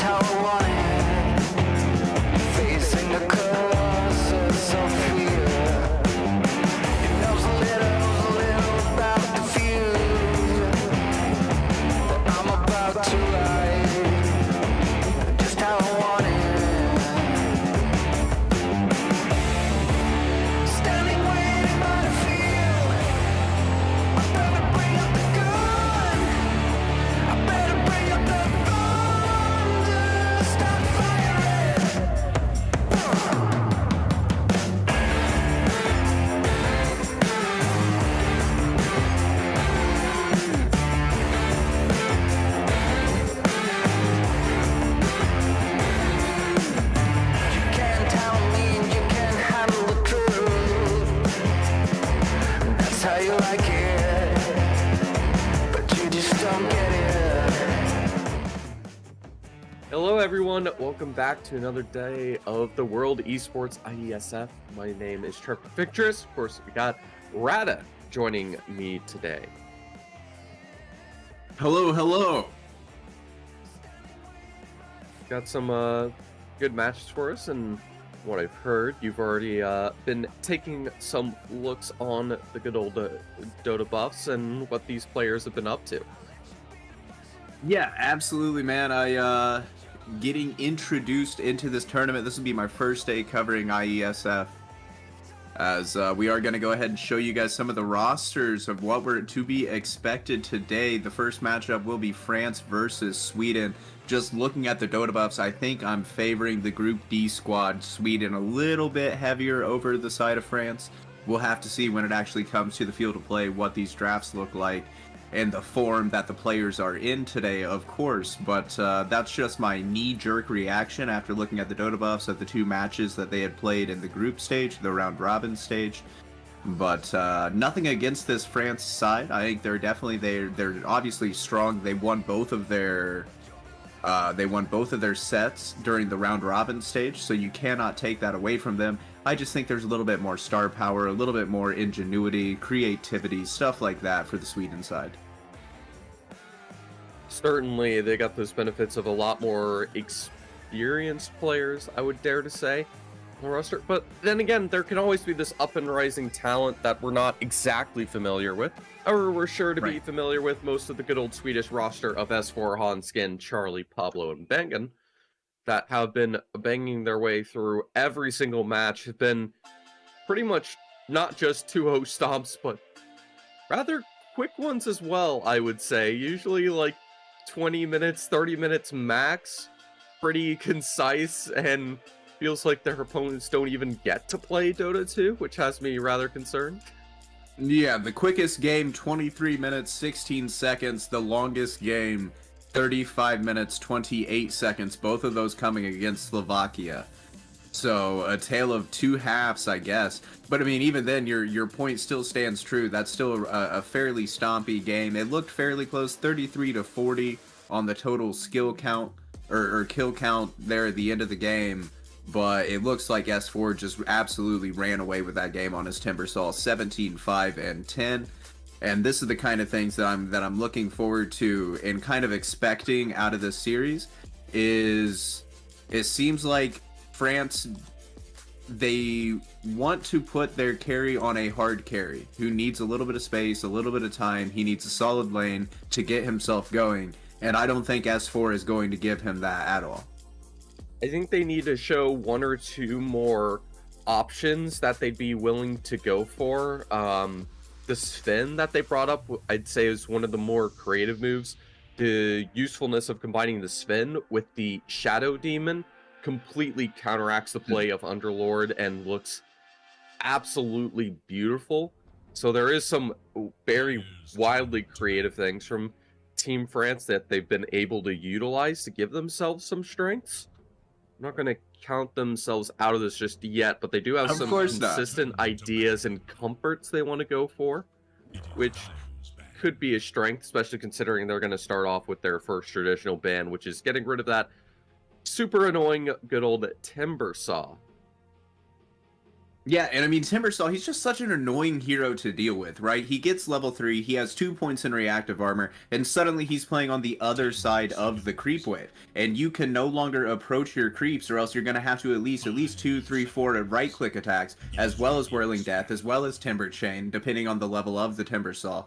how I want it. Facing the colossus of fear. It knows a little about the future that I'm about to ride. Just how I want it. Standing waiting by the field. I better bring up the gun. I better bring up the thunder. Stop firing. You can't tell me you can't handle the truth. That's how you like it, but you just don't get it. Hello everyone, welcome back to another day of the World Esports IESF. My name is Trevor Victress. Of course, we got Rada joining me today. Hello. Got some good matches for us, and what I've heard, you've already been taking some looks on the good old Dota buffs and what these players have been up to. Yeah, absolutely, man. I getting introduced into this tournament. This will be my first day covering IESF, as we are going to go ahead and show you guys some of the rosters of what were to be expected today. The first matchup will be France versus Sweden. Just looking at the Dota buffs, I think I'm favoring the Group D squad, Sweden, a little bit heavier over the side of France. We'll have to see when it actually comes to the field of play what these drafts look like and the form that the players are in today, of course. But that's just my knee-jerk reaction after looking at the Dota buffs of the two matches that they had played in the group stage, the round-robin stage. But nothing against this France side. I think they're definitely they're obviously strong. They won both of their sets during the round-robin stage, so you cannot take that away from them. I just think there's a little bit more star power, a little bit more ingenuity, creativity, stuff like that for the Sweden side. Certainly, they got those benefits of a lot more experienced players, I would dare to say, on the roster. But then again, there can always be this up and rising talent that we're not exactly familiar with, or we're sure to be familiar with most of the good old Swedish roster of S4, Hanskin, Charlie, Pablo, and Bengen, that have been banging their way through every single match, have been pretty much not just 2-0 stomps, but rather quick ones as well, I would say. Usually like 20 minutes, 30 minutes max. Pretty concise, and feels like their opponents don't even get to play Dota 2, which has me rather concerned. Yeah, the quickest game, 23 minutes, 16 seconds. The longest game, 35 minutes, 28 seconds. Both of those coming against Slovakia. So, a tale of two halves, I guess. But, I mean, even then, your point still stands true. That's still a fairly stompy game. It looked fairly close, 33-40 on the total skill count, or kill count there at the end of the game. But it looks like S4 just absolutely ran away with that game on his Timbersaw, 17-5-10. And this is the kind of things that I'm looking forward to and kind of expecting out of this series. Is it seems like France, they want to put their carry on a hard carry who needs a little bit of space, a little bit of time. He needs a solid lane to get himself going. And I don't think S4 is going to give him that at all. I think they need to show one or two more options that they'd be willing to go for. The Sven that they brought up, I'd say, is one of the more creative moves. The usefulness of combining the Sven with the Shadow Demon completely counteracts the play of Underlord and looks absolutely beautiful. So there is some very wildly creative things from Team France that they've been able to utilize to give themselves some strengths. I'm not going to count themselves out of this just yet, but they do have some consistent ideas and comforts they want to go for, which could be a strength, especially considering they're going to start off with their first traditional ban, which is getting rid of that super annoying good old Timbersaw. Yeah, and I mean, Timbersaw, he's just such an annoying hero to deal with, right? He gets level 3, he has 2 points in reactive armor, and suddenly he's playing on the other side of the creep wave. And you can no longer approach your creeps, or else you're going to have to at least 2, 3, 4 right-click attacks, as well as Whirling Death, as well as Timber Chain, depending on the level of the Timbersaw.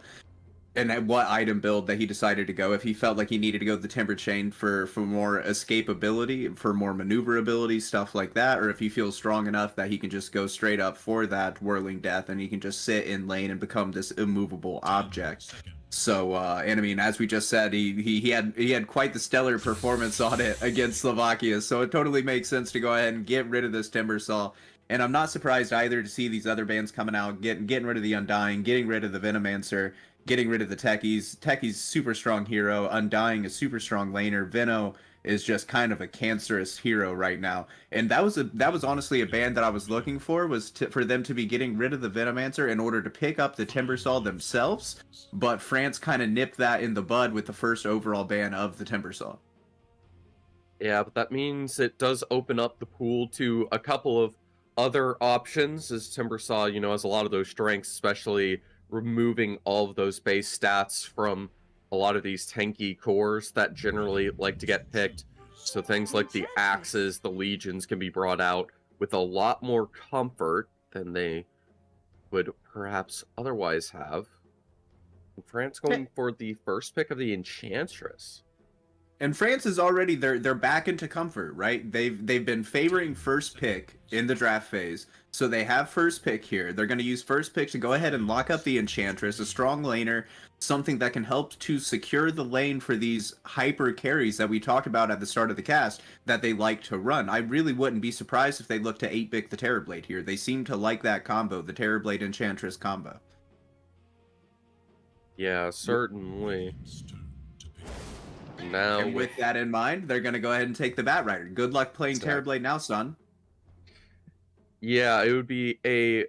And at what item build that he decided to go, if he felt like he needed to go the Timber Chain for more escapability, for more maneuverability, stuff like that, or if he feels strong enough that he can just go straight up for that Whirling Death and he can just sit in lane and become this immovable object. So, and I mean, as we just said, he had quite the stellar performance on it against Slovakia, so it totally makes sense to go ahead and get rid of this Timbersaw. And I'm not surprised either to see these other bands coming out, getting rid of the Undying, getting rid of the Venomancer, getting rid of the Techies. Techies super strong hero. Undying is super strong laner. Veno is just kind of a cancerous hero right now. And that was honestly a ban that I was looking for, was for them to be getting rid of the Venomancer in order to pick up the Timbersaw themselves. But France kind of nipped that in the bud with the first overall ban of the Timbersaw. Yeah, but that means it does open up the pool to a couple of other options, as Timbersaw, has a lot of those strengths, especially removing all of those base stats from a lot of these tanky cores that generally like to get picked. So things like the Axes, the Legions can be brought out with a lot more comfort than they would perhaps otherwise have. France going for the first pick of the Enchantress. And France is already they're back into comfort, right? They've been favoring first pick in the draft phase, so they have first pick here. They're going to use first pick to go ahead and lock up the Enchantress, a strong laner, something that can help to secure the lane for these hyper carries that we talked about at the start of the cast that they like to run. I really wouldn't be surprised if they look to 8-bit the Terrorblade here. They seem to like that combo, the Terrorblade Enchantress combo. Yeah, certainly. Now, and with that in mind, they're going to go ahead and take the Batrider. Good luck playing Terrorblade now, son. Yeah, it would be a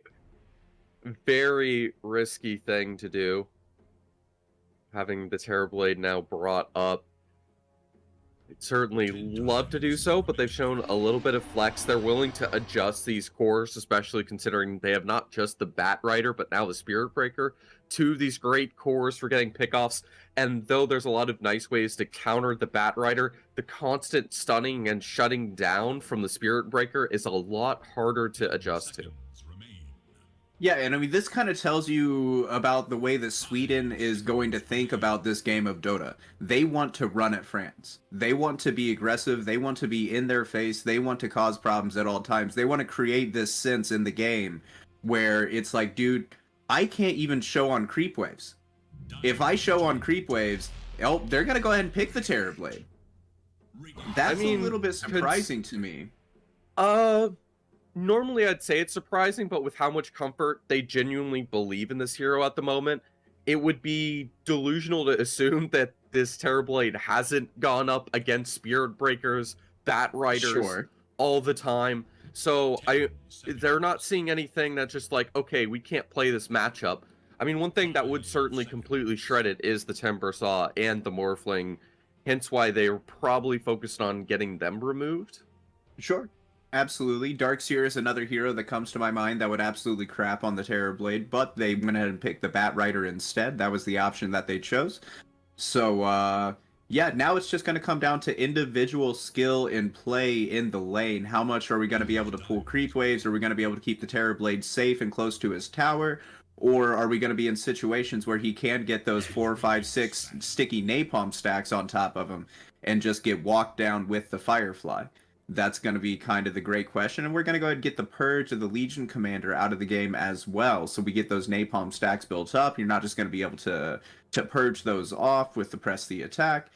very risky thing to do, having the Terrorblade now brought up. I'd certainly love to do so, but they've shown a little bit of flex. They're willing to adjust these cores, especially considering they have not just the Batrider, but now the Spirit Breaker, two of these great cores for getting pickoffs. And though there's a lot of nice ways to counter the Batrider, the constant stunning and shutting down from the Spirit Breaker is a lot harder to adjust to. Yeah, and I mean, this kind of tells you about the way that Sweden is going to think about this game of Dota. They want to run at France. They want to be aggressive. They want to be in their face. They want to cause problems at all times. They want to create this sense in the game where it's like, dude, I can't even show on creep waves. If I show on creep waves, oh, they're going to go ahead and pick the Terrorblade. That's a little bit surprising to me. Normally I'd say it's surprising, but with how much comfort they genuinely believe in this hero at the moment, it would be delusional to assume that this Terrorblade hasn't gone up against Spirit Breakers, Batriders all the time. So they're not seeing anything that's just like, okay, we can't play this matchup. I mean, one thing that would certainly completely shred it is the Timbersaw and the Morphling, hence why they're probably focused on getting them removed. Sure. Absolutely. Darkseer is another hero that comes to my mind that would absolutely crap on the Terrorblade, but they went ahead and picked the Batrider instead. That was the option that they chose. So, yeah, now it's just going to come down to individual skill and play in the lane. How much are we going to be able to pull creep waves? Are we going to be able to keep the Terrorblade safe and close to his tower? Or are we going to be in situations where he can get those 4, 5, 6 sticky napalm stacks on top of him and just get walked down with the Firefly? That's going to be kind of the great question. And we're going to go ahead and get the Purge of the Legion Commander out of the game as well. So we get those napalm stacks built up. You're not just going to be able to purge those off with the press the attack.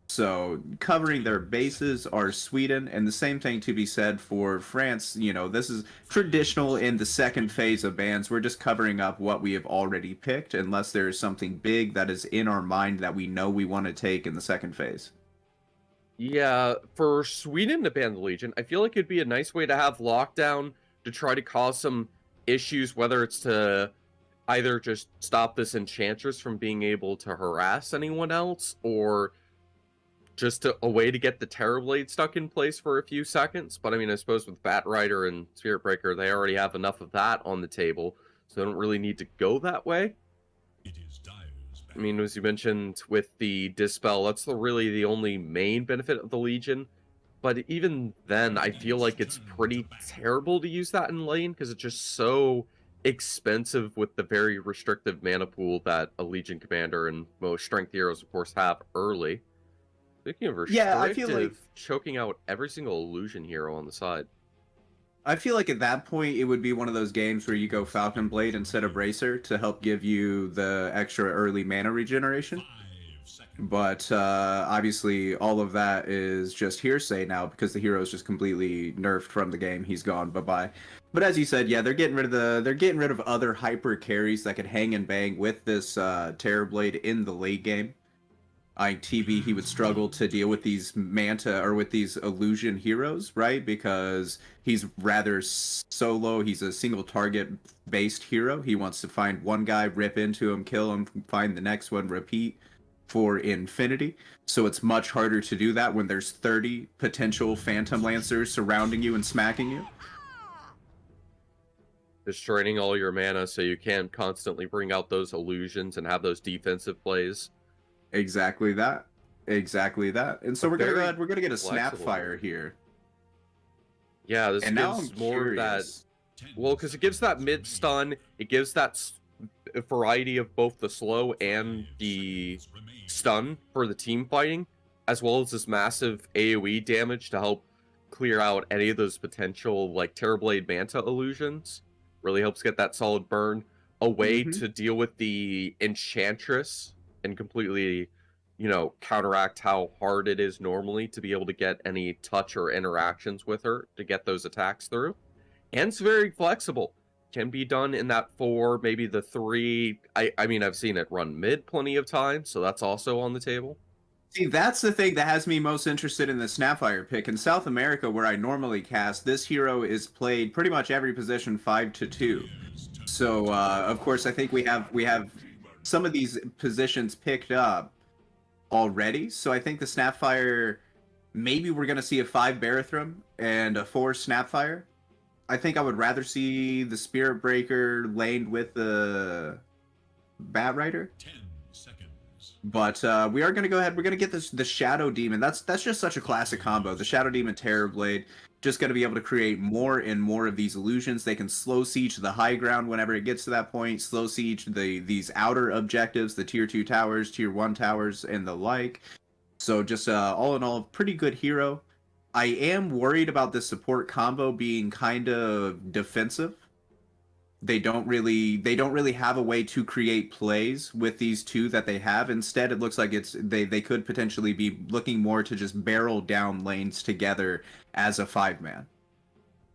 So covering their bases are Sweden, and the same thing to be said for France. You know, this is traditional in the second phase of bans. We're just covering up what we have already picked, unless there is something big that is in our mind that we know we want to take in the second phase. Yeah, for Sweden to ban the Legion, I feel like it'd be a nice way to have lockdown to try to cause some issues, whether it's to either just stop this Enchantress from being able to harass anyone else, or just a way to get the Terrorblade stuck in place for a few seconds. But I mean, I suppose with Bat Rider and Spirit Breaker, they already have enough of that on the table, so they don't really need to go that way. I mean, as you mentioned with the Dispel, that's really the only main benefit of the Legion. But even then, I feel like it's pretty terrible to use that in lane, because it's just so expensive with the very restrictive mana pool that a Legion commander and most strength heroes, of course, have early. Speaking of restrictive, Yeah, I feel like choking out every single illusion hero on the side. I feel like at that point it would be one of those games where you go Falcon Blade instead of Bracer to help give you the extra early mana regeneration. But obviously all of that is just hearsay now because the hero is just completely nerfed from the game. He's gone, bye-bye. But as you said, yeah, they're getting rid of other hyper carries that could hang and bang with this Terrorblade in the late game. TV, he would struggle to deal with these Manta or with these illusion heroes, right? Because he's rather solo. He's a single target based hero. He wants to find one guy, rip into him, kill him, find the next one, repeat for infinity. So it's much harder to do that when there's 30 potential Phantom Lancers surrounding you and smacking you. Just draining all your mana so you can't constantly bring out those illusions and have those defensive plays. Exactly that. Exactly that. And so we're gonna get a Snapfire here. Yeah, this and gives more of that. Well, because it gives that mid stun, it gives that variety of both the slow and the stun for the team fighting, as well as this massive AoE damage to help clear out any of those potential like Terrorblade Manta illusions. Really helps get that solid burn. A way to deal with the Enchantress and completely, you know, counteract how hard it is normally to be able to get any touch or interactions with her to get those attacks through. And it's very flexible. Can be done in that 4, maybe the 3. I mean, I've seen it run mid plenty of times, so that's also on the table. See, that's the thing that has me most interested in the Snapfire pick. In South America, where I normally cast, this hero is played pretty much every position 5-2. So, of course, I think we have some of these positions picked up already. So I think the Snapfire, maybe we're going to see a 5 Barathrum and a 4 Snapfire. I think I would rather see the Spirit Breaker laned with the Bat Rider. 10 seconds. But we are going to go ahead. We're going to get the Shadow Demon. That's just such a classic combo. The Shadow Demon Terrorblade. Just going to be able to create more and more of these illusions. They can slow siege the high ground whenever it gets to that point. Slow siege these outer objectives, the tier 2 towers, tier 1 towers, and the like. So just all in all, pretty good hero. I am worried about the support combo being kind of defensive. They don't really have a way to create plays with these two that they have. Instead, it looks like they could potentially be looking more to just barrel down lanes together as a 5-man.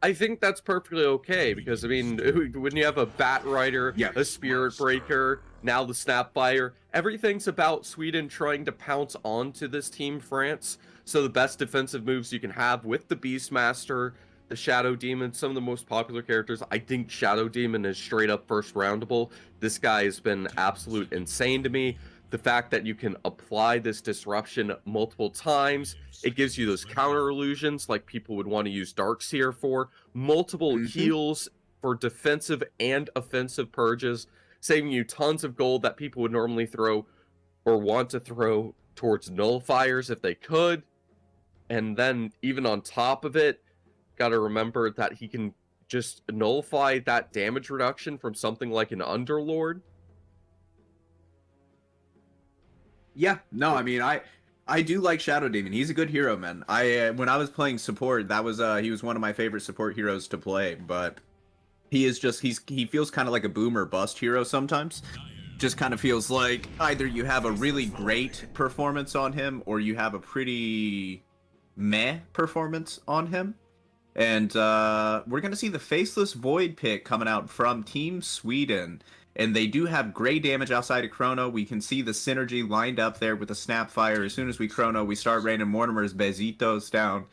I think that's perfectly okay, because I mean, when you have a Bat Rider, a Spirit Breaker, now the Snapfire, everything's about Sweden trying to pounce onto this Team France. So the best defensive moves you can have with the Beastmaster, the Shadow Demon, some of the most popular characters. I think Shadow Demon is straight up first roundable. This guy has been absolute insane to me. The fact that you can apply this disruption multiple times, it gives you those counter illusions like people would want to use Darkseer for, multiple heals for defensive and offensive purges, saving you tons of gold that people would normally throw or want to throw towards nullifiers if they could. And then even on top of it, got to remember that he can just nullify that damage reduction from something like an Underlord. Yeah, no, I mean, I do like Shadow Demon. He's a good hero, man. When I was playing support, that was he was one of my favorite support heroes to play. But he feels kind of like a boom or bust hero sometimes. Just kind of feels like either you have a really great performance on him or you have a pretty meh performance on him. And we're going to see the Faceless Void pick coming out from Team Sweden. And they do have great damage outside of Chrono. We can see the synergy lined up there with the Snapfire. As soon as we Chrono, we start raining Mortimer's Besitos down.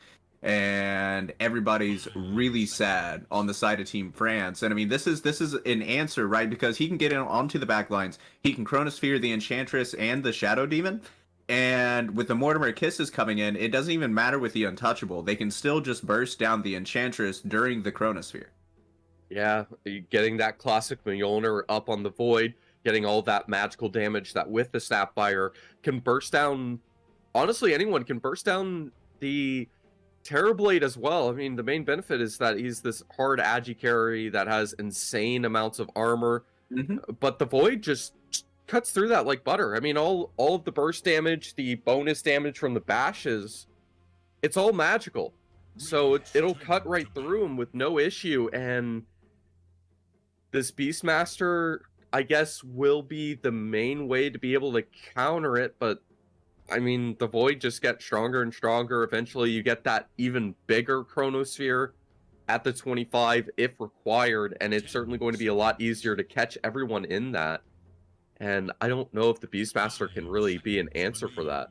And everybody's really sad on the side of Team France. And I mean, this is an answer, right? Because he can get in onto the back lines. He can Chronosphere the Enchantress and the Shadow Demon. And with the Mortimer Kisses coming in, it doesn't even matter with the Untouchable. They can still just burst down the Enchantress during the Chronosphere. Yeah, getting that classic Mjolnir up on the Void, getting all that magical damage that with the Snapfire can burst down. Honestly, anyone can burst down the Terrorblade as well. I mean, the main benefit is that he's this hard agi carry that has insane amounts of armor, but the Void just cuts through that like butter. I mean, all of the burst damage, the bonus damage from the bashes, it's all magical. So it'll cut right through him with no issue, and this Beastmaster, I guess, will be the main way to be able to counter it, but I mean, the Void just gets stronger and stronger. Eventually, you get that even bigger Chronosphere at the 25 if required, and it's certainly going to be a lot easier to catch everyone in that. And I don't know if the Beastmaster can really be an answer for that.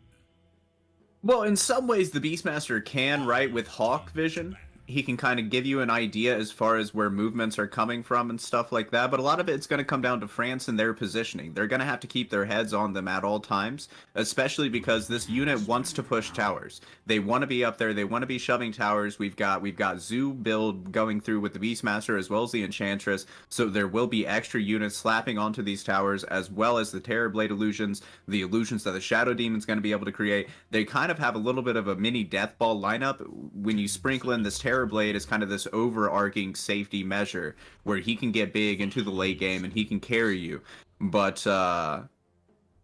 Well, in some ways, the Beastmaster can, right? With Hawk Vision, he can kind of give you an idea as far as where movements are coming from and stuff like that. But a lot of it's going to come down to France and their positioning. They're going to have to keep their heads on them at all times, especially because this unit wants to push towers. They want to be up there. They want to be shoving towers. We've got Zoo build going through with the Beastmaster as well as the Enchantress. So there will be extra units slapping onto these towers, as well as the Terrorblade illusions, the illusions that the Shadow Demon's going to be able to create. They kind of have a little bit of a mini Death Ball lineup when you sprinkle in this Terrorblade is kind of this overarching safety measure where he can get big into the late game and he can carry you. But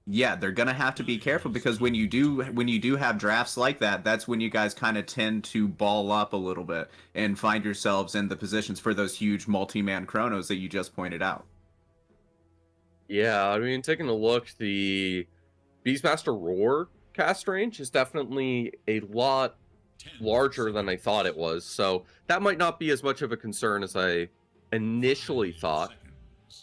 yeah, they're gonna have to be careful, because when you do have drafts like that, that's when you guys kind of tend to ball up a little bit and find yourselves in the positions for those huge multi-man chronos that you just pointed out. Yeah, I mean, taking a look, the Beastmaster Roar cast range is definitely a lot larger than I thought it was, so that might not be as much of a concern as I initially thought.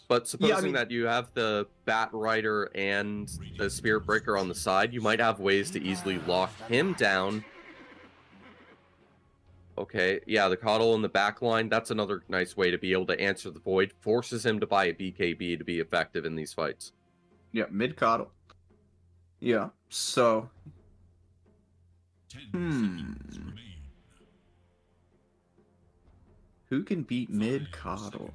But supposing that you have the Bat Rider and the Spirit Breaker on the side, you might have ways to easily lock him down. Okay, yeah, the Coddle in the back line, that's another nice way to be able to answer the Void. Forces him to buy a BKB to be effective in these fights. Yeah, mid Coddle. Yeah, so who can beat mid Coddle?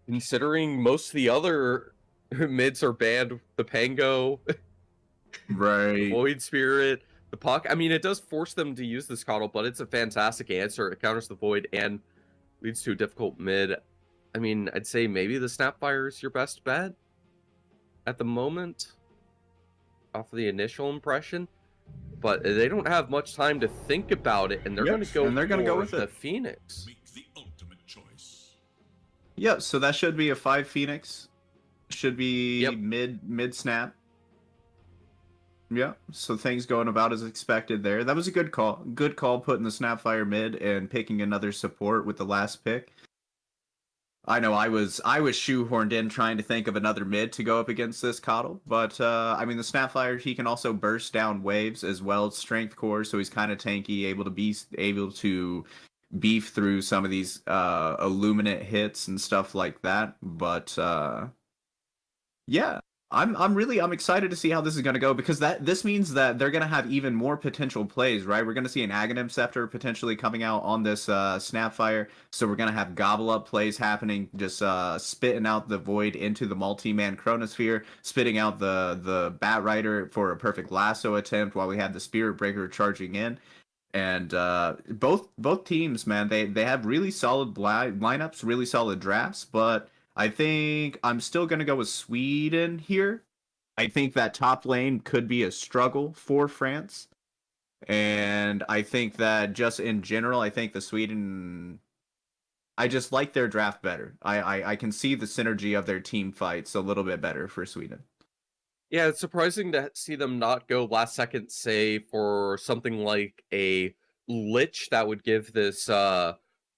Considering most of the other mids are banned, the Pango, Right. Void Spirit, the Puck. I mean, it does force them to use this Coddle, but it's a fantastic answer. It counters the Void and leads to a difficult mid. I mean, I'd say maybe the Snapfire is your best bet at the moment, off of the initial impression, but they don't have much time to think about it, and they're going to go. And they're going to go with the it. Phoenix. Yeah, so that should be a 5 Phoenix. Should be mid snap. Yeah, so things going about as expected there. That was a good call. Good call putting the Snapfire mid and picking another support with the last pick. I know I was shoehorned in trying to think of another mid to go up against this Coddle, but I mean, the Snapfire, he can also burst down waves as well as Strength Core, so he's kind of tanky, able to beef through some of these Illuminate hits and stuff like that. But yeah, I'm excited to see how this is going to go, because this means that they're going to have even more potential plays, right? We're going to see an Aghanim Scepter potentially coming out on this Snapfire, so we're going to have gobble up plays happening, just spitting out the Void into the multi-man Chronosphere, spitting out the Bat Rider for a perfect lasso attempt while we have the Spirit Breaker charging in. And both teams, man, they have really solid lineups, really solid drafts, but I think I'm still going to go with Sweden here. I think that top lane could be a struggle for France. And I think that just in general, I think the Sweden, I just like their draft better. I can see the synergy of their team fights a little bit better for Sweden. Yeah, it's surprising to see them not go last second, say, for something like a Lich that would give this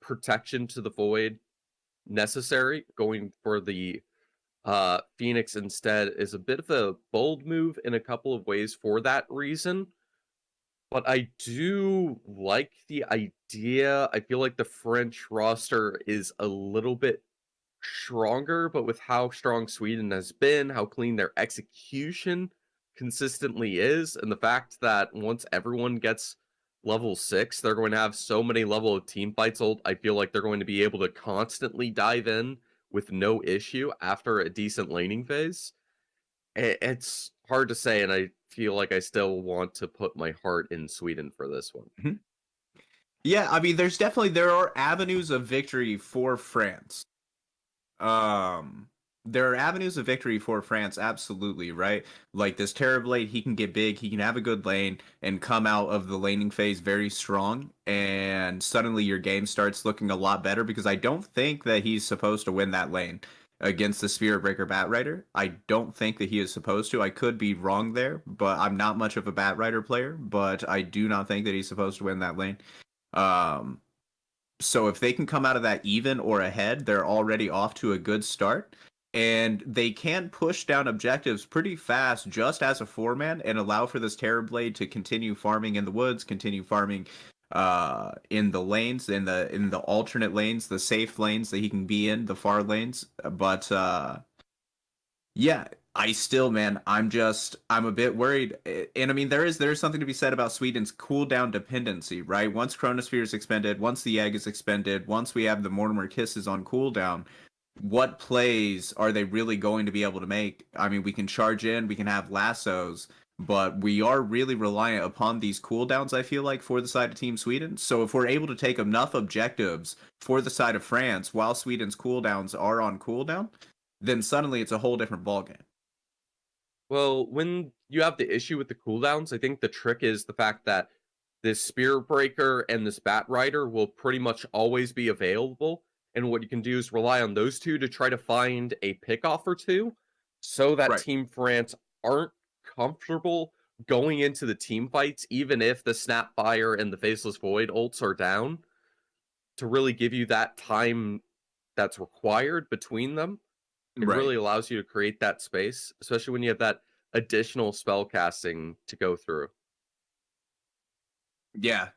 protection to the Void necessary. Going for the Phoenix instead is a bit of a bold move in a couple of ways for that reason. But I do like the idea. I feel like the French roster is a little bit stronger, but with how strong Sweden has been, how clean their execution consistently is, and the fact that once everyone gets level 6, they're going to have so many level of team fights. I feel like they're going to be able to constantly dive in with no issue after a decent laning phase. It's hard to say, and I feel like I still want to put my heart in Sweden for this one. Yeah, I mean, there are avenues of victory for France. There are avenues of victory for France, absolutely, right? Like this Terrorblade, he can get big, he can have a good lane, and come out of the laning phase very strong, and suddenly your game starts looking a lot better, because I don't think that he's supposed to win that lane against the Spirit Breaker Bat Rider. I don't think that he is supposed to. I could be wrong there, but I'm not much of a Bat Rider player, but I do not think that he's supposed to win that lane. So if they can come out of that even or ahead, they're already off to a good start. And they can push down objectives pretty fast just as a 4-man and allow for this Terrorblade to continue farming in the woods, continue farming in the lanes, in the alternate lanes, the safe lanes that he can be in, the far lanes. But yeah, I still, man, I'm a bit worried. And I mean, there is something to be said about Sweden's cooldown dependency, right? Once Chronosphere is expended, once the egg is expended, once we have the Mortimer Kisses on cooldown, what plays are they really going to be able to make? I mean, we can charge in, we can have lassos, but we are really reliant upon these cooldowns, I feel like, for the side of Team Sweden. So if we're able to take enough objectives for the side of France while Sweden's cooldowns are on cooldown, then suddenly it's a whole different ballgame. Well, when you have the issue with the cooldowns, I think the trick is the fact that this Spirit Breaker and this Bat Rider will pretty much always be available. And what you can do is rely on those two to try to find a pickoff or two so that Right. Team France aren't comfortable going into the team fights, even if the Snapfire and the Faceless Void ults are down, to really give you that time that's required between them. It Right. really allows you to create that space, especially when you have that additional spell casting to go through. Yeah,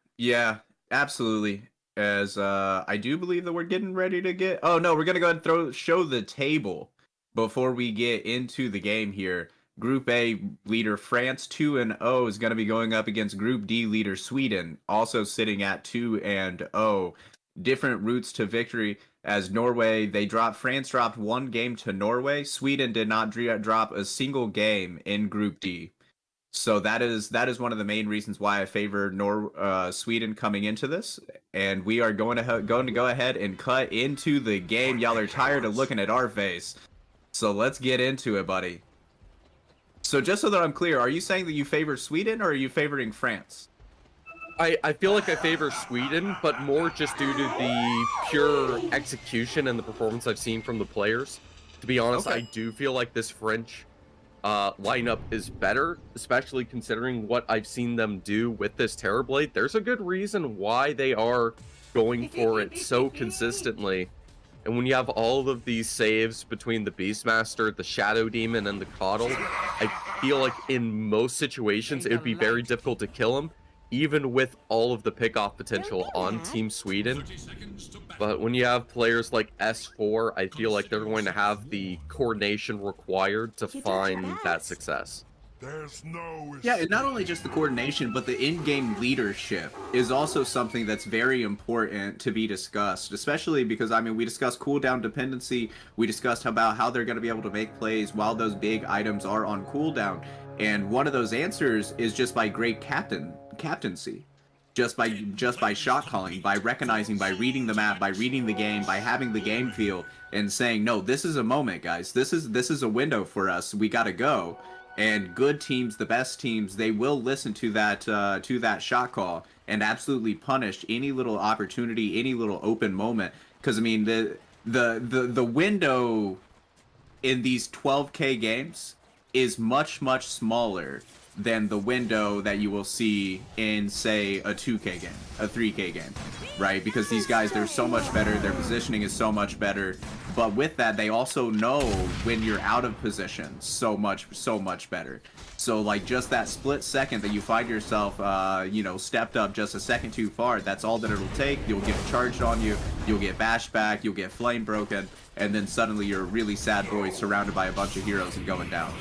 absolutely. As I do believe that we're getting ready to get. Oh no, we're gonna go ahead and show the table before we get into the game here. Group A leader France 2-0 is going to be going up against Group D leader Sweden, also sitting at 2-0. Different routes to victory, as France dropped one game to Norway. Sweden did not drop a single game in Group D. So that is one of the main reasons why I favor Sweden coming into this. And we are going to go ahead and cut into the game. Y'all are tired of looking at our face. So let's get into it, buddy. So just so that I'm clear, are you saying that you favor Sweden or are you favoring France? I feel like I favor Sweden, but more just due to the pure execution and the performance I've seen from the players. To be honest, Okay. I do feel like this French lineup is better, especially considering what I've seen them do with this Terrorblade. There's a good reason why they are going for it so consistently. And when you have all of these saves between the Beastmaster, the Shadow Demon, and the Coddle, I feel like in most situations it would be very difficult to kill him, even with all of the pickoff potential on Team Sweden. But when you have players like S4, I feel like they're going to have the coordination required to find that success. Yeah, and not only just the coordination, but the in-game leadership is also something that's very important to be discussed, especially because, I mean, we discussed cooldown dependency, we discussed about how they're going to be able to make plays while those big items are on cooldown, and one of those answers is just by great captaincy. Just by shot calling, by recognizing, by reading the map, by reading the game, by having the game feel, and saying, no, this is a moment, guys. This is a window for us. We gotta go. And good teams, the best teams, they will listen to that shot call and absolutely punish any little opportunity, any little open moment. Because I mean, the window in these 12K games is much smaller than the window that you will see in, say, a 2K game, a 3K game, right? Because these guys, they're so much better, their positioning is so much better, But with that, they also know when you're out of position so much better. So like just that split second that you find yourself, you know, stepped up just a second too far, that's all that it'll take. You'll get charged on you, you'll get bashed back, you'll get flame broken, and then suddenly you're a really sad boy surrounded by a bunch of heroes and going down.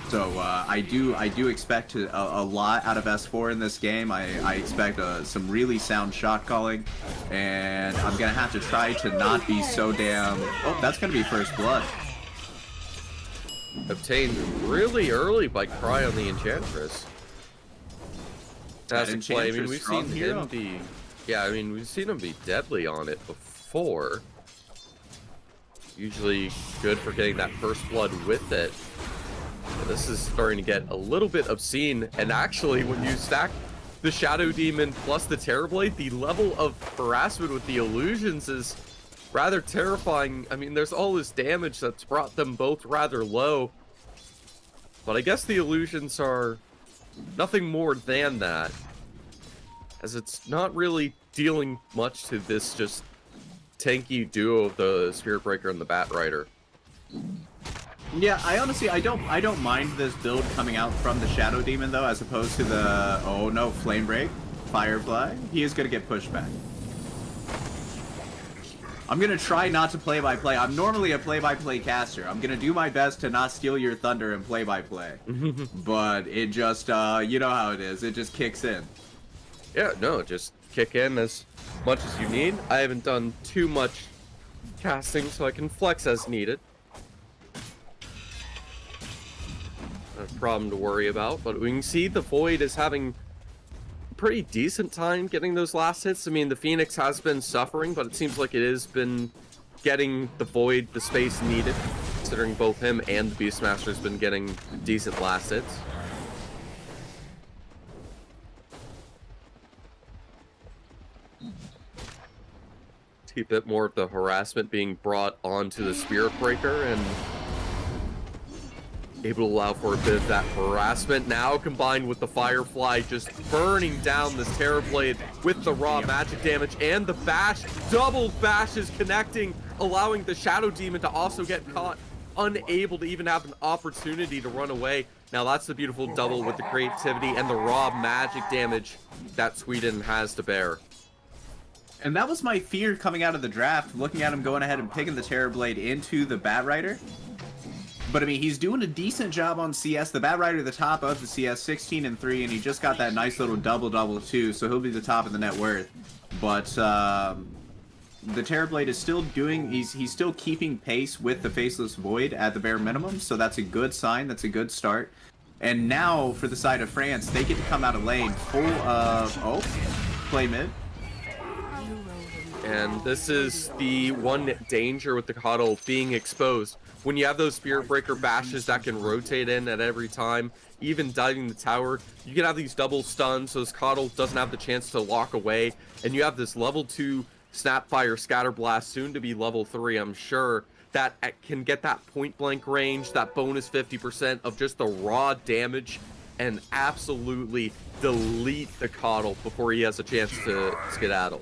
So I do expect a lot out of S4 in this game. I expect some really sound shot calling, and I'm gonna have to try to not be so damn. Oh, that's gonna be first blood. Obtained really early by Cry on the Enchantress. Fantastic play. I mean, we've seen him be, yeah, I mean, we've seen him be deadly on it before. Usually good for getting that first blood with it. But this is starting to get a little bit obscene, and actually when you stack the Shadow Demon plus the Terrorblade, the level of harassment with the illusions is rather terrifying. I mean, there's all this damage that's brought them both rather low, but I guess the illusions are nothing more than that, as it's not really dealing much to this just tanky duo of the Spirit Breaker and the Bat Rider. Yeah, I honestly I don't mind this build coming out from the Shadow Demon though, as opposed to the oh no, Flame Break, Firefly. He is gonna get pushed back. I'm gonna try not to play-by-play. I'm normally a play-by-play caster. I'm gonna do my best to not steal your thunder and play-by-play. But it just you know how it is. It just kicks in. Yeah, no, just kick in as much as you need. I haven't done too much casting, so I can flex as needed. Not a problem to worry about, but we can see the Void is having a pretty decent time getting those last hits. I mean, the Phoenix has been suffering, but it seems like it has been getting the Void the space needed, considering both him and the Beastmaster has been getting decent last hits. See a bit more of the harassment being brought onto the Spirit Breaker, and able to allow for a bit of that harassment now, combined with the Firefly just burning down this Terrorblade with the raw magic damage, and the bash, double bashes connecting, allowing the Shadow Demon to also get caught, unable to even have an opportunity to run away. Now that's the beautiful double with the creativity and the raw magic damage that Sweden has to bear. And that was my fear coming out of the draft, looking at him going ahead and picking the Terrorblade into the Bat Rider. But I mean, he's doing a decent job on CS. The Bat Rider, the top of the CS, 16 and 3, and he just got that nice little double too, so he'll be the top of the net worth. But the Terrorblade is still doing, he's still keeping pace with the Faceless Void at the bare minimum, so that's a good sign, that's a good start. And now for the side of France, they get to come out of lane full of, oh, play mid. And this is the one danger with the Coddle being exposed. When you have those Spirit Breaker bashes that can rotate in at every time, even diving the tower, you can have these double stuns, so this Coddle doesn't have the chance to lock away. And you have this level 2 Snapfire Scatter Blast, soon to be level 3, I'm sure, that can get that point blank range, that bonus 50% of just the raw damage, and absolutely delete the Coddle before he has a chance to skedaddle.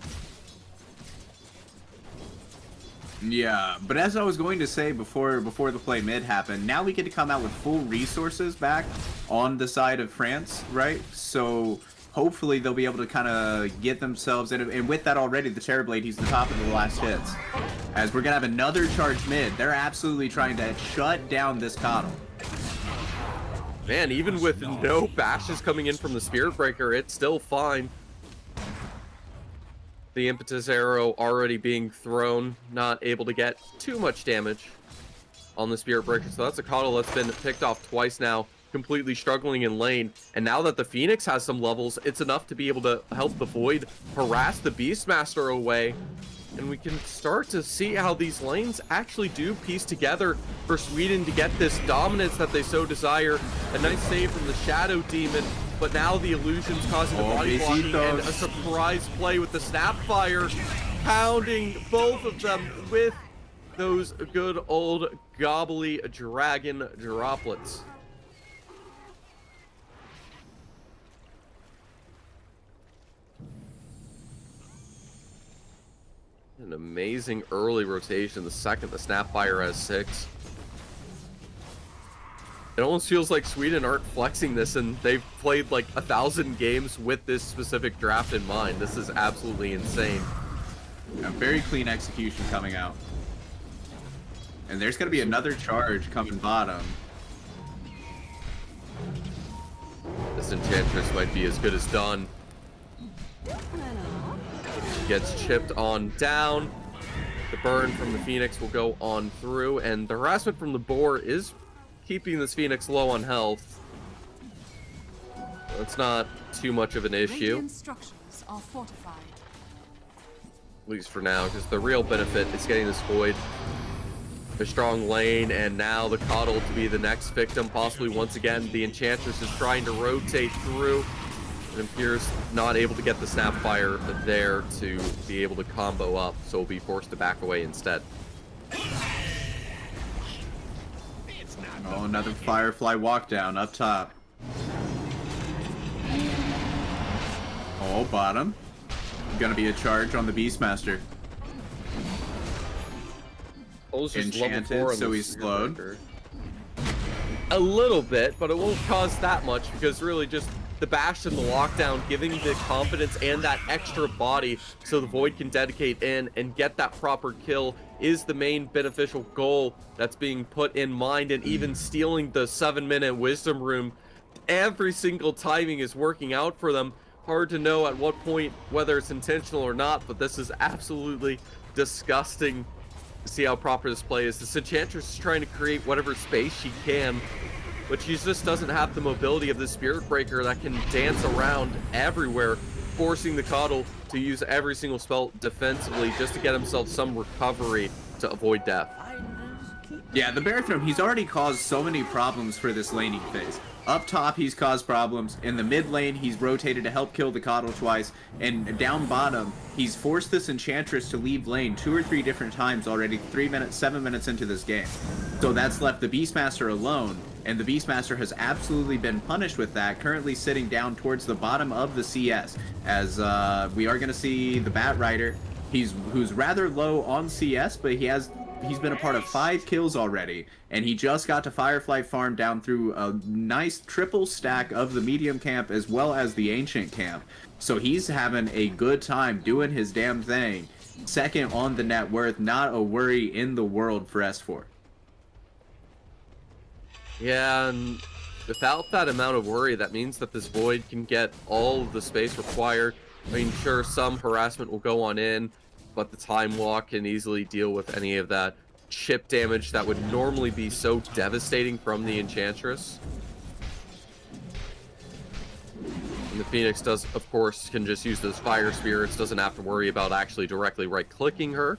Yeah, but as I was going to say before the play mid happened, now we get to come out with full resources back on the side of France, right? So hopefully they'll be able to kind of get themselves, and with that already, the Terrorblade, he's the top of the last hits. As we're going to have another charge mid, they're absolutely trying to shut down this Coddle. Man, even with no bashes coming in from the Spirit Breaker, it's still fine. The Impetus Arrow already being thrown, not able to get too much damage on the Spirit Breaker. So that's a Coddle that's been picked off twice now, completely struggling in lane. And now that the Phoenix has some levels, it's enough to be able to help the Void harass the Beastmaster away. And we can start to see how these lanes actually do piece together for Sweden to get this dominance that they so desire. A nice save from the Shadow Demon, but now the illusions causing the body blocking, and a surprise play with the Snapfire, pounding both of them with those good old gobbly dragon droplets. An amazing early rotation. The second the Snapfire has 6. It almost feels like Sweden aren't flexing this, and they've played like 1,000 games with this specific draft in mind. This is absolutely insane. A very clean execution coming out. And there's going to be another charge coming bottom. This Enchantress might be as good as done. Gets chipped on down. The burn from the Phoenix will go on through, and the harassment from the Boar is keeping this Phoenix low on health. That's not too much of an issue. Radiant structures are fortified. At least for now, because the real benefit is getting this Void a strong lane, and now the Coddle to be the next victim, possibly once again. The Enchantress is trying to rotate through, and appears not able to get the Snapfire there to be able to combo up, so will be forced to back away instead. Oh, another Firefly walk down up top. Oh, bottom. Gonna be a charge on the Beastmaster. Enchanted, so he's slowed. A little bit, but it won't cause that much, because really just the bash and the lockdown giving the confidence and that extra body so the Void can dedicate in and get that proper kill is the main beneficial goal that's being put in mind. And even stealing the 7-minute wisdom room, every single timing is working out for them. Hard to know at what point whether it's intentional or not, but this is absolutely disgusting to see how proper this play is. This Enchantress is trying to create whatever space she can, but she just doesn't have the mobility of the Spirit Breaker that can dance around everywhere, forcing the Coddle to use every single spell defensively just to get himself some recovery to avoid death. Yeah, the Bear Throne, he's already caused so many problems for this laning phase. Up top, he's caused problems. In the mid lane, he's rotated to help kill the Coddle twice. And down bottom, he's forced this Enchantress to leave lane 2 or 3 different times already, 7 minutes into this game. So that's left the Beastmaster alone, and the Beastmaster has absolutely been punished with that, currently sitting down towards the bottom of the CS, as we are going to see the Bat Rider, who's rather low on CS, but he's been a part of 5 kills already, and he just got to Firefly farm down through a nice triple stack of the medium camp as well as the ancient camp. So he's having a good time doing his damn thing. Second on the net worth, not a worry in the world for S4. Yeah, and without that amount of worry, that means that this Void can get all of the space required. I mean, sure, some harassment will go on in, but the Time Walk can easily deal with any of that chip damage that would normally be so devastating from the Enchantress. And the Phoenix does, of course, can just use those Fire Spirits, doesn't have to worry about actually directly right-clicking her.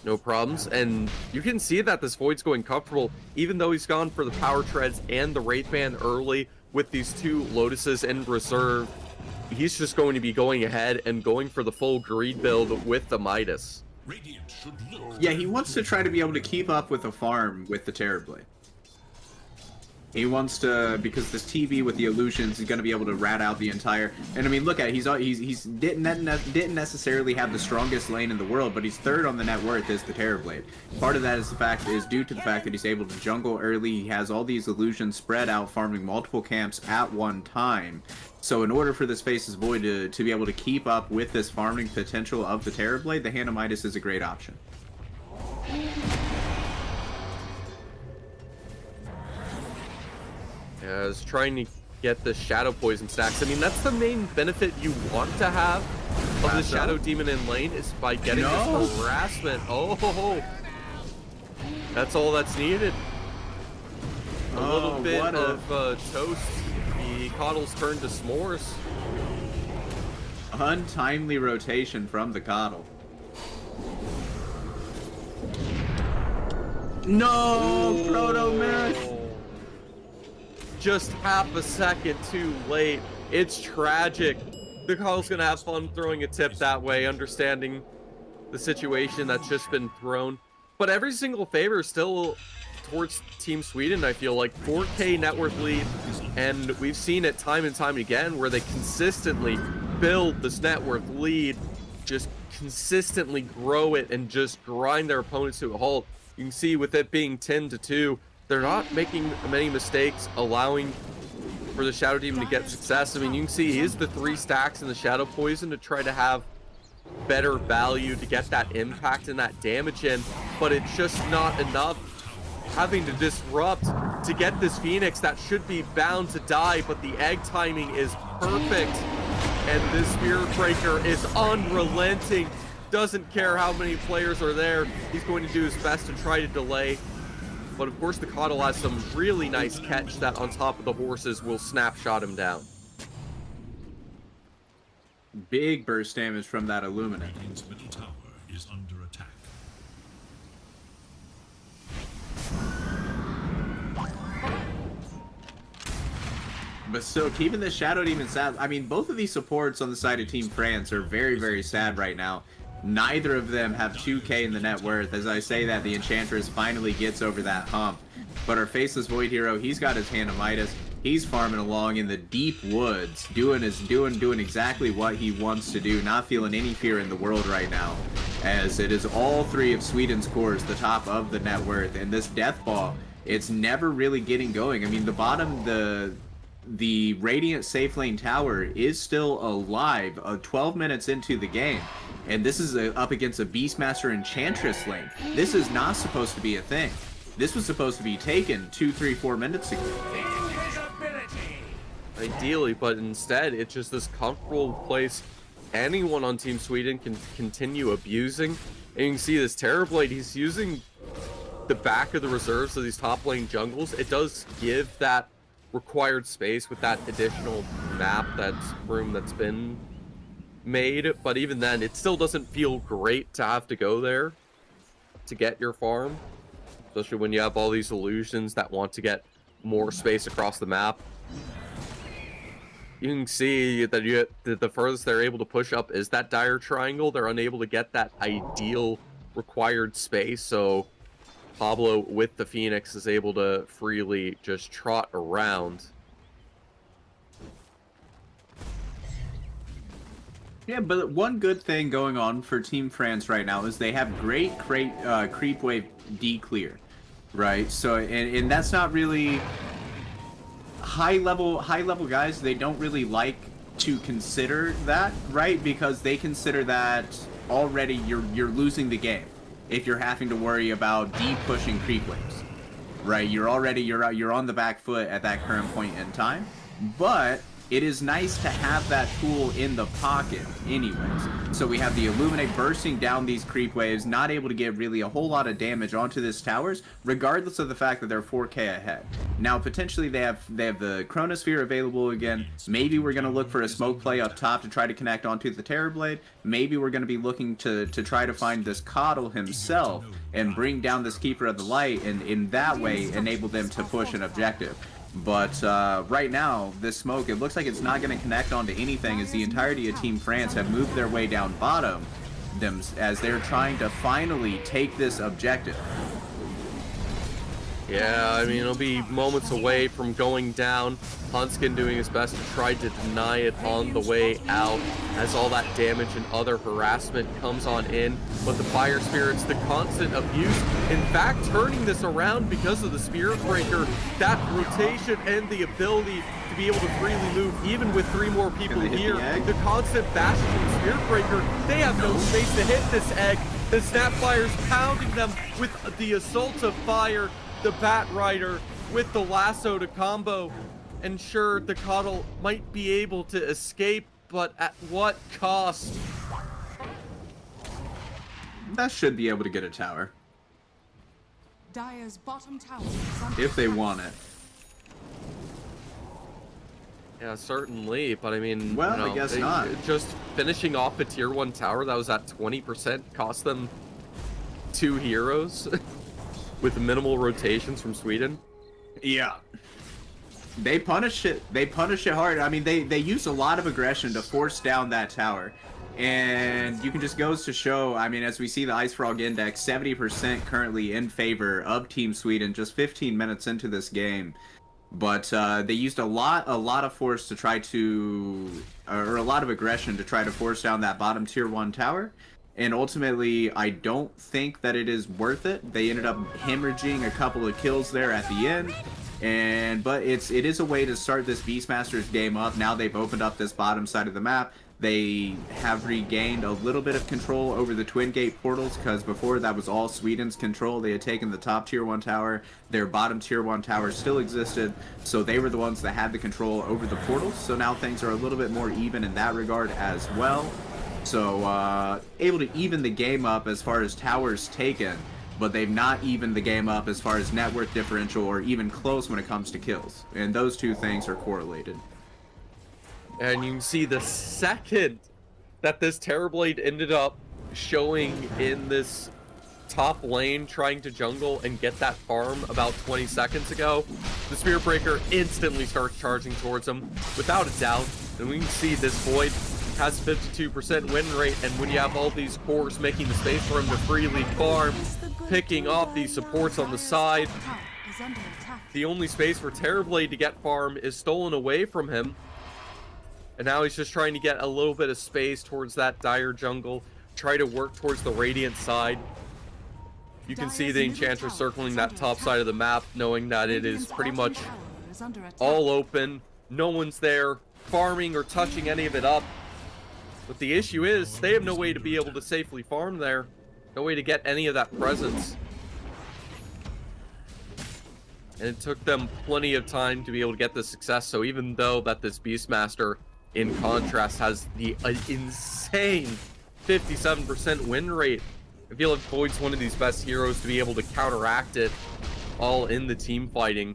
No problems, and you can see that this Void's going comfortable, even though he's gone for the Power Treads and the Wraith Band early with these 2 Lotuses in reserve. He's just going to be going ahead and going for the full greed build with the Midas. Yeah, he wants to try to be able to keep up with the farm with the Terrorblade. He wants to, because this TV with the illusions, he's going to be able to rat out the entire. And I mean, look at it, he's didn't necessarily have the strongest lane in the world, but he's 3rd on the net worth is the Terrorblade. Part of that is due to the fact that he's able to jungle early. He has all these illusions spread out, farming multiple camps at one time. So in order for this Faceless Void to be able to keep up with this farming potential of the Terrorblade, the Hand of Midas is a great option. Yeah, I was trying to get the Shadow Poison stacks. I mean, that's the main benefit you want to have of the Shadow Demon in lane, is by getting this harassment. Oh, that's all that's needed. A little bit of toast. The Coddle's turned to s'mores. Untimely rotation from the Coddle. No, Proto miss. Just half a second too late. It's tragic. The Coddle's gonna have fun throwing a tip that way, understanding the situation that's just been thrown. But every single favor is still towards Team Sweden, I feel like. 4K net worth lead, and we've seen it time and time again where they consistently build this net worth lead just consistently grow it and just grind their opponents to a halt. You can see with it being 10-2, they're not making many mistakes, allowing for the Shadow Demon to get success. I mean, you can see he is the 3 stacks in the Shadow Poison to try to have better value to get that impact and that damage in, but it's just not enough. Having to disrupt to get this Phoenix that should be bound to die, but the egg timing is perfect, and this Spirit Breaker is unrelenting. Doesn't care how many players are there. He's going to do his best to try to delay. But of course, the Coddle has some really nice catch that on top of the horses will snapshot him down. Big burst damage from that Illuminate. Radiant's middle tower is under attack. But still, keeping the Shadow Demon sad. I mean, both of these supports on the side of Team France are very, very sad right now. Neither of them have 2k in the net worth. As I say that, the Enchantress finally gets over that hump. But our Faceless Void Hero, he's got his hand of Midas. He's farming along in the deep woods, doing exactly what he wants to do, not feeling any fear in the world right now. As it is all 3 of Sweden's cores, the top of the net worth, and this Death Ball, it's never really getting going. I mean, the bottom, the Radiant safe lane tower is still alive 12 minutes into the game, and this is up against a Beastmaster Enchantress lane. This is not supposed to be a thing. This was supposed to be taken 2, 3, 4 minutes ago. Ideally, but instead it's just this comfortable place anyone on Team Sweden can continue abusing. And you can see this Terrorblade, he's using the back of the reserves of these top lane jungles. It does give that required space with that additional map room that's been made, but even then it still doesn't feel great to have to go there to get your farm, especially when you have all these illusions that want to get more space across the map. You can see that the furthest they're able to push up is that dire triangle. They're unable to get that ideal required space, so Pablo with the Phoenix is able to freely just trot around. Yeah, but one good thing going on for Team France right now is they have great creep wave declear, right? So and that's not really high level guys. They don't really like to consider that, right? Because they consider that already you're losing the game if you're having to worry about deep pushing creep waves, right? You're on the back foot at that current point in time, but it is nice to have that tool in the pocket anyways. So we have the Illuminate bursting down these creep waves, not able to get really a whole lot of damage onto this towers, regardless of the fact that they're 4k ahead. Now potentially they have the Chronosphere available again. Maybe we're going to look for a smoke play up top to try to connect onto the Terrorblade. Maybe we're going to be looking to try to find this Coddle himself and bring down this Keeper of the Light, and in that way enable them to push an objective. But right now, this smoke, it looks like it's not going to connect onto anything, as the entirety of Team France have moved their way down bottom as they're trying to finally take this objective. Yeah, I mean, it'll be moments away from going down. Hunskin doing his best to try to deny it on the way out as all that damage and other harassment comes on in. But the Fire Spirits, the constant abuse, in fact, turning this around because of the Spirit Breaker, that rotation and the ability to be able to freely move, even with 3 more people here. The constant bashing of the Spirit Breaker, they have no space to hit this egg. The Snapfire's pounding them with the Assault of Fire. The Bat Rider with the lasso to combo. And sure, the Coddle might be able to escape, but at what cost? That should be able to get a tower. Dire's bottom tower is under If they attack. want it. Yeah, certainly, but I mean, Well, you know, I guess not. Just finishing off a tier 1 tower that was at 20% cost them 2 heroes with minimal rotations from Sweden. Yeah. They punished it. They punished it hard. I mean, they used a lot of aggression to force down that tower. And you can just goes to show, I mean, as we see the Ice Frog Index, 70% currently in favor of Team Sweden just 15 minutes into this game. But they used a lot of force to try to, or a lot of aggression to try to force down that bottom tier 1 tower. And ultimately, I don't think that it is worth it. They ended up hemorrhaging a couple of kills there at the end. But it is a way to start this Beastmasters game up. Now they've opened up this bottom side of the map. They have regained a little bit of control over the Twin Gate portals, because before that was all Sweden's control. They had taken the top tier 1 tower. Their bottom tier 1 tower still existed, so they were the ones that had the control over the portals. So now things are a little bit more even in that regard as well. So able to even the game up as far as towers taken, but they've not evened the game up as far as net worth differential or even close when it comes to kills. And those two things are correlated. And you can see the second that this Terrorblade ended up showing in this top lane trying to jungle and get that farm about 20 seconds ago, the Spirit Breaker instantly starts charging towards him without a doubt. And we can see this Void has 52% win rate, and when you have all these cores making the space for him to freely farm, picking off these supports on the side, the only space for Terrorblade to get farm is stolen away from him. And now he's just trying to get a little bit of space towards that dire jungle, try to work towards the Radiant side. You can see the Enchantress circling that top side of the map, knowing that it is pretty much all open. No one's there farming or touching any of it up. But the issue is, they have no way to be able to safely farm there. No way to get any of that presence. And it took them plenty of time to be able to get the success. So even though that this Beastmaster, in contrast, has the insane 57% win rate, I feel like Void's one of these best heroes to be able to counteract it all in the team fighting.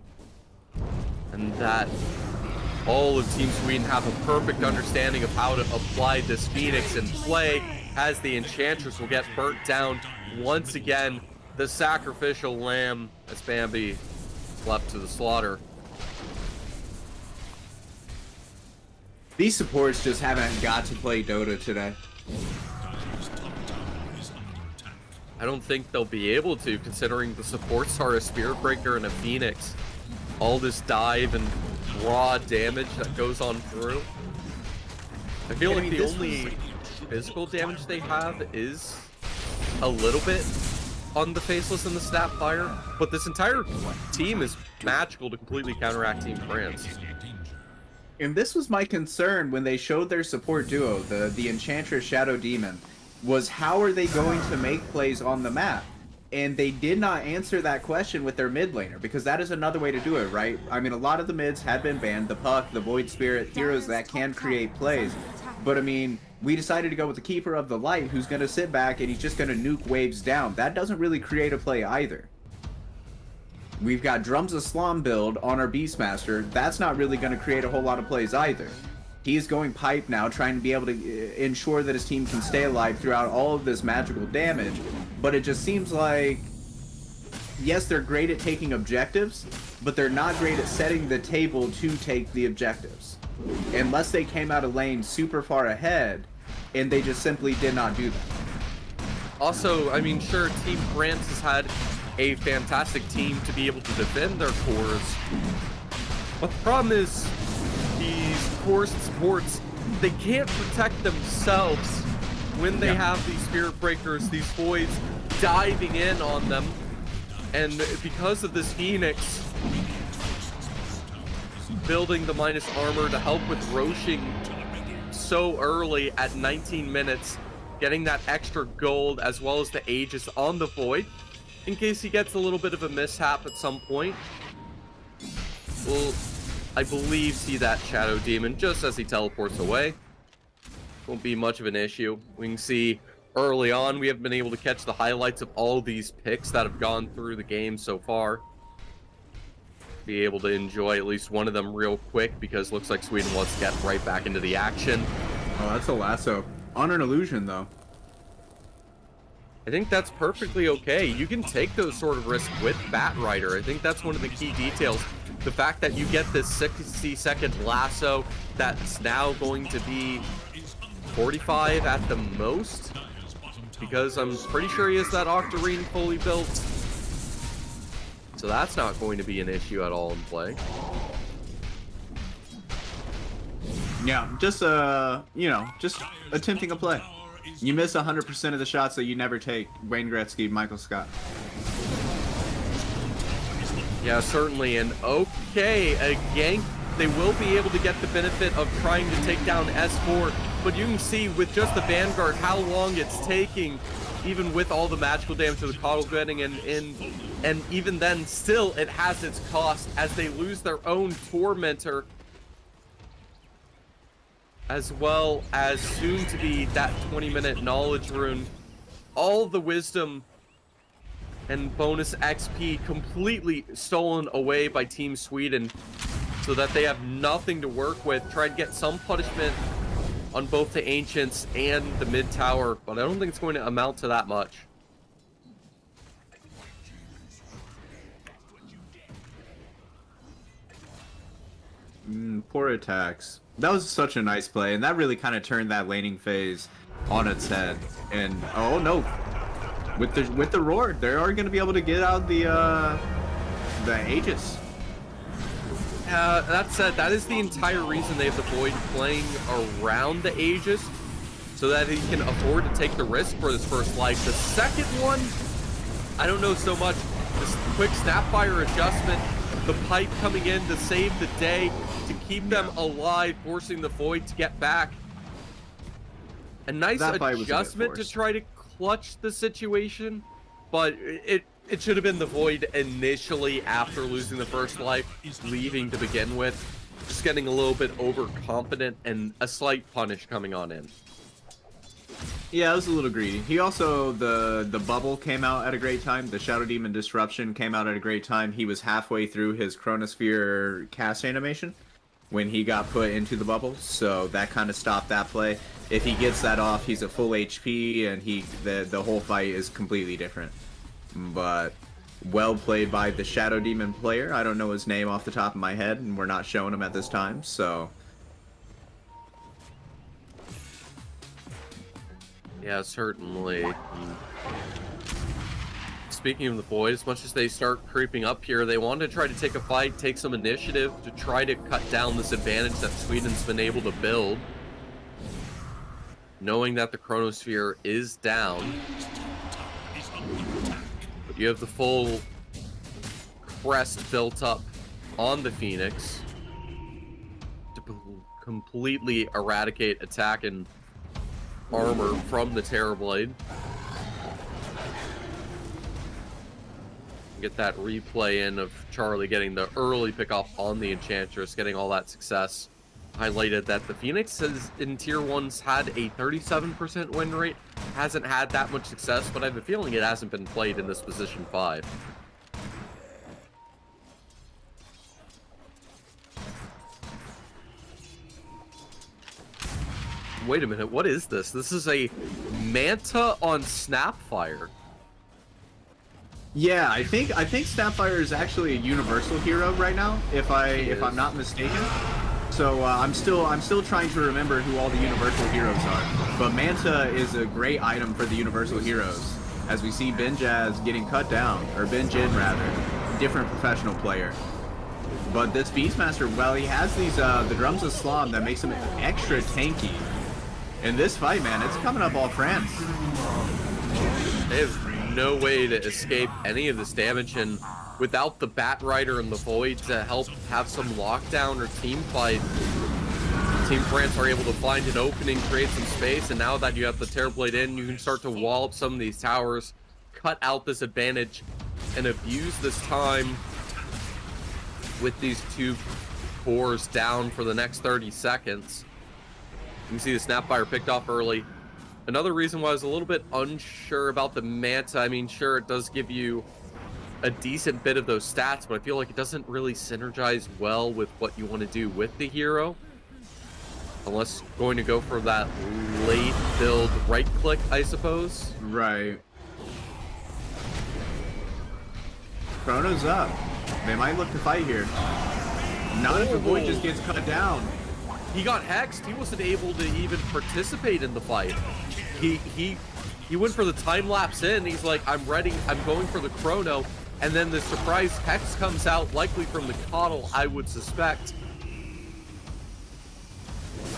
And that all of Team Sweden have a perfect understanding of how to apply this Phoenix in play, as the Enchantress will get burnt down once again. The sacrificial lamb as Bambi left to the slaughter. These supports just haven't got to play Dota today. Dire's top tower is under attack. I don't think they'll be able to, considering the supports are a Spirit Breaker and a Phoenix. All this dive and raw damage that goes on through. I feel like the only physical damage they have is a little bit on the Faceless and the Snapfire, but this entire team is magical to completely counteract Team France. And this was my concern when they showed their support duo, the Enchantress Shadow Demon, was how are they going to make plays on the map? And they did not answer that question with their mid laner, because that is another way to do it, right? I mean, a lot of the mids had been banned, the Puck, the Void Spirit, heroes that can create plays. But I mean, we decided to go with the Keeper of the Light, who's going to sit back and he's just going to nuke waves down. That doesn't really create a play either. We've got Drums of Slom build on our Beastmaster. That's not really going to create a whole lot of plays either. He is going pipe now, trying to be able to ensure that his team can stay alive throughout all of this magical damage. But it just seems like, yes, they're great at taking objectives, but they're not great at setting the table to take the objectives. Unless they came out of lane super far ahead, and they just simply did not do that. Also, I mean, sure, Team France has had a fantastic team to be able to defend their cores, but the problem is these cores and supports, they can't protect themselves when they have these Spirit Breakers, these Voids diving in on them. And because of this Phoenix building the minus armor to help with Roshing so early at 19 minutes, getting that extra gold as well as the Aegis on the Void, in case he gets a little bit of a mishap at some point. We'll, I believe, see that Shadow Demon just as he teleports away. Won't be much of an issue. We can see early on we have been able to catch the highlights of all these picks that have gone through the game so far. Be able to enjoy at least one of them real quick, because looks like Sweden wants to get right back into the action. Oh, that's a lasso. On an illusion, though. I think that's perfectly okay. You can take those sort of risks with Batrider. I think that's one of the key details. The fact that you get this 60-second lasso that's now going to be 45 at the most, because I'm pretty sure he has that Octarine fully built. So that's not going to be an issue at all in play. Yeah, just just attempting a play. You miss 100% of the shots that you never take. Wayne Gretzky, Michael Scott. Yeah, certainly. And okay, again, they will be able to get the benefit of trying to take down S4, but you can see with just the Vanguard how long it's taking, even with all the magical damage to the Coddle getting and even then, still, it has its cost as they lose their own Tormentor, as well as soon to be that 20-minute knowledge rune. All the wisdom and bonus XP completely stolen away by Team Sweden, so that they have nothing to work with. Try to get some punishment on both the Ancients and the mid tower, but I don't think it's going to amount to that much. Poor attacks. That was such a nice play, and that really kind of turned that laning phase on its head. And oh no, with the roar, they are going to be able to get out the Aegis. That said, that is the entire reason they have the Void playing around the Aegis, so that he can afford to take the risk for this first life. The second one, I don't know so much. This quick Snapfire adjustment, the pipe coming in to save the day, to keep them alive, forcing the Void to get back. A nice adjustment to try to clutch the situation, but it should have been the Void initially after losing the first life, leaving to begin with. Just getting a little bit overconfident and a slight punish coming on in. Yeah, it was a little greedy. He also, the bubble came out at a great time. The Shadow Demon Disruption came out at a great time. He was halfway through his Chronosphere cast animation when he got put into the bubble, so that kind of stopped that play. If he gets that off, he's at full HP, and the whole fight is completely different. But well played by the Shadow Demon player. I don't know his name off the top of my head, and we're not showing him at this time, so... Yeah, certainly. Speaking of the Void, as much as they start creeping up here, they want to try to take a fight, take some initiative to try to cut down this advantage that Sweden's been able to build. Knowing that the Chronosphere is down. But you have the full crest built up on the Phoenix to completely eradicate attack and armor from the Terrorblade. Get that replay in of Charlie getting the early pickoff on the Enchantress, getting all that success. Highlighted that the Phoenix has in tier 1s had a 37% win rate. Hasn't had that much success, but I have a feeling it hasn't been played in this position 5. Wait a minute, what is this? This is a Manta on Snapfire. Yeah, I think Snapfire is actually a universal hero right now, if I'm not mistaken. So I'm still trying to remember who all the universal heroes are. But Manta is a great item for the universal heroes, as we see Ben Jazz getting cut down, or Ben Jin rather, different professional player. But this Beastmaster, well, he has these the drums of Slam that makes him extra tanky. In this fight, man, it's coming up all France. They have no way to escape any of this damage, and without the Bat Rider and the Void to help have some lockdown or team fight, Team France are able to find an opening, create some space, and now that you have the Terrorblade in, you can start to wall up some of these towers, cut out this advantage, and abuse this time with these two cores down for the next 30 seconds. You can see the Snapfire picked off early. Another reason why I was a little bit unsure about the Manta, I mean, sure, it does give you a decent bit of those stats, but I feel like it doesn't really synergize well with what you want to do with the hero. Unless going to go for that late build right click, I suppose. Right. Chrono's up. They might look to fight here. Not if the Void just gets cut down. He got hexed. He wasn't able to even participate in the fight. He went for the time lapse in. He's like, I'm ready. I'm going for the chrono. And then the surprise Hex comes out, likely from the Coddle, I would suspect.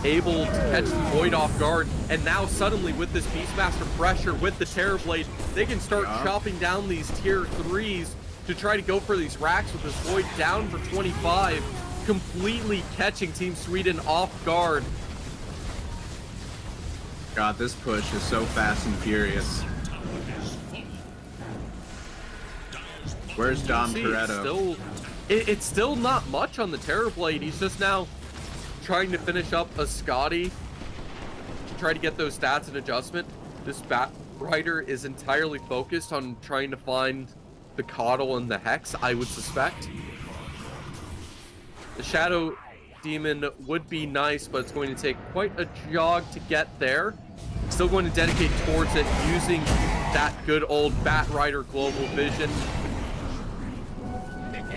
Able to catch the Void off guard, and now suddenly with this Beastmaster pressure, with the Terrorblade, they can start chopping down these tier 3s to try to go for these racks with this Void down for 25, completely catching Team Sweden off guard. God, this push is so fast and furious. Where's Dom See, Toretto? It's still not much on the Terrorblade. He's just now trying to finish up a Scotty to try to get those stats and adjustment. This Bat Rider is entirely focused on trying to find the Coddle and the Hex, I would suspect. The Shadow Demon would be nice, but it's going to take quite a jog to get there. Still going to dedicate towards it using that good old Bat Rider global vision.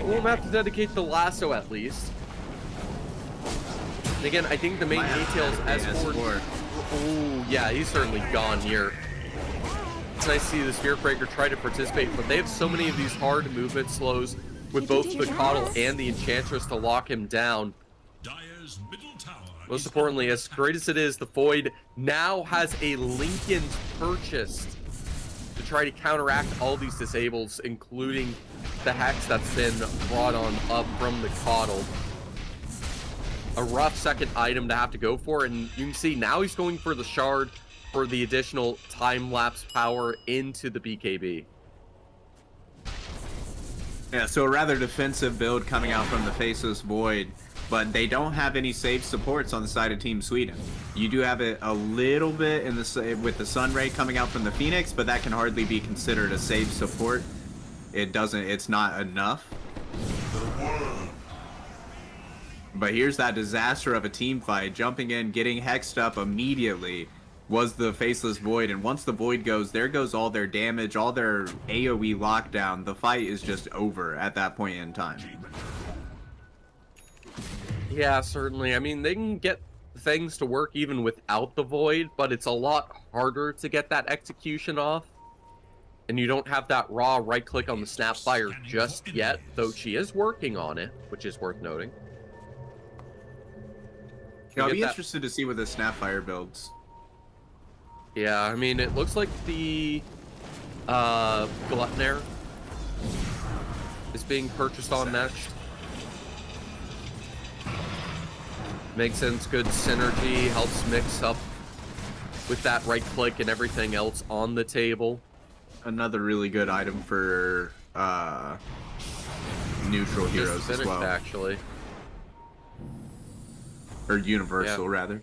We'll have to dedicate the lasso at least. And again, I think the main details as for... Oh, yeah, he's certainly gone here. It's nice to see the Spirit Breaker try to participate, but they have so many of these hard movement slows with both the Coddle and the Enchantress to lock him down. Dire's middle tower Most is importantly, as great as it is, the Void now has a Lincoln purchased to try to counteract all these disables, including the Hex that's been brought on up from the Coddle. A rough second item to have to go for, and you can see now he's going for the Shard for the additional time-lapse power into the BKB. Yeah, so a rather defensive build coming out from the Faceless Void, but they don't have any safe supports on the side of Team Sweden. You do have it a little bit in the with the Sunray coming out from the Phoenix, but that can hardly be considered a safe support. It's not enough. But here's that disaster of a team fight. Jumping in, getting hexed up immediately was the Faceless Void. And once the Void goes, there goes all their damage, all their AoE lockdown. The fight is just over at that point in time. Yeah, certainly. I mean, they can get things to work even without the Void, but it's a lot harder to get that execution off. And you don't have that raw right-click on the Snapfire just yet, though she is working on it, which is worth noting. I'll be interested to see what the Snapfire builds. Yeah, I mean, it looks like the Gluttonaire is being purchased on next. Makes sense, good synergy, helps mix up with that right click and everything else on the table. Another really good item for neutral heroes Just as finished, well. actually. Or universal, Yeah. rather.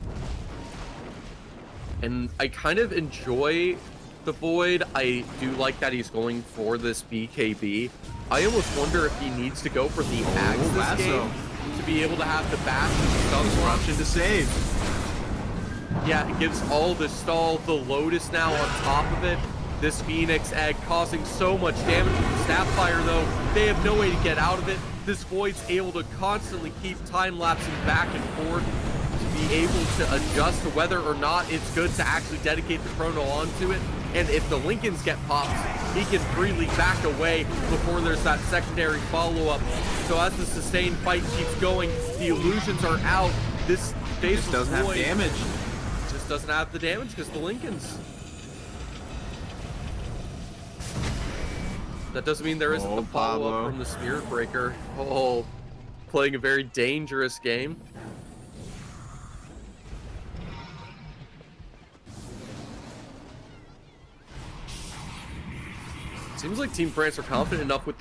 And I kind of enjoy the Void. I do like that he's going for this BKB. I almost wonder if he needs to go for the Axe this lasso. game to be able to have the bash and stuff. Disruption to save. Yeah, it gives all the stall, the Lotus now on top of it. This Phoenix Egg causing so much damage with the Snapfire, though. They have no way to get out of it. This Void's able to constantly keep time-lapsing back and forth to be able to adjust to whether or not it's good to actually dedicate the Chrono onto it. And if the Lincolns get popped, he can freely back away before there's that secondary follow-up. So as the sustained fight keeps going, the illusions are out. This Faceless Just doesn't have Void damage. just doesn't have the damage because the Lincolns. That doesn't mean there isn't Oh, the follow-up Pablo. from the Spirit Breaker. Oh, playing a very dangerous game. Seems like Team France are confident enough with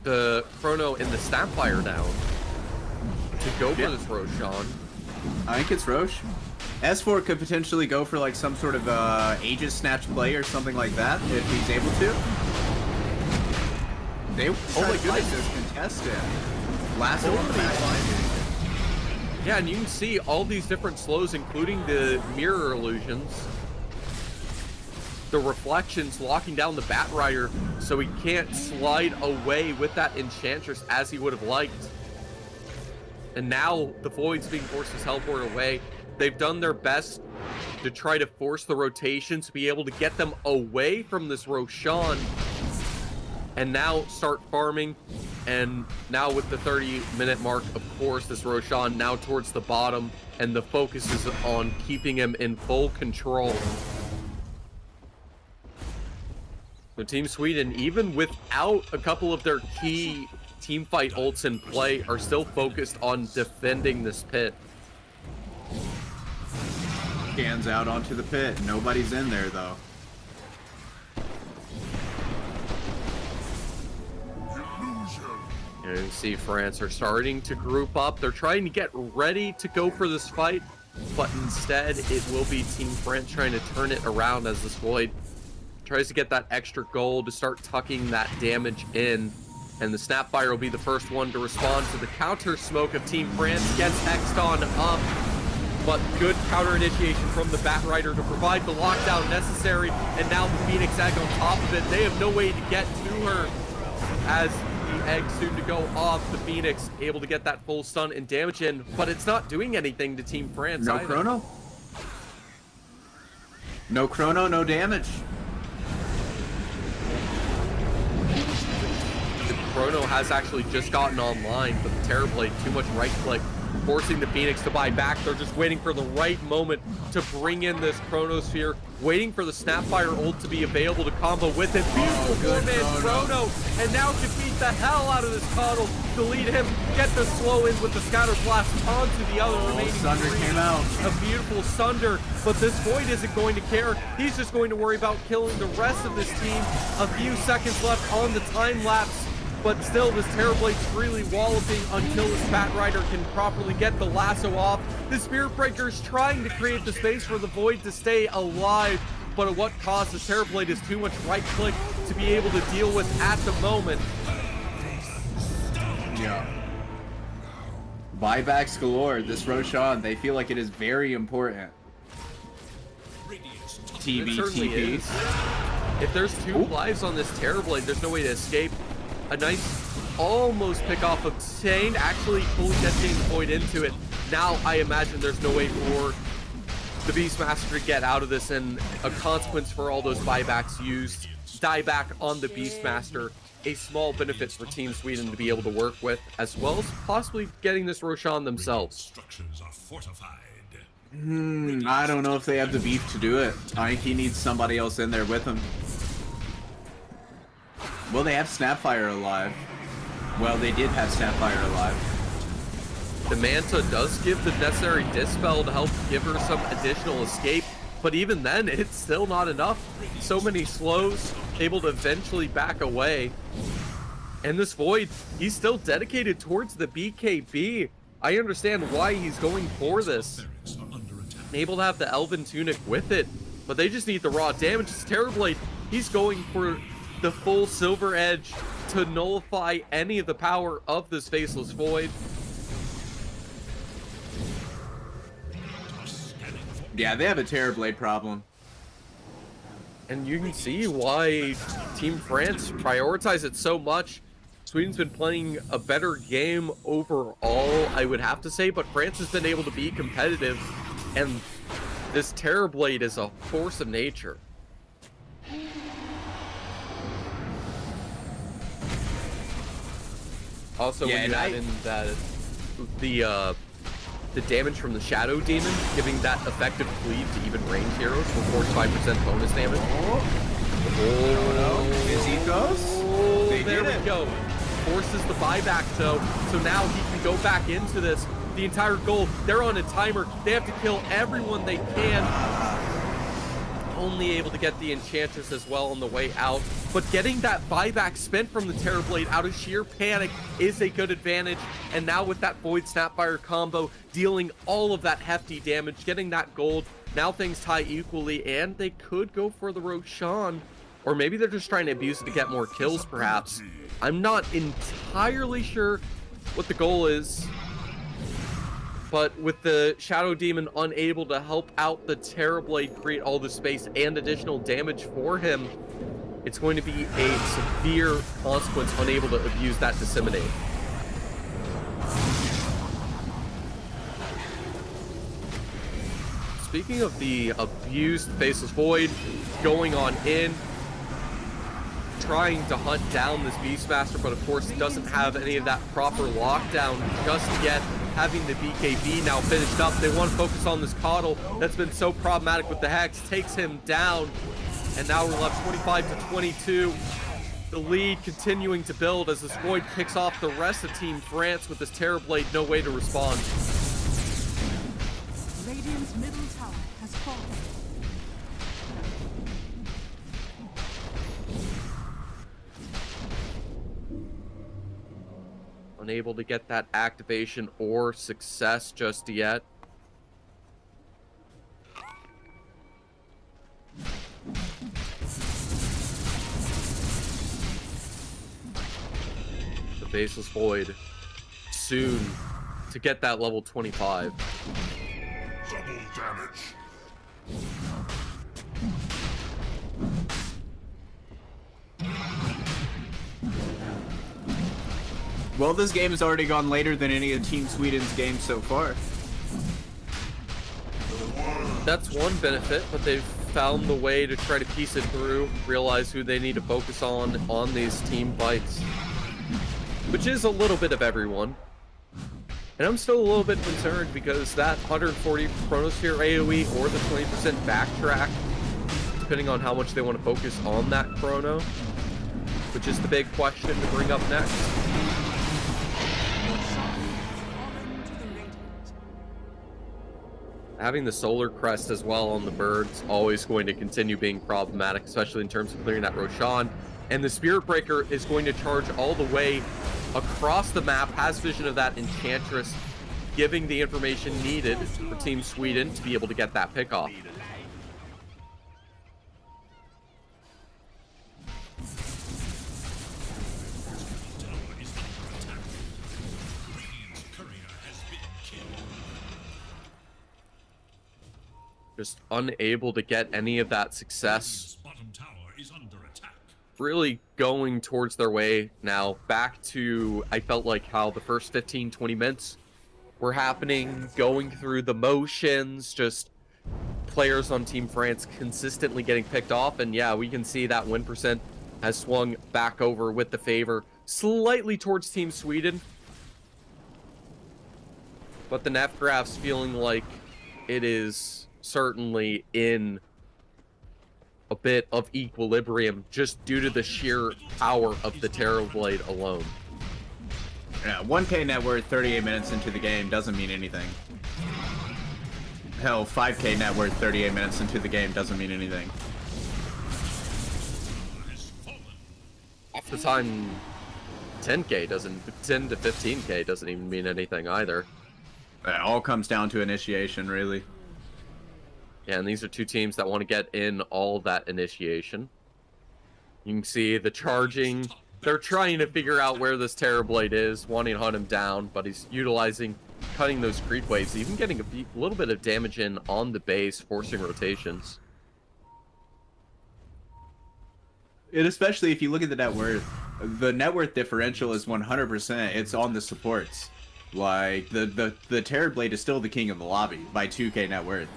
the Chrono and the Snapfire down to go for this Roshan. I think it's Roche. S4 could potentially go for like some sort of Aegis Snatch play or something like that if he's able to. They my goodness. This contested. Lasso on the back line. Yeah, and you can see all these different slows, including the mirror illusions. The reflections locking down the Bat Rider so he can't slide away with that Enchantress as he would have liked. And now the Void's being forced to teleport away. They've done their best to try to force the rotation to be able to get them away from this Roshan. and now start farming. And now with the 30-minute mark, of course, this Roshan now towards the bottom, and the focus is on keeping him in full control. So Team Sweden, even without a couple of their key team fight ults in play, are still focused on defending this pit. Scans out onto the pit. Nobody's in there, though. And you see France are starting to group up. They're trying to get ready to go for this fight, but instead it will be Team France trying to turn it around as this Void tries to get that extra gold to start tucking that damage in. And the Snapfire will be the first one to respond to the counter smoke of Team France. Gets X'd on up, but good counter initiation from the Batrider to provide the lockdown necessary. And now the Phoenix Egg on top of it. They have no way to get to her as the egg soon to go off. The Phoenix able to get that full stun and damage in, but it's not doing anything to Team France No either. chrono? No chrono, no damage. The chrono has actually just gotten online, but the Terrorblade, too much right click, forcing the Phoenix to buy back. They're just waiting for the right moment to bring in this Chronosphere, waiting for the Snapfire ult to be available to combo with it. Beautiful four-man chrono, and now can beat the hell out of this Coddle to lead him, get the slow in with the Scatter Blast onto the other remaining Sunder three. came out. A beautiful Sunder, but this Void isn't going to care. He's just going to worry about killing the rest of this team. A few seconds left on the time lapse, but still this Terrorblade's freely walloping until this Batrider can properly get the lasso off. The Spirit Breaker's trying to create the space for the Void to stay alive, but at what cost? The Terrorblade is too much right click to be able to deal with at the moment. Yeah. Buybacks galore. This Roshan, they feel like it is very important. Radiant's top It certainly TB. is. If there's two lives on this Terrorblade, there's no way to escape. A nice almost pick off obtained, actually fully dedicating the Void into it. Now I imagine there's no way for the Beastmaster to get out of this, and a consequence for all those buybacks used. Dieback on the Beastmaster, a small benefit for Team Sweden to be able to work with, as well as possibly getting this Roshan themselves. structures are fortified. I don't know if they have the beef to do it. I think he needs somebody else in there with him. Well, they have Snapfire alive. Well, they did have Snapfire alive. The Manta does give the necessary Dispel to help give her some additional escape, but even then, it's still not enough. So many slows, able to eventually back away. And this Void, he's still dedicated towards the BKB. I understand why he's going for this. Barracks are under attack. Able to have the Elven Tunic with it, but they just need the raw damage. It's Terrorblade, he's going for the full Silver Edge to nullify any of the power of this Faceless Void. Yeah, they have a Terrorblade problem. And you can see why Team France prioritize it so much. Sweden's been playing a better game overall, I would have to say, but France has been able to be competitive, and this Terrorblade is a force of nature. Also, Yeah, when you and add in that the damage from the Shadow Demon, giving that effective cleave to even range heroes for 45% bonus damage. Izikos? They There did we it. go. Forces the buyback though, so now he can go back into this. The entire goal, they're on a timer. They have to kill everyone they can. Only able to get the Enchantress as well on the way out. But getting that buyback spent from the Terrorblade out of sheer panic is a good advantage. And now with that Void Snapfire combo, dealing all of that hefty damage, getting that gold, now things tie equally, and they could go for the Roshan. Or maybe they're just trying to abuse it to get more kills, perhaps. I'm not entirely sure what the goal is. But with the Shadow Demon unable to help out the Terrorblade create all the space and additional damage for him, it's going to be a severe consequence unable to abuse that Disseminate. Speaking of speaking of the abused Faceless Void going on in, trying to hunt down this Beastmaster, but of course doesn't have any of that proper lockdown just yet. Having the BKB now finished up, they want to focus on this Coddle that's been so problematic with the Hex, takes him down, and now we're left 25 to 22. The lead continuing to build as this Void picks off the rest of Team France with this Terrorblade, no way to respond. Radiant's middle tower has fallen. Unable to get that activation or success just yet. The Faceless Void soon to get that level 25. Double damage. Well, this game has already gone later than any of Team Sweden's games so far. That's one benefit, but they've found the way to try to piece it through, realize who they need to focus on these team fights, which is a little bit of everyone. And I'm still a little bit concerned because that 140 Chronosphere AoE or the 20% backtrack, depending on how much they want to focus on that Chrono, which is the big question to bring up next. Having the Solar Crest as well on the Bird's always going to continue being problematic, especially in terms of clearing that Roshan. And the Spirit Breaker is going to charge all the way across the map, has vision of that Enchantress, giving the information needed for Team Sweden to be able to get that pick off. Tower is under attack. Radiant's courier has been killed. Just unable to get any of that success. Radiant's bottom tower is under attack. Really going towards their way now. Back to, I felt like how the first 15-20 minutes were happening, going through the motions, just players on Team France consistently getting picked off. And yeah, we can see that win percent has swung back over with the favor slightly towards Team Sweden. But the NEF graph's feeling like it is certainly in a bit of equilibrium just due to the sheer power of the Terrorblade alone. Yeah, 1K net worth 38 minutes into the game doesn't mean anything. Hell, 5K net worth 38 minutes into the game doesn't mean anything. Has fallen. Half the time, 10K doesn't, 10 to 15K doesn't even mean anything either. It all comes down to initiation, really. Yeah, and these are two teams that want to get in all that initiation. You can see the charging. They're trying to figure out where this Terrorblade is, wanting to hunt him down, but he's utilizing, cutting those creep waves, even getting a little bit of damage in on the base, forcing rotations. And especially if you look at the net worth differential is 100%. It's on the supports. Like, the Terrorblade is still the king of the lobby by 2K net worth.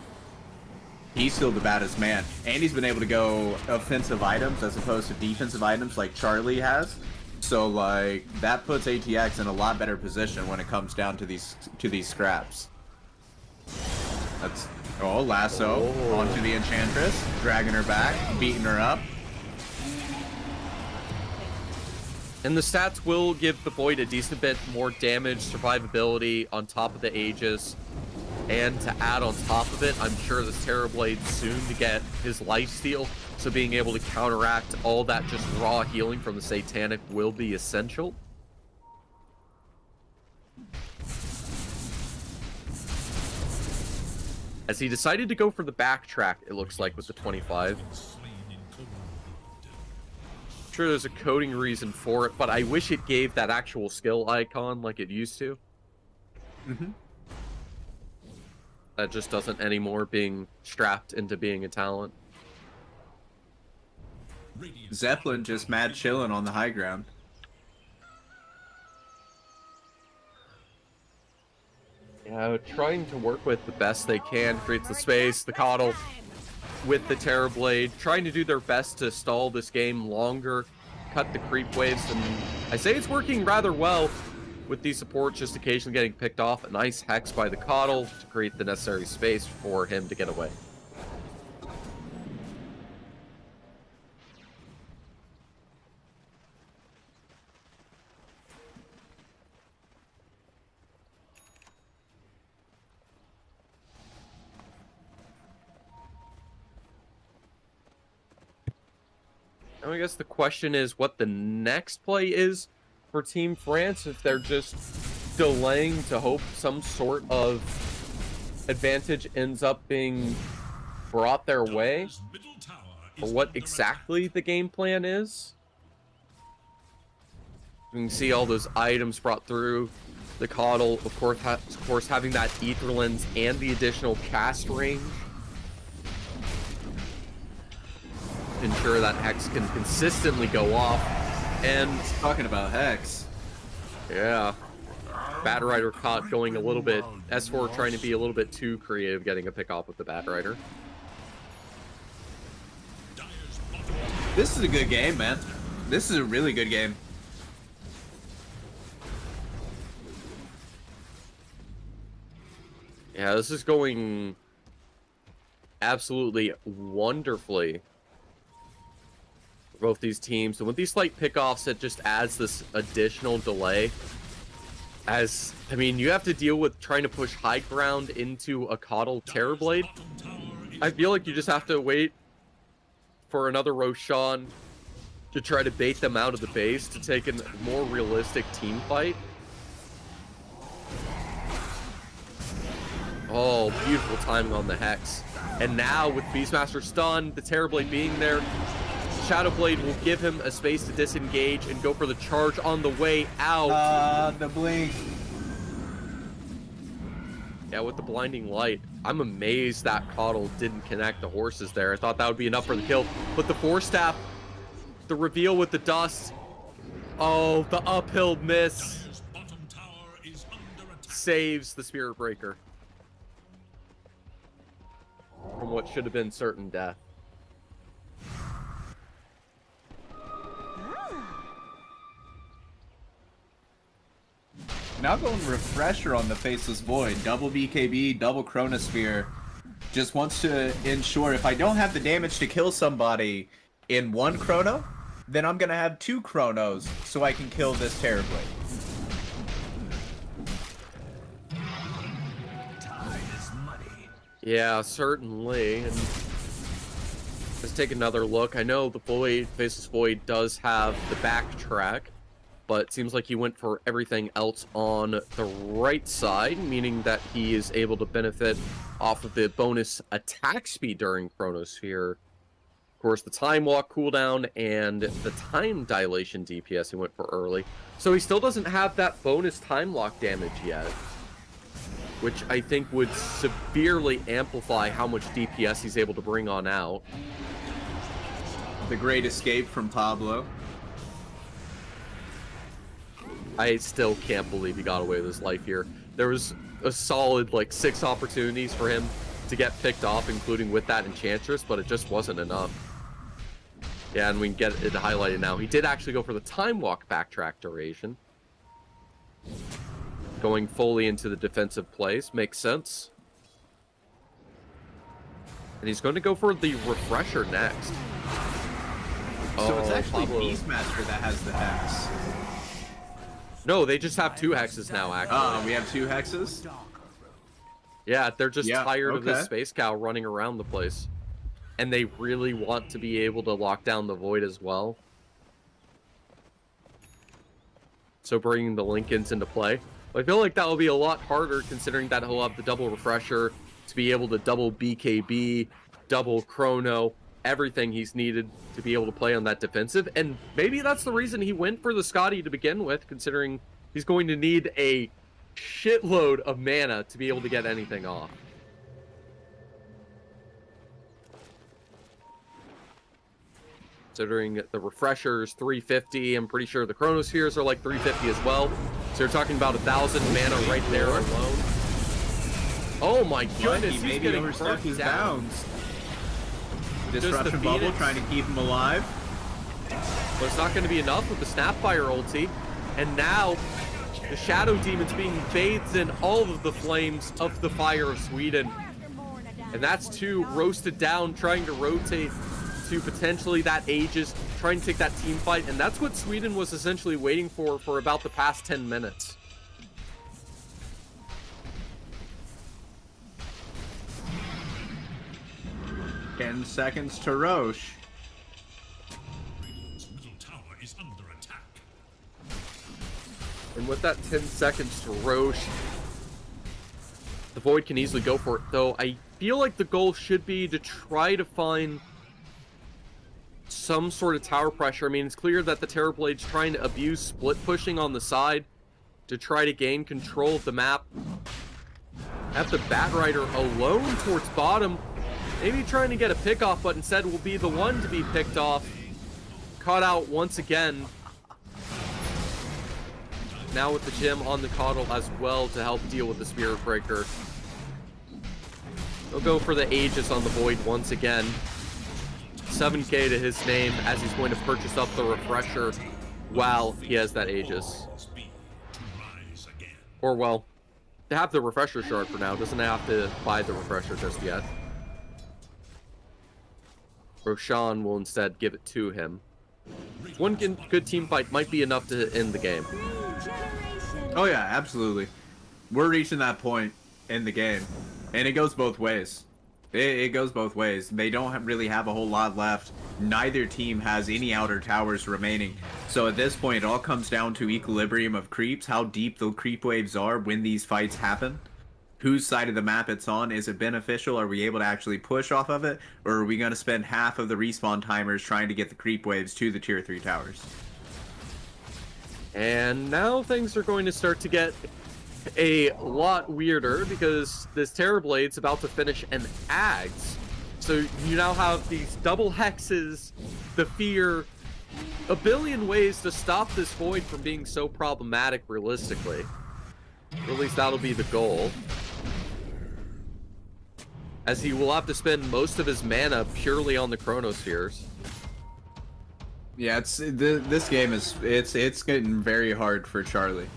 He's still the baddest man, and he's been able to go offensive items as opposed to defensive items like Charlie has. So like that puts ATX in a lot better position when it comes down to these scraps. That's lasso onto the Enchantress, dragging her back, beating her up. And the stats will give the Void a decent bit more damage, survivability on top of the Aegis. And to add on top of it, I'm sure this Terrorblade soon to get his lifesteal, so being able to counteract all that just raw healing from the Satanic will be essential. As he decided to go for the backtrack, it looks like, with the 25. Slain in cold blood. Sure, there's a coding reason for it, but I wish it gave that actual skill icon like it used to. Mm-hmm. That just doesn't anymore, being strapped into being a talent. Radiant's Zeppelin just mad chilling on the high ground. Yeah, trying to work with the best they can, creates the space, the Coddle with the Terrorblade, trying to do their best to stall this game longer, cut the creep waves, and I say it's working rather well with these supports just occasionally getting picked off. A nice hex by the Coddle to create the necessary space for him to get away. And I guess the question is what the next play is for Team France, if they're just delaying to hope some sort of advantage ends up being brought their way, Dire's middle tower or is what under exactly the game plan is. You can see all those items brought through. The Coddle, of course, having that Ether Lens and the additional cast range. Ensure that Hex can consistently go off. And Talking about Hex. yeah, Bat Rider caught going a little bit. S4 trying to be a little bit too creative, getting a pick off with the Bat Rider. Dire's bottom This is a good game, man. This is a really good game. Yeah, this is going absolutely wonderfully for both these teams. And with these slight pickoffs, it just adds this additional delay. As, I mean, you have to deal with trying to push high ground into a Coddle Terrorblade. bottom tower is I feel like you just have to wait for another Roshan to try to bait them out of the base to take a more realistic team fight. Oh, beautiful timing on the Hex. And now with Beastmaster stunned, the Terrorblade being there, Shadowblade will give him a space to disengage and go for the charge on the way out. The blink. Yeah, with the blinding light. I'm amazed that Coddle didn't connect the horses there. I thought that would be enough for the kill. But the Force Staff, the reveal with the dust. Oh, the uphill miss Dire's bottom tower is under attack. saves the Spirit Breaker from what should have been certain death. Now going Refresher on the Faceless Void. Double BKB, double Chronosphere. Just wants to ensure if I don't have the damage to kill somebody in one Chrono, then I'm going to have two Chronos so I can kill this Terrorblade. Yeah, certainly. And let's take another look. I know the Faceless Void does have the backtrack, but it seems like he went for everything else on the right side, meaning that he is able to benefit off of the bonus attack speed during Chronosphere. Of course, the Time Walk cooldown and the Time Dilation DPS he went for early. So he still doesn't have that bonus Time Lock damage yet, which I think would severely amplify how much DPS he's able to bring on out. The Great Escape from Pablo. I still can't believe he got away with his life here. There was a solid, like, 6 opportunities for him to get picked off, including with that Enchantress, but it just wasn't enough. Yeah, and we can get it highlighted now. He did actually go for the Time Walk backtrack duration. Going fully into the defensive plays. Makes sense. And he's going to go for the Refresher next. So it's Oh, actually Pablo. Beastmaster that has the Hex. No, they just have 2 hexes now, actually. We have 2 Hexes? Yeah, they're just Yeah, tired of this okay. Space Cow running around the place. And they really want to be able to lock down the Void as well. So bringing the Lincolns into play. I feel like that will be a lot harder considering that he'll have the double Refresher to be able to double BKB, double Chrono, everything he's needed to be able to play on that defensive. And maybe that's the reason he went for the Scotty to begin with, considering he's going to need a shitload of mana to be able to get anything off. Considering the Refreshers 350, I'm pretty sure the Chronospheres are like 350 as well. So you're talking about 1,000 mana right there alone. Oh my goodness, He he's maybe getting overstepped burnt his down. bounds. Disruption the Bubble Phoenix. trying to keep him alive. But it's not going to be enough with the Snapfire ulti. And now the Shadow Demon's being bathed in all of the flames of the fire of Sweden. And that's two roasted down, trying to rotate to potentially that Aegis, trying to take that team fight. And that's what Sweden was essentially waiting for about the past 10 minutes. Ten seconds to Roche. Radiant's middle tower is under attack. And with that 10 seconds to Roche, the Void can easily go for it. Though I feel like the goal should be to try to find some sort of tower pressure. I mean, it's clear that the Terrorblade's trying to abuse split pushing on the side to try to gain control of the map. Have the Batrider alone towards bottom. Maybe trying to get a pick off, but instead will be the one to be picked off. Caught out once again. Now with the gem on the Coddle as well to help deal with the Spirit Breaker. He'll go for the Aegis on the Void once again. 7k to his name as he's going to purchase up the Refresher while he has that Aegis. Or, well, to have the Refresher shard for now. Doesn't have to buy the Refresher just yet. Roshan will instead give it to him. One good team fight might be enough to end the game. Oh yeah, absolutely. We're reaching that point in the game, and it goes both ways. It goes both ways. They don't really have a whole lot left. Neither team has any outer towers remaining. So at this point, it all comes down to equilibrium of creeps, how deep the creep waves are when these fights happen. Whose side of the map it's on. Is it beneficial? Are we able to actually push off of it? Or are we going to spend half of the respawn timers trying to get the creep waves to the tier 3 towers? And now things are going to start to get a lot weirder because this Terrorblade's about to finish an Ags. So you now have these double hexes, the fear, a billion ways to stop this Void from being so problematic realistically. Or at least that'll be the goal. As he will have to spend most of his mana purely on the Chronospheres. Yeah, this game is it's getting very hard for Charlie.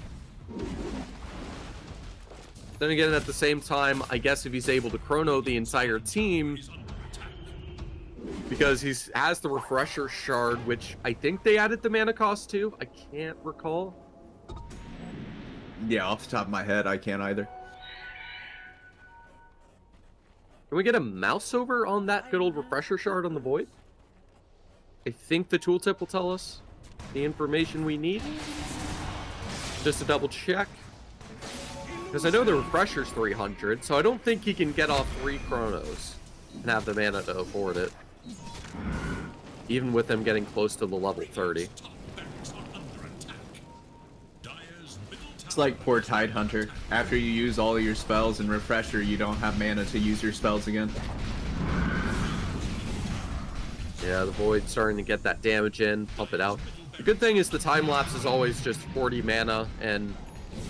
Then again, at the same time, I guess if he's able to chrono the entire team, because he has the Refresher Shard, which I think they added the mana cost to. I can't recall. Yeah, off the top of my head, I can't either. Can we get a mouse over on that good old Refresher Shard on the Void? I think the tooltip will tell us the information we need. Just to double check. Because I know the Refresher's 300, so I don't think he can get off 3 Chronos and have the mana to afford it. Even with them getting close to the level 30. It's like poor Tide Hunter. After you use all of your spells and Refresher, you don't have mana to use your spells again. Yeah, the Void's starting to get that damage in, pump it out. The good thing is the time lapse is always just 40 mana, and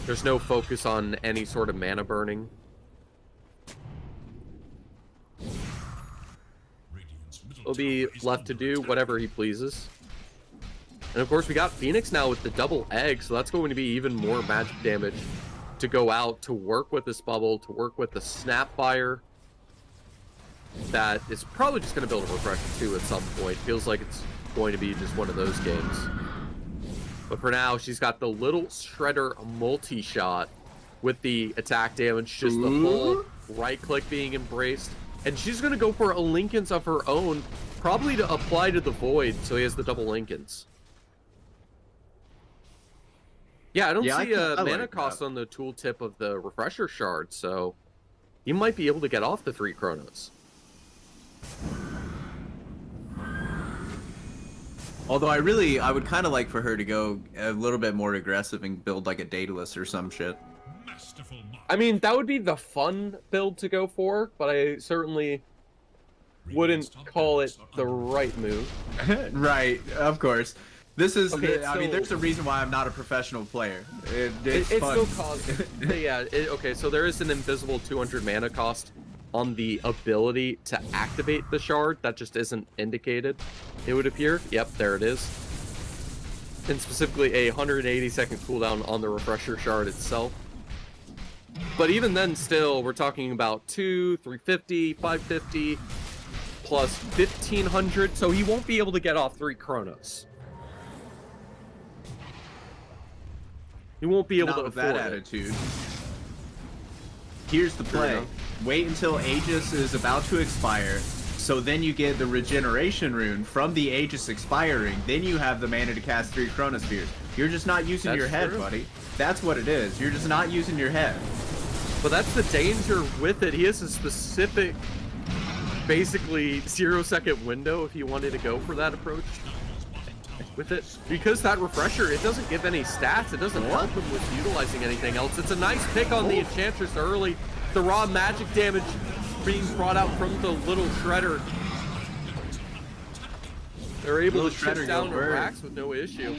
there's no focus on any sort of mana burning. He'll be left to do whatever he pleases. And of course, we got Phoenix now with the double egg, so that's going to be even more magic damage to go out, to work with this bubble, to work with the Snapfire. That is probably just going to build a Refresher too at some point. Feels like it's going to be just one of those games. But for now, she's got the little Shredder multi-shot with the attack damage, just the full right-click being embraced. And she's going to go for a Linken's of her own, probably to apply to the Void, so he has the double Linken's. Yeah, I don't see a mana cost on the tooltip of the Refresher Shard, so you might be able to get off the 3 Chronos. Although I would kind of like for her to go a little bit more aggressive and build like a Daedalus or some shit. I mean, that would be the fun build to go for, but I certainly wouldn't call it the right move. Right, of course. This is, okay, I mean, there's a reason why I'm not a professional player. It's fun. still causes, yeah, okay, so there is an invisible 200 mana cost on the ability to activate the shard that just isn't indicated, it would appear. Yep, there it is. and specifically a 180-second cooldown on the refresher shard itself. But even then, still, we're talking about 350, 550, plus 1500, so he won't be able to get off 3 Chronos. He won't be able Not to with afford that it. attitude. Here's the play. enough. Wait until Aegis is about to expire, so then you get the regeneration rune from the Aegis expiring, then you have the mana to cast 3 Chronospheres. You're just not using your That's head, true. buddy. That's what it is. You're just not using your head. But that's the danger with it. He has a specific, basically 0-second window if he wanted to go for that approach with it. Because that refresher, it doesn't give any stats. It doesn't help him with utilizing anything else. It's a nice pick on the Enchantress early. The raw magic damage being brought out from the little Shredder. They're able Little to shut Shredder down go bird. racks with no issue.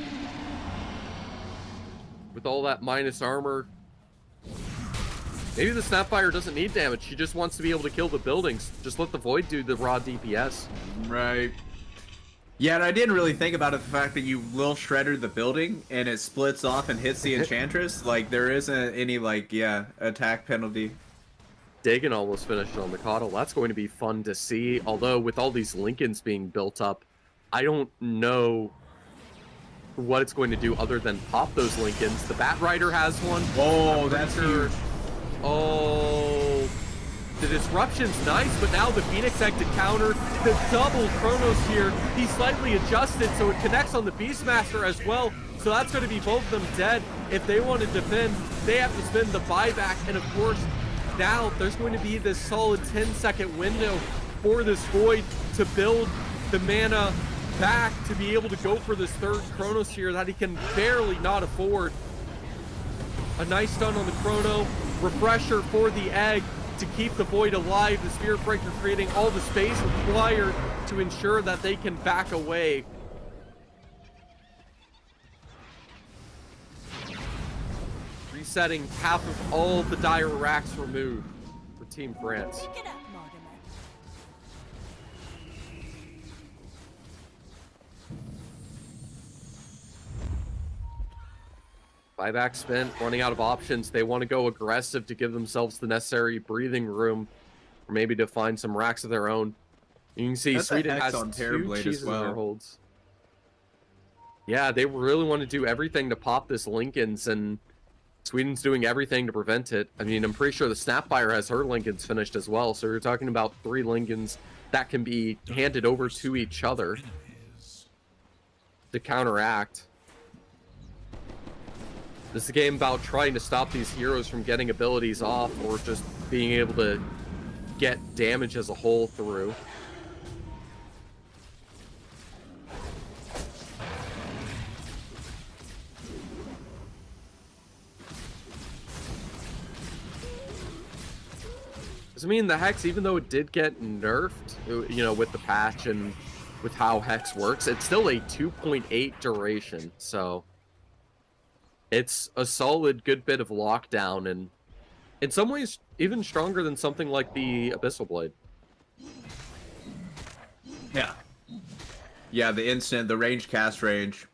With all that minus armor. Maybe the Snapfire doesn't need damage. She just wants to be able to kill the buildings. Just let the Void do the raw DPS. Right. Yeah, and I didn't really think about it, the fact that you Lil Shredder the building and it splits off and hits the Enchantress. Like, there isn't any, like, attack penalty. Dagon almost finished on the Coddle. That's going to be fun to see. Although, with all these Lincolns being built up, I don't know what it's going to do other than pop those Lincolns. The Bat Rider has one. Oh, that's huge. Oh, the disruption's nice, but now the Phoenix Egg to counter. The double Chronos here, he's slightly adjusted, so it connects on the Beastmaster as well. So that's going to be both of them dead. If they want to defend, they have to spend the buyback. And of course, now there's going to be this solid 10-second window for this Void to build the mana back to be able to go for this third Chronosphere that he can barely not afford. A nice stun on the Chrono. Refresher for the egg to keep the Void alive. The Spirit Breaker creating all the space required to ensure that they can back away. Resetting half of all the dire racks removed for Team France. Pick it up, Mortimer. Buyback spent, running out of options. They want to go aggressive to give themselves the necessary breathing room, or maybe to find some racks of their own. You can see That's a Sweden hex has on 2 Terrorblade as cheeses in their well. holds. Yeah, they really want to do everything to pop this Lincolns, and Sweden's doing everything to prevent it. I mean, I'm pretty sure the Snapfire has her Lincolns finished as well, so you're talking about 3 Lincolns that can be handed over to each other to counteract. This is a game about trying to stop these heroes from getting abilities off or just being able to get damage as a whole through. Does it mean the Hex, even though it did get nerfed, you know, with the patch and with how Hex works, it's still a 2.8 duration, so it's a solid good bit of lockdown, and in some ways even stronger than something like the Abyssal Blade. Yeah. Yeah, the range cast range.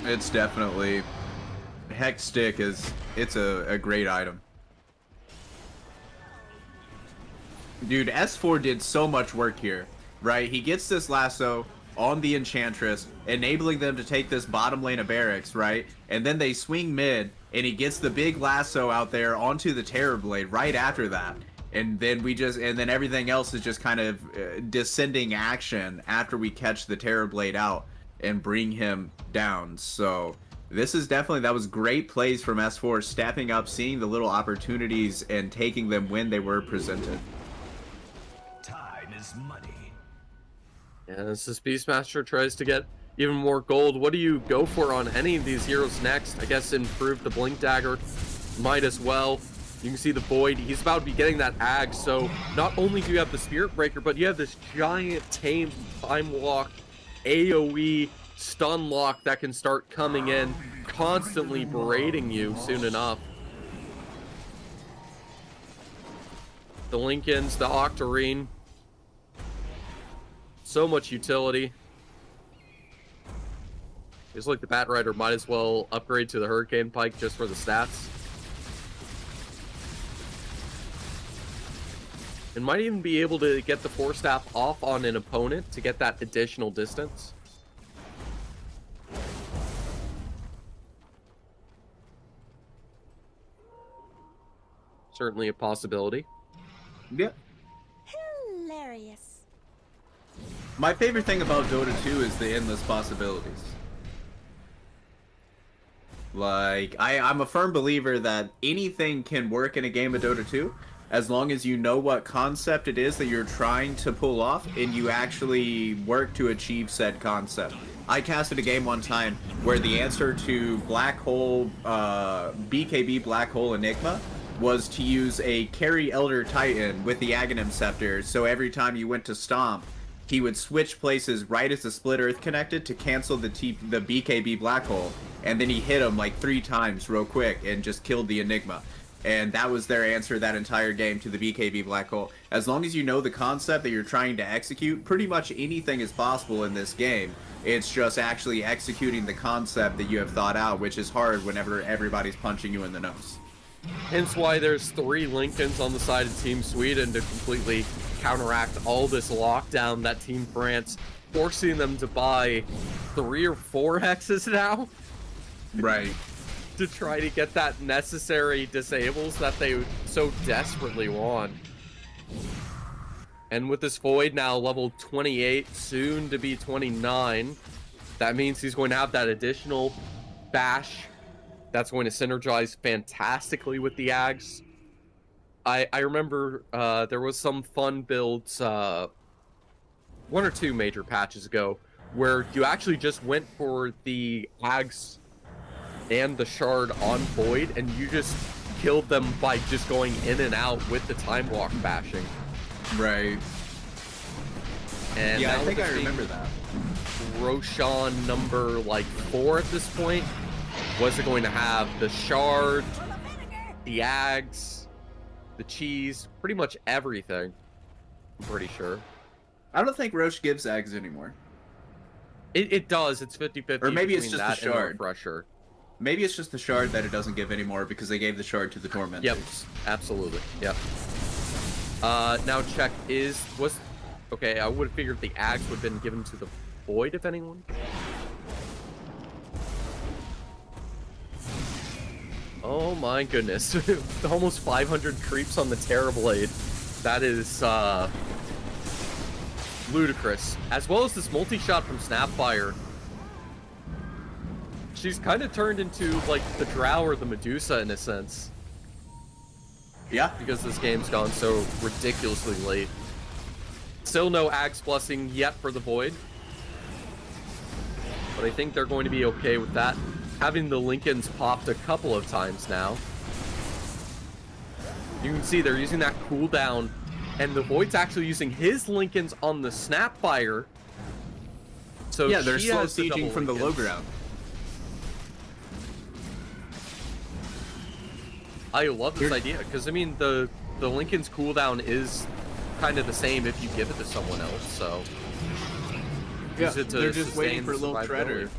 It's definitely... Hex Stick it's a great item. Dude, S4 did so much work here, right? He gets this lasso on the Enchantress, enabling them to take this bottom lane of barracks, right? And then they swing mid, and he gets the big lasso out there onto the Terrorblade right after that. And then then everything else is just kind of descending action after we catch the Terrorblade out and bring him down. So this is definitely, that was great plays from S4, stepping up, seeing the little opportunities and taking them when they were presented. Time is money. And as this Beastmaster tries to get even more gold, what do you go for on any of these heroes next? I guess improve the Blink Dagger, might as well. You can see the Void, he's about to be getting that Ag, so not only do you have the Spirit Breaker, but you have this giant Tame Time Lock, AoE, Stun Lock that can start coming in, constantly berating you soon enough. The Lincolns, the Octarine, so much utility. It's like the Bat Rider might as well upgrade to the Hurricane Pike just for the stats. And might even be able to get the Force Staff off on an opponent to get that additional distance. Certainly a possibility. Yeah. Hilarious. My favorite thing about Dota 2 is the endless possibilities. Like, I'm a firm believer that anything can work in a game of Dota 2 as long as you know what concept it is that you're trying to pull off and you actually work to achieve said concept. I casted a game one time where the answer to Black Hole, BKB Black Hole Enigma was to use a Carry Elder Titan with the Aghanim Scepter, so every time you went to stomp, he would switch places right as the Split Earth connected to cancel the BKB Black Hole, and then he hit him like 3 times real quick and just killed the Enigma. And that was their answer that entire game to the BKB Black Hole. As long as you know the concept that you're trying to execute, pretty much anything is possible in this game. It's just actually executing the concept that you have thought out, which is hard whenever everybody's punching you in the nose. Hence why there's 3 Lincolns on the side of Team Sweden to completely counteract all this lockdown that Team France, forcing them to buy 3 or 4 hexes now. Right. To try to get that necessary disables that they so desperately want. And with this Void now level 28, soon to be 29, that means he's going to have that additional bash that's going to synergize fantastically with the Ags. I remember there was some fun builds 1 or 2 major patches ago where you actually just went for the Ags and the Shard on Void, and you just killed them by just going in and out with the Time Walk bashing. Right. And yeah, now I think with I it being remember that. Roshan number like 4 at this point, was it going to have the Shard, the Ags, the Cheese, pretty much everything? I'm pretty sure. I don't think Roche gives eggs anymore. It does. It's 50-50. Or maybe it's between just the that and Shard. Refresher. Maybe it's just the Shard that it doesn't give anymore because they gave the Shard to the Tormentors. Yep, absolutely. Yep. Now Czech was okay. I would have figured the Axe would have been given to the Void, if anyone. Oh my goodness! Almost 500 creeps on the Terrorblade. That is ludicrous. As well as this multi-shot from Snapfire. She's kind of turned into like the Drow or the Medusa in a sense. Yeah. Because this game's gone so ridiculously late. Still no Axe Blessing yet for the Void. But I think they're going to be okay with that. Having the Lincolns popped a couple of times now. You can see they're using that cooldown. And the Void's actually using his Lincolns on the Snapfire. So yeah, they're she slow has the sieging double from the low Lincolns. ground. I love this idea, because I mean the Lincoln's cooldown is kind of the same if you give it to someone else, so Yeah, use it to they're just waiting for Lil survivability. Shredder.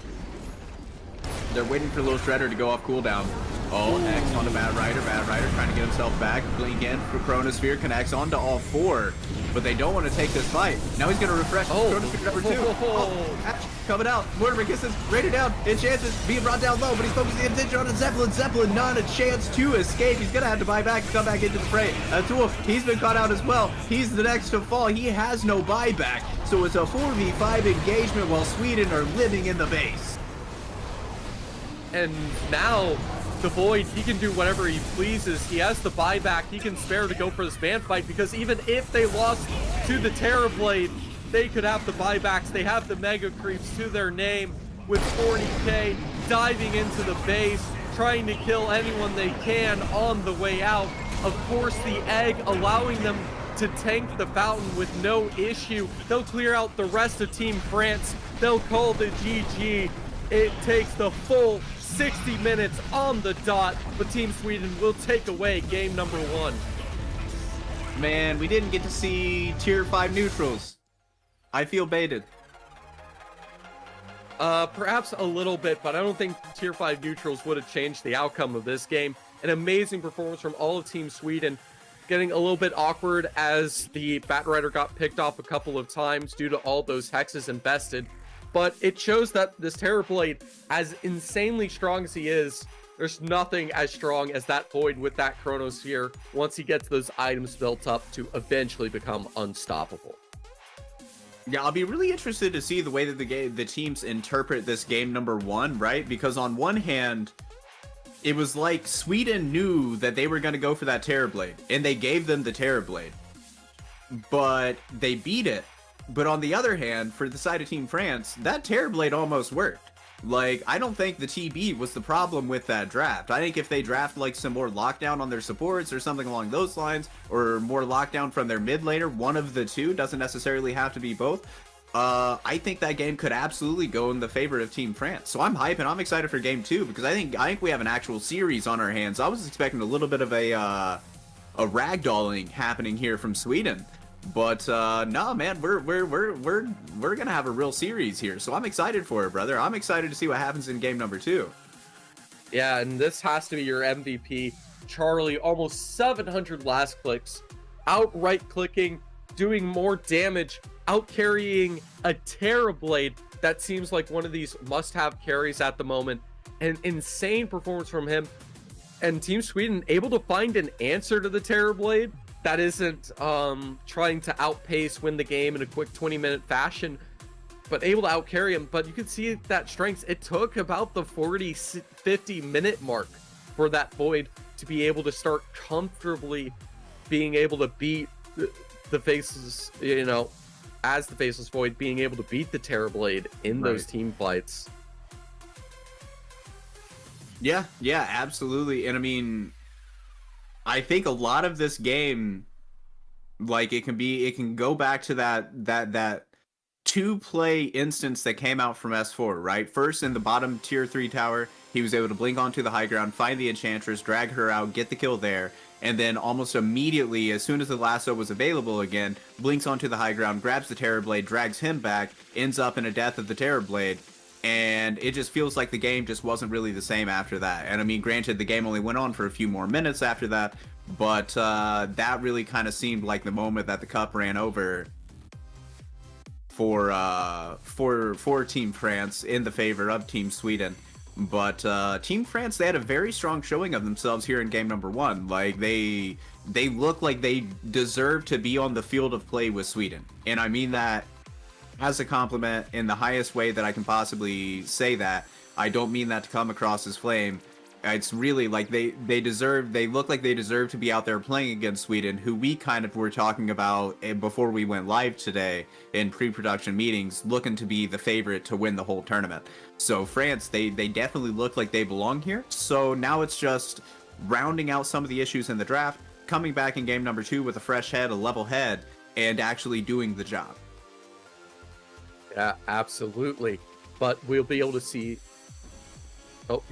They're waiting for Lil Shredder to go off cooldown. Oh, X on the Bad Rider trying to get himself back. Blink in for Chronosphere, connects onto all 4, but they don't want to take this fight. Now he's going to refresh Chronosphere number 2. Oh, Ash coming out. Mortimer kisses, rated down, Enchantress being brought down low, but he's focusing the attention on a Zeppelin. Zeppelin, not a chance to escape. He's going to have to buy back and come back into the fray. Tool, he's been caught out as well. He's the next to fall. He has no buyback. So it's a 4v5 engagement while Sweden are living in the base. And now the Void, he can do whatever he pleases. He has the buyback he can spare to go for this man fight, because even if they lost to the Terrorblade, they could have the buybacks. They have the mega creeps to their name with 40k diving into the base, trying to kill anyone they can on the way out. Of course, the egg allowing them to tank the fountain with no issue. They'll clear out the rest of Team France. They'll call the GG. It takes the full 60 minutes on the dot, but Team Sweden will take away game number 1. Man, we didn't get to see tier 5 neutrals. I feel baited. Perhaps a little bit, but I don't think Tier 5 neutrals would have changed the outcome of this game. An amazing performance from all of Team Sweden, getting a little bit awkward as the Batrider got picked off a couple of times due to all those hexes invested. But it shows that this Terrorblade, as insanely strong as he is, there's nothing as strong as that Void with that Chronosphere once he gets those items built up to eventually become unstoppable. Yeah, I'll be really interested to see the way that the teams interpret this game number 1, right? Because on one hand, it was like Sweden knew that they were going to go for that Terrorblade, and they gave them the Terrorblade. But they beat it. But on the other hand, for the side of Team France, that Terrorblade almost worked. Like, I don't think the TB was the problem with that draft. I think if they draft, like, some more lockdown on their supports or something along those lines, or more lockdown from their mid laner, one of the two, doesn't necessarily have to be both, I think that game could absolutely go in the favor of Team France. So I'm hyped and I'm excited for game 2, because I think we have an actual series on our hands. I was expecting a little bit of a ragdolling happening here from Sweden. But no, man, we're gonna have a real series here, so I'm excited for it, brother. I'm excited to see what happens in game number 2. Yeah, and this has to be your MVP, Charlie. Almost 700 last clicks, outright clicking, doing more damage, out carrying a Terrorblade that seems like one of these must-have carries at the moment. An insane performance from him, and Team Sweden able to find an answer to the Terrorblade that isn't trying to outpace, win the game in a quick 20-minute fashion, but able to outcarry him. But you can see that strength. It took about the 40-50 minute mark for that Void to be able to start comfortably being able to beat the Faceless, you know, as the Faceless Void, being able to beat the Terrorblade in those team fights. Yeah, absolutely. And I mean, I think a lot of this game, like, it can go back to that 2-play instance that came out from S4, right? First, in the bottom tier 3 tower, he was able to blink onto the high ground, find the Enchantress, drag her out, get the kill there, and then almost immediately, as soon as the lasso was available again, blinks onto the high ground, grabs the Terrorblade, drags him back, ends up in a death of the Terrorblade. And it just feels like the game just wasn't really the same after that. And I mean, granted, the game only went on for a few more minutes after that, but that really kind of seemed like the moment that the cup ran over for Team France in the favor of Team Sweden. But Team France, they had a very strong showing of themselves here in game number 1. Like, they look like they deserve to be on the field of play with Sweden. And I mean that as a compliment in the highest way that I can possibly say that. I don't mean that to come across as flame. It's really like they look like they deserve to be out there playing against Sweden, who we kind of were talking about before we went live today in pre-production meetings, looking to be the favorite to win the whole tournament. So France, they definitely look like they belong here. So now it's just rounding out some of the issues in the draft, coming back in game number 2 with a fresh head, a level head, and actually doing the job. Yeah, absolutely. But we'll be able to see... Oh.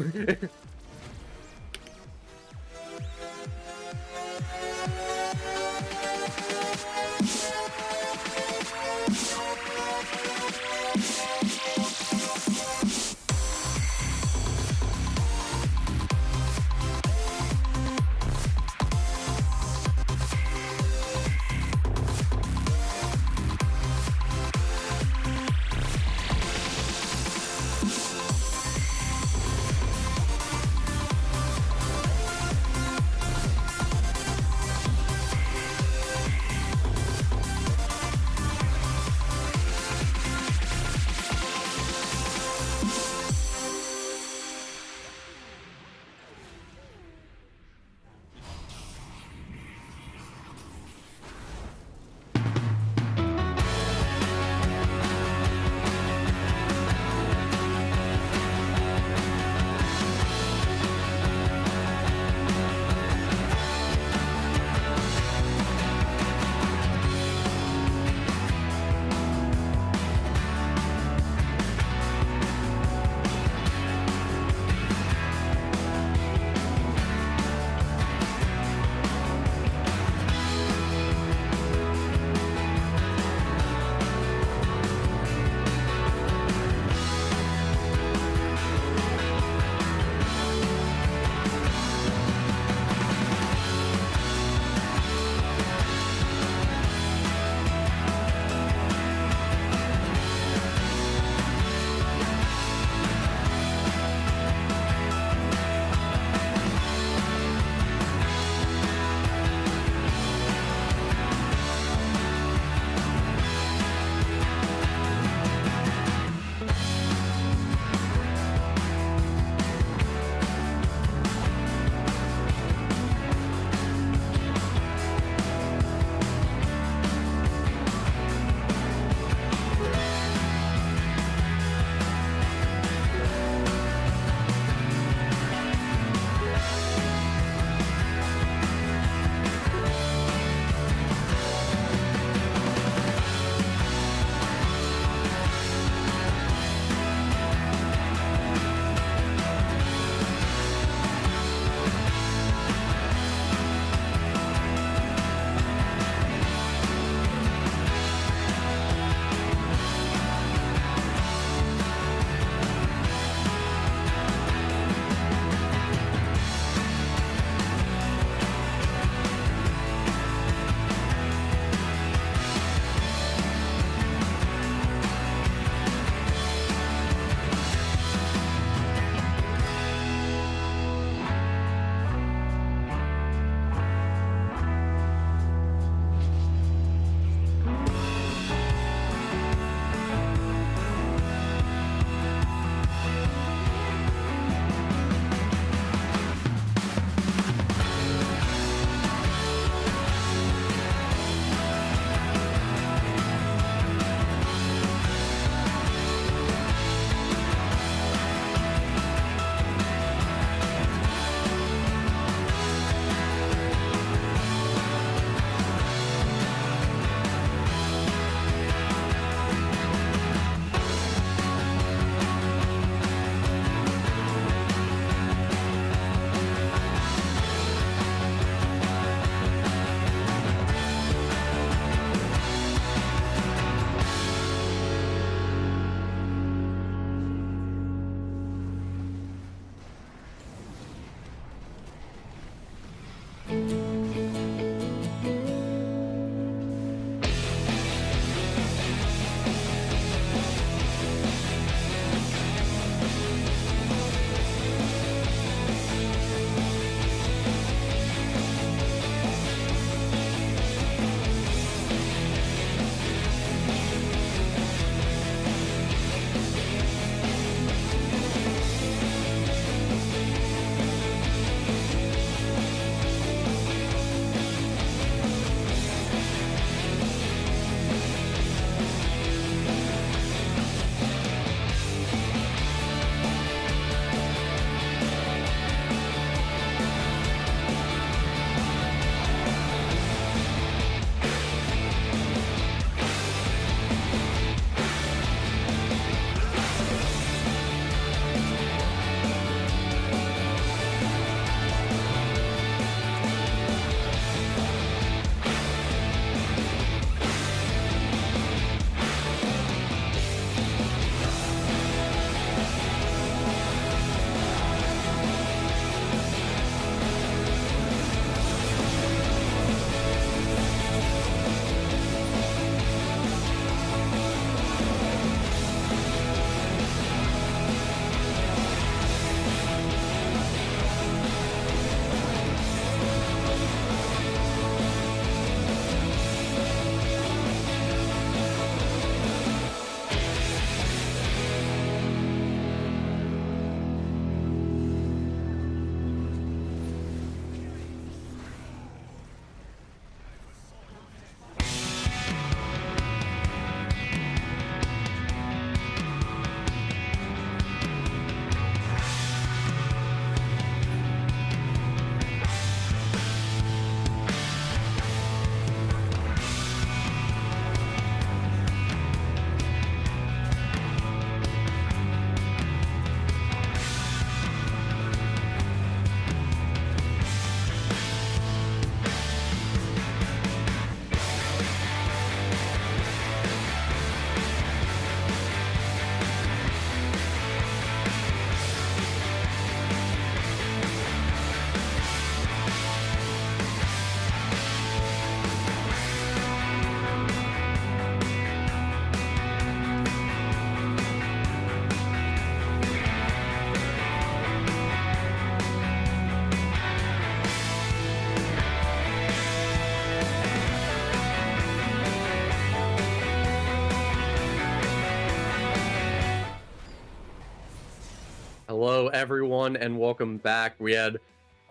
Hello, everyone, and welcome back. We had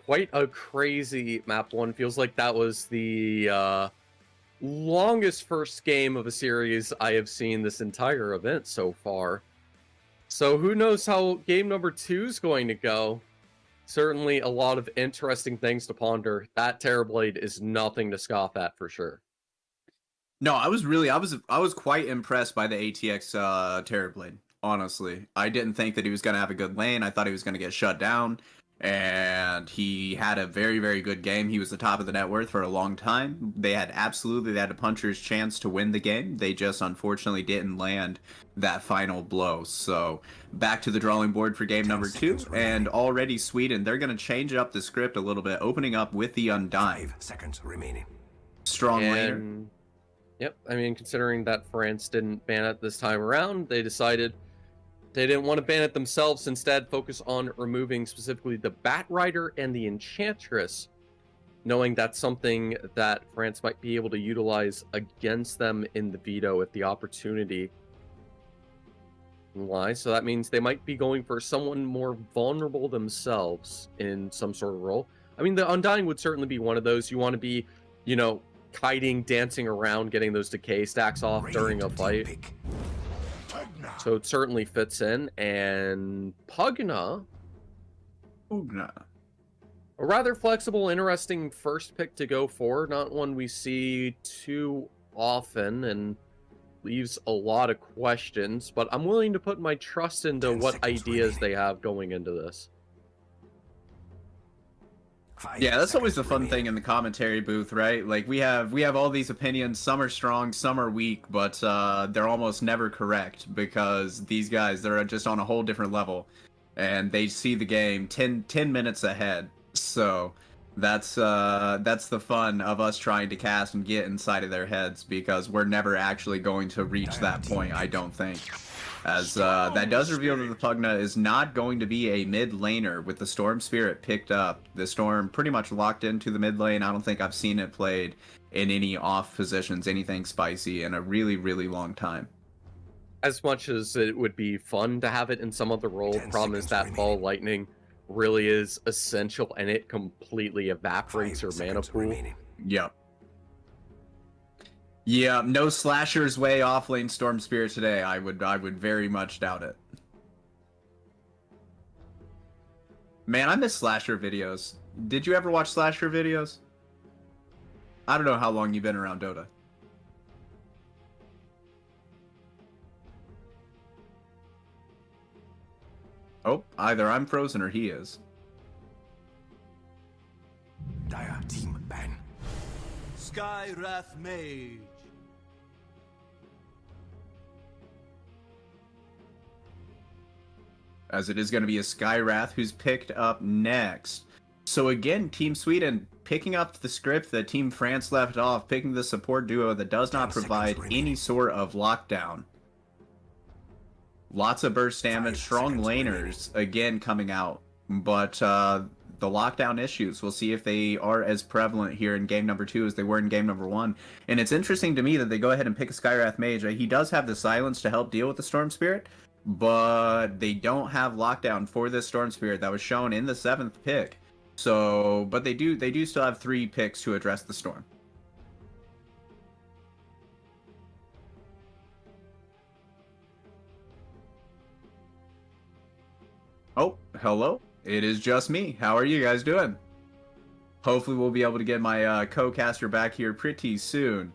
quite a crazy map one. Feels like that was the longest first game of a series I have seen this entire event so far. So who knows how game number 2 is going to go. Certainly a lot of interesting things to ponder. That Terrorblade is nothing to scoff at for sure. No, I was quite impressed by the ATX Terrorblade. Honestly, I didn't think that he was going to have a good lane. I thought he was going to get shut down, and he had a very, very good game. He was the top of the net worth for a long time. They had a puncher's chance to win the game. They just unfortunately didn't land that final blow. So back to the drawing board for game number 2, and already Sweden, they're going to change up the script a little bit, opening up with the Undying. 5 seconds remaining. Strong laner. And, yep, I mean, considering that France didn't ban it this time around, they decided they didn't want to ban it themselves, instead focus on removing specifically the Bat Rider and the Enchantress, knowing that's something that France might be able to utilize against them in the veto if the opportunity lies. So that means they might be going for someone more vulnerable themselves in some sort of role. I mean, the Undying would certainly be one of those. You want to be, you know, kiting, dancing around, getting those decay stacks off during a fight. So it certainly fits in. And Pugna, a rather flexible, interesting first pick to go for. Not one we see too often and leaves a lot of questions, but I'm willing to put my trust into what ideas they have going into this. Yeah, that's always the fun thing in the commentary booth, right? Like we have all these opinions, some are strong, some are weak, but they're almost never correct because these guys, they're just on a whole different level and they see the game 10 minutes ahead. So that's the fun of us trying to cast and get inside of their heads, because we're never actually going to reach that point, I don't think. As that does reveal that the Pugna is not going to be a mid laner with the Storm Spirit picked up. The Storm pretty much locked into the mid lane. I don't think I've seen it played in any off positions, anything spicy, in a really, really long time. As much as it would be fun to have it in some other role, problem is that Ball Lightning really is essential and it completely evaporates your mana pool. Yep. Yeah, no Slasher's way off lane Storm Spirit today. I would very much doubt it. Man, I miss Slasher videos. Did you ever watch Slasher videos? I don't know how long you've been around Dota. Oh, either I'm frozen or he is. Dire team ban. Sky Wrath Mage. As it is going to be a Skywrath who's picked up next. So again, Team Sweden picking up the script that Team France left off, picking the support duo that does not provide any sort of lockdown. Lots of burst damage, strong laners again coming out, but the lockdown issues, we'll see if they are as prevalent here in game number 2 as they were in game number 1. And it's interesting to me that they go ahead and pick a Skywrath Mage. He does have the silence to help deal with the Storm Spirit, but they don't have lockdown for this Storm Spirit that was shown in the 7th pick. So, but they do still have 3 picks to address the Storm. Oh, hello. It is just me. How are you guys doing? Hopefully we'll be able to get my co-caster back here pretty soon.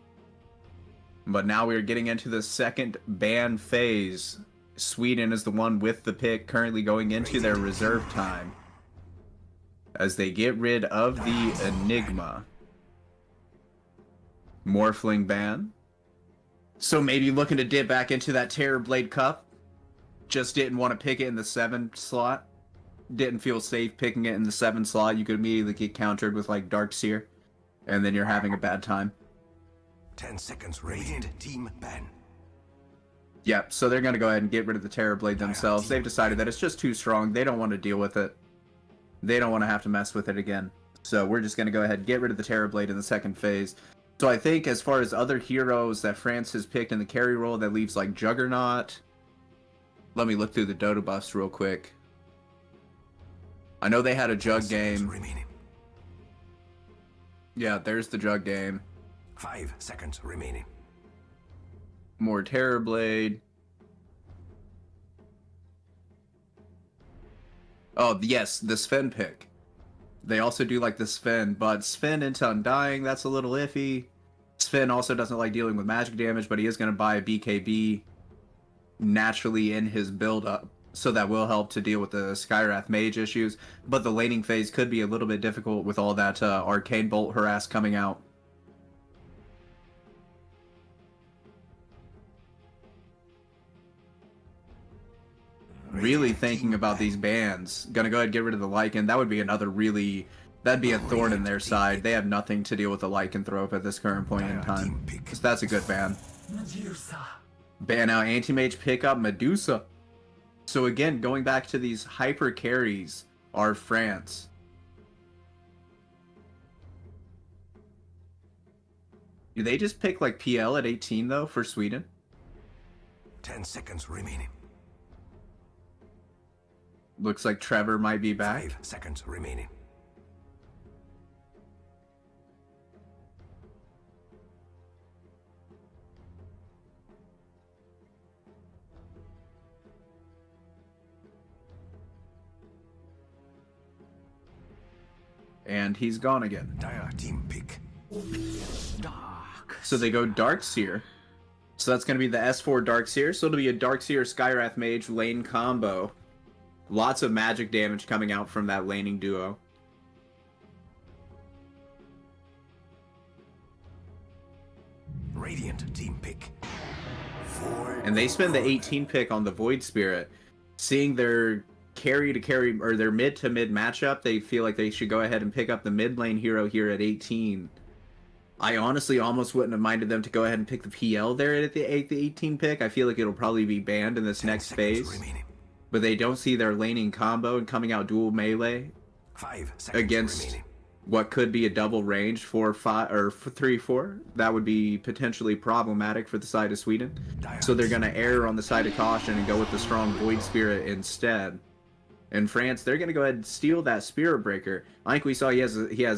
But now we're getting into the second ban phase. Sweden is the one with the pick, currently going into their reserve time as they get rid of the Enigma. Morphling ban. So maybe looking to dip back into that Terrorblade Cup. Just didn't want to pick it in the 7 slot. Didn't feel safe picking it in the 7 slot. You could immediately get countered with like Dark Seer, and then you're having a bad time. 10 seconds remaining. Team ban. Yep, so they're going to go ahead and get rid of the Terrorblade themselves. They've decided that it's just too strong. They don't want to deal with it. They don't want to have to mess with it again. So we're just going to go ahead and get rid of the Terrorblade in the second phase. So I think as far as other heroes that France has picked in the carry role, that leaves like Juggernaut. Let me look through the Dota buffs real quick. I know they had a jug seconds game. remaining. Yeah, there's the jug game. 5 seconds remaining. More Terrorblade. Oh, yes, the Sven pick. They also do like the Sven, but Sven into Undying, that's a little iffy. Sven also doesn't like dealing with magic damage, but he is going to buy a BKB naturally in his build-up, so that will help to deal with the Skywrath Mage issues. But the laning phase could be a little bit difficult with all that Arcane Bolt harass coming out. Really thinking about these bans. Gonna go ahead and get rid of the Lycan. That would be another really... That'd be a thorn in their side. They have nothing to deal with the Lycan throw up at this current point in time. So that's a good ban. Ban out Anti-Mage, pick up Medusa. So again, going back to these hyper carries are France. Do they just pick like PL at 18 though for Sweden? 10 seconds remaining. Looks like Trevor might be back. 5 seconds remaining. And he's gone again. Dire team pick. So they go Darkseer. So that's going to be the S4 Darkseer. So it'll be a Darkseer Skywrath Mage lane combo. Lots of magic damage coming out from that laning duo. Radiant team pick. 4. And they spend the 18 pick on the Void Spirit. Seeing their carry to carry, or their mid to mid matchup, they feel like they should go ahead and pick up the mid lane hero here at 18. I honestly almost wouldn't have minded them to go ahead and pick the PL there at the 18 pick. I feel like it'll probably be banned in this next phase. Remaining. But they don't see their laning combo and coming out dual melee 5 seconds against remaining. what could be a double range 4-5 or 3-4. That would be potentially problematic for the side of Sweden. So they're going to err on the side of caution and go with the strong Void Spirit instead. In France, they're going to go ahead and steal that Spirit Breaker. I think we saw he has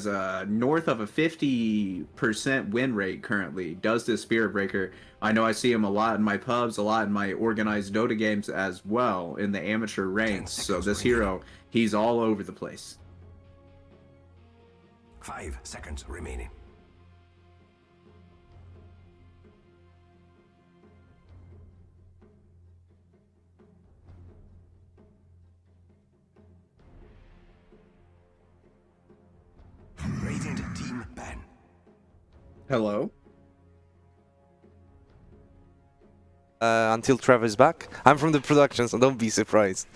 a north of a 50% win rate currently. Does this Spirit Breaker? I know I see him a lot in my pubs, a lot in my organized Dota games as well in the amateur ranks. So this hero, he's all over the place. 5 seconds remaining. Radiant team ban. Hello? Until Trevor's back. I'm from the production, so don't be surprised.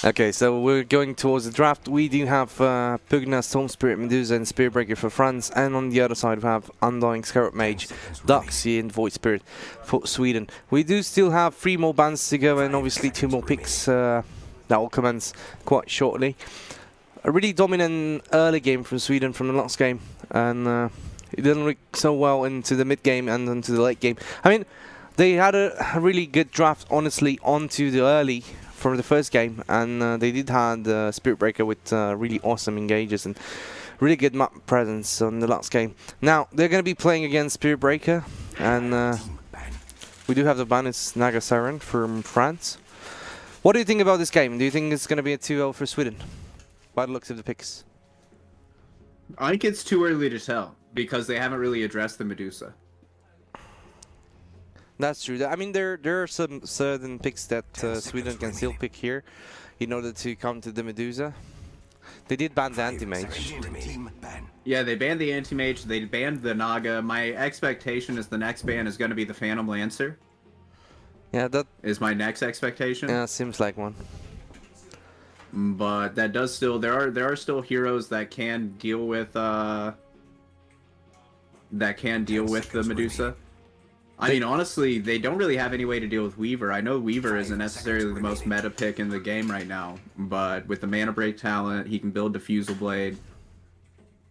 Okay, so we're going towards the draft. We do have Pugna, Storm Spirit, Medusa, and Spirit Breaker for France, and on the other side we have Undying, Scarab Mage, Darkseer, and Void Spirit for Sweden. We do still have 3 more bans to go, and obviously 2 more picks that will commence quite shortly. A really dominant early game from Sweden from the last game, and it didn't look so well into the mid game and into the late game. I mean, they had a really good draft, honestly, onto the early from the first game, and they did have Spirit Breaker with really awesome engages and really good map presence on the last game. Now, they're going to be playing against Spirit Breaker, and we do have the ban, it's Naga Siren from France. What do you think about this game? Do you think it's going to be a 2-0 for Sweden? By the looks of the picks. I think it's too early to tell, because they haven't really addressed the Medusa. That's true. I mean, there are some certain picks that Sweden can still pick here in order to counter the Medusa. They did ban the Anti-Mage. Yeah, they banned the Anti-Mage, they banned the Naga. My expectation is the next ban is going to be the Phantom Lancer. Yeah, that is my next expectation. Yeah, seems like one. But that does still, there are still heroes that can deal with the Medusa. I mean, honestly, they don't really have any way to deal with Weaver. I know Weaver isn't necessarily the most meta pick in the game right now, but with the Mana Break talent, he can build Diffusal Blade.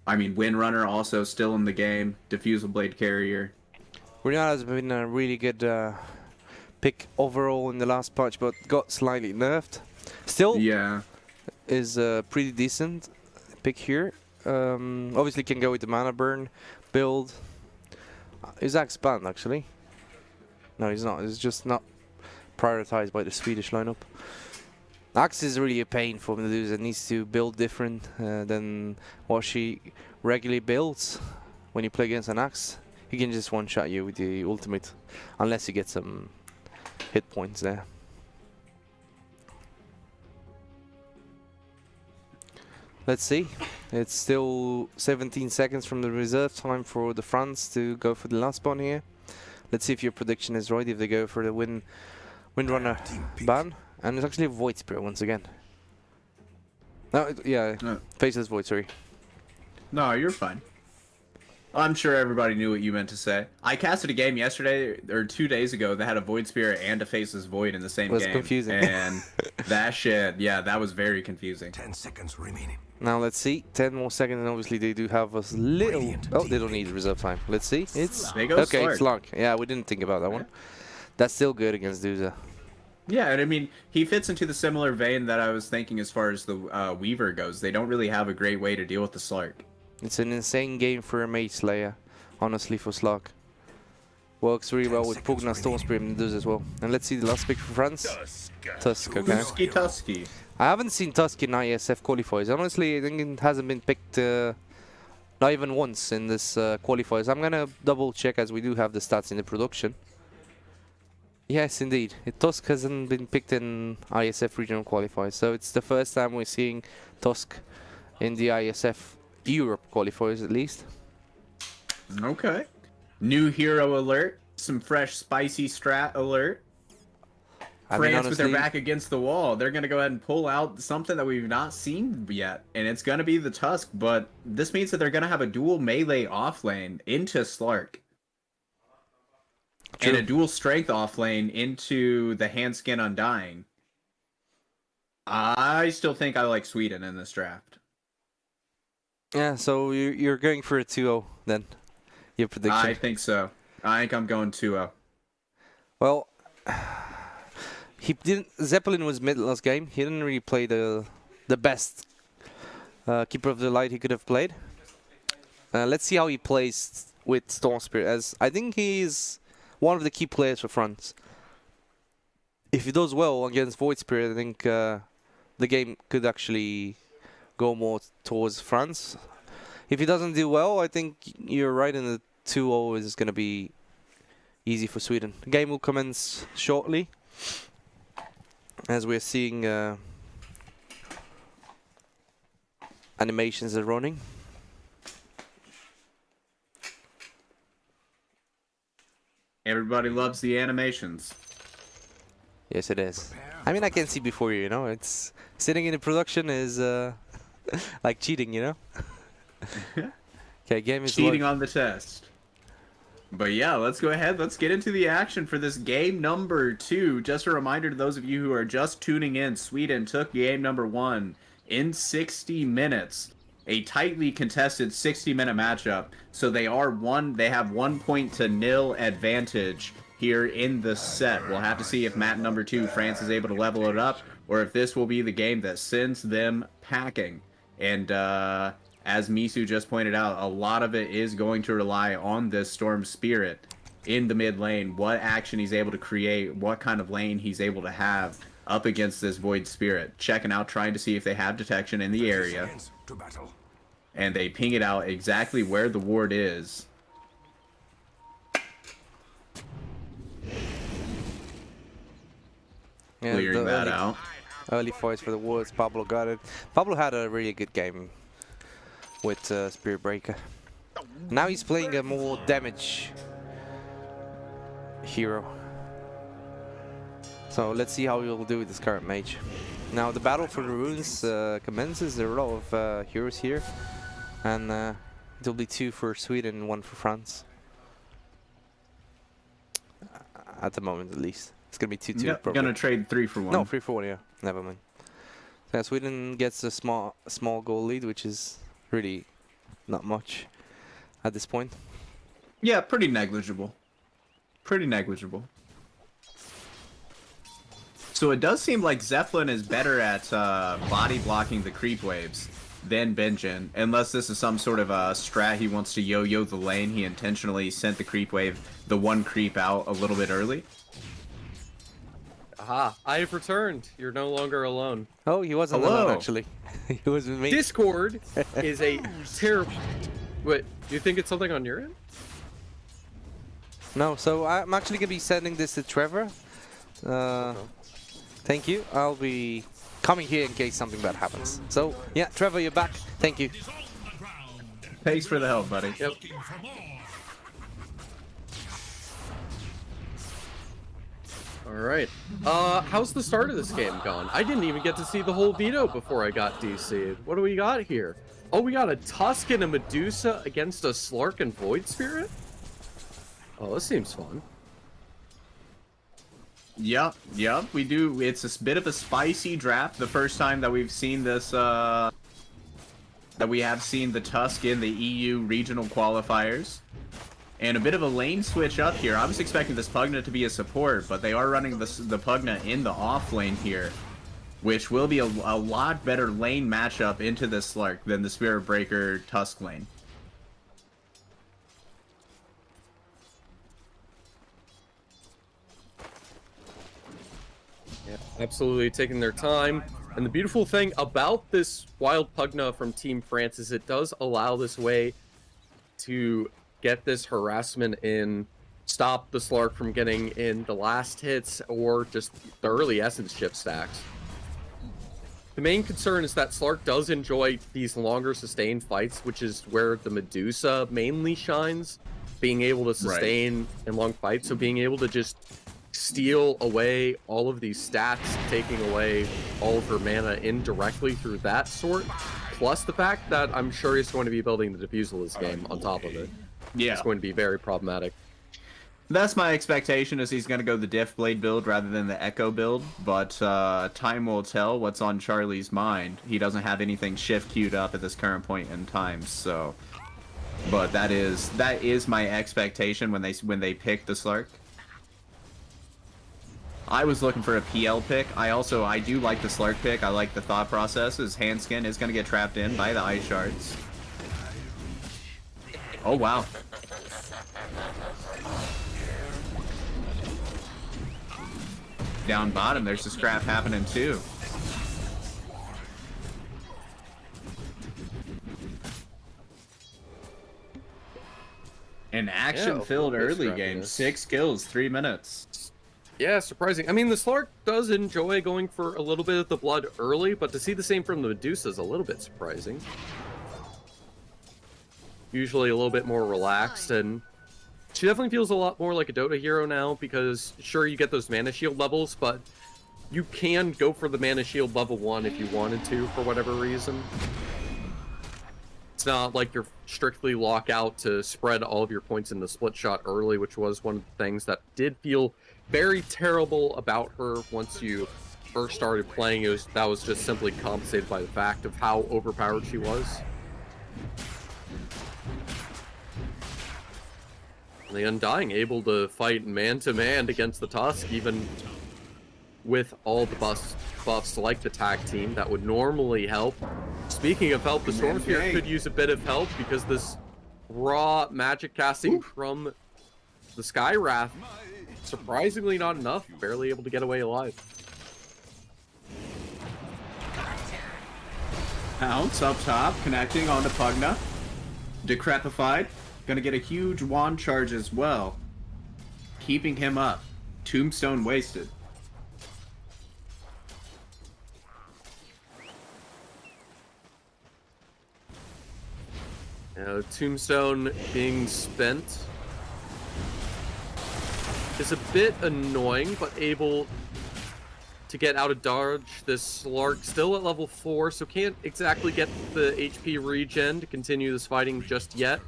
I mean, Windrunner also still in the game, Diffusal Blade carrier. Windrunner has been a really good pick overall in the last patch, but got slightly nerfed. Still, yeah, is a pretty decent pick here. Obviously can go with the mana burn build. Is Axe banned actually? No, he's not. It's just not prioritized by the Swedish lineup. Axe is really a pain for Medusa. It needs to build different than what she regularly builds. When you play against an Axe, he can just one-shot you with the ultimate, unless you get some hit points there. Let's see. It's still 17 seconds from the reserve time for the France to go for the last spawn here. Let's see if your prediction is right, if they go for the Windrunner ban. And it's actually a Void Spirit once again. No, Faceless Void, sorry. No, you're fine. I'm sure everybody knew what you meant to say. I casted a game yesterday, or 2 days ago, that had a Void Spirit and a Faceless Void in the same game. It was confusing. And that shit, yeah, that was very confusing. 10 seconds remaining. Now let's see, 10 more seconds, and obviously they do have a little... Oh, they don't need reserve time. Let's see, it's... They go okay, Slark. it's Slark. Yeah, we didn't think about that one. That's still good against Duza. Yeah, and I mean, he fits into the similar vein that I was thinking as far as the Weaver goes. They don't really have a great way to deal with the Slark. It's an insane game for a Mage Slayer, honestly, for Slark. Works really well with Pugna, Storm Spirit, and does as well. And let's see the last pick for France. Tusk, okay. Tusky. I haven't seen Tusk in IESF qualifiers. Honestly, I think it hasn't been picked not even once in this qualifiers. I'm gonna double check as we do have the stats in the production. Yes, indeed. Tusk hasn't been picked in ISF regional qualifiers, so it's the first time we're seeing Tusk in the ISF Europe qualifiers, at least. Okay. New hero alert. Some fresh spicy strat alert. France with their back against the wall. They're going to go ahead and pull out something that we've not seen yet. And it's going to be the Tusk, but this means that they're going to have a dual melee off lane into Slark. True. And a dual strength off lane into the Handskin Undying. I still think I like Sweden in this draft. Yeah, so you're going for a 2-0 then, your prediction? I think so. I think I'm going 2-0. Well, he didn't. Zeppelin was mid last game. He didn't really play the best Keeper of the Light he could have played. Let's see how he plays with Storm Spirit, as I think he's one of the key players for France. If he does well against Void Spirit, I think the game could actually go more towards France. If he doesn't do well, I think you're right in the 2-0 is going to be easy for Sweden. The game will commence shortly, as we're seeing animations are running. Everybody loves the animations. Yes, it is. I mean, I can see before you, you know. It's sitting in the production is like cheating, you know. Okay, game is Cheating live. on the test. But yeah, let's go ahead. Let's get into the action for this game number 2. Just a reminder to those of you who are just tuning in, Sweden took game number 1 in 60 minutes. A tightly contested 60-minute matchup. So they have 1 point to 0 advantage here in the set. We'll have to see if map number 2, France, is able to level it up, or if this will be the game that sends them packing. And as Misu just pointed out, a lot of it is going to rely on this Storm Spirit in the mid lane. What action he's able to create, what kind of lane he's able to have up against this Void Spirit. Checking out, trying to see if they have detection in the area. To battle. And they ping it out exactly where the ward is. Yeah, Clearing that out. Early fights for the wards. Pablo got it. Pablo had a really good game with Spirit Breaker. Now he's playing a more damage hero. So let's see how he'll do with this current mage. Now the battle for the runes commences. There are a lot of heroes here, and it'll be 2 for Sweden and 1 for France. At the moment, at least. It's gonna be 2-2. Yep, probably. gonna trade 3 for 1. No, 3 for 1, yeah. Never mind. So Sweden gets a small goal lead, which is really not much at this point. Yeah, pretty negligible. Pretty negligible. So it does seem like Zeppelin is better at body blocking the creep waves than Benjin, unless this is some sort of a strat he wants to yo-yo the lane. He intentionally sent the creep wave, the one creep out a little bit early. Aha, I have returned. You're no longer alone. Oh, he wasn't Hello. alone actually. He was with me. Discord is a terrible... Wait, you think it's something on your end? No, so I'm actually gonna be sending this to Trevor. Thank you. I'll be coming here in case something bad happens. So yeah, Trevor, you're back. Thank you. Is on the ground. Thanks for the help, buddy. Yep. Looking for more. Alright. How's the start of this game gone? I didn't even get to see the whole veto before I got DC'd. What do we got here? Oh, we got a Tusk and a Medusa against a Slark and Void Spirit? Oh, this seems fun. Yep, we do. It's a bit of a spicy draft. The first time that we've seen this, that we have seen the Tusk in the EU regional qualifiers. And a bit of a lane switch up here. I was expecting this Pugna to be a support, but they are running the Pugna in the off lane here, which will be a lot better lane matchup into this Slark than the Spirit Breaker Tusk lane. Yeah, absolutely taking their time. And the beautiful thing about this Wild Pugna from Team France is it does allow this way to get this harassment in, stop the Slark from getting in the last hits or just the early Essence chip stacks. The main concern is that Slark does enjoy these longer sustained fights, which is where the Medusa mainly shines, being able to sustain in long fights, so being able to just steal away all of these stats, taking away all of her mana indirectly through that sort, plus the fact that I'm sure he's going to be building the Diffusal this game on top of it. Yeah. It's going to be very problematic. That's my expectation, is he's going to go the Diff Blade build rather than the Echo build, but time will tell what's on Charlie's mind. He doesn't have anything shift queued up at this current point in time, so... But that is my expectation when they pick the Slark. I was looking for a PL pick. I do like the Slark pick. I like the thought process. His Handskin is going to get trapped in by the Ice Shards. Oh, wow. Down bottom, there's a scrap happening too. An action-filled Yeah, early scrappiness. game. 6 kills, 3 minutes. Yeah, surprising. I mean, the Slark does enjoy going for a little bit of the blood early, but to see the same from the Medusa is a little bit surprising. Usually a little bit more relaxed, and she definitely feels a lot more like a Dota hero now, because sure, you get those mana shield levels, but you can go for the mana shield level 1 if you wanted to, for whatever reason. It's not like you're strictly lock out to spread all of your points in the split shot early, which was one of the things that did feel very terrible about her once you first started playing. That was just simply compensated by the fact of how overpowered she was. The Undying able to fight man-to-man against the Tusk, even with all the buffs like the tag team that would normally help. Speaking of help, the Storm Spirit could use a bit of help because this raw magic casting from the Sky Wrath, surprisingly not enough, barely able to get away alive. Pounce up top, connecting onto Pugna. Decrepified. Gonna get a huge wand charge as well. Keeping him up. Tombstone wasted. Tombstone being spent is a bit annoying, but able to get out of dodge. This Slark still at level 4, so can't exactly get the HP regen to continue this fighting just yet.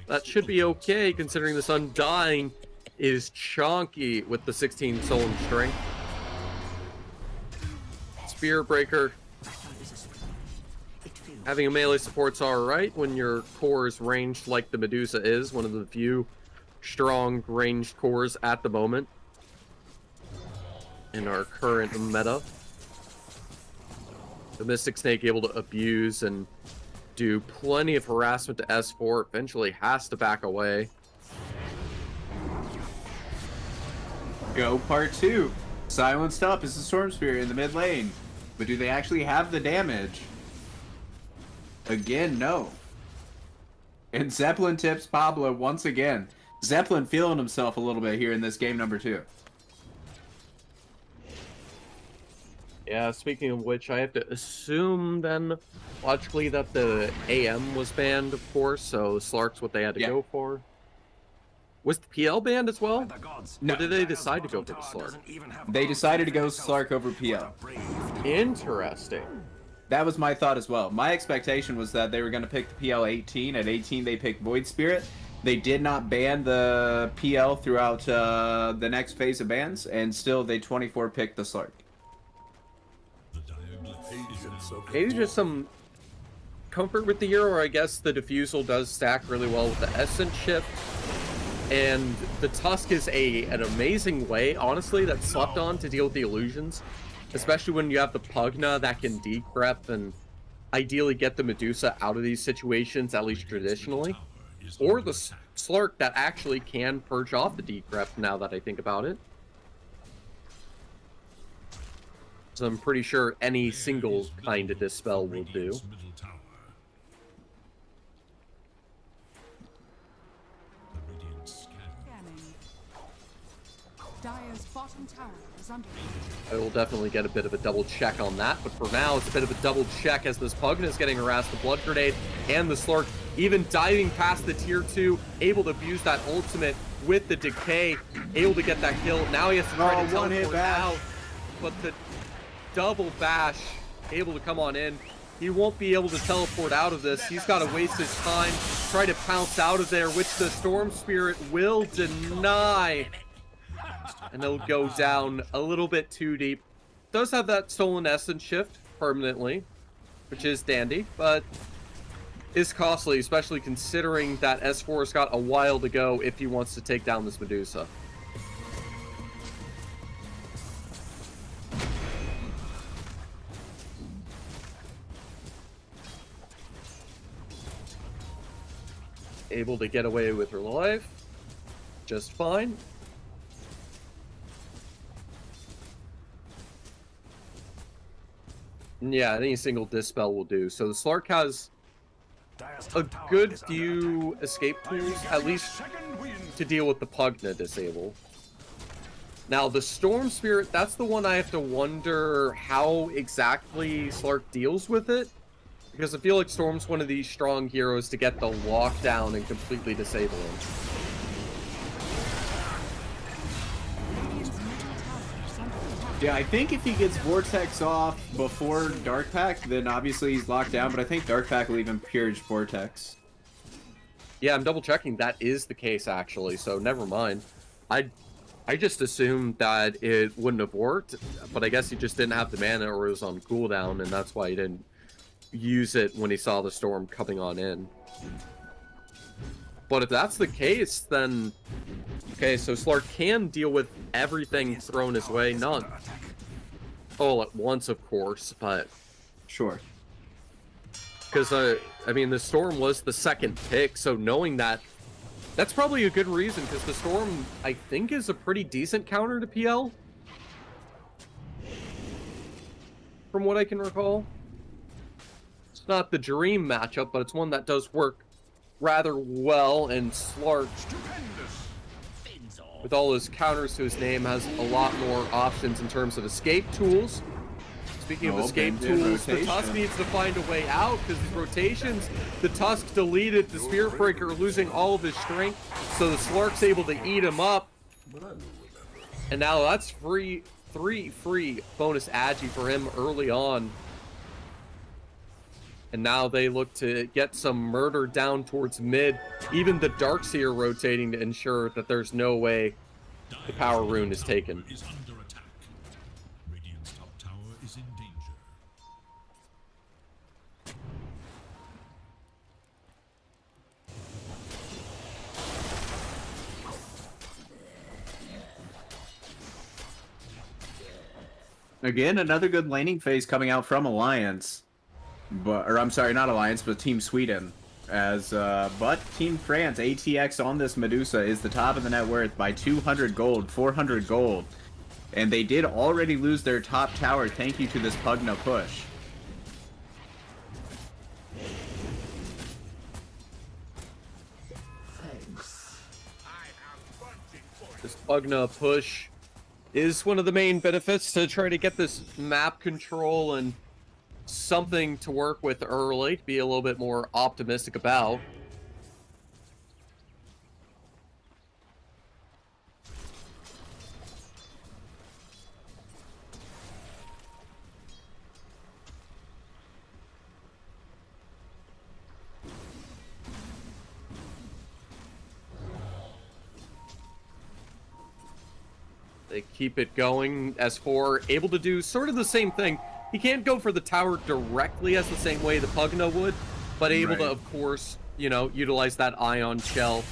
That should be okay, considering this Undying is chonky with the 16 soul and strength. Spear Breaker. Having a melee support's alright when your core is ranged like the Medusa is, one of the few strong ranged cores at the moment. in our current meta. The Mystic Snake able to abuse and do plenty of harassment to S4. Eventually has to back away. Go part 2. Silenced up is the Storm Spirit in the mid lane. But do they actually have the damage? Again, no. And Zeppelin tips Pablo once again. Zeppelin feeling himself a little bit here in this game number 2. Yeah, speaking of which, I have to assume then, logically, that the AM was banned, of course, so Slark's what they had to go for. Was the PL banned as well? No. Or did they decide to go for the Slark? They decided to go Slark over PL. Interesting. That was my thought as well. My expectation was that they were going to pick the PL 18. At 18, they picked Void Spirit. They did not ban the PL throughout the next phase of bans, and still they 24 picked the Slark. Maybe just some comfort with the hero, or I guess the Diffusal does stack really well with the Essence Shift. And the Tusk is an amazing way, honestly, that's slept on to deal with the illusions. Especially when you have the Pugna that can decrep and ideally get the Medusa out of these situations, at least traditionally. Or the Slark that actually can purge off the decrep, now that I think about it. So I'm pretty sure any single kind of Dispel will do. Scanning. Dire's bottom tower is under I will definitely get a bit of a double check on that, but for now, it's a bit of a double check as this Pugna is getting harassed. The Blood Grenade and the Slark even diving past the tier 2, able to abuse that ultimate with the Decay, able to get that kill. Now he has to try to teleport out, but the double bash able to come on in. He won't be able to teleport out of this. He's got to waste his time, try to pounce out of there, which the Storm Spirit will deny. And they'll go down a little bit too deep. Does have that Stolen Essence Shift permanently, which is dandy, but is costly, especially considering that S4's got a while to go if he wants to take down this Medusa. Able to get away with her life just fine. Yeah, any single Dispel will do. So the Slark has a good few escape tools, at least to deal with the Pugna disable. Now, the Storm Spirit, that's the one I have to wonder how exactly Slark deals with it. Because I feel like Storm's one of these strong heroes to get the lockdown and completely disable him. Yeah, I think if he gets Vortex off before Dark Pact, then obviously he's locked down, but I think Dark Pact will even purge Vortex. Yeah, I'm double checking. That is the case, actually, so never mind. I just assumed that it wouldn't have worked, but I guess he just didn't have the mana or it was on cooldown, and that's why he didn't use it when he saw the storm coming on in. But if that's the case, then... Okay, so Slark can deal with everything thrown his way. Not all at once, of course, but... Sure. Because, I mean, the Storm was the second pick, so knowing that, that's probably a good reason, because the Storm, I think, is a pretty decent counter to PL. From what I can recall. It's not the dream matchup, but it's one that does work rather well, and Slark, with all his counters to his name, has a lot more options in terms of escape tools. Speaking of escape tools, the Tusk needs to find a way out, because these rotations, the Tusk deleted the Spirit Breaker, losing all of his strength, so the Slark's able to eat him up. And now that's three free bonus agi for him early on. And now they look to get some murder down towards mid. Even the Darkseer rotating to ensure that there's no way the power rune is taken. Is under attack. Radiant's top tower is in danger. Again, another good laning phase coming out from Alliance. Or I'm sorry, not Alliance, but Team Sweden. But Team France, ATX on this Medusa is the top of the net worth by 200 gold, 400 gold. And they did already lose their top tower thank you to this Pugna push. This Pugna push is one of the main benefits to try to get this map control and something to work with early, to be a little bit more optimistic about. They keep it going. S4 able to do sort of the same thing. He can't go for the tower directly as the same way the Pugna would, but able to, of course, you know, utilize that ion shell,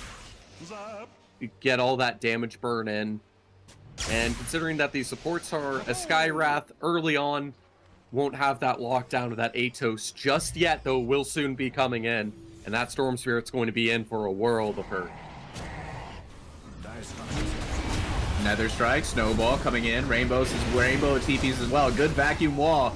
get all that damage burn in. And considering that these supports are a Skywrath early on, won't have that lockdown of that Atos just yet, though will soon be coming in. And that Storm Spirit's going to be in for a world of hurt. Nether Strike, Snowball coming in. Rainbow TPs as well. Good vacuum wall.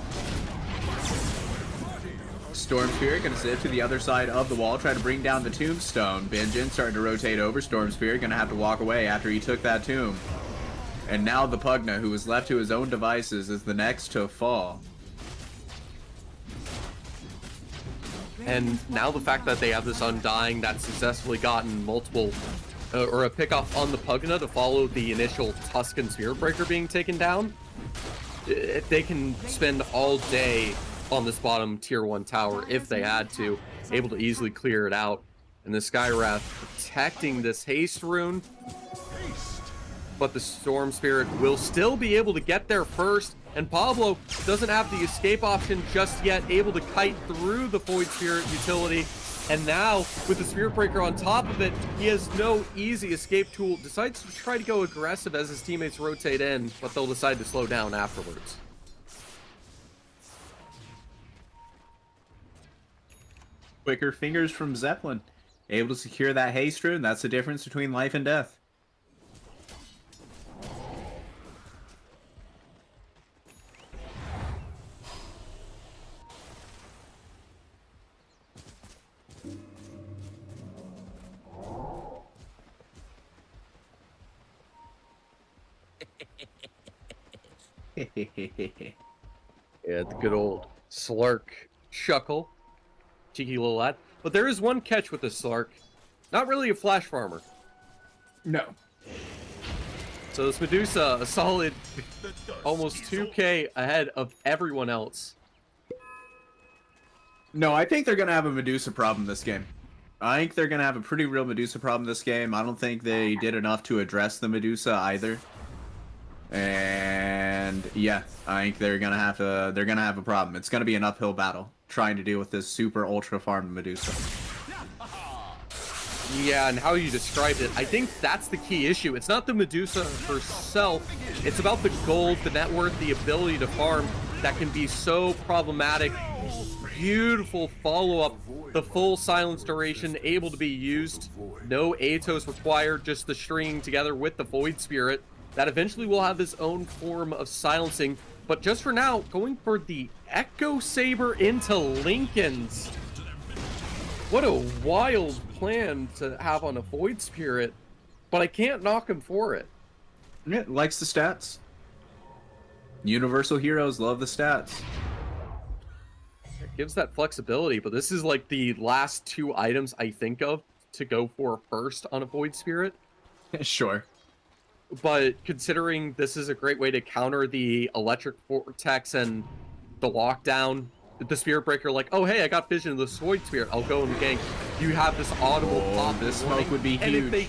Storm Spirit gonna sit to the other side of the wall, try to bring down the tombstone. Benjin starting to rotate over. Storm Spirit gonna have to walk away after he took that tomb. And now the Pugna, who was left to his own devices, is the next to fall. And now the fact that they have this Undying that's successfully gotten multiple or a pickoff on the Pugna to follow the initial Tuscan Spirit Breaker being taken down, they can spend all day on this bottom tier 1 tower if they had to, able to easily clear it out. And the Skywrath protecting this haste rune, but the Storm Spirit will still be able to get there first, and Pablo doesn't have the escape option just yet, able to kite through the Void Spirit utility. And now, with the Spirit Breaker on top of it, he has no easy escape tool. Decides to try to go aggressive as his teammates rotate in, but they'll decide to slow down afterwards. Quicker fingers from Zeppelin. Able to secure that haste rune. That's the difference between life and death. Yeah, the good old Slark chuckle. Cheeky little lad. But there is one catch with this Slark. Not really a flash farmer. No. So this Medusa, a solid almost 2k ahead of everyone else. No, I think they're going to have a Medusa problem this game. I think they're going to have a pretty real Medusa problem this game. I don't think they did enough to address the Medusa either. And yeah, I think they're gonna have a problem. It's gonna be an uphill battle trying to deal with this super ultra farmed Medusa. Yeah, and how you described it, I think that's the key issue. It's not the Medusa herself, it's about the gold, the net worth, the ability to farm that can be so problematic. Beautiful follow-up, the full silence duration able to be used. No Atos required, just the stringing together with the Void Spirit. That eventually will have its own form of silencing. But just for now, going for the Echo Saber into Lincoln's. What a wild plan to have on a Void Spirit. But I can't knock him for it. Yeah, likes the stats. Universal heroes love the stats. It gives that flexibility, but this is like the last two items I think of to go for first on a Void Spirit. Sure. But considering this is a great way to counter the Electric Vortex and the lockdown, the Spirit Breaker, like, oh hey, I got vision of the Void Spirit, I'll go and gank. You have this audible pop. This smoke would be huge. And if they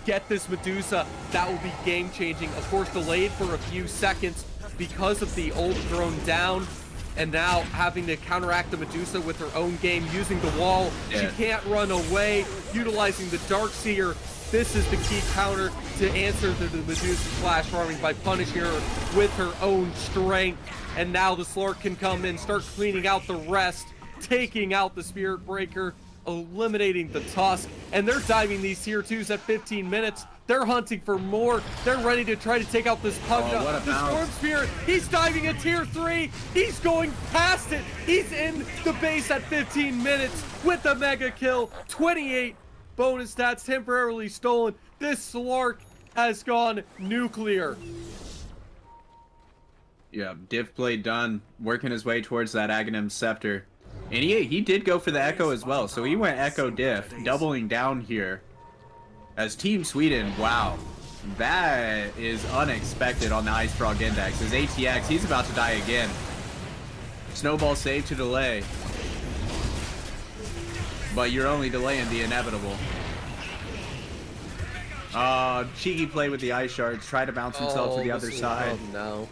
get this Medusa, that will be game changing. Of course, delayed for a few seconds because of the ult thrown down, and now having to counteract the Medusa with her own game using the wall. Yeah. She can't run away, utilizing the Darkseer. this is the key counter to answer the Medusa's flash farming by punishing her with her own strength. And now the Slurk can come in, start cleaning out the rest, taking out the Spirit Breaker, eliminating the Tusk, and they're diving these tier 2s at 15 minutes. They're hunting for more. They're ready to try to take out this Pugna. what a The bounce. Storm Spirit, he's diving a tier 3. He's going past it. He's in the base at 15 minutes with the mega kill. 28 bonus stats temporarily stolen. This Slark has gone nuclear. Yeah, diff play done, working his way towards that Aghanim Scepter. And he did go for the Echo as well, so he went Echo diff, doubling down here. As Team Sweden, wow, that is unexpected on the Ice Frog Index. As ATX, he's about to die again. Snowball save to delay. But you're only delaying the inevitable. Cheeky play with the Ice Shards, try to bounce himself to the other side. Oh, no.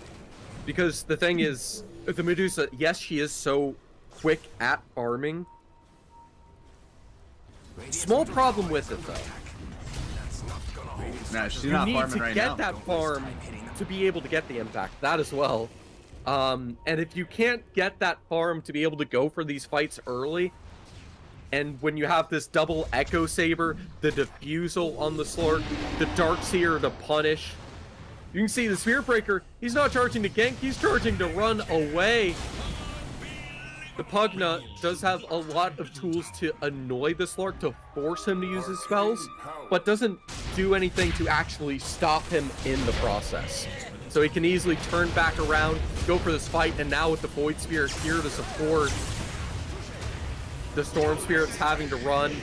Because the thing is, the Medusa, yes, she is so quick at farming. Small problem with it, though. Nah, she's You not need farming to right get now. that farm to be able to get the impact. That as well. And if you can't get that farm to be able to go for these fights early, and when you have this double Echo Saber, the Diffusal on the Slurk, the Darkseer to punish, you can see the Spirit Breaker, he's not charging to gank, he's charging to run away. The Pugna does have a lot of tools to annoy the Slurk, to force him to use his spells, but doesn't do anything to actually stop him in the process. So he can easily turn back around, go for this fight, and now with the Void Spirit here to support, the Storm Spirit's having to run.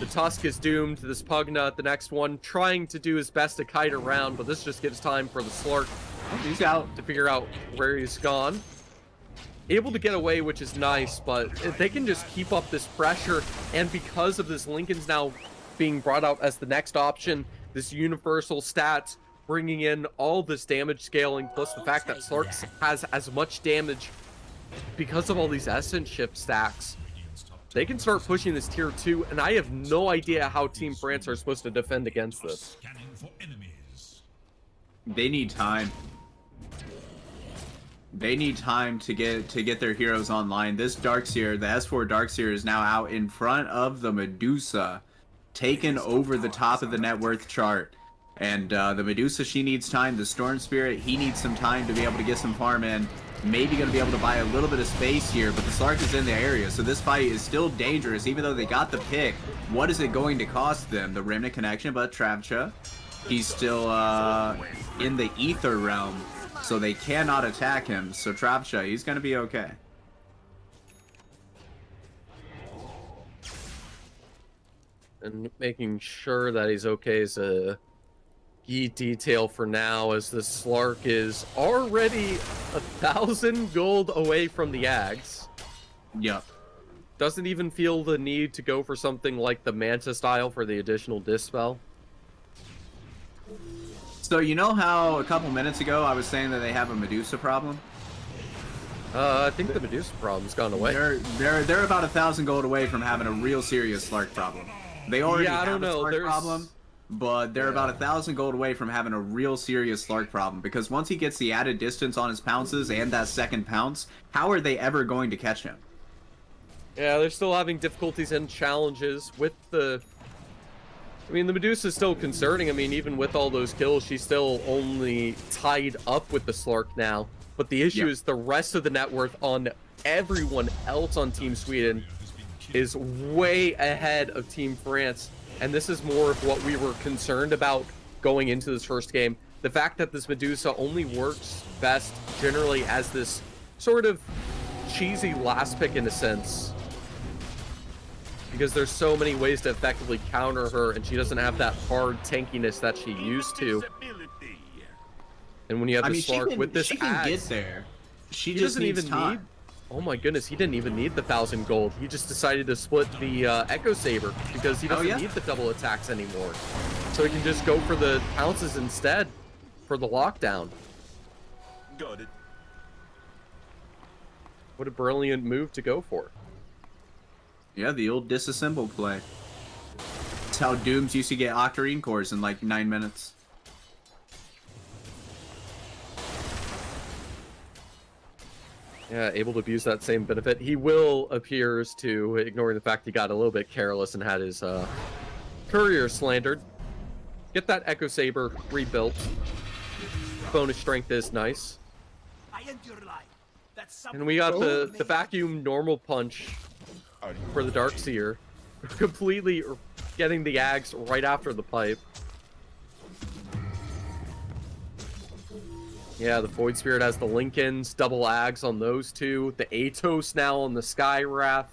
The Tusk is doomed. This Pugna, the next one, trying to do his best to kite around, but this just gives time for the Slurk He's out. to figure out where he's gone. Able to get away, which is nice, but if they can just keep up this pressure, and because of this Lincoln's now being brought out as the next option, this universal stats, bringing in all this damage scaling, plus the fact that Slurk has as much damage because of all these Essence Ship stacks, they can start pushing this tier 2, and I have no idea how Team France are supposed to defend against this. Scanning for enemies. They need time. They need time to get their heroes online. This Darkseer, the S4 Darkseer, is now out in front of the Medusa, taken over the top of the net worth chart. And the Medusa, she needs time. The Storm Spirit, he needs some time to be able to get some farm in. Maybe going to be able to buy a little bit of space here, but the Slark is in the area, so this fight is still dangerous, even though they got the pick. What is it going to cost them? The Remnant connection, but Travcha, he's still in the Ether realm, so they cannot attack him. So Travcha, he's going to be okay. And making sure that he's okay is a key detail for now, as the Slark is already 1,000 gold away from the Ags. Yep. Doesn't even feel the need to go for something like the Manta style for the additional Dispel. So you know how a couple minutes ago I was saying that they have a Medusa problem? I think the Medusa problem's gone away. They're about 1,000 gold away from having a real serious Slark problem. They already Yeah, I have don't know. a Slark There's- problem, but they're about 1,000 gold away from having a real serious Slark problem, because once he gets the added distance on his pounces and that second pounce, how are they ever going to catch him? Yeah, they're still having difficulties and challenges with the... I mean, the Medusa's still concerning. I mean, even with all those kills, she's still only tied up with the Slark now. But the issue is the rest of the net worth on everyone else on Team Sweden is way ahead of Team France. And this is more of what we were concerned about going into this first game. The fact that this Medusa only works best generally as this sort of cheesy last pick in a sense, because there's so many ways to effectively counter her, and she doesn't have that hard tankiness that she used to. And when you have the Slark with this she can get axe, there. She he just doesn't needs even time. need... Oh my goodness, he didn't even need the 1,000 gold. He just decided to split the Echo Saber because he doesn't need the double attacks anymore. So he can just go for the pounces instead for the lockdown. Got it. What a brilliant move to go for. Yeah, the old disassemble play. That's how Dooms used to get Octarine cores in like 9 minutes. Yeah, able to abuse that same benefit. He will appears to, ignoring the fact he got a little bit careless and had his courier slandered. Get that Echo Saber rebuilt. Bonus strength is nice. And we got the vacuum normal punch for the Darkseer. Completely getting the Ags right after the pipe. Yeah, the Void Spirit has the Lincolns, double Ags on those two. The Atos now on the Sky Wrath.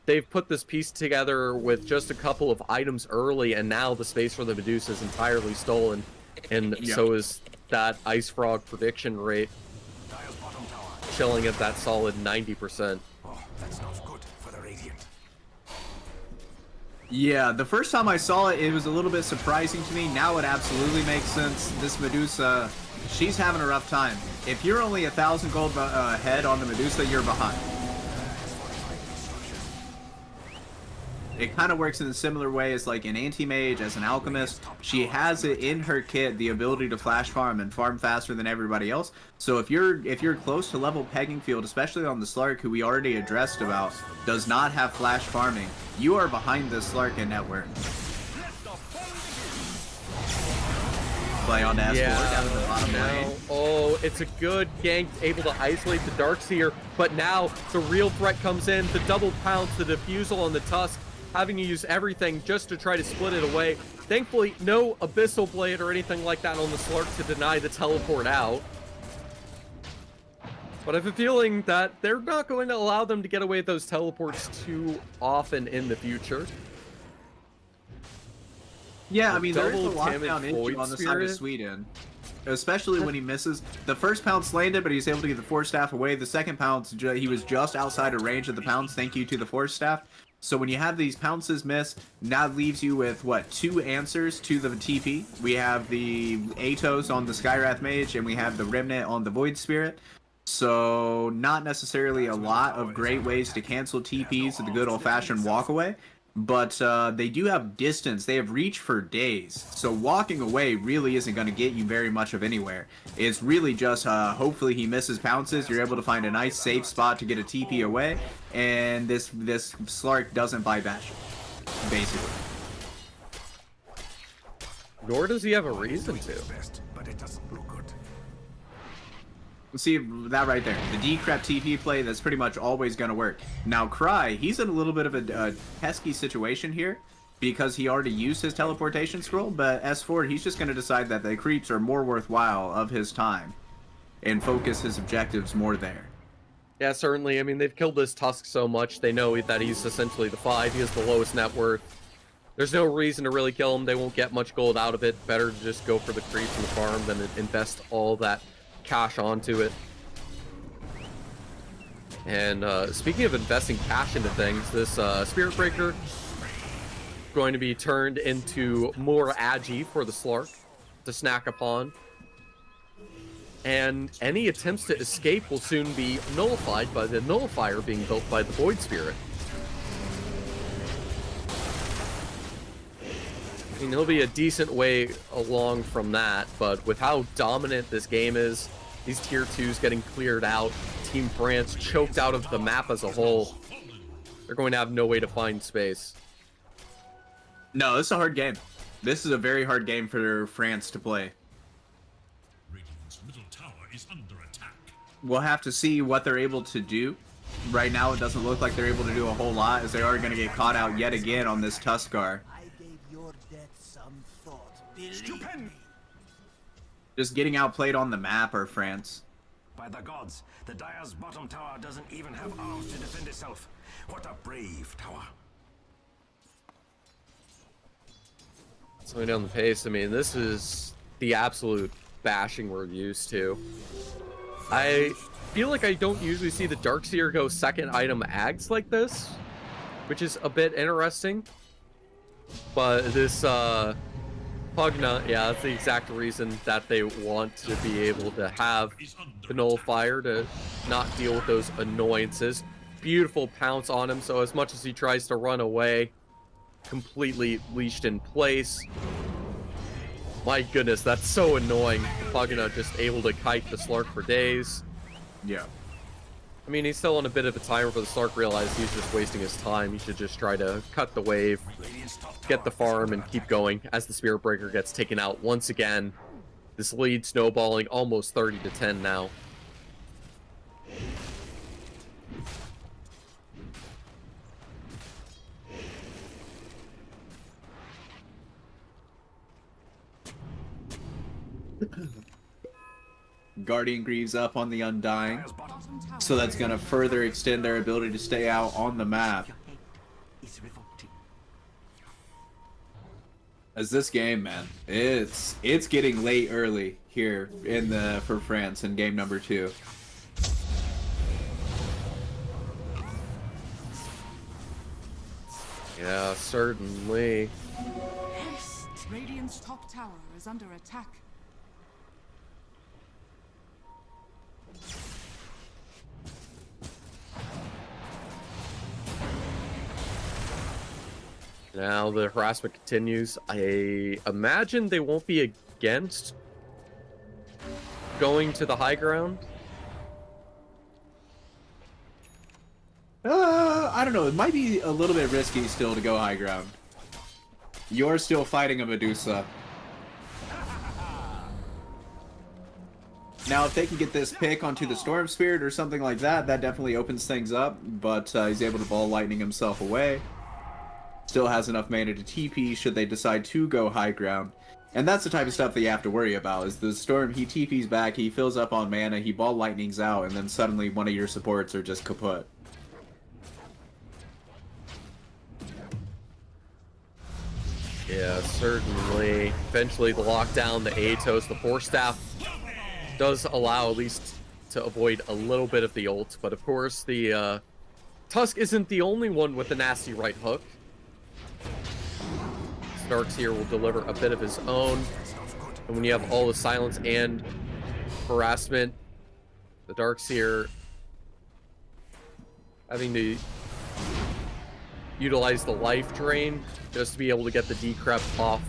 They've put this piece together with just a couple of items early, and now the space for the Medusa is entirely stolen. And so is that Ice Frog prediction rate. Chilling at that solid 90%. Oh, that's not good for the Radiant. Yeah, the first time I saw it, it was a little bit surprising to me. Now it absolutely makes sense. This Medusa, she's having a rough time. If you're only 1,000 gold ahead on the Medusa, you're behind. It kind of works in a similar way as like an anti-mage, as an alchemist. She has it in her kit, the ability to flash farm and farm faster than everybody else. So if you're close to level pegging field, especially on the Slark, who we already addressed about, does not have flash farming, you are behind the Slark in network. Play on dash down in the bottom lane. Oh, it's a good gank, able to isolate the Darkseer, but now the real threat comes in. The double pounce, the defusal on the Tusk, having to use everything just to try to split it away. Thankfully, no Abyssal Blade or anything like that on the Slark to deny the teleport out. But I have a feeling that they're not going to allow them to get away with those teleports too often in the future. Yeah, I mean, there's a Double lockdown damage Void issue on the side Spirit. of Sweden. Especially when he misses. The first pounce landed, but he's able to get the Force Staff away. The second pounce, he was just outside of range of the pounce, thank you to the Force Staff. So when you have these pounces miss, now leaves you with, what, 2 answers to the TP. We have the Atos on the Skywrath Mage, and we have the Remnant on the Void Spirit. So not necessarily a lot of great ways to cancel TPs with the good old-fashioned walk-away. But they do have distance. They have reach for days. So walking away really isn't going to get you very much of anywhere. It's really just hopefully he misses pounces. You're able to find a nice safe spot to get a TP away. And this Slark doesn't buy bash, basically. Nor does he have a reason to. Best, but it doesn't look good. See that right there, the decrep TP play, that's pretty much always going to work. Now Cry, he's in a little bit of a pesky situation here because he already used his teleportation scroll, but S4, he's just going to decide that the creeps are more worthwhile of his time and focus his objectives more there. Yeah, certainly. I mean, they've killed this Tusk so much, they know that he's essentially the 5. He has the lowest net worth. There's no reason to really kill him. They won't get much gold out of it. Better to just go for the creeps and the farm than invest all that cash onto it. And speaking of investing cash into things, this Spirit Breaker going to be turned into more agi for the Slark to snack upon. And any attempts to escape will soon be nullified by the nullifier being built by the Void Spirit. I mean, he'll be a decent way along from that, but with how dominant this game is, these tier 2s getting cleared out, Team France choked out of the map as a whole, they're going to have no way to find space. No, this is a hard game. This is a very hard game for France to play. Radiant's middle tower is under attack. We'll have to see what they're able to do. Right now, it doesn't look like they're able to do a whole lot, as they are going to get caught out yet again on this Tuskar. Just getting outplayed on the map are France. By the gods, the Dire's bottom tower doesn't even have arms to defend itself. What a brave tower. Slowing down the pace, I mean, this is the absolute bashing we're used to. I feel like I don't usually see the Darkseer go second item Ags like this, which is a bit interesting. But this, Pugna, yeah, that's the exact reason that they want to be able to have the Nullifier to not deal with those annoyances. Beautiful pounce on him, so as much as he tries to run away, completely leashed in place. My goodness, that's so annoying. Pugna just able to kite the Slark for days. Yeah. I mean, he's still on a bit of a timer, but the Slark realized he's just wasting his time. He should just try to cut the wave, get the farm, and keep going as the Spirit Breaker gets taken out once again. This lead snowballing almost 30-10 now. Guardian Greaves up on the Undying, Dire's bottom Bottom tower so that's going to further extend their ability to stay out on the map. is revolting. As this game, man, it's getting late early here for France in game number 2. Yeah, certainly. Radiant's top tower is under attack. Now the harassment continues. I imagine they won't be against going to the high ground. I don't know. It might be a little bit risky still to go high ground. You're still fighting a Medusa. Now, if they can get this pick onto the Storm Spirit or something like that, that definitely opens things up. But he's able to ball lightning himself away. Still has enough mana to TP should they decide to go high ground. And that's the type of stuff that you have to worry about, is the Storm, he TP's back, he fills up on mana, he ball lightnings out, and then suddenly one of your supports are just kaput. Yeah, certainly. Eventually, the lockdown, the Atos, the Force Staff does allow at least to avoid a little bit of the ult. But of course, the Tusk isn't the only one with the nasty right hook. Starks here will deliver a bit of his own. And when you have all the silence and harassment, the Darks here having to utilize the life drain just to be able to get the decrep off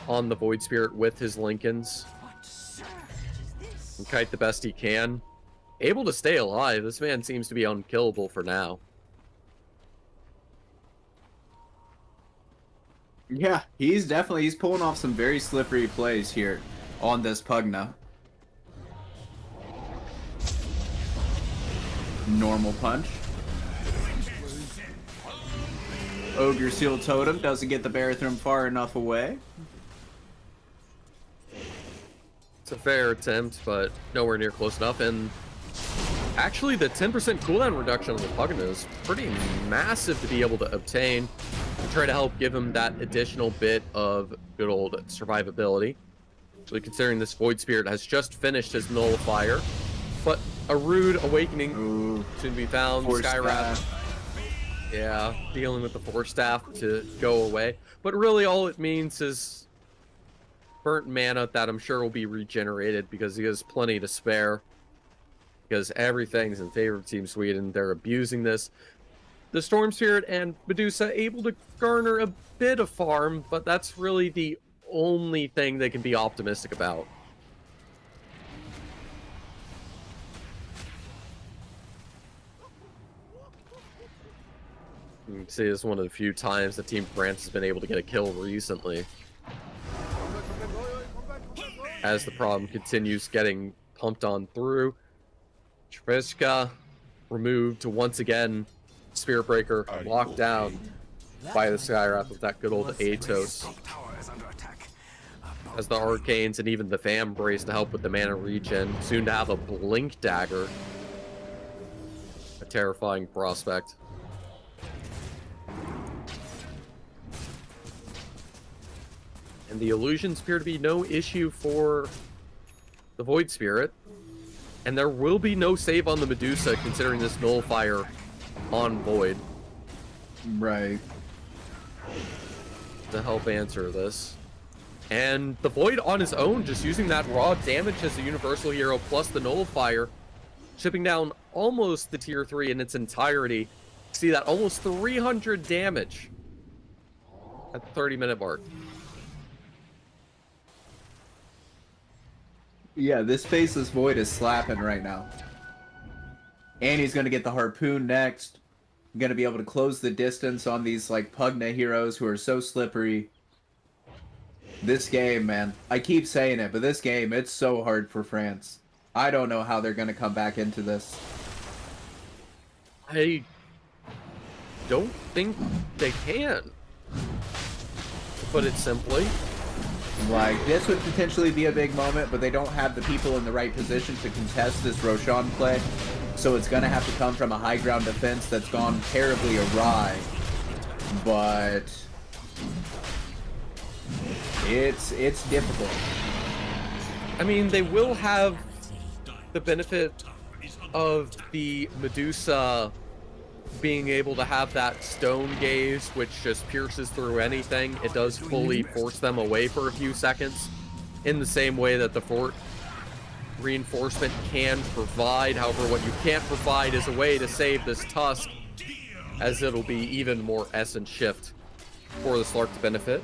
on the Void Spirit with his Lincolns. And kite the best he can. Able to stay alive. This man seems to be unkillable for now. Yeah, he's pulling off some very slippery plays here on this Pugna. Normal punch. Ogre Seal Totem doesn't get the Barathrum far enough away. It's a fair attempt, but nowhere near close enough. And actually, the 10% cooldown reduction on the Pugna is pretty massive to be able to obtain. To try to help give him that additional bit of good old survivability. Actually, considering this Void Spirit has just finished his Nullifier, but a rude awakening soon to be found. Force Skywrath, Staff. yeah, dealing with the Force Staff to go away. But really, all it means is burnt mana that I'm sure will be regenerated because he has plenty to spare. Because everything's in favor of Team Sweden. They're abusing this. The Storm Spirit and Medusa able to garner a bit of farm, but that's really the only thing they can be optimistic about. You can see this is one of the few times that Team France has been able to get a kill recently. As the problem continues getting pumped on through. Trishka removed to once again Spirit Breaker locked down by the Skywrath with that good old Atos. Top tower is under attack. As the Arcanes and even the Fam brace to help with the mana regen. Soon to have a Blink Dagger. A terrifying prospect. And the illusions appear to be no issue for the Void Spirit. And there will be no save on the Medusa considering this Nullifier on Void. Right. To help answer this. And the Void on his own, just using that raw damage as a universal hero plus the Nullifier, shipping down almost the tier 3 in its entirety. See that almost 300 damage at the 30-minute mark. Yeah, this Faceless Void is slapping right now. And he's going to get the Harpoon next. Going to be able to close the distance on these, like, Pugna heroes who are so slippery. This game, man. I keep saying it, but this game, it's so hard for France. I don't know how they're going to come back into this. I don't think they can, to put it simply. Like, this would potentially be a big moment, but they don't have the people in the right position to contest this Roshan play. So it's going to have to come from a high ground defense that's gone terribly awry. But it's difficult. I mean, they will have the benefit of the Medusa being able to have that stone gaze, which just pierces through anything. It does fully force them away for a few seconds, in the same way that the fort reinforcement can provide. However, what you can't provide is a way to save this Tusk, as it'll be even more essence shift for the Slark to benefit.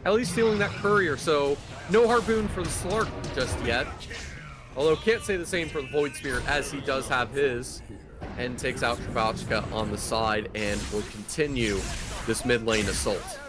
At least stealing that courier, so no Harpoon for the Slark just yet. Although can't say the same for the Void Spirit, as he does have his, and takes out Shrabachka on the side and will continue this mid lane assault.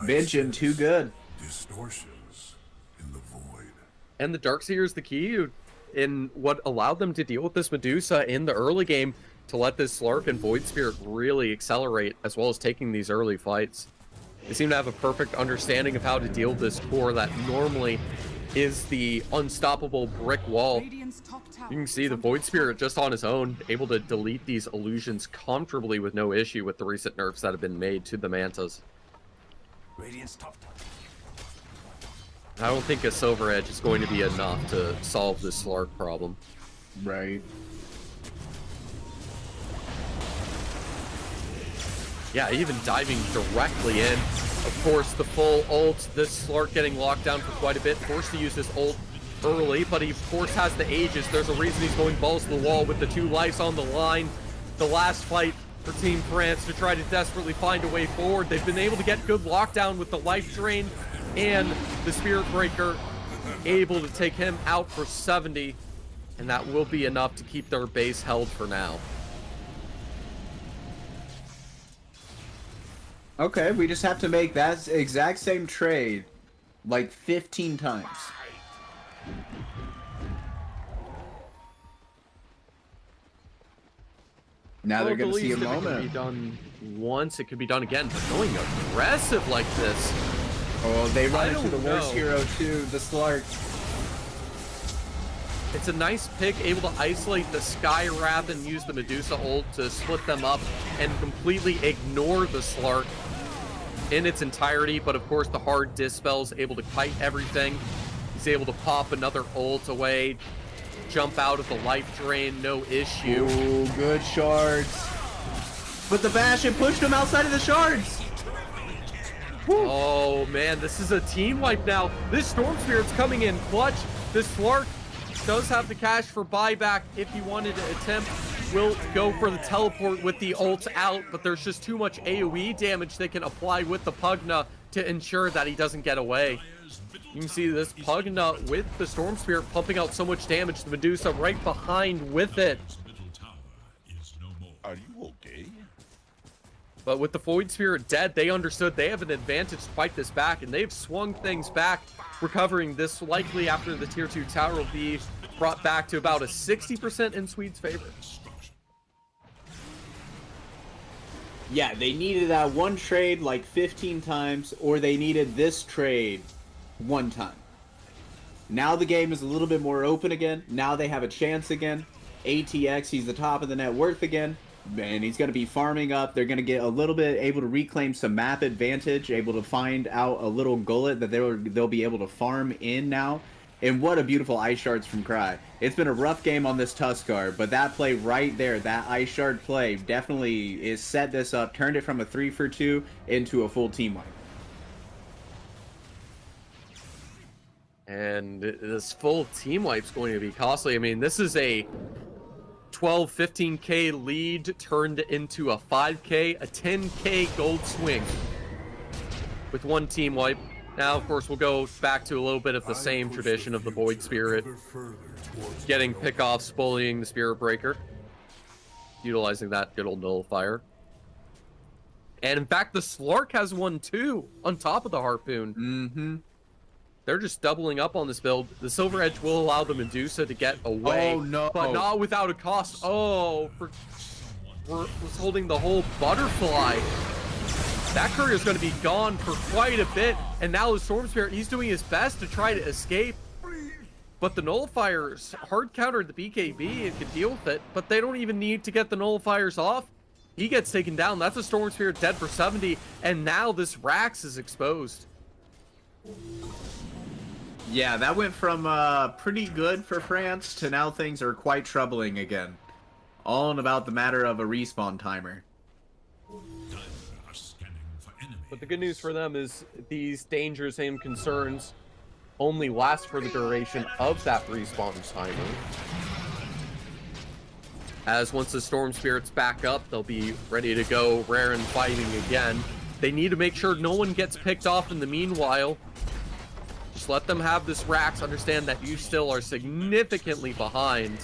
Vision too good. Distortions in the void. And the Darkseer is the key in what allowed them to deal with this Medusa in the early game, to let this Slark and Void Spirit really accelerate, as well as taking these early fights. They seem to have a perfect understanding of how to deal with this core that normally is the unstoppable brick wall. Radiant's top tower You can see is the under Void attack. Spirit just on his own, able to delete these illusions comfortably with no issue with the recent nerfs that have been made to the Mantas. Radiant's top tower. I don't think a Silver Edge is going to be enough to solve this Slark problem. Right. Yeah, even diving directly in. Of course, the full ult, this Slark getting locked down for quite a bit, forced to use his ult early, but he of course has the Aegis. There's a reason he's going balls to the wall with the 2 lives on the line. The last fight for Team France to try to desperately find a way forward. They've been able to get good lockdown with the life drain and the Spirit Breaker, able to take him out for 70, and that will be enough to keep their base held for now. Okay, we just have to make that exact same trade like 15 times. Now they're going to see a It could be moment. done once, it could be done again, but going aggressive like this. Oh, they run I into the don't worst know. hero too, the Slark. It's a nice pick, able to isolate the Sky Wrath and use the Medusa ult to split them up and completely ignore the Slark in its entirety. But of course, the hard dispel's able to kite everything. He's able to pop another ult away, jump out of the life drain, no issue. Ooh, good shards. But the Bastion pushed him outside of the shards. Oh man, this is a team wipe now. This Storm Spirit's coming in clutch. This Slark does have the cash for buyback if he wanted to attempt. Will go for the teleport with the ult out, but there's just too much AoE damage they can apply with the Pugna to ensure that he doesn't get away. You can see this Pugna with the Storm Spirit pumping out so much damage. The Medusa right behind with it. Middle tower is no more. Are you okay? But with the Void Spirit dead, they understood they have an advantage to fight this back, and they've swung things back, recovering this likely after the tier 2 tower will be brought back to about a 60% in Swede's favor. Yeah, they needed that one trade like 15 times, or they needed this trade one time. Now the game is a little bit more open again. Now they have a chance again. ATX, he's the top of the net worth again. And he's going to be farming up. They're going to get a little bit able to reclaim some map advantage, able to find out a little gullet that they'll be able to farm in now. And what a beautiful Ice Shards from Cry. It's been a rough game on this Tuskar, but that play right there, that Ice Shard play, definitely is set this up, turned it from a 3-for-2 into a full team wipe. And this full team wipe's going to be costly. I mean, this is a 12, 15k lead turned into a 5k, a 10k gold swing with one team wipe. Now, of course, we'll go back to a little bit of the same tradition of the Void Spirit getting pickoffs, bullying the Spirit Breaker, utilizing that good old nullifier. And in fact, the Slark has one too, on top of the Harpoon. Mm-hmm. They're just doubling up on this build. The Silver Edge will allow the Medusa to get away, Oh, no. but not without a cost. Oh, was holding the whole butterfly. That courier is going to be gone for quite a bit, and now the Storm Spirit, he's doing his best to try to escape. But the nullifiers hard countered the BKB and could deal with it, but they don't even need to get the nullifiers off. He gets taken down. That's a Storm Spirit dead for 70, and now this Rax is exposed. Yeah, that went from pretty good for France to now things are quite troubling again. All in about the matter of a respawn timer. Divers are scanning for enemies. But the good news for them is these dangers and concerns only last for the duration of that respawn timer. As once the Storm Spirits back up, they'll be ready to go rare and fighting again. They need to make sure no one gets picked off in the meanwhile. Just let them have this Rax, understand that you still are significantly behind,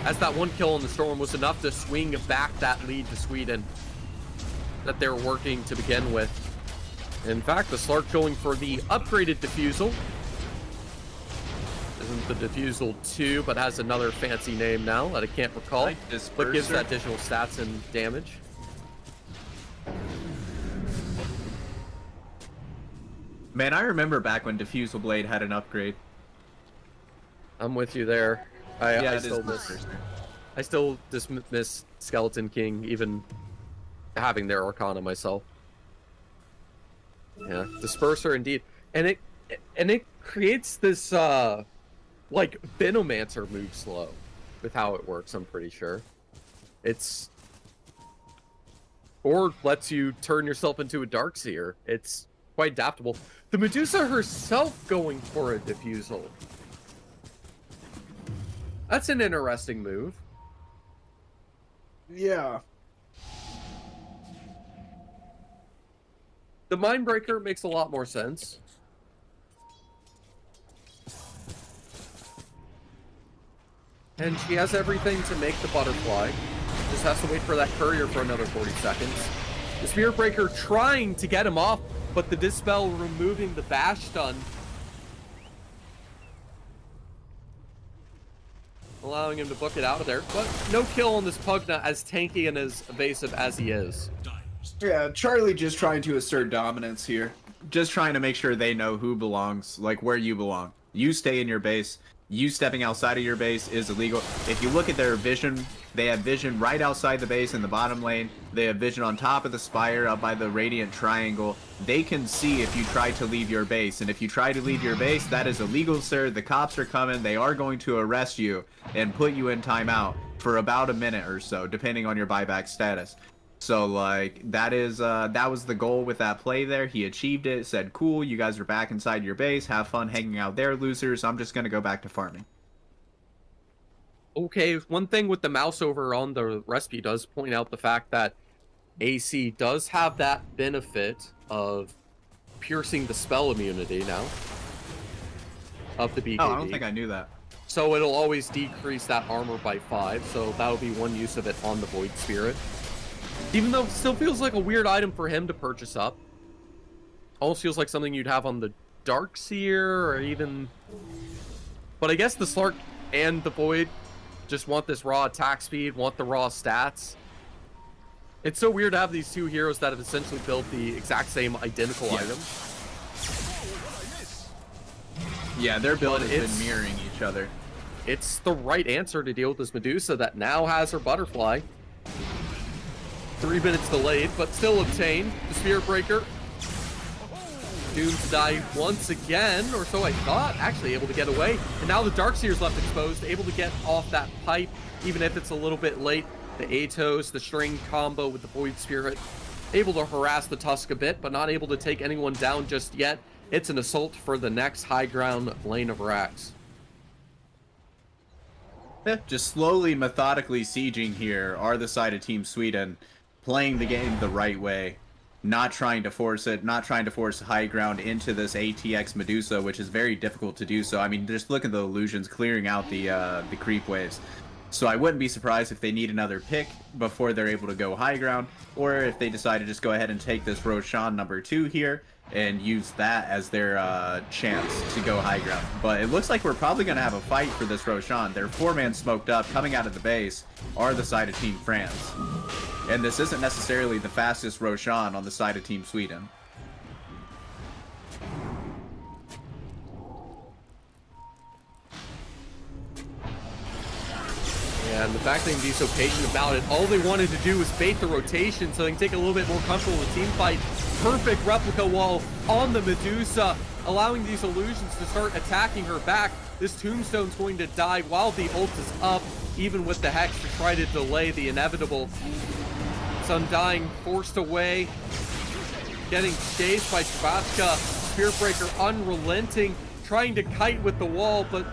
as that one kill on the Storm was enough to swing back that lead to Sweden that they're working to begin with. In fact, the Slark going for the upgraded Diffusal. Isn't the Diffusal 2, but has another fancy name now that I can't recall. Like But gives Disperser. that additional stats and damage. Man, I remember back when Diffusal Blade had an upgrade. I'm with you there. I it is still dismiss Skeleton King, even having their Arcana myself. Yeah, Disperser indeed, and it creates this like Venomancer move slow with how it works. I'm pretty sure or lets you turn yourself into a Darkseer. It's quite adaptable. The Medusa herself going for a Diffusal. That's an interesting move. Yeah. The Mindbreaker makes a lot more sense. And she has everything to make the butterfly. Just has to wait for that courier for another 40 seconds. The Spirit Breaker trying to get him off, but the Dispel removing the bash stun. Allowing him to book it out of there. But no kill on this Pugna, as tanky and as evasive as he is. Yeah, Charlie just trying to assert dominance here. Just trying to make sure they know who belongs, like where you belong. You stay in your base. You stepping outside of your base is illegal. If you look at their vision, they have vision right outside the base in the bottom lane. They have vision on top of the spire up by the radiant triangle. They can see if you try to leave your base. And if you try to leave your base, that is illegal, sir. The cops are coming. They are going to arrest you and put you in timeout for about a minute or so, depending on your buyback status. So, like, that was the goal with that play there. He achieved it, said, cool, you guys are back inside your base. Have fun hanging out there, losers. I'm just going to go back to farming. Okay, one thing with the mouse over on the recipe does point out the fact that AC does have that benefit of piercing the spell immunity now of the BKB. Oh, I don't think I knew that. So it'll always decrease that armor by 5, so that'll be one use of it on the Void Spirit. Even though it still feels like a weird item for him to purchase up. Almost feels like something you'd have on the Darkseer, or even... But I guess the Slark and the Void just want this raw attack speed, want the raw stats. It's so weird to have these two heroes that have essentially built the exact same identical item. Yeah, their build But has it's- been mirroring each other. It's the right answer to deal with this Medusa that now has her butterfly. 3 minutes delayed, but still obtained. The Spirit Breaker. Doomed to die once again, or so I thought. Actually able to get away. And now the Darkseer's left exposed, able to get off that pipe, even if it's a little bit late. The Atos, the string combo with the Void Spirit. Able to harass the Tusk a bit, but not able to take anyone down just yet. It's an assault for the next high ground lane of Rax. Just slowly, methodically sieging here are the side of Team Sweden, playing the game the right way, not trying to force it, not trying to force high ground into this ATX Medusa, which is very difficult to do so. I mean, just look at the illusions clearing out the creep waves. So I wouldn't be surprised if they need another pick before they're able to go high ground, or if they decide to just go ahead and take this Roshan number 2 here and use that as their chance to go high ground. But it looks like we're probably going to have a fight for this Roshan. They're 4-man smoked up, coming out of the base are the side of Team France. And this isn't necessarily the fastest Roshan on the side of Team Sweden. And the fact they can be so patient about it, all they wanted to do was bait the rotation so they can take a little bit more comfortable with team fight. Perfect replica wall on the Medusa, allowing these illusions to start attacking her back. This tombstone's going to die while the ult is up, even with the Hex to try to delay the inevitable. It's Undying forced away, getting chased by Chvachka. Spearbreaker unrelenting, trying to kite with the wall, but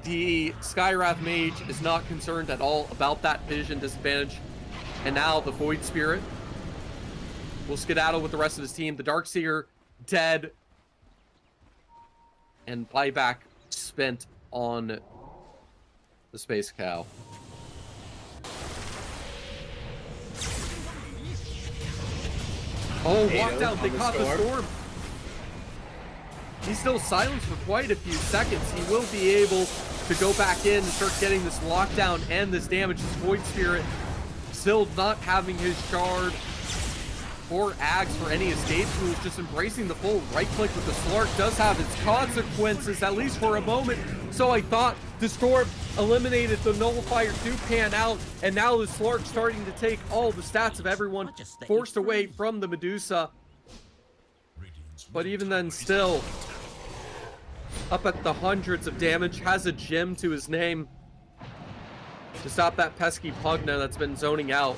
the Skywrath Mage is not concerned at all about that vision disadvantage. And now the Void Spirit will skedaddle with the rest of his team. The Darkseer dead. And buyback spent on the Space Cow. Oh, lockdown, they caught the storm. He's still silenced for quite a few seconds. He will be able to go back in and start getting this lockdown and this damage. His Void Spirit still not having his shard or Ags for any escape tools, just embracing the full right click with the Slark does have its consequences, at least for a moment. So I thought the Storm eliminated the Nullifier to pan out, and now the Slark starting to take all the stats of everyone, forced away from the Medusa. But even then, still up at the hundreds of damage, has a gem to his name to stop that pesky Pugna that's been zoning out.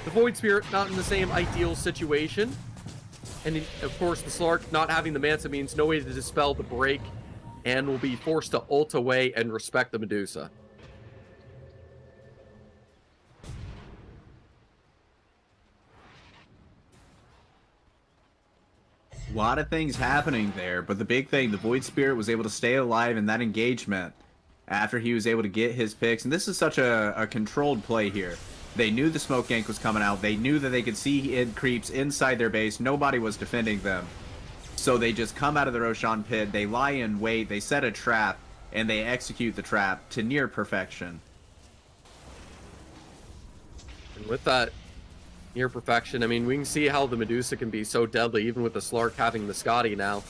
The Void Spirit not in the same ideal situation, and of course the Slark not having the Mansa means no way to dispel the break, and will be forced to ult away and respect the Medusa. A lot of things happening there, but the big thing, the Void Spirit was able to stay alive in that engagement after he was able to get his picks. And this is such a controlled play here. They knew the smoke gank was coming out. They knew that they could see it creeps inside their base. Nobody was defending them. So they just come out of the Roshan pit. They lie in wait. They set a trap, and they execute the trap to near perfection. And with that near perfection, I mean, we can see how the Medusa can be so deadly, even with the Slark having the Scotty now.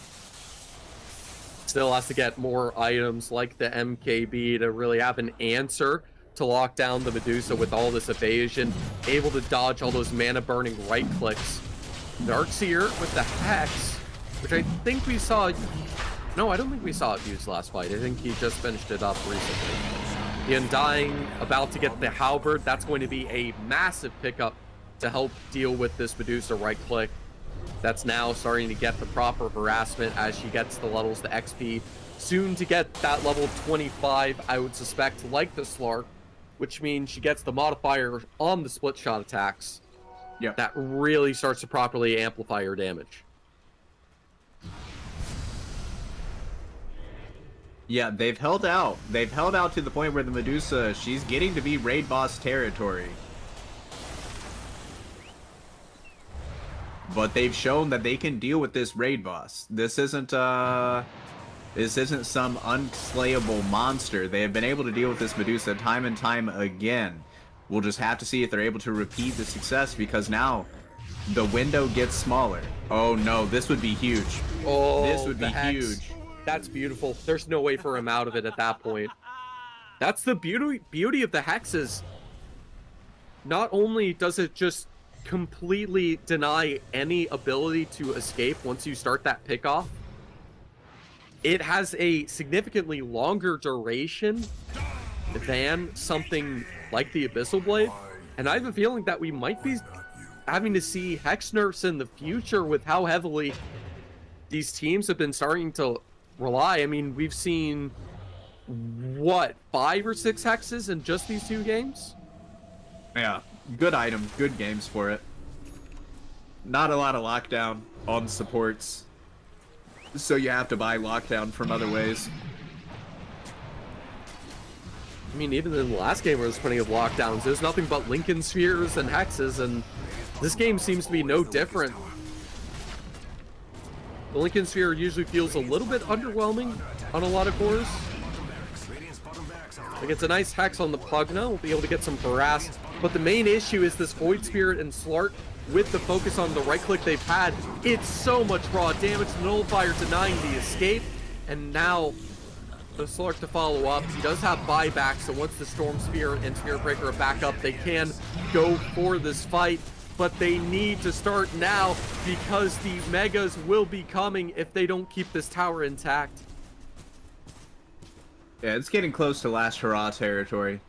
Still has to get more items like the MKB to really have an answer to lock down the Medusa with all this evasion, able to dodge all those mana burning right clicks. Darkseer with the Hex, which I think we saw. No, I don't think we saw it used last fight. I think he just finished it up recently. The Undying about to get the Halberd. That's going to be a massive pickup to help deal with this Medusa right click. That's now starting to get the proper harassment as she gets the levels, the XP. Soon to get that level 25, I would suspect, like the Slark, which means she gets the modifier on the split shot attacks. Yep. That really starts to properly amplify her damage. Yeah, they've held out. They've held out to the point where the Medusa, she's getting to be raid boss territory. But they've shown that they can deal with this raid boss. This isn't some unslayable monster. They have been able to deal with this Medusa time and time again. We'll just have to see if they're able to repeat the success, because now the window gets smaller. Oh no, this would be huge. Oh, this would be Hex. huge. That's beautiful. There's no way for him out of it at that point. That's the beauty of the Hexes. Not only does it just completely deny any ability to escape once you start that pick off, it has a significantly longer duration than something like the Abyssal Blade, and I have a feeling that we might be having to see Hex nerfs in the future with how heavily these teams have been starting to rely. I mean, we've seen what, 5 or 6 hexes in just these 2 games? Yeah, good item, good games for it. Not a lot of lockdown on supports, so you have to buy lockdown from other ways. I mean, even in the last game there was plenty of lockdowns. There's nothing but Lincoln spheres and hexes, and this game seems to be no different. The Lincoln sphere usually feels a little bit underwhelming on a lot of cores. Like, it's a nice hex on the Pugna. We'll be able to get some harass. But the main issue is this Void Spirit and Slark, with the focus on the right click they've had. It's so much raw damage. The Nullifier denying the escape. And now the Slark to follow up. He does have buyback, so once the Storm Spear and Spirit Breaker are back up, they can go for this fight. But they need to start now because the Megas will be coming if they don't keep this tower intact. Yeah, it's getting close to last hurrah territory.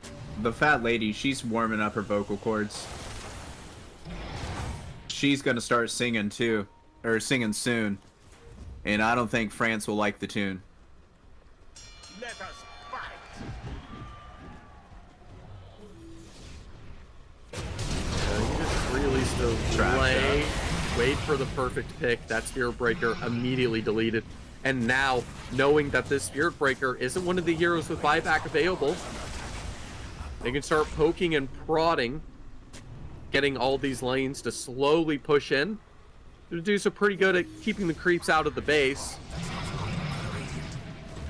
The fat lady, she's warming up her vocal cords. She's gonna start singing too, or singing soon. And I don't think France will like the tune. Let us fight. You just release the delay, wait for the perfect pick. That Spirit Breaker immediately deleted. And now, knowing that this Spirit Breaker isn't one of the heroes with buyback available, they can start poking and prodding, getting all these lanes to slowly push in. Medusa pretty good at keeping the creeps out of the base.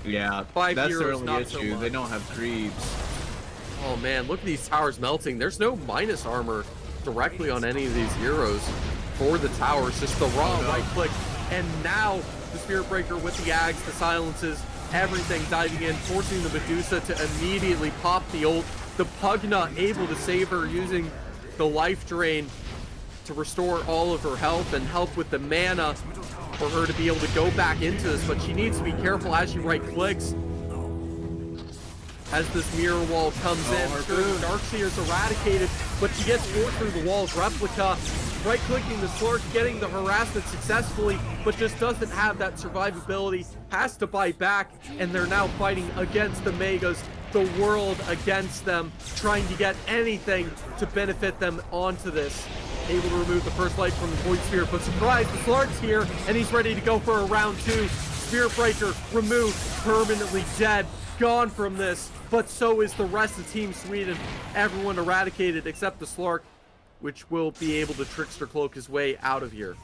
Yeah, 5 that's heroes, their only not so issue. much. They don't have creeps. Oh man, look at these towers melting. There's no minus armor directly on any of these heroes for the towers, just the raw right click. And now the Spirit Breaker with the Ags, the silences, everything diving in, forcing the Medusa to immediately pop the ult. The Pugna able to save her using the life drain to restore all of her health and help with the mana for her to be able to go back into this, but she needs to be careful as she right clicks. As this mirror wall comes in, sure, the Darkseer's eradicated, but she gets forced through the wall's replica. Right-clicking the Slurk, getting the harassment successfully, but just doesn't have that survivability, has to buy back, and they're now fighting against the Megas, the world against them, trying to get anything to benefit them onto this. Able to remove the first light from the Void Spirit, but surprise, the Slark's here, and he's ready to go for a round 2. Spirit Breaker removed, permanently dead, gone from this, but so is the rest of Team Sweden. Everyone eradicated except the Slark, which will be able to Trickster Cloak his way out of here.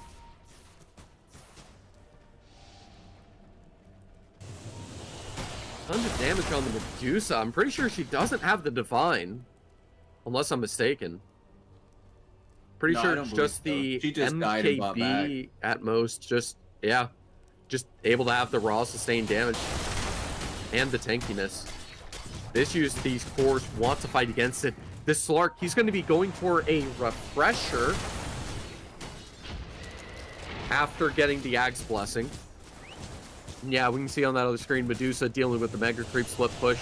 Tons of damage on the Medusa. I'm pretty sure she doesn't have the Divine, unless I'm mistaken. Pretty sure it's just the She just died and bought MKB at most. Just able to have the raw sustained damage and the tankiness. The issue is these cores want to fight against it. This Slark, he's going to be going for a refresher after getting the Ag's Blessing. Yeah, we can see on that other screen Medusa dealing with the Mega Creep split push.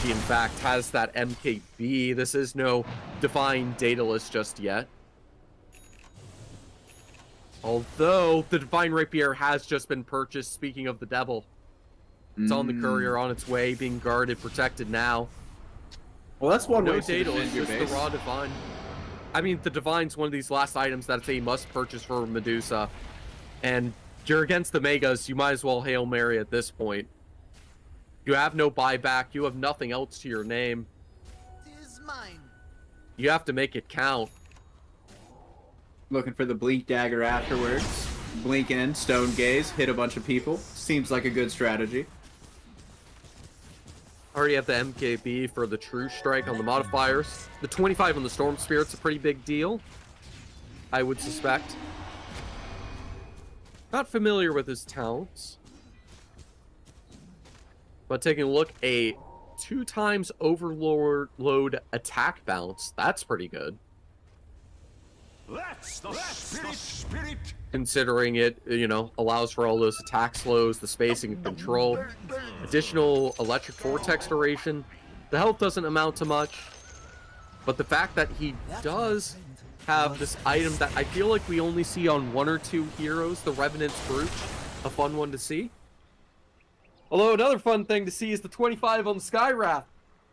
She, in fact, has that MKB. This is no Divine Daedalus just yet. Although, the Divine Rapier has just been purchased, speaking of the Devil. It's on the courier, on its way, being guarded, protected now. Well, that's one No way to Daedalus, defend your just base. the raw Divine. I mean, the Divine's one of these last items that's a must purchase for Medusa. And you're against the Megas, you might as well Hail Mary at this point. You have no buyback, you have nothing else to your name. Tis mine. You have to make it count. Looking for the Blink Dagger afterwards. Blink in, Stone Gaze, hit a bunch of people. Seems like a good strategy. Already have the MKB for the True Strike on the modifiers. The 25 on the Storm Spirit's a pretty big deal, I would suspect. Not familiar with his talents. But taking a look, a 2 times overload attack bounce. That's pretty good. That's the spirit. Considering it, you know, allows for all those attack slows, the spacing and control. Additional electric vortex duration. The health doesn't amount to much. But the fact that he does have this item that I feel like we only see on 1 or 2 heroes, the Revenant's Brooch, a fun one to see. Although another fun thing to see is the 25 on Skywrath.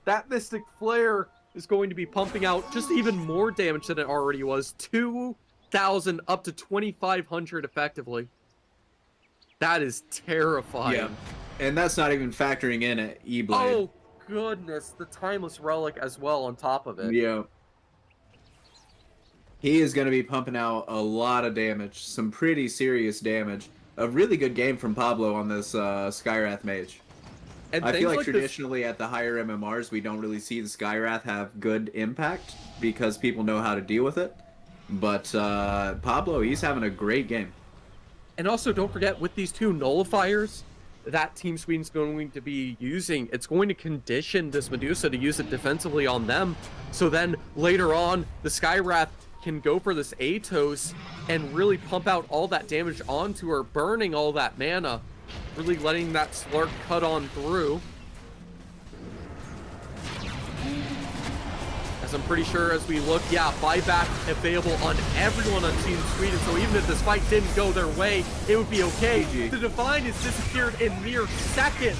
That Mystic Flare is going to be pumping out just even more damage than it already was. 2,000 up to 2,500 effectively. That is terrifying. Yeah. And that's not even factoring in an E-Blade. Oh, goodness. The Timeless Relic as well on top of it. Yeah. He is going to be pumping out a lot of damage. Some pretty serious damage. A really good game from Pablo on this Skywrath mage. And I feel like this- traditionally at the higher MMRs, we don't really see the Skywrath have good impact because people know how to deal with it. But Pablo, he's having a great game. And also, don't forget, with these two nullifiers that Team Sweden's going to be using, it's going to condition this Medusa to use it defensively on them. So then, later on, the Skywrath can go for this Atos and really pump out all that damage onto her, burning all that mana, really letting that Slark cut on through. As I'm pretty sure as we look, yeah, buyback available on everyone on Team Sweden, so even if this fight didn't go their way, it would be okay. GG. The Divine has disappeared in mere seconds.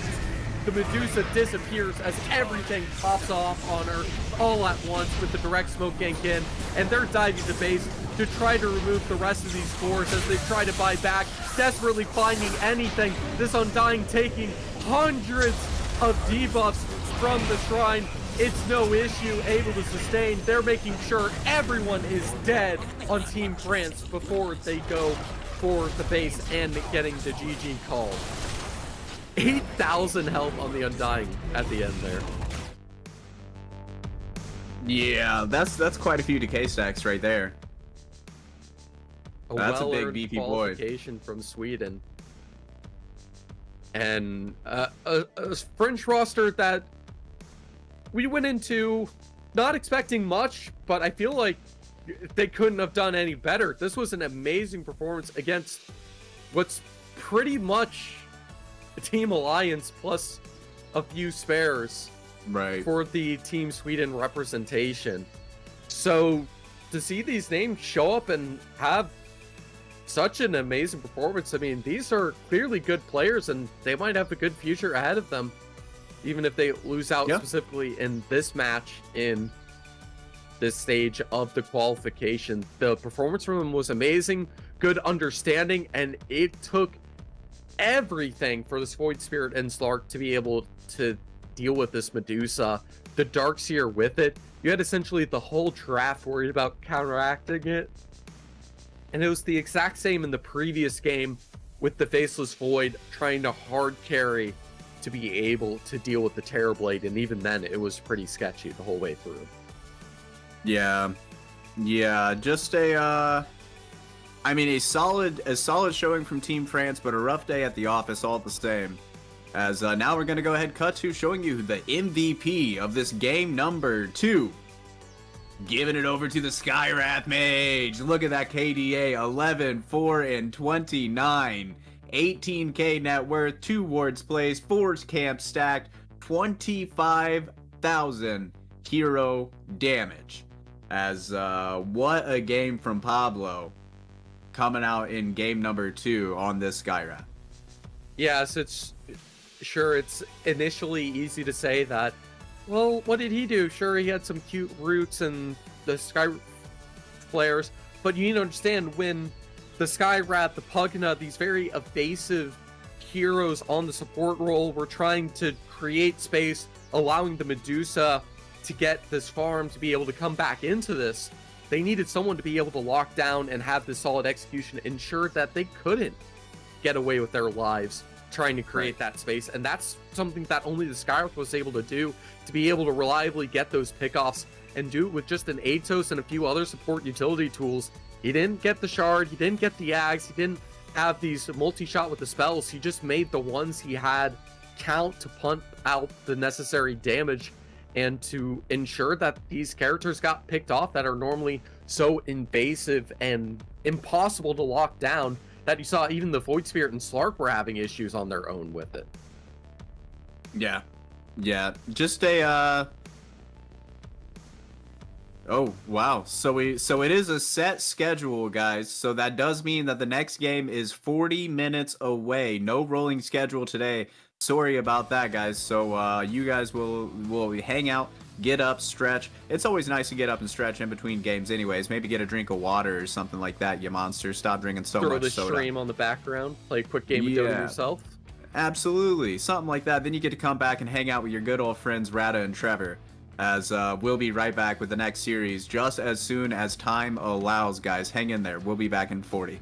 The Medusa disappears as everything pops off on her all at once with the direct smoke gank in, and they're diving to base to try to remove the rest of these cores as they try to buy back, desperately finding anything. This Undying taking hundreds of debuffs from the Shrine. It's no issue, able to sustain. They're making sure everyone is dead on Team France before they go for the base and getting the GG call. 8,000 health on the Undying at the end there. Yeah, that's quite a few decay stacks right there. That's a big well-earned beefy boy. qualification from Sweden. And a French roster that we went into not expecting much, but I feel like they couldn't have done any better. This was an amazing performance against what's pretty much a Team Alliance plus a few spares Right. for the Team Sweden representation. So to see these names show up and have such an amazing performance, I mean, these are clearly good players and they might have a good future ahead of them, even if they lose out specifically in this match in this stage of the qualification. The performance from him was amazing, good understanding, and it took everything for this Void Spirit and Slark to be able to deal with this Medusa. The Darkseer with it, you had essentially the whole draft worried about counteracting it, and it was the exact same in the previous game with the Faceless Void trying to hard carry to be able to deal with the Terrorblade, and even then it was pretty sketchy the whole way through. Yeah, just a solid showing from Team France, but a rough day at the office all the same. As now we're gonna go ahead and cut to showing you the MVP of this game number 2. Giving it over to the Skywrath Mage. Look at that KDA, 11, 4, and 29. 18k net worth, 2 wards placed, 4 camps stacked, 25,000 hero damage. As what a game from Pablo coming out in game number 2 on this Skywrath. Yes, it's initially easy to say that, well, what did he do? Sure, he had some cute roots and the Sky Flares, but you need to understand when the Skywrath, the Pugna, these very evasive heroes on the support role were trying to create space, allowing the Medusa to get this farm to be able to come back into this. They needed someone to be able to lock down and have this solid execution, ensure that they couldn't get away with their lives trying to create that space. And that's something that only the Skywrath was able to do, to be able to reliably get those pickoffs and do it with just an Atos and a few other support utility tools. He didn't get the shard, he didn't get the axe, he didn't have these multi-shot with the spells. He just made the ones he had count to punt out the necessary damage and to ensure that these characters got picked off that are normally so invasive and impossible to lock down, that you saw even the Void Spirit and Slark were having issues on their own with it. Yeah, just a Oh wow! So it is a set schedule, guys. So that does mean that the next game is 40 minutes away. No rolling schedule today. Sorry about that, guys. So you guys will hang out, get up, stretch. It's always nice to get up and stretch in between games, anyways. Maybe get a drink of water or something like that. You monsters, stop drinking so Throw much the soda. stream on the background, play a quick game of Dota Yeah. yourself. Absolutely, something like that. Then you get to come back and hang out with your good old friends Rada and Trevor. As we'll be right back with the next series just as soon as time allows, guys. Hang in there. We'll be back in 40.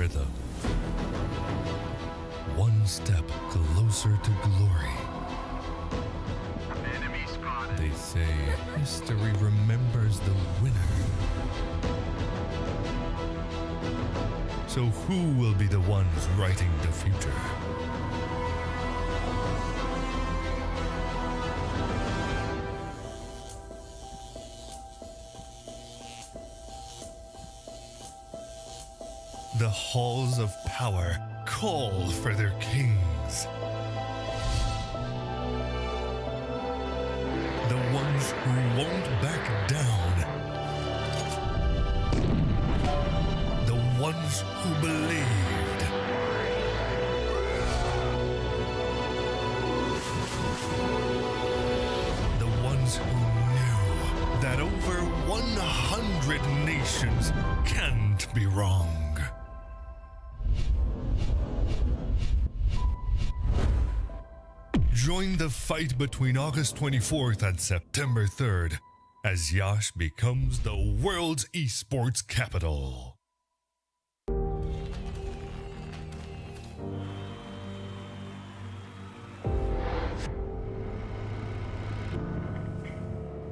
rhythm. One step closer to glory. Enemy spotted. They say history remembers the winner. So who will be the ones writing the future? The halls of power call for their kings. The ones who won't back down. The ones who believed. The ones who knew that over 100 nations can't be wrong. Join the fight between August 24th and September 3rd as Yash becomes the world's esports capital.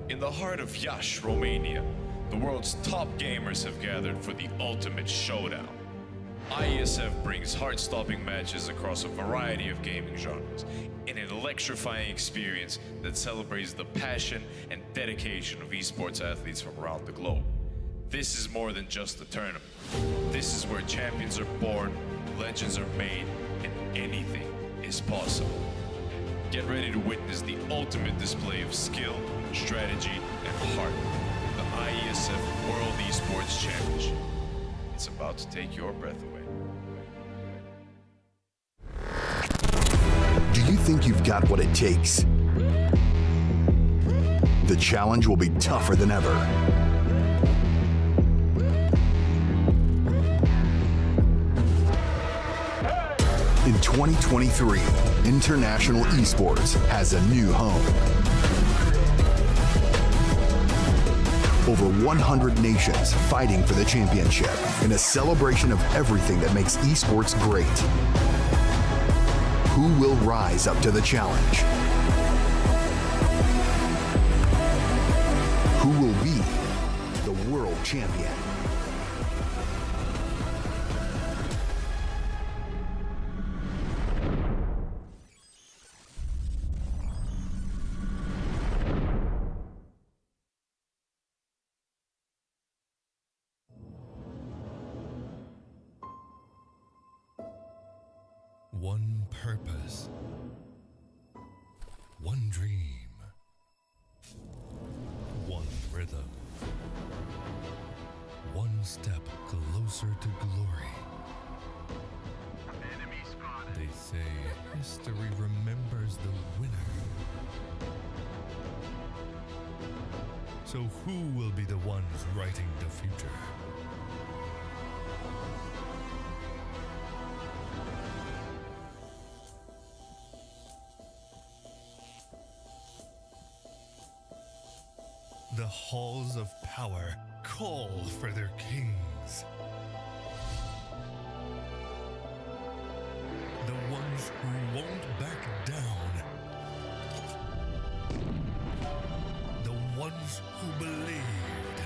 In the heart of Yash, Romania, the world's top gamers have gathered for the ultimate showdown. IESF brings heart-stopping matches across a variety of gaming genres in an electrifying experience that celebrates the passion and dedication of esports athletes from around the globe. This is more than just a tournament. This is where champions are born, legends are made, and anything is possible. Get ready to witness the ultimate display of skill, strategy, and heart. The IESF World Esports Championship. It's about to take your breath away. Do you think you've got what it takes? The challenge will be tougher than ever. In 2023, International Esports has a new home. Over 100 nations fighting for the championship in a celebration of everything that makes esports great. Who will rise up to the challenge? Who will be the world champion? One purpose, one dream, one rhythm, one step closer to glory. Enemy spotted. They say history remembers the winner. So who will be the ones writing the future? The halls of power call for their kings. The ones who won't back down. The ones who believed.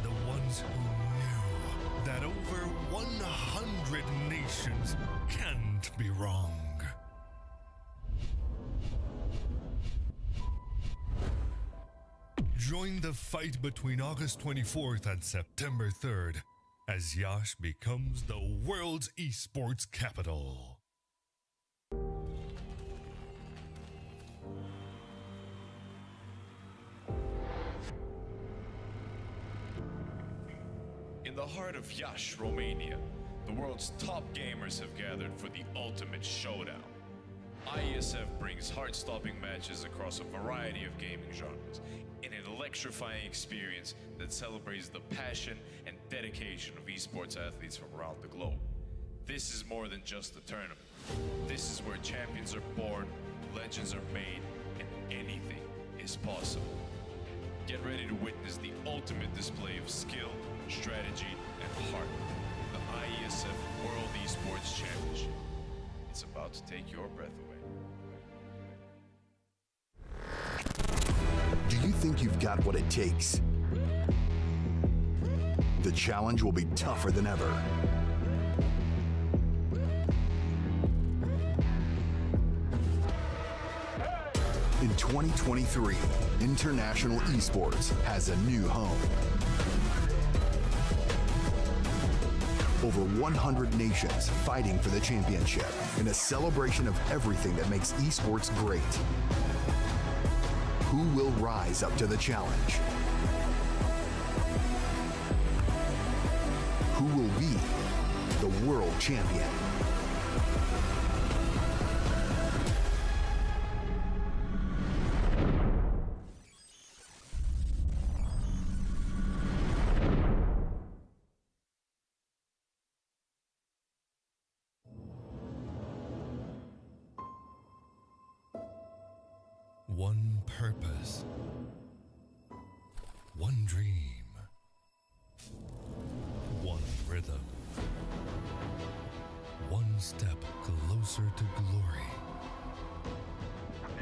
The ones who knew that over 100 nations can't be wrong. Join the fight between August 24th and September 3rd as Yash becomes the world's esports capital. In the heart of Yash, Romania, the world's top gamers have gathered for the ultimate showdown. IESF brings heart-stopping matches across a variety of gaming genres in an electrifying experience that celebrates the passion and dedication of esports athletes from around the globe. This is more than just a tournament. This is where champions are born, legends are made, and anything is possible. Get ready to witness the ultimate display of skill, strategy, and heart. The IESF World Esports Championship. It's about to take your breath away. Do you think you've got what it takes? The challenge will be tougher than ever. In 2023, International Esports has a new home. Over 100 nations fighting for the championship in a celebration of everything that makes esports great. Who will rise up to the challenge? Who will be the world champion? One purpose, one dream, one rhythm, one step closer to glory.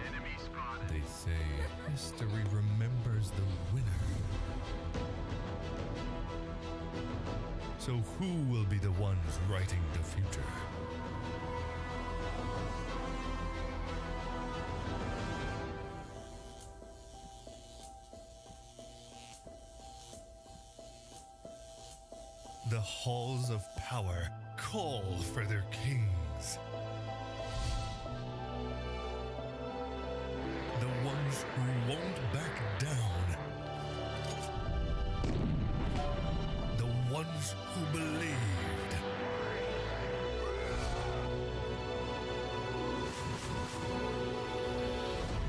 Enemy spotted. They say history remembers the winner. So who will be the ones writing the future? The halls of power call for their kings. The ones who won't back down. The ones who believed.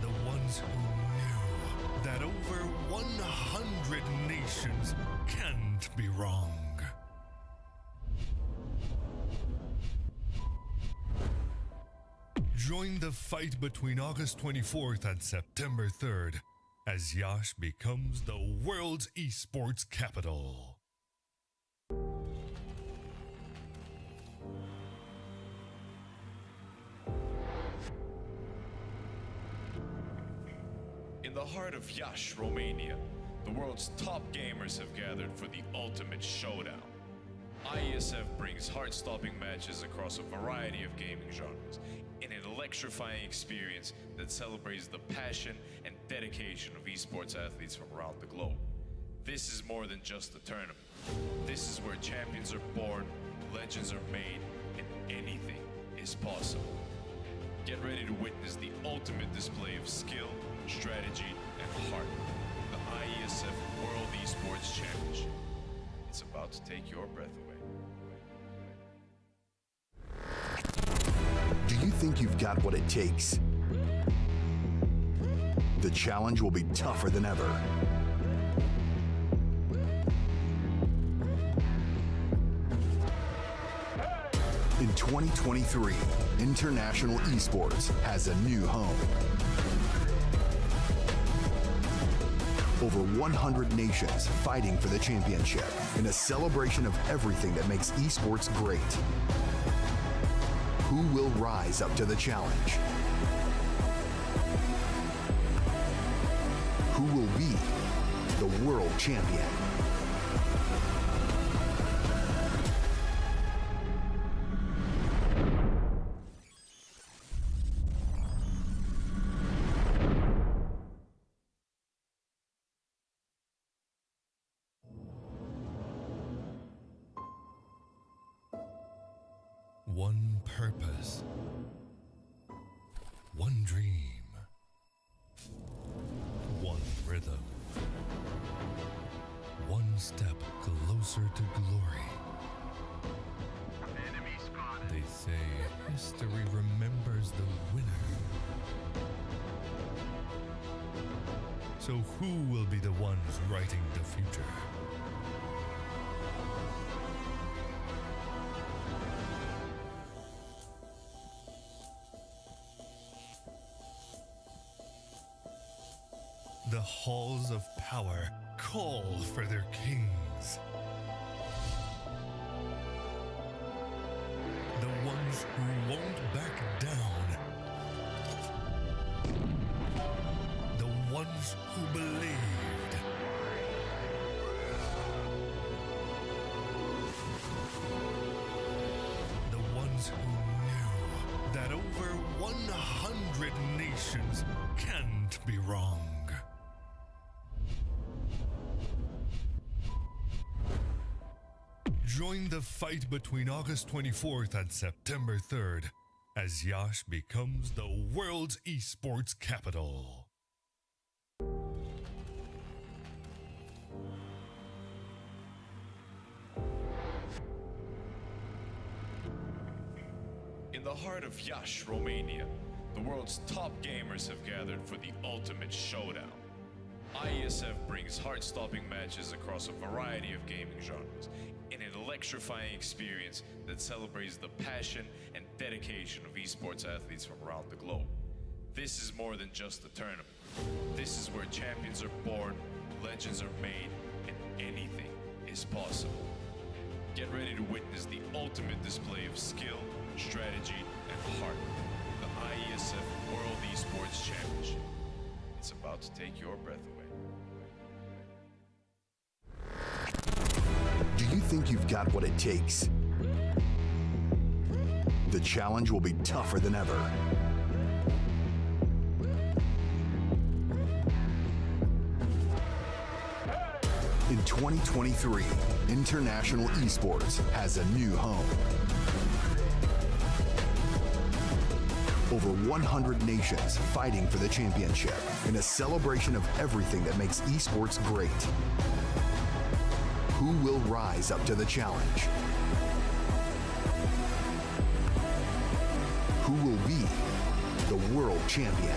The ones who knew that over 100 nations can't be wrong. Join the fight between August 24th and September 3rd as Yash becomes the world's esports capital. In the heart of Iași, Romania, the world's top gamers have gathered for the ultimate showdown. IESF brings heart-stopping matches across a variety of gaming genres in an electrifying experience that celebrates the passion and dedication of esports athletes from around the globe. This is more than just a tournament. This is where champions are born, legends are made, and anything is possible. Get ready to witness the ultimate display of skill, strategy, and heart. The IESF World Esports Championship. It's about to take your breath away. Do you think you've got what it takes? The challenge will be tougher than ever. In 2023, International Esports has a new home. Over 100 nations fighting for the championship in a celebration of everything that makes esports great. Who will rise up to the challenge? Who will be the world champion? One purpose, one dream, one rhythm, one step closer to glory. Enemy spotted. They say history remembers the winner. So who will be the ones writing the future? The halls of power call for their kings. The ones who won't back down. The ones who believed. The ones who knew that over 100 nations can't be wrong. Join the fight between August 24th and September 3rd as Yash becomes the world's esports capital. In the heart of Iași, Romania, the world's top gamers have gathered for the ultimate showdown. IESF brings heart-stopping matches across a variety of gaming genres in an electrifying experience that celebrates the passion and dedication of esports athletes from around the globe. This is more than just a tournament. This is where champions are born, legends are made, and anything is possible. Get ready to witness the ultimate display of skill, strategy, and heart. The IESF World Esports Championship. It's about to take your breath away. Do you think you've got what it takes? The challenge will be tougher than ever. In 2023, International Esports has a new home. Over 100 nations fighting for the championship in a celebration of everything that makes esports great. Who will rise up to the challenge? Who will be the world champion?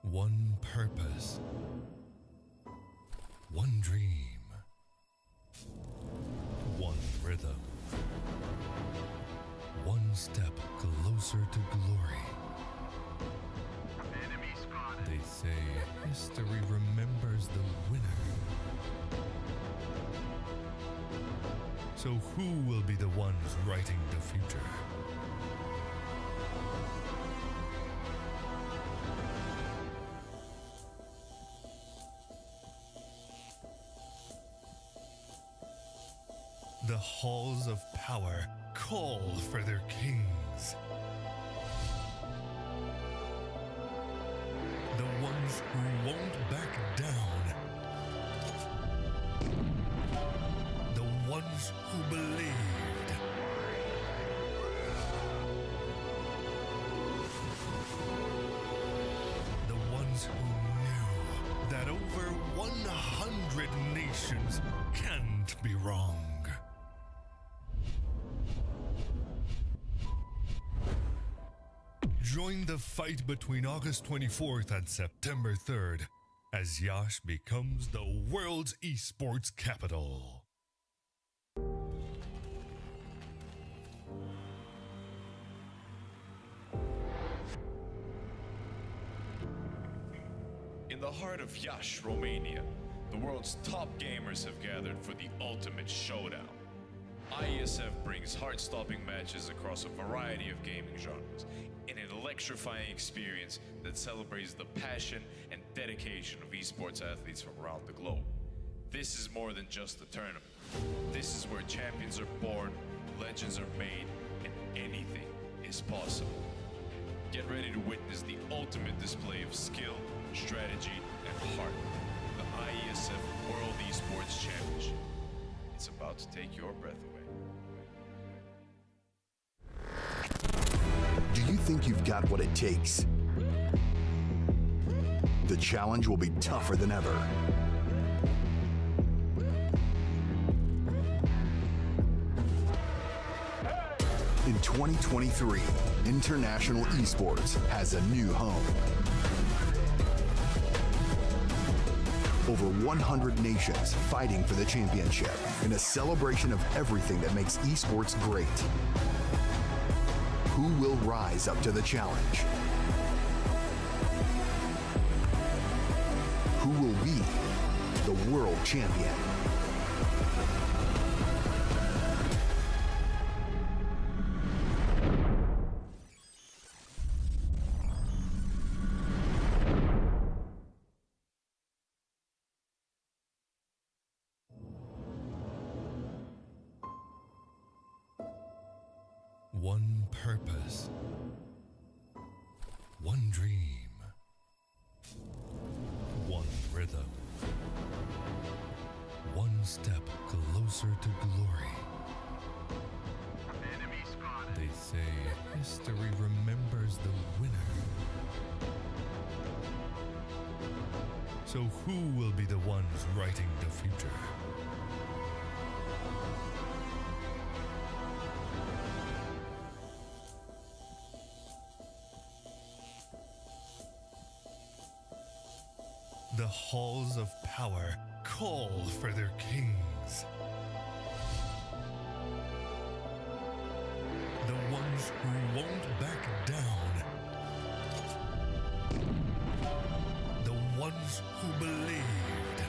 One purpose, one dream, one rhythm, one step closer to glory. They say history remembers the winner. So who will be the ones writing the future? The halls of power call for their kings. The ones who won't back down. The ones who believed. The ones who knew that over 100 nations can't be wrong. Join the fight between August 24th and September 3rd as Yash becomes the world's esports capital. In the heart of Iași, Romania, the world's top gamers have gathered for the ultimate showdown. IESF brings heart-stopping matches across a variety of gaming genres in an electrifying experience that celebrates the passion and dedication of esports athletes from around the globe. This is more than just a tournament. This is where champions are born, legends are made, and anything is possible. Get ready to witness the ultimate display of skill, strategy, and heart. The IESF World Esports Championship. It's about to take your breath away. Do you think you've got what it takes? The challenge will be tougher than ever. In 2023, International Esports has a new home. Over 100 nations fighting for the championship in a celebration of everything that makes esports great. Who will rise up to the challenge? Who will be the world champion? One purpose, one dream, one rhythm, one step closer to glory. They say history remembers the winner. So who will be the ones writing the future? The halls of power call for their kings. The ones who won't back down. The ones who believed.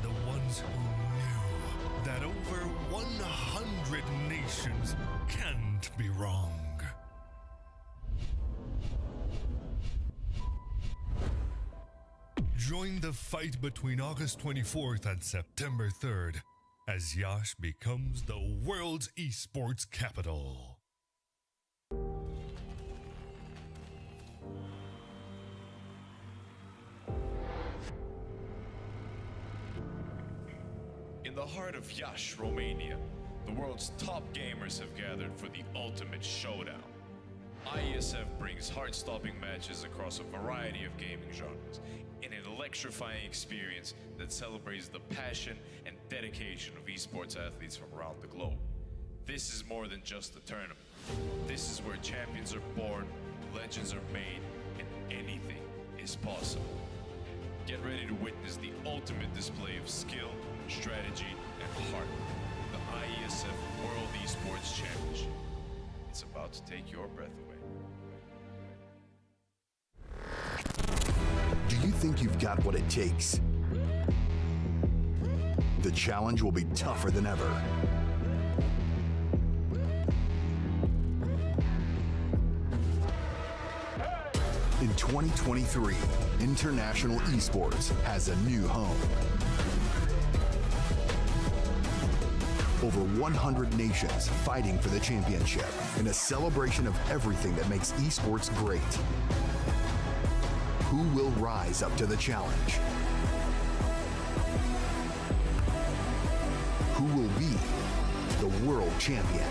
The ones who knew that over 100 nations can't be wrong. Join the fight between August 24th and September 3rd as Yash becomes the world's esports capital. In the heart of Iași, Romania, the world's top gamers have gathered for the ultimate showdown. IESF brings heart-stopping matches across a variety of gaming genres in an electrifying experience that celebrates the passion and dedication of esports athletes from around the globe. This is more than just a tournament. This is where champions are born, legends are made, and anything is possible. Get ready to witness the ultimate display of skill, strategy, and heart. The IESF World Esports Championship. It's about to take your breath away. Do you think you've got what it takes? The challenge will be tougher than ever. In 2023, International Esports has a new home. Over 100 nations fighting for the championship in a celebration of everything that makes esports great. Who will rise up to the challenge? Who will be the world champion?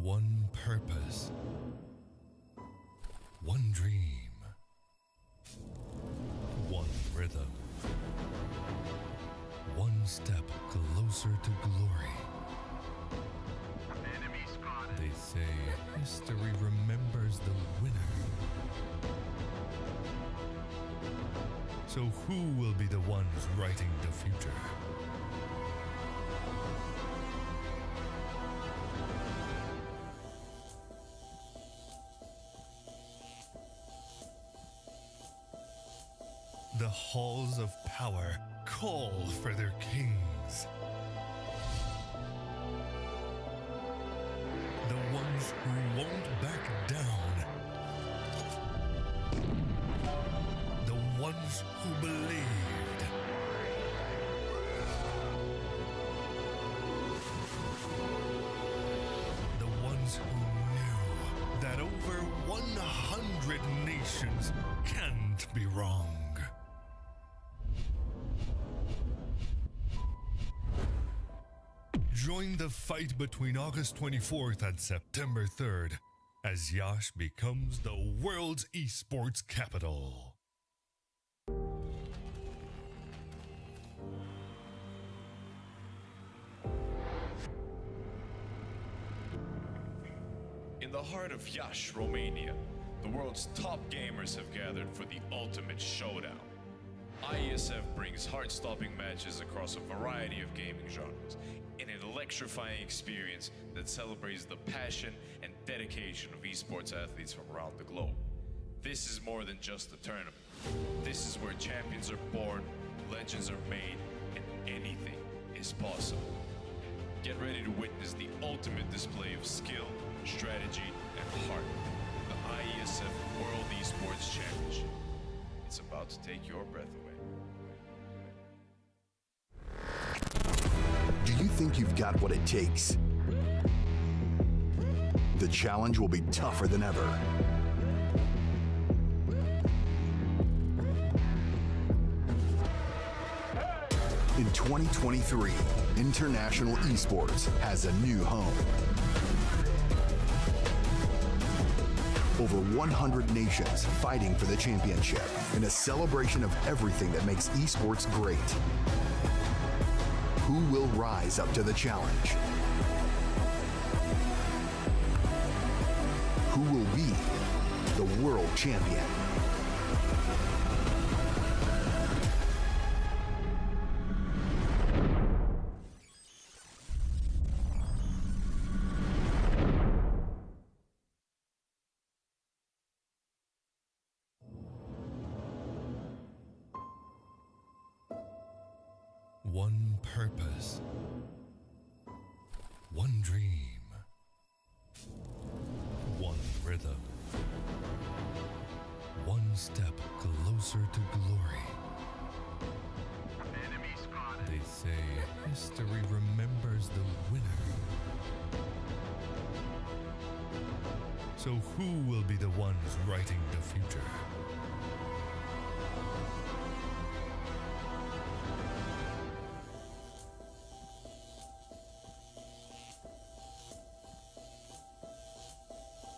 One purpose, one dream, one rhythm, one step closer to glory. They say history remembers the winner. So who will be the ones writing the future? The halls of power call for their kings. The ones who won't back down. The ones who believed. The ones who knew that over over 100 nations can't be wrong. Join the fight between August 24th and September 3rd as Yash becomes the world's esports capital. In the heart of Iași, Romania, the world's top gamers have gathered for the ultimate showdown. IESF brings heart-stopping matches across a variety of gaming genres in an electrifying experience that celebrates the passion and dedication of esports athletes from around the globe. This is more than just a tournament. This is where champions are born, legends are made, and anything is possible. Get ready to witness the ultimate display of skill, strategy, and heart. The IESF World Esports Championship. It's about to take your breath away. Do you think you've got what it takes? The challenge will be tougher than ever. In 2023, International Esports has a new home. Over 100 nations fighting for the championship in a celebration of everything that makes esports great. Who will rise up to the challenge? Who will be the world champion? One purpose, one dream, one rhythm, one step closer to glory. They say history remembers the winner. So who will be the ones writing the future?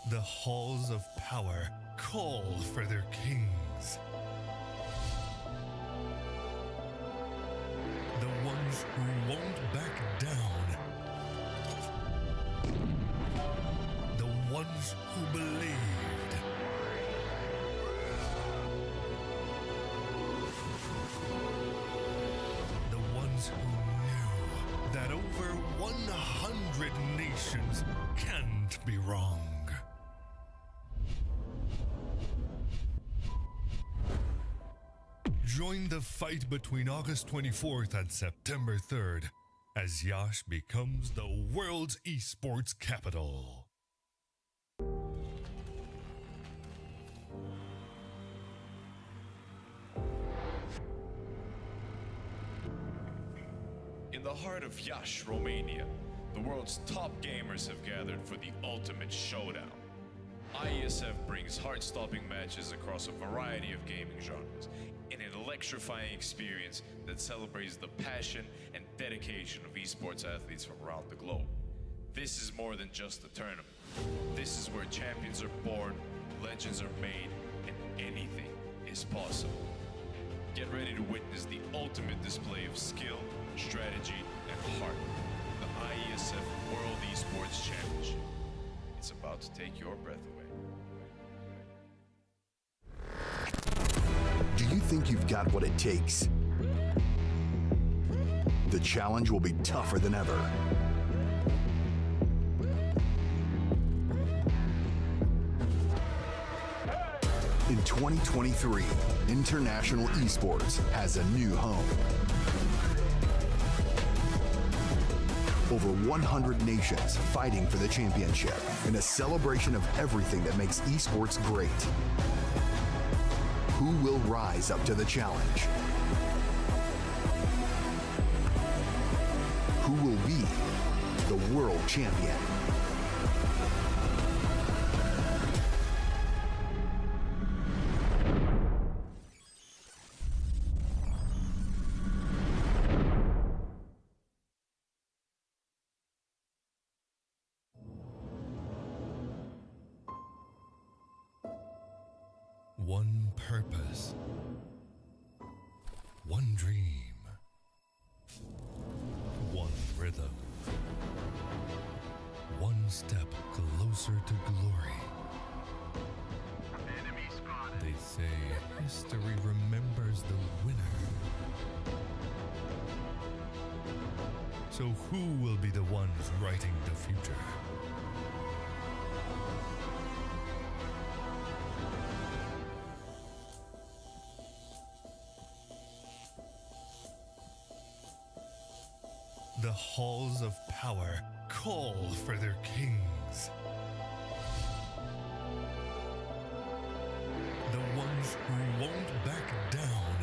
The halls of power call for their kings. The ones who won't back down. The ones who believed. The ones who knew that over 100 nations can't be wrong. Join the fight between August 24th and September 3rd as Yash becomes the world's esports capital. In the heart of Iași, Romania, the world's top gamers have gathered for the ultimate showdown. IESF brings heart-stopping matches across a variety of gaming genres in an electrifying experience that celebrates the passion and dedication of esports athletes from around the globe. This is more than just a tournament. This is where champions are born, legends are made, and anything is possible. Get ready to witness the ultimate display of skill, strategy, and heart. The IESF World Esports Championship. It's about to take your breath away. Do you think you've got what it takes? The challenge will be tougher than ever. In 2023, International Esports has a new home. Over 100 nations fighting for the championship in a celebration of everything that makes esports great. Who will rise up to the challenge? Who will be the world champion? One purpose. One dream. One rhythm. One step closer to glory. They say history remembers the winner. So who will be the ones writing the future? The halls of power call for their kings. The ones who won't back down.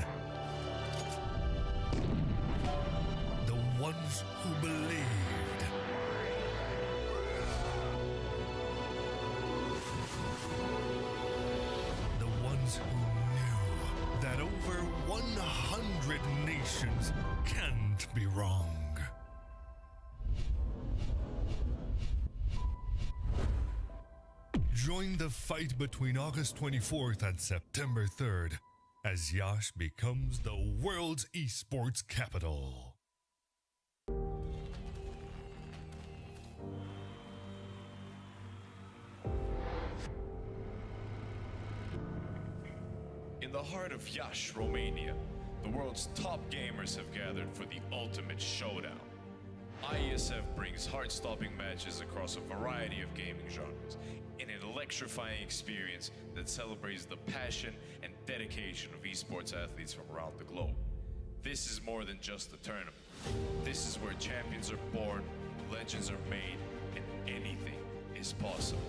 The ones who believed. The ones who knew that over 100 nations can't be wrong. Join the fight between August 24th and September 3rd as Yash becomes the world's esports capital. In the heart of Yash, Romania, the world's top gamers have gathered for the ultimate showdown. IESF brings heart-stopping matches across a variety of gaming genres in an electrifying experience that celebrates the passion and dedication of esports athletes from around the globe. This is more than just a tournament. This is where champions are born, legends are made, and anything is possible.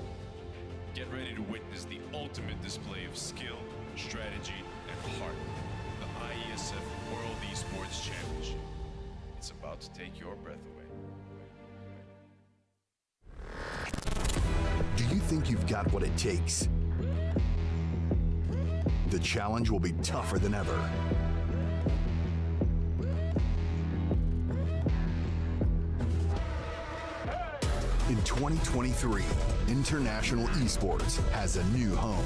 Get ready to witness the ultimate display of skill, strategy, and heart. The IESF World Esports Championship. It's about to take your breath away. Do you think you've got what it takes? The challenge will be tougher than ever. In 2023, International Esports has a new home.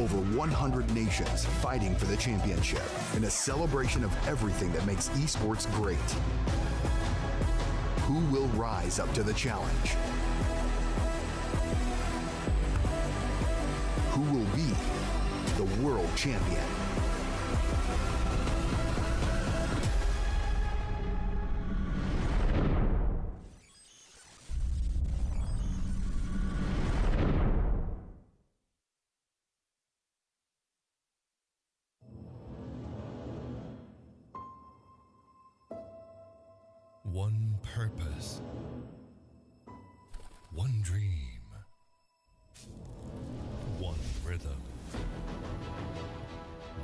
Over 100 nations fighting for the championship in a celebration of everything that makes esports great. Who will rise up to the challenge? Who will be the world champion? One purpose. One dream. One rhythm.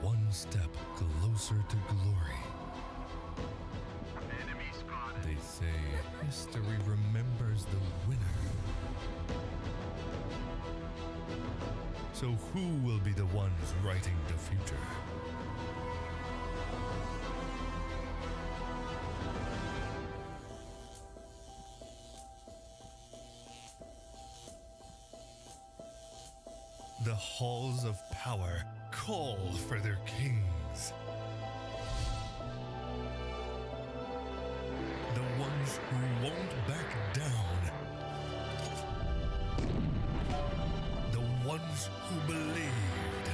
One step closer to glory. They say history remembers the winner. So who will be the ones writing the future? The halls of power call for their kings. The ones who won't back down. The ones who believed.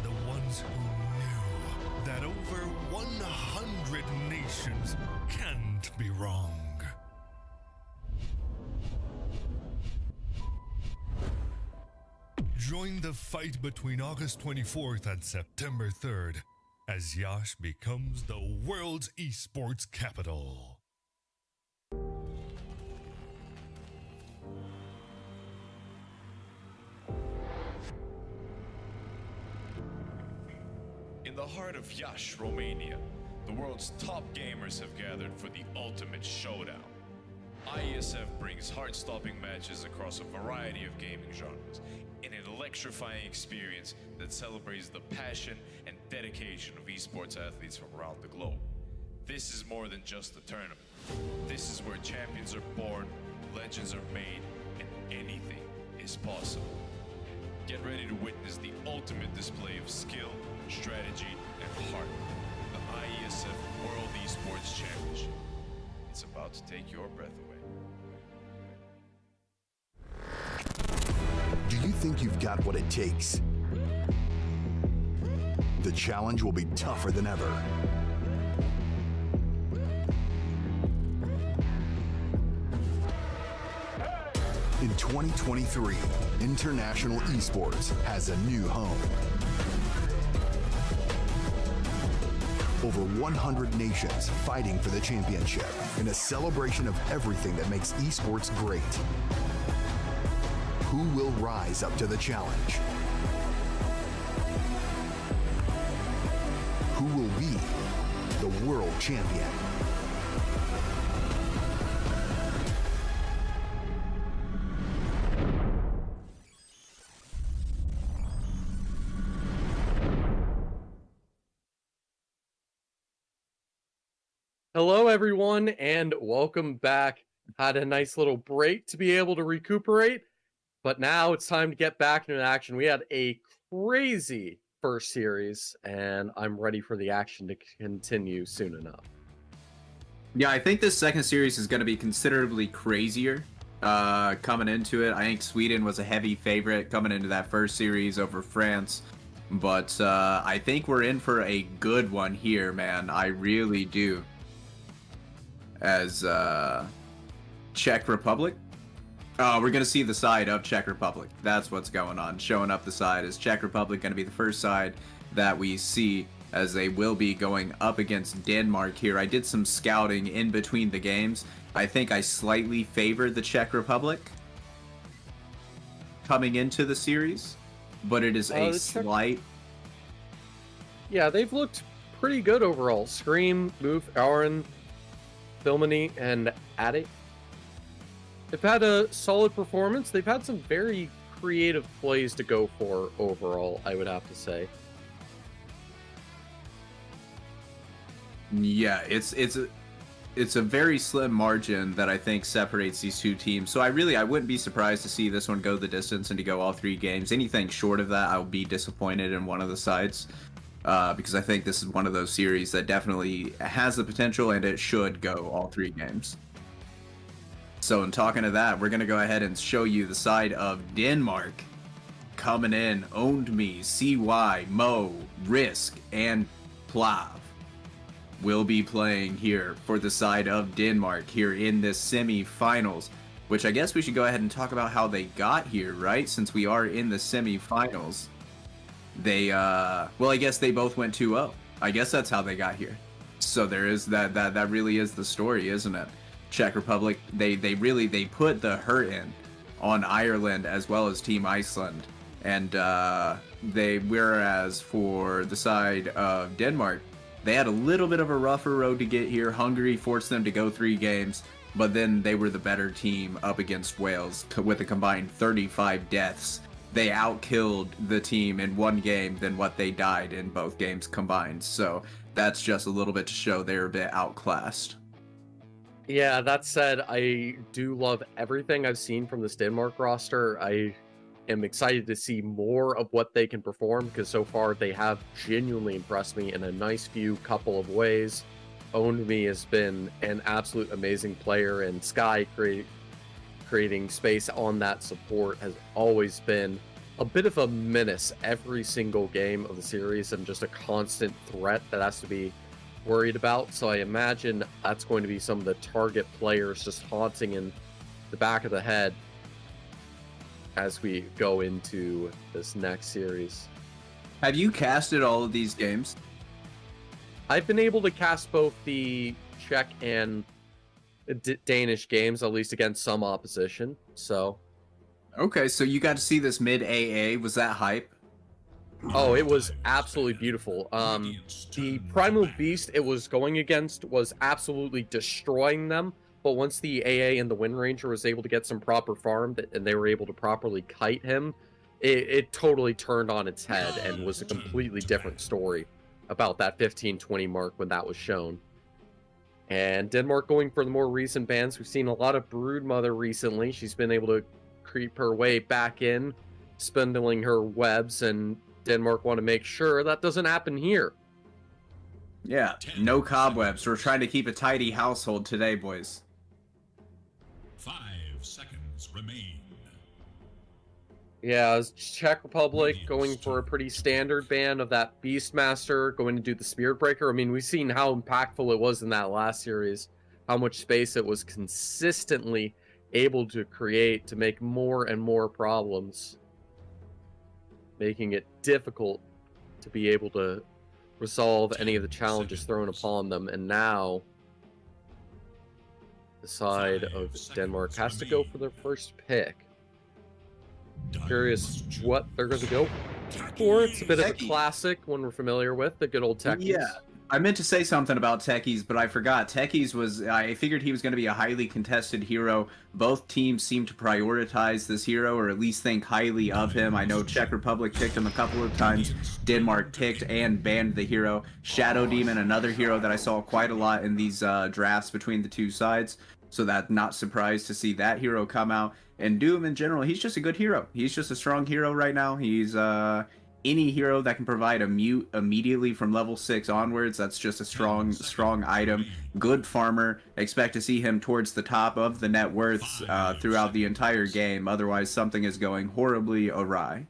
The ones who knew that over 100 nations can't be wrong. Join the fight between August 24th and September 3rd as Yash becomes the world's esports capital. In the heart of Yash, Romania, the world's top gamers have gathered for the ultimate showdown. IESF brings heart-stopping matches across a variety of gaming genres in an electrifying experience that celebrates the passion and dedication of esports athletes from around the globe. This is more than just a tournament. This is where champions are born, legends are made, and anything is possible. Get ready to witness the ultimate display of skill, strategy, and heart. The IESF World Esports Championship. It's about to take your breath away. Do you think you've got what it takes? The challenge will be tougher than ever. In 2023, International Esports has a new home. Over 100 nations fighting for the championship in a celebration of everything that makes esports great. Who will rise up to the challenge? Who will be the world champion? Hello, everyone, and welcome back. Had a nice little break to be able to recuperate, but now it's time to get back into action. We had a crazy first series, and I'm ready for the action to continue soon enough. Yeah, I think this second series is going to be considerably crazier coming into it. I think Sweden was a heavy favorite coming into that first series over France. But I think we're in for a good one here, man. I really do. As Czech Republic. We're going to see the side of Czech Republic. That's what's going on. Showing up the side is Czech Republic going to be the first side that we see, as they will be going up against Denmark here. I did some scouting in between the games. I think I slightly favored the Czech Republic coming into the series, but it is a slight... Yeah, they've looked pretty good overall. Scream, Move, Aaron, Filmini, and Addy. They've had a solid performance. They've had some very creative plays to go for overall, I would have to say. Yeah, it's a very slim margin that I think separates these two teams. So I wouldn't be surprised to see this one go the distance and to go all three games. Anything short of that, I will be disappointed in one of the sides. Because I think this is one of those series that definitely has the potential and it should go all three games. So in talking to that, we're going to go ahead and show you the side of Denmark. Coming in, Owned Me, CY, Mo, Risk, and Plav will be playing here for the side of Denmark here in this semifinals. Which I guess we should go ahead and talk about how they got here, right? Since we are in the semifinals. They, well, I guess they both went 2-0. I guess that's how they got here. So there is that really is the story, isn't it? Czech Republic, they put the hurt in on Ireland as well as Team Iceland. And, whereas for the side of Denmark, they had a little bit of a rougher road to get here. Hungary forced them to go 3 games, but then they were the better team up against Wales with a combined 35 deaths. They outkilled the team in 1 game than what they died in both games combined. So that's just a little bit to show they're a bit outclassed. Yeah, that said, I do love everything I've seen from this Denmark roster. I am excited to see more of what they can perform, because so far they have genuinely impressed me in a nice couple of ways. Owned Me has been an absolute amazing player, and Sky creating space on that support has always been a bit of a menace every single game of the series, and just a constant threat that has to be worried about. So I imagine that's going to be some of the target players just haunting in the back of the head as we go into this next series. Have you casted all of these games? I've been able to cast both the Czech and Danish games, at least against some opposition. So, okay, so you got to see this mid AA. Was that hype? Oh, it was absolutely beautiful. The Primal Beast it was going against was absolutely destroying them. But once the AA and the Wind Ranger was able to get some proper farm and they were able to properly kite him, it totally turned on its head and was a completely different story about that 15-20 mark when that was shown. And Denmark going for the more recent bans. We've seen a lot of Broodmother recently. She's been able to creep her way back in, spindling her webs, and Denmark want to make sure that doesn't happen here. Yeah, no cobwebs. We're trying to keep a tidy household today, boys. 5 seconds remain. Yeah, as Czech Republic going for a pretty standard ban of that Beastmaster, going to do the Spirit Breaker. I mean, we've seen how impactful it was in that last series, how much space it was consistently able to create to make more and more problems, making it difficult to be able to resolve any of the challenges thrown upon them. And now the side of Denmark has to go for their first pick. Curious what they're going to go for. It's a bit of a classic one we're familiar with, the good old Techies. Yeah, I meant to say something about Techies, but I forgot. Techies was, I figured he was going to be a highly contested hero. Both teams seem to prioritize this hero, or at least think highly of him. I know Czech Republic picked him a couple of times. Denmark picked and banned the hero. Shadow Demon, another hero that I saw quite a lot in these drafts between the two sides. So that, not surprised to see that hero come out. And Doom in general, he's just a good hero. He's just a strong hero right now. He's any hero that can provide a mute immediately from level 6 onwards. That's just a strong item. Good farmer. Expect to see him towards the top of the net worths throughout the entire game. Otherwise, something is going horribly awry.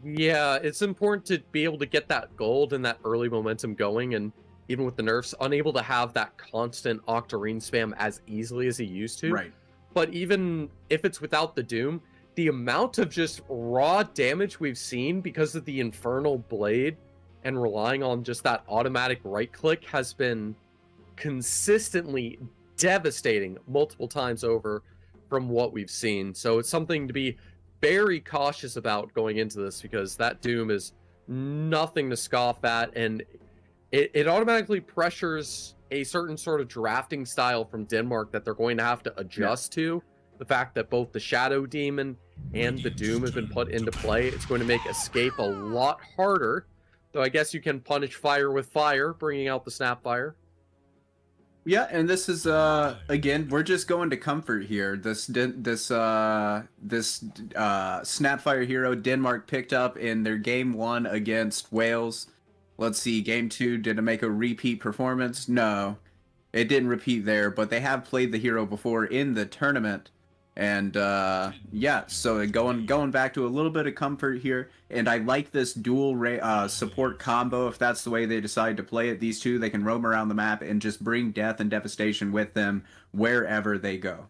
Yeah, it's important to be able to get that gold and that early momentum going, and even with the nerfs, unable to have that constant Octarine spam as easily as he used to. Right. But even if it's without the Doom, the amount of just raw damage we've seen because of the Infernal Blade and relying on just that automatic right click has been consistently devastating multiple times over from what we've seen. So it's something to be very cautious about going into this, because that Doom is nothing to scoff at, and it automatically pressures a certain sort of drafting style from Denmark that they're going to have to adjust to. The fact that both the Shadow Demon and the Doom have been put into play, it's going to make escape a lot harder. Though I guess you can punish fire with fire, bringing out the Snapfire. Yeah, and this is again, we're just going to comfort here. This Snapfire hero Denmark picked up in their game 1 against Wales. Let's see, game 2, did it make a repeat performance? No, it didn't repeat there, but they have played the hero before in the tournament. And yeah, so going back to a little bit of comfort here. And I like this dual support combo, if that's the way they decide to play it. These two, they can roam around the map and just bring death and devastation with them wherever they go.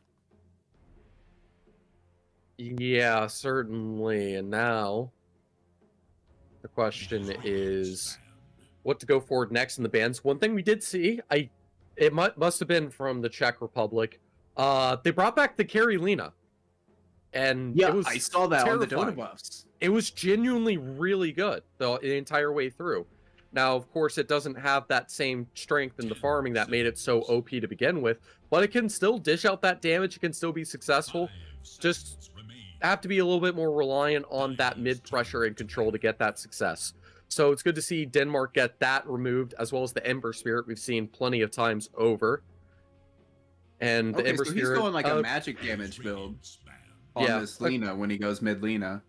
Yeah, certainly. And now the question is what to go forward next in the bans. One thing we did see, it must have been from the Czech Republic. They brought back the carry Lina, and yeah, it was I saw that terrifying. on the Dota buffs. It was genuinely really good the entire way through. Now, of course, it doesn't have that same strength in the farming that made it so OP to begin with, but it can still dish out that damage. It can still be successful. Just have to be a little bit more reliant on that mid pressure and control to get that success. So it's good to see Denmark get that removed, as well as the Ember Spirit we've seen plenty of times over. And the Ember Spirit, he's going like a magic damage build on this Lina when he goes mid Lina.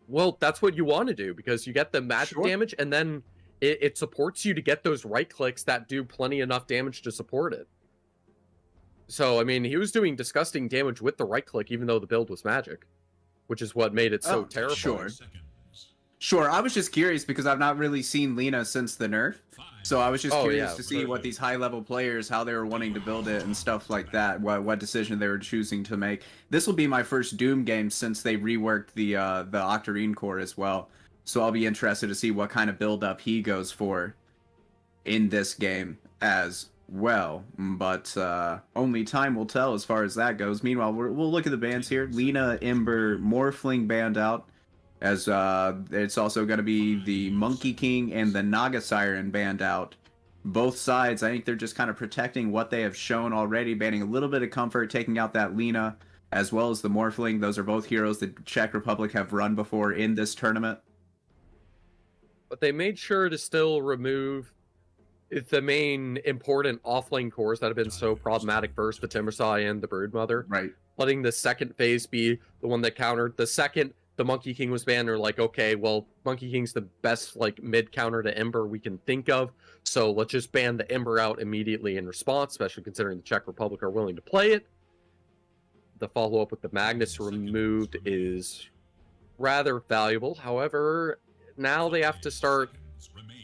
Well, that's what you want to do, because you get the magic damage, and then it supports you to get those right clicks that do plenty enough damage to support it. So, I mean, he was doing disgusting damage with the right click, even though the build was magic, which is what made it so terrifying. Sure, I was just curious because I've not really seen Lina since the nerf. So I was just curious to see what these high-level players, how they were wanting to build it and stuff like that, what decision they were choosing to make. This will be my first Doom game since they reworked the Octarine core as well. So I'll be interested to see what kind of build-up he goes for in this game as well. But only time will tell as far as that goes. Meanwhile, we'll look at the bans here. Lina, Ember, Morphling banned out. As it's also going to be the Monkey King and the Naga Siren banned out. Both sides, I think they're just kind of protecting what they have shown already, banning a little bit of comfort, taking out that Lina, as well as the Morphling. Those are both heroes the Czech Republic have run before in this tournament. But they made sure to still remove the main important offlane cores that have been so problematic versus the Timbersaw and the Broodmother. Right. Letting the second phase be the one that countered. The second the Monkey King was banned, they're like, okay, well, Monkey King's the best like mid counter to Ember we can think of, so let's just ban the Ember out immediately in response, especially considering the Czech Republic are willing to play it. The follow-up with the Magnus removed is rather valuable. However, now they have to start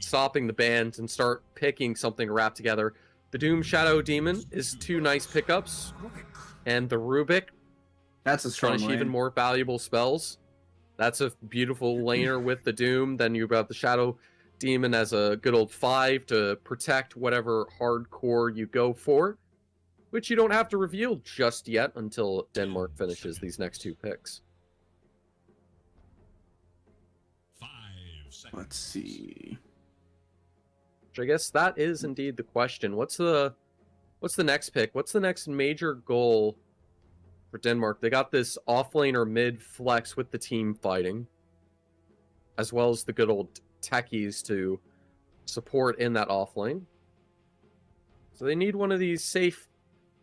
stopping the bans and start picking something to wrap together. The Doom Shadow Demon is 2 nice pickups, and the Rubik, That's a strong punish even lane. more valuable spells. That's a beautiful laner with the Doom. Then you have the Shadow Demon as a good old 5 to protect whatever hardcore you go for, which you don't have to reveal just yet until Denmark finishes these next 2 picks. Let's see. Which I guess that is indeed the question. What's the next pick? What's the next major goal for Denmark? They got this offlaner mid flex with the team fighting, as well as the good old techies to support in that offlane. So they need one of these safe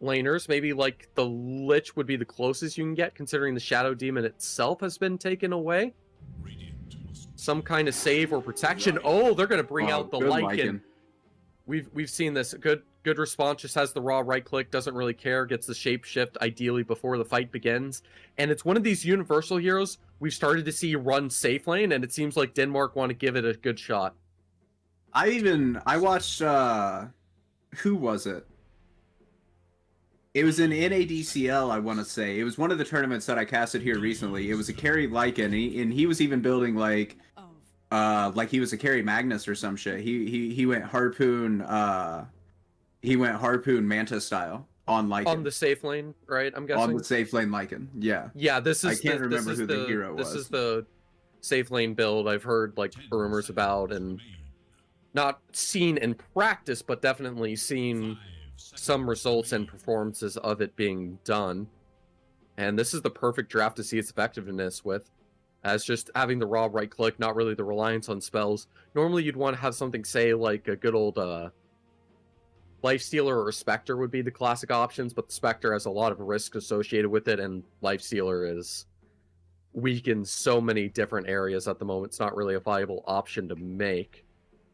laners. Maybe like the Lich would be the closest you can get, considering the Shadow Demon itself has been taken away. Some kind of save or protection. Oh, they're gonna bring out the good Lycan. We've seen this. Good response. Just has the raw right click. Doesn't really care. Gets the shape shift ideally before the fight begins. And it's one of these universal heroes we've started to see run safe lane, and it seems like Denmark want to give it a good shot. I watched who was it? It was in NADCL, I want to say. It was one of the tournaments that I casted here recently. It was a carry Lycan, and he was even building like he was a carry Magnus or some shit. He went harpoon Manta style on Lycan. On the safe lane, right? I'm guessing. On the safe lane Lycan, yeah. Yeah, this is. I can't remember who the hero was. This is the safe lane build I've heard like rumors about, and not seen in practice, but definitely seen some results and performances of it being done. And this is the perfect draft to see its effectiveness with, as just having the raw right click, not really the reliance on spells. Normally you'd want to have something, say, like a good old Lifestealer or Spectre would be the classic options, but the Spectre has a lot of risk associated with it, and Lifestealer is weak in so many different areas at the moment. It's not really a viable option to make.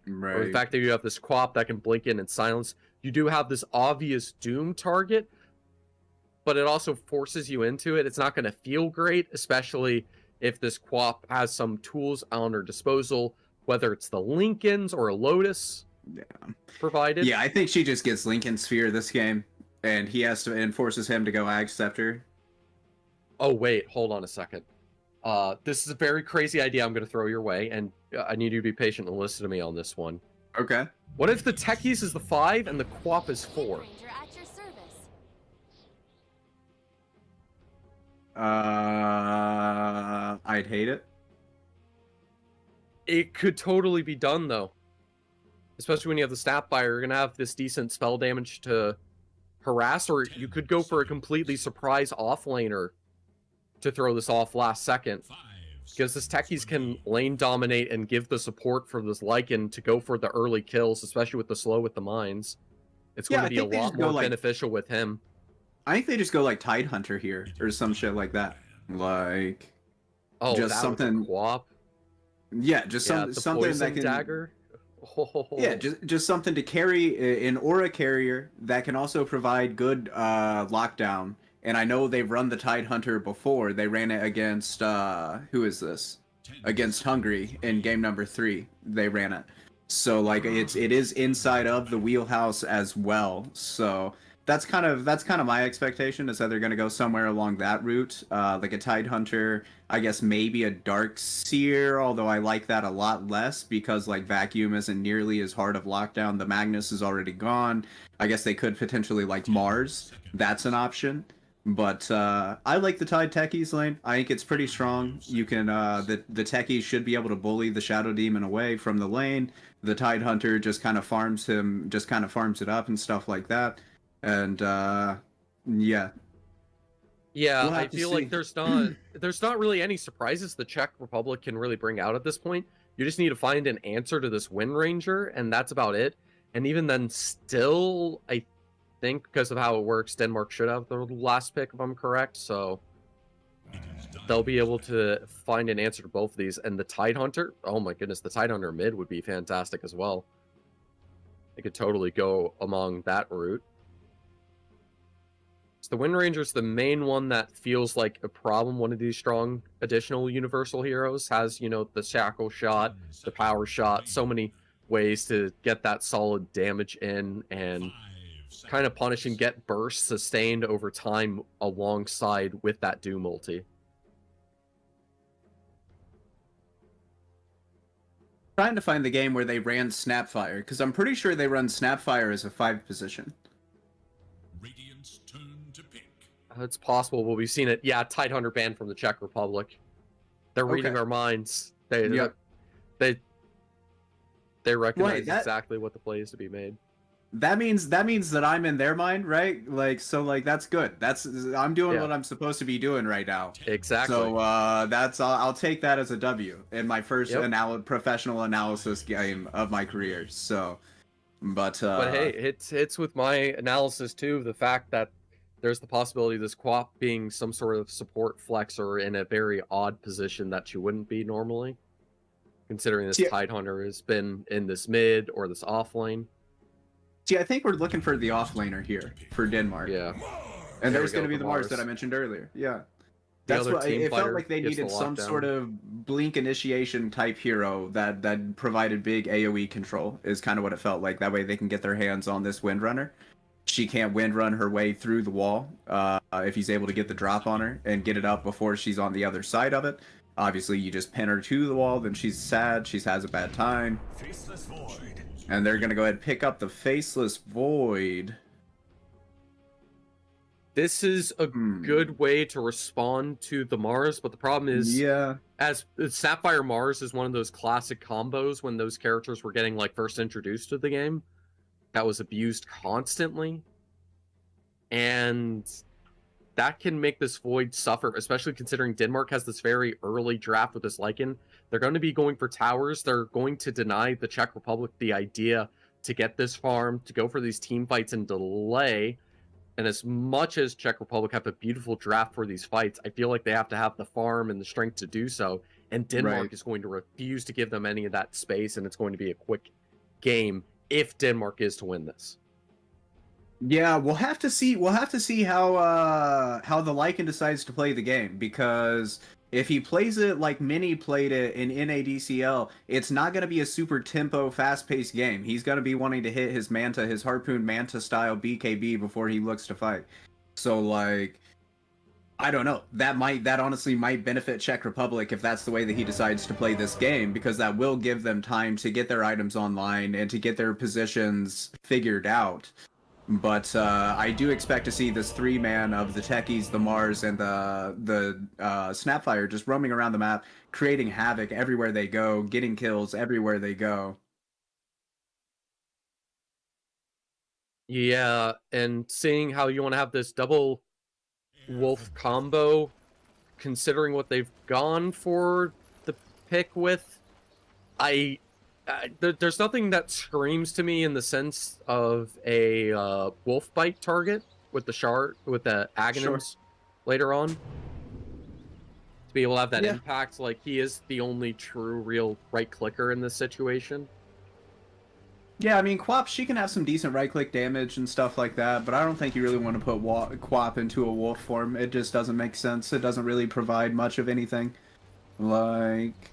Right. Or the fact that you have this Quap that can blink in and silence, you do have this obvious Doom target, but it also forces you into it. It's not going to feel great, especially if this Quap has some tools on her disposal, whether it's the Lincolns or a Lotus provided. Yeah, I think she just gets Lincoln Sphere this game, and he has to and forces him to go Ag Scepter. Oh, wait, hold on a second. This is a very crazy idea I'm going to throw your way, and I need you to be patient and listen to me on this one. Okay. What if the Techies is the 5 and the Quap is 4? I'd hate it. It could totally be done, though. Especially when you have the Snapfire, you're going to have this decent spell damage to harass, or you could go for a completely surprise offlaner to throw this off last second. Because this Techies can lane dominate and give the support for this Lycan to go for the early kills, especially with the slow with the mines. It's going to be a lot more beneficial with him. I think they just go like Tidehunter here, or some shit like that. Like, just something. Quap. Yeah, just something that can dagger. Yeah, just something to carry an aura carrier that can also provide good lockdown. And I know they've run the Tidehunter before. They ran it against who is this? Against Hungary in game number 3. They ran it. So like it is inside of the wheelhouse as well. So that's kind of my expectation, is that they're going to go somewhere along that route, like a Tidehunter, I guess maybe a Dark Seer, although I like that a lot less because like Vacuum isn't nearly as hard of lockdown. The Magnus is already gone. I guess they could potentially like Mars. That's an option. But I like the Tide Techies lane. I think it's pretty strong. You can the Techies should be able to bully the Shadow Demon away from the lane. The Tidehunter just kind of farms it up and stuff like that. And yeah, I feel like there's not really any surprises the Czech Republic can really bring out at this point. You just need to find an answer to this Wind Ranger, and that's about it. And even then, still, I think because of how it works, Denmark should have the last pick, if I'm correct. So they'll be able to find an answer to both of these. And the Tidehunter, oh my goodness, the Tidehunter mid would be fantastic as well. They could totally go among that route. So the Wind Ranger's the main one that feels like a problem. One of these strong additional universal heroes has, you know, the shackle shot, the power shot, so many ways to get that solid damage in and kind of punish and get bursts sustained over time alongside with that Doom ulti. Trying to find the game where they ran Snapfire, because I'm pretty sure they run Snapfire as a 5 position. Radiant's turn to pick. It's possible, but we've seen it. Yeah, Tidehunter banned from the Czech Republic. They're reading our minds. They recognize exactly what the play is to be made. That means that I'm in their mind, right? Like, so like that's good. I'm doing what I'm supposed to be doing right now. Exactly. So I'll take that as a W in my first professional analysis game of my career. So, but hey, it's with my analysis too. The fact that there's the possibility of this Quap being some sort of support flexor in a very odd position that you wouldn't be normally, considering this Tidehunter has been in this mid or this off lane. See, I think we're looking for the offlaner here for Denmark. Yeah. And there's going to be the Mars that I mentioned earlier. Yeah. That's what it felt like. They needed some sort of blink initiation type hero that provided big AoE control is kind of what it felt like. That way they can get their hands on this Windrunner. She can't Windrun her way through the wall if he's able to get the drop on her and get it up before she's on the other side of it. Obviously, you just pin her to the wall, then she's sad, she has a bad time. Faceless Void. And they're going to go ahead and pick up the Faceless Void. This is a good way to respond to the Mars, but the problem is, as Sapphire Mars is one of those classic combos when those characters were getting like first introduced to the game, that was abused constantly, and that can make this Void suffer, especially considering Denmark has this very early draft with this Lycan. They're going to be going for towers. They're going to deny the Czech Republic the idea to get this farm, to go for these team fights and delay. And as much as Czech Republic have a beautiful draft for these fights, I feel like they have to have the farm and the strength to do so. And Denmark is going to refuse to give them any of that space, and it's going to be a quick game if Denmark is to win this. Yeah, we'll have to see. We'll have to see how the Lycan decides to play the game, because if he plays it like Mini played it in NADCL, it's not going to be a super tempo, fast-paced game. He's going to be wanting to hit his Manta, his Harpoon Manta style BKB before he looks to fight. So like, I don't know. That honestly might benefit Czech Republic if that's the way that he decides to play this game, because that will give them time to get their items online and to get their positions figured out. But I do expect to see this 3-man of the Techies, the Mars, and the Snapfire just roaming around the map, creating havoc everywhere they go, getting kills everywhere they go. Yeah, and seeing how you want to have this double Wolf combo, considering what they've gone for the pick with, there's nothing that screams to me in the sense of a wolf bite target with the Aghanims later on. To be able to have that impact, like he is the only true real right clicker in this situation. Yeah, I mean, Quap, she can have some decent right-click damage and stuff like that, but I don't think you really want to put Quap into a wolf form. It just doesn't make sense. It doesn't really provide much of anything. Like,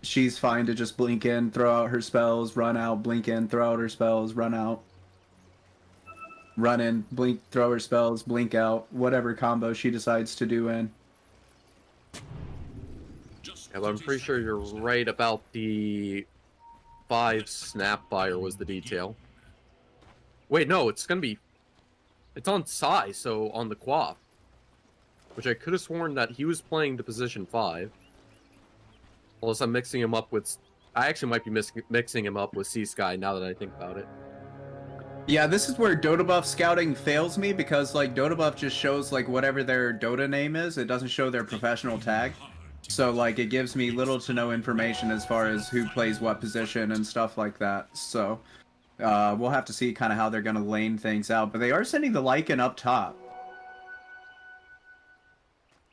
she's fine to just blink in, throw out her spells, run out, blink in, throw out her spells, run out. Run in, blink, throw her spells, blink out, whatever combo she decides to do in. Yeah, but I'm pretty sure you're right about the 5 Snapfire was the detail. Wait, no, it's on Sai, so on the Quap. Which I could have sworn that he was playing the position 5. Unless I'm mixing him up with... I actually might be mixing him up with Sea Sky now that I think about it. Yeah, this is where Dota Buff scouting fails me, because like Dota Buff just shows like whatever their Dota name is. It doesn't show their professional tag. So like it gives me little to no information as far as who plays what position and stuff like that. So We'll have to see kind of how they're going to lane things out, but they are sending the Lycan up top.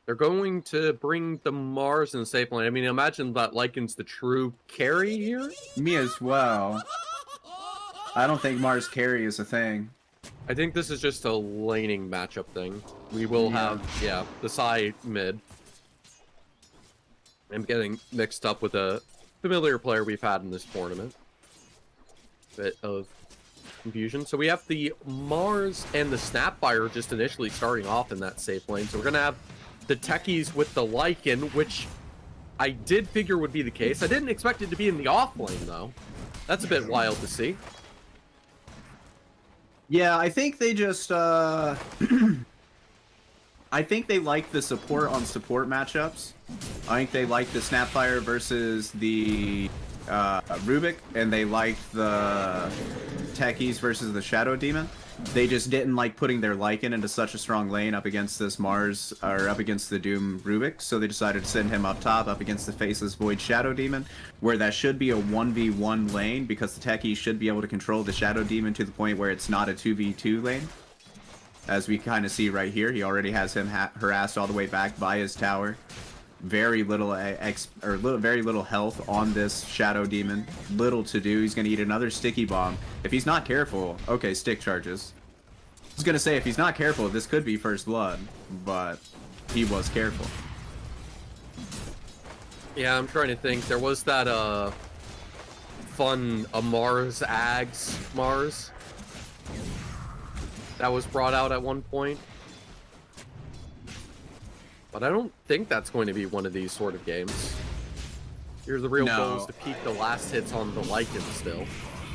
They're going to bring the Mars in the safe lane. I mean, imagine that Lycan's the true carry here. Me as well. I don't think Mars carry is a thing. I think this is just a laning matchup thing. We will have, the Psy mid. I'm getting mixed up with a familiar player we've had in this tournament. Bit of confusion. So we have the Mars and the Snapfire just initially starting off in that safe lane. So we're going to have the techies with the Lycan, which I did figure would be the case. I didn't expect it to be in the off lane, though. That's a bit wild to see. Yeah, I think they just, I think they like the support on support matchups. I think they like the Snapfire versus the Rubik, and they liked the Techies versus the Shadow Demon. They just didn't like putting their Lycan into such a strong lane up against this Mars, or up against the Doom Rubik, so they decided to send him up top, up against the Faceless Void Shadow Demon, where that should be a 1v1 lane, because the Techies should be able to control the Shadow Demon to the point where it's not a 2v2 lane. As we kind of see right here, he already has him harassed all the way back by his tower. Very little very little health on this Shadow Demon. Little to do. He's going to eat another sticky bomb. If he's not careful, okay, stick charges. I was going to say, if he's not careful, this could be first blood, but he was careful. Yeah, I'm trying to think. There was that fun Mars Ags Mars that was brought out at one point. But I don't think that's going to be one of these sort of games. Here, the real goal is to peak the last hits on the Lycan still,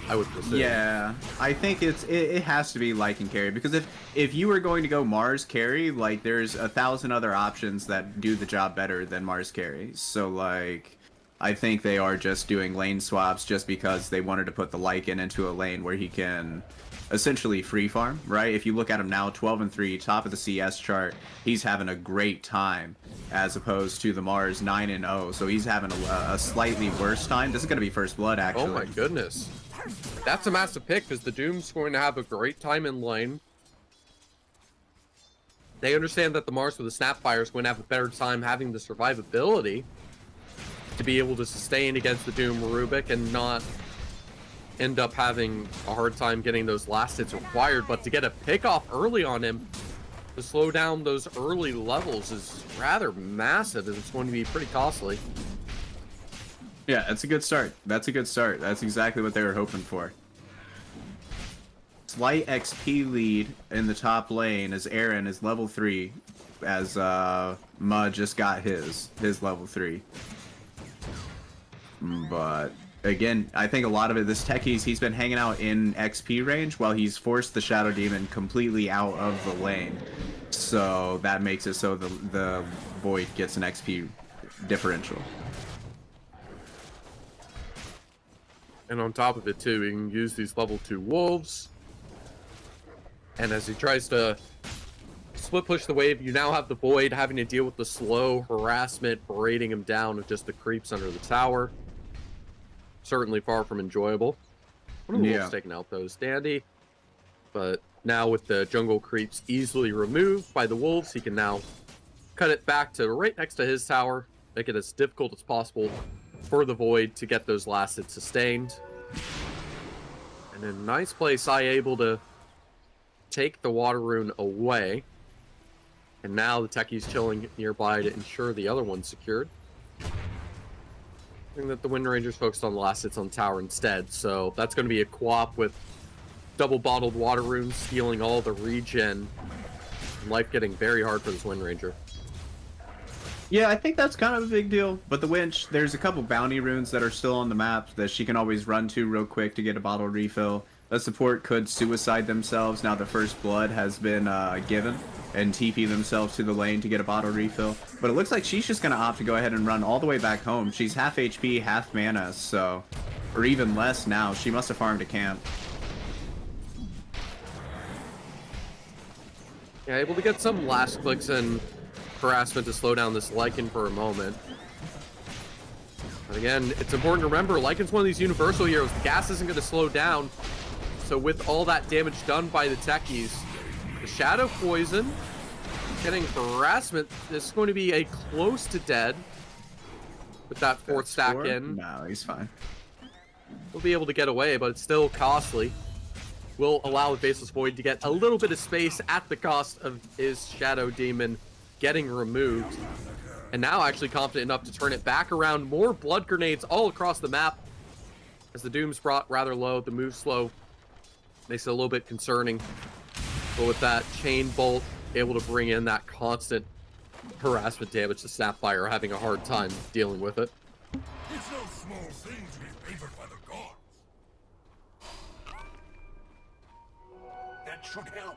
I would presume. Yeah, I think it has to be Lycan carry, because if you were going to go Mars carry, like, there's 1,000 other options that do the job better than Mars carry. So, like, I think they are just doing lane swaps just because they wanted to put the Lycan into a lane where he can essentially free farm, right? If you look at him now, 12-3, top of the CS chart, he's having a great time, as opposed to the Mars 9-0. So he's having a slightly worse time. This is going to be first blood, actually. Oh my goodness. That's a massive pick, because the Doom's going to have a great time in lane. They understand that the Mars with the Snapfire is going to have a better time having the survivability to be able to sustain against the Doom Rubik and not end up having a hard time getting those last hits required. But to get a pick off early on him to slow down those early levels is rather massive, and it's going to be pretty costly. Yeah, that's a good start. That's a good start. That's exactly what they were hoping for. Slight XP lead in the top lane as Aaron is level 3, as Mud just got his level 3. But again, I think a lot of it, this Techies, he's been hanging out in XP range while he's forced the Shadow Demon completely out of the lane. So that makes it so the Void gets an XP differential. And on top of it too, he can use these level 2 wolves. And as he tries to split push the wave, you now have the Void having to deal with the slow harassment, berating him down with just the creeps under the tower. Certainly far from enjoyable. One of the wolves taken out though is Dandy. But now with the jungle creeps easily removed by the wolves, he can now cut it back to right next to his tower, make it as difficult as possible for the Void to get those last hits sustained. And in a nice place, I able to take the water rune away. And now the Techie's chilling nearby to ensure the other one's secured. I think that the Wind Ranger's focused on the last hits on tower instead, so that's going to be a co-op with double bottled water runes stealing all the regen. And life getting very hard for this Wind Ranger. Yeah, I think that's kind of a big deal. But the Winch, there's a couple bounty runes that are still on the map that she can always run to real quick to get a bottle refill. The support could suicide themselves now the first blood has been given, and TP themselves to the lane to get a bottle refill. But it looks like she's just going to opt to go ahead and run all the way back home. She's half HP, half mana, so... or even less now. She must have farmed a camp. Yeah, able to get some last clicks and harassment to slow down this Lycan for a moment. But again, it's important to remember, Lycan's one of these universal heroes. The gas isn't going to slow down. So with all that damage done by the techies, the Shadow Poison getting harassment. This is going to be a close to dead with that fourth stack in. No, he's fine. We'll be able to get away, but it's still costly. Will allow the Faceless Void to get a little bit of space at the cost of his Shadow Demon getting removed. And now actually confident enough to turn it back around. More blood grenades all across the map. As the Doom's brought rather low, the move slow makes it a little bit concerning. But with that Chain Bolt, able to bring in that constant harassment damage, the Snapfire having a hard time dealing with it. It's no small thing to be favored by the gods. That should help.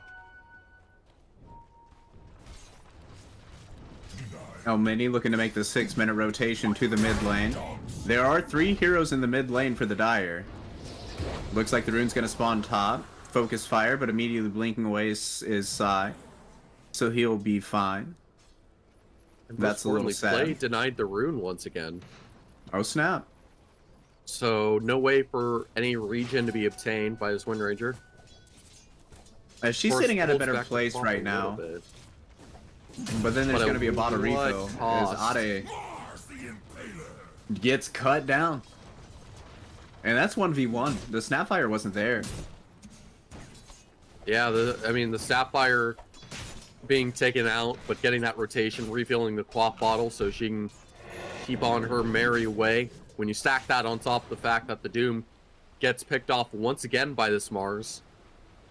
Mini looking to make the 6-minute rotation to the mid lane. There are 3 heroes in the mid lane for the Dire. Looks like the rune's going to spawn top. Focus fire, but immediately blinking away is Sai. So he'll be fine. And that's a little sad. Play denied the rune once again. Oh snap. So no way for any regen to be obtained by this Wind Ranger. She's sitting at a better place right now. But then there's going to be a bottle refill. As Ade gets cut down. And that's 1v1. The Snapfire wasn't there. Yeah, the Snapfire being taken out, but getting that rotation, refilling the quaff bottle so she can keep on her merry way. When you stack that on top of the fact that the Doom gets picked off once again by this Mars,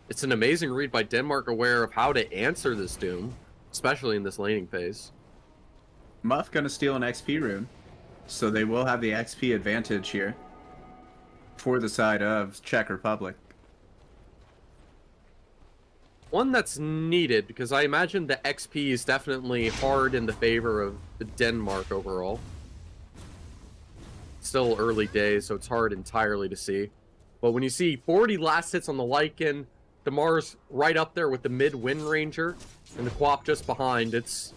it's an amazing read by Denmark, aware of how to answer this Doom, especially in this laning phase. Muff gonna steal an XP rune, so they will have the XP advantage here for the side of Czech Republic. One that's needed, because I imagine the XP is definitely hard in the favor of Denmark overall. Still early days, so it's hard entirely to see. But when you see 40 last hits on the Lycan, the Mars right up there with the mid Wind Ranger, and the Quap just behind, it's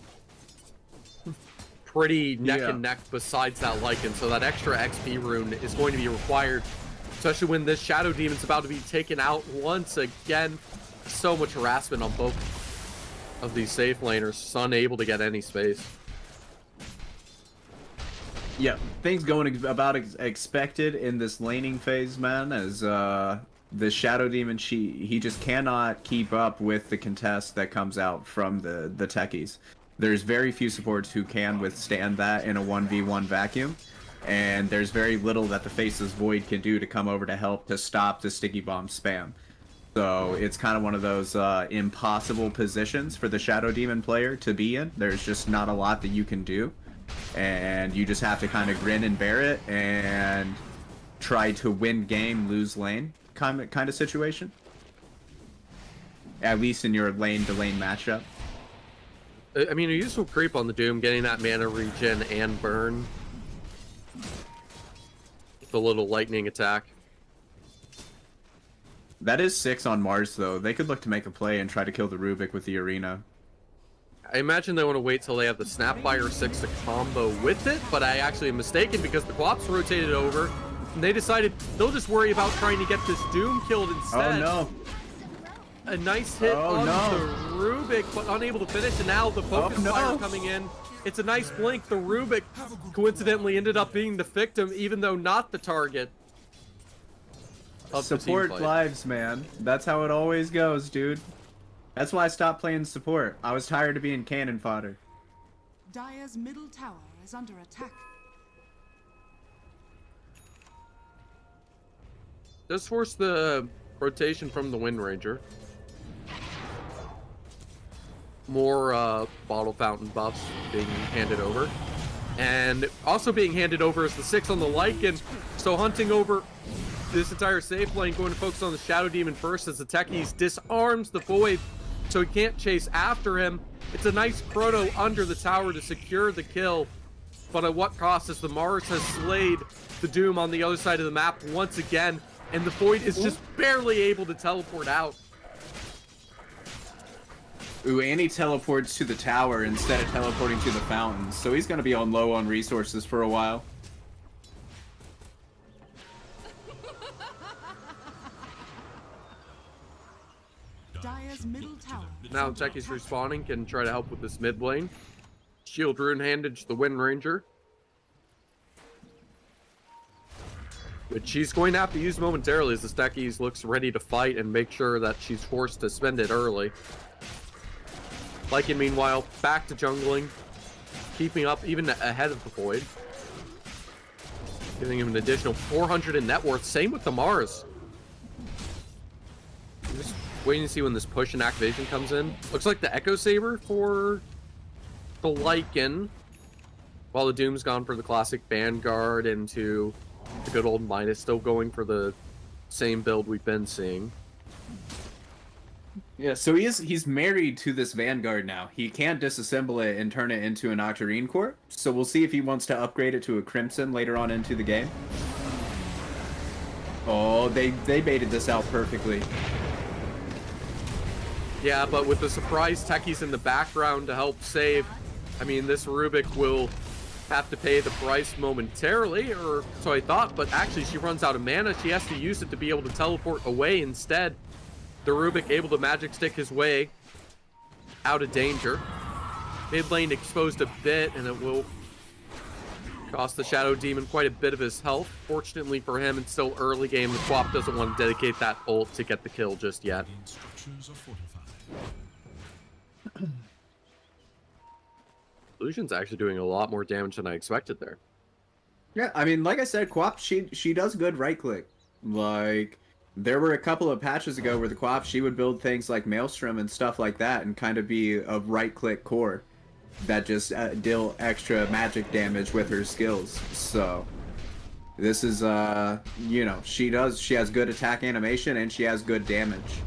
pretty neck and neck besides that Lycan. So that extra XP rune is going to be required, especially when this Shadow Demon's about to be taken out once again. So much harassment on both of these safe laners, just unable to get any space. Yeah, things going about expected in this laning phase, man, as the Shadow Demon, he just cannot keep up with the contest that comes out from the techies. There's very few supports who can withstand that in a 1v1 vacuum, and there's very little that the Faceless Void can do to come over to help to stop the Sticky Bomb spam. So it's kind of one of those impossible positions for the Shadow Demon player to be in. There's just not a lot that you can do, and you just have to kind of grin and bear it and try to win game, lose lane kind of situation. At least in your lane to lane matchup. I mean, a useful creep on the Doom, getting that mana regen and burn. The little lightning attack. That is 6 on Mars, though. They could look to make a play and try to kill the Rubik with the arena. I imagine they want to wait till they have the Snapfire 6 to combo with it, but I actually am mistaken because the Quaps rotated over, and they decided they'll just worry about trying to get this Doom killed instead. Oh, no. A nice hit on the Rubik, but unable to finish, and now the Focus Fire coming in. It's a nice blink. The Rubik coincidentally ended up being the victim, even though not the target. Support lives, man. That's how it always goes, dude. That's why I stopped playing support. I was tired of being cannon fodder. Dire's middle tower is under attack. Does force the rotation from the Wind Ranger. More bottle fountain buffs being handed over. And also being handed over is the 6 on the Lycan. So hunting over this entire safe lane, going to focus on the Shadow Demon first as the techies disarms the Void so he can't chase after him. It's a nice proto under the tower to secure the kill, but at what cost, as the Mars has slayed the Doom on the other side of the map once again, and the Void is just barely able to teleport out. Ooh, and he teleports to the tower instead of teleporting to the fountains, so he's going to be on low on resources for a while. Dire's middle tower. Now Techie's respawning, can try to help with this mid lane. Shield Rune handed to the Wind Ranger, which she's going to have to use momentarily as the Techie's looks ready to fight and make sure that she's forced to spend it early. Lycan, meanwhile, back to jungling, keeping up even ahead of the Void, giving him an additional 400 in net worth. Same with the Mars. I'm just waiting to see when this push and activation comes in. Looks like the Echo Saber for the Lycan, while the Doom's gone for the classic Vanguard into the good old Midas, still going for the same build we've been seeing. Yeah, so he's married to this Vanguard now. He can't disassemble it and turn it into an Octarine core. So we'll see if he wants to upgrade it to a Crimson later on into the game. Oh, they baited this out perfectly. Yeah, but with the surprise techies in the background to help save, I mean, this Rubik will have to pay the price momentarily, or so I thought, but actually she runs out of mana. She has to use it to be able to teleport away instead. The Rubik able to magic stick his way out of danger. Mid lane exposed a bit, and it will cost the Shadow Demon quite a bit of his health. Fortunately for him, it's still early game. The Quap doesn't want to dedicate that ult to get the kill just yet. Illusion's actually doing a lot more damage than I expected there. Yeah, I mean, like I said, Quap, she does good right click. Like, there were a couple of patches ago where the Quap, she would build things like Maelstrom and stuff like that and kind of be a right click core that just deal extra magic damage with her skills. So this is, you know, she has good attack animation and she has good damage.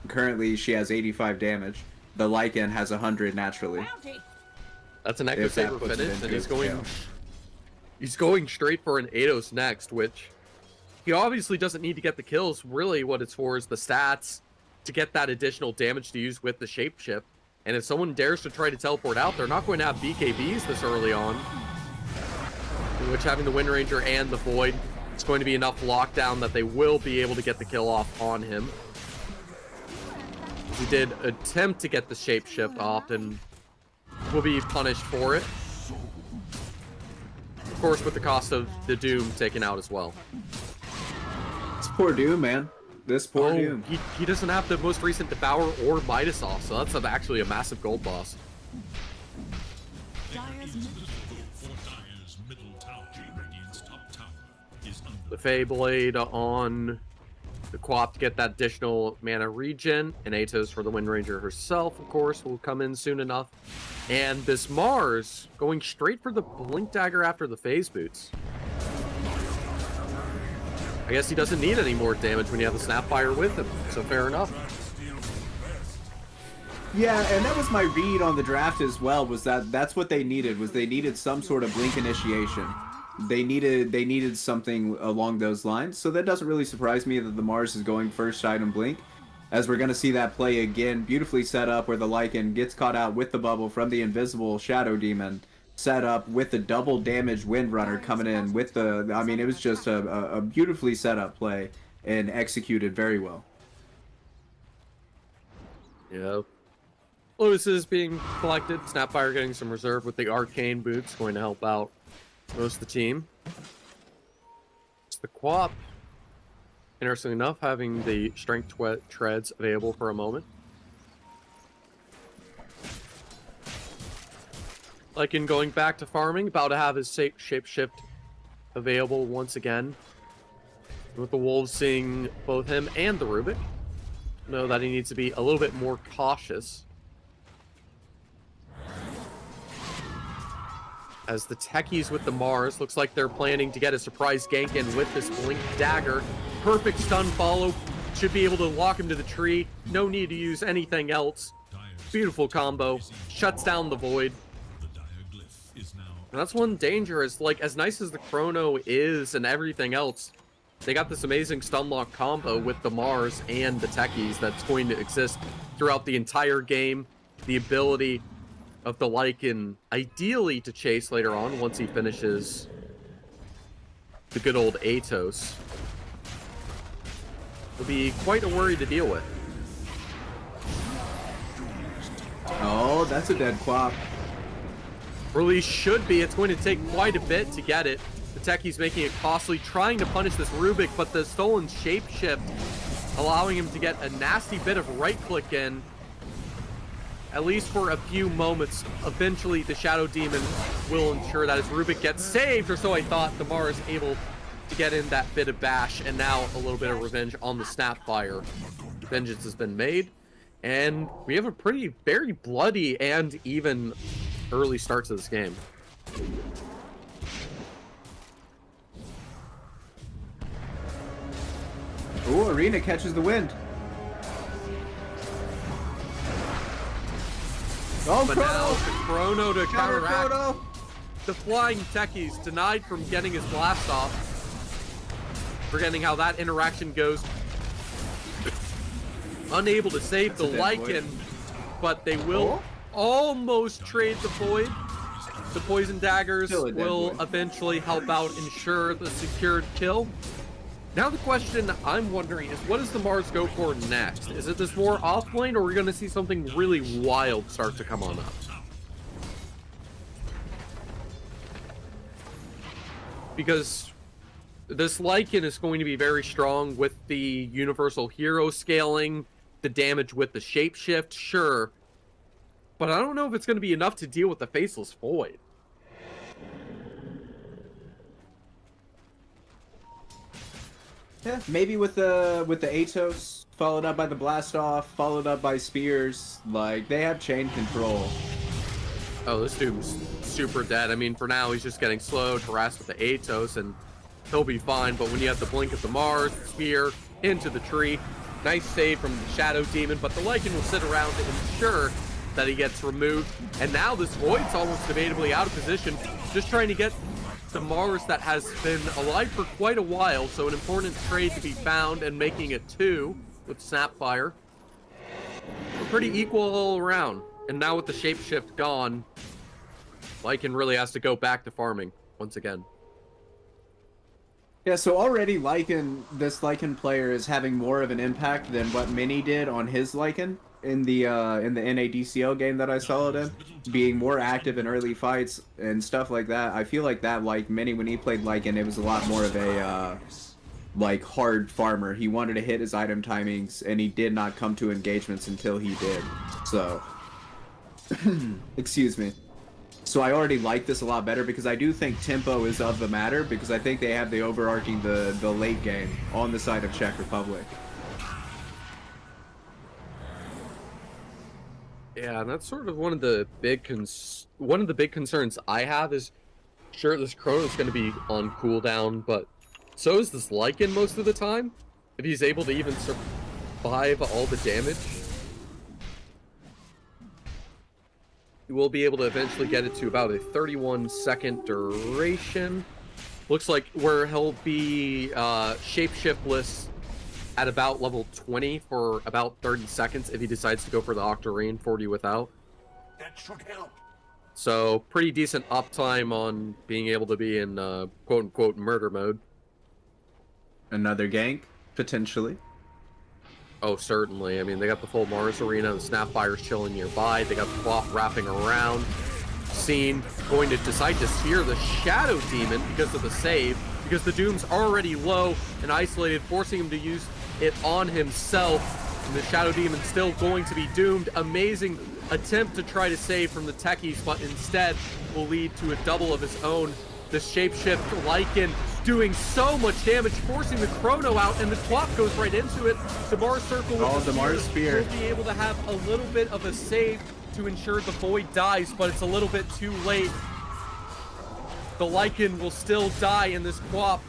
Currently, she has 85 damage. The Lycan has 100 naturally. That's an Echo Saber finish, and he's going straight for an Ados next, which he obviously doesn't need to get the kills. Really, what it's for is the stats to get that additional damage to use with the shapeshift. And if someone dares to try to teleport out, they're not going to have BKBs this early on. In which having the Wind Ranger and the Void, it's going to be enough lockdown that they will be able to get the kill off on him. He did attempt to get the shapeshift off and will be punished for it. Of course, with the cost of the Doom taken out as well. This poor Doom, man. This poor Doom. He doesn't have the most recent Devour or Midas off, so that's actually a massive gold loss. The Fey Blade on the Quap to get that additional mana regen, and Atos for the Wind Ranger herself, of course, will come in soon enough. And this Mars going straight for the Blink Dagger after the Phase Boots. I guess he doesn't need any more damage when you have the Snapfire with him, so fair enough. Yeah, and that was my read on the draft as well, was that that's what they needed, was they needed some sort of Blink initiation. They needed something along those lines, so that doesn't really surprise me that the Mars is going first item Blink, as we're going to see that play again, beautifully set up where the Lycan gets caught out with the bubble from the invisible Shadow Demon, set up with the double damage Windrunner coming in with the, I mean, it was just a beautifully set up play and executed very well. Yeah. Lotus is being collected, Snapfire getting some reserve with the Arcane Boots, going to help out most of the team. It's the Quap, interestingly enough, having the Strength Treads available for a moment. Lycan going back to farming, about to have his shapeshift available once again. With the Wolves seeing both him and the Rubik, know that he needs to be a little bit more cautious. As the techies with the Mars, looks like they're planning to get a surprise gank in with this Blink Dagger. Perfect stun follow, should be able to lock him to the tree. No need to use anything else. Beautiful combo, shuts down the Void. And that's one danger, is like, as nice as the Chrono is and everything else, they got this amazing stun lock combo with the Mars and the techies that's going to exist throughout the entire game. The ability of the Lycan, ideally to chase later on once he finishes the good old Atos. It'll be quite a worry to deal with. Oh, that's a dead quap. Really should be. It's going to take quite a bit to get it. The Techie's making it costly, trying to punish this Rubik, but the stolen shapeshift allowing him to get a nasty bit of right click in, at least for a few moments. Eventually, the Shadow Demon will ensure that his Rubik gets saved, or so I thought. Damar is able to get in that bit of bash, and now a little bit of revenge on the Snapfire. Vengeance has been made, and we have a very bloody and even early start to this game. Ooh, Arena catches the wind. Oh, But now the Chrono to Counter counteract. Chrono. The flying Techies denied from getting his blast off. Forgetting how that interaction goes. Unable to save the a dead Void. Lycan, but they will almost trade the Void. The Poison Daggers Still a dead will Void. eventually help out ensure the secured kill. Now the question I'm wondering is, what does the Mars go for next? Is it this more offlane, or are we going to see something really wild start to come on up? Because this Lycan is going to be very strong with the Universal Hero scaling, the damage with the Shapeshift, sure. But I don't know if it's going to be enough to deal with the Faceless Void. Yeah, maybe with the Atos, followed up by the Blast Off, followed up by Spears. Like, they have chain control. Oh, this dude's super dead. I mean, for now, he's just getting slowed, harassed with the Atos, and he'll be fine. But when you have the Blink of the Mars, Spear, into the tree, nice save from the Shadow Demon, but the Lycan will sit around to ensure that he gets removed. And now this Void's almost debatably out of position, just trying to get the Mars that has been alive for quite a while, so an important trade to be found, and making it 2 with Snapfire. We're pretty equal all around. And now with the Shapeshift gone, Lycan really has to go back to farming once again. Yeah, so already this Lycan player is having more of an impact than what Mini did on his Lycan in the NADCL game that I saw it in, being more active in early fights and stuff like that. I feel like that, like Mini, when he played Lycan, it was a lot more of a like hard farmer. He wanted to hit his item timings, and he did not come to engagements until he did. So, excuse me. So I already like this a lot better, because I do think tempo is of the matter, because I think they have the overarching the late game on the side of Czech Republic. Yeah, and that's sort of one of the big concerns I have is, sure, this Chrono is going to be on cooldown, but so is this Lycan most of the time. If he's able to even survive all the damage, he will be able to eventually get it to about a 31-second duration. Looks like where he'll be shapeshiftless at about level 20 for about 30 seconds if he decides to go for the Octarine 40 without. That should help. So pretty decent uptime on being able to be in quote-unquote murder mode. Another gank, potentially. Oh, certainly. I mean, they got the full Mars Arena, the Snapfire's chilling nearby, they got the cloth wrapping around. Scene going to decide to spear the Shadow Demon because of the save, because the Doom's already low and isolated, forcing him to use it on himself. And the Shadow Demon's still going to be doomed. Amazing attempt to try to save from the Techies, but instead will lead to a double of his own. The Shapeshift Lycan doing so much damage, forcing the Chrono out, and the Twop goes right into it. The Mars Circle with the Mars Spear will be able to have a little bit of a save to ensure the Void dies, but it's a little bit too late. The Lycan will still die, and this Twop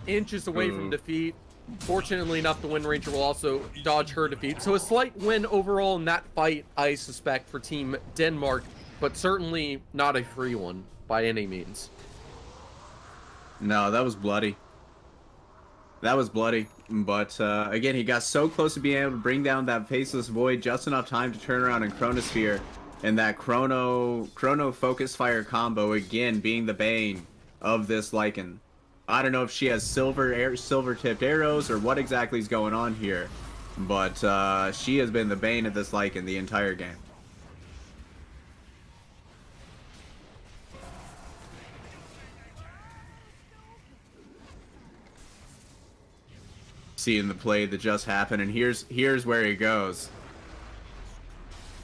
inches away from defeat. Fortunately enough, the Wind Ranger will also dodge her defeat. So a slight win overall in that fight, I suspect, for Team Denmark, but certainly not a free one by any means. No, that was bloody. That was bloody. But again, he got so close to being able to bring down that Faceless Void, just enough time to turn around and Chronosphere. And that Chrono Focus Fire combo, again, being the bane of this Lycan. I don't know if she has silver tipped arrows or what exactly is going on here, but she has been the bane of this Lycan the entire game. seeing the play that just happened, and here's where he goes.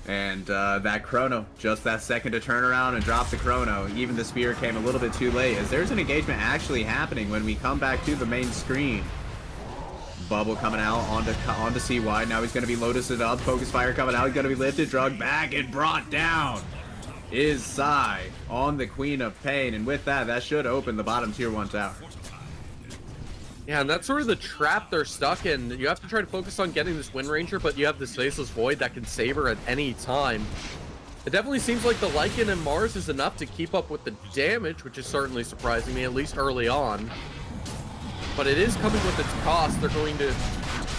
And that chrono, just that second to turn around and drop the chrono. Even the spear came a little bit too late, as there's an engagement actually happening when we come back to the main screen. Bubble coming out onto CY. Now he's going to be lotused up. Focus fire coming out. He's going to be lifted, drugged back, and brought down. Is Psy on the Queen of Pain. And with that, that should open the bottom tier 1 tower. Yeah, and that's sort of the trap they're stuck in. You have to try to focus on getting this Wind Ranger, but you have this Faceless Void that can save her at any time. It definitely seems like the Lycan and Mars is enough to keep up with the damage, which is certainly surprising me, at least early on. But it is coming with its cost. They're going to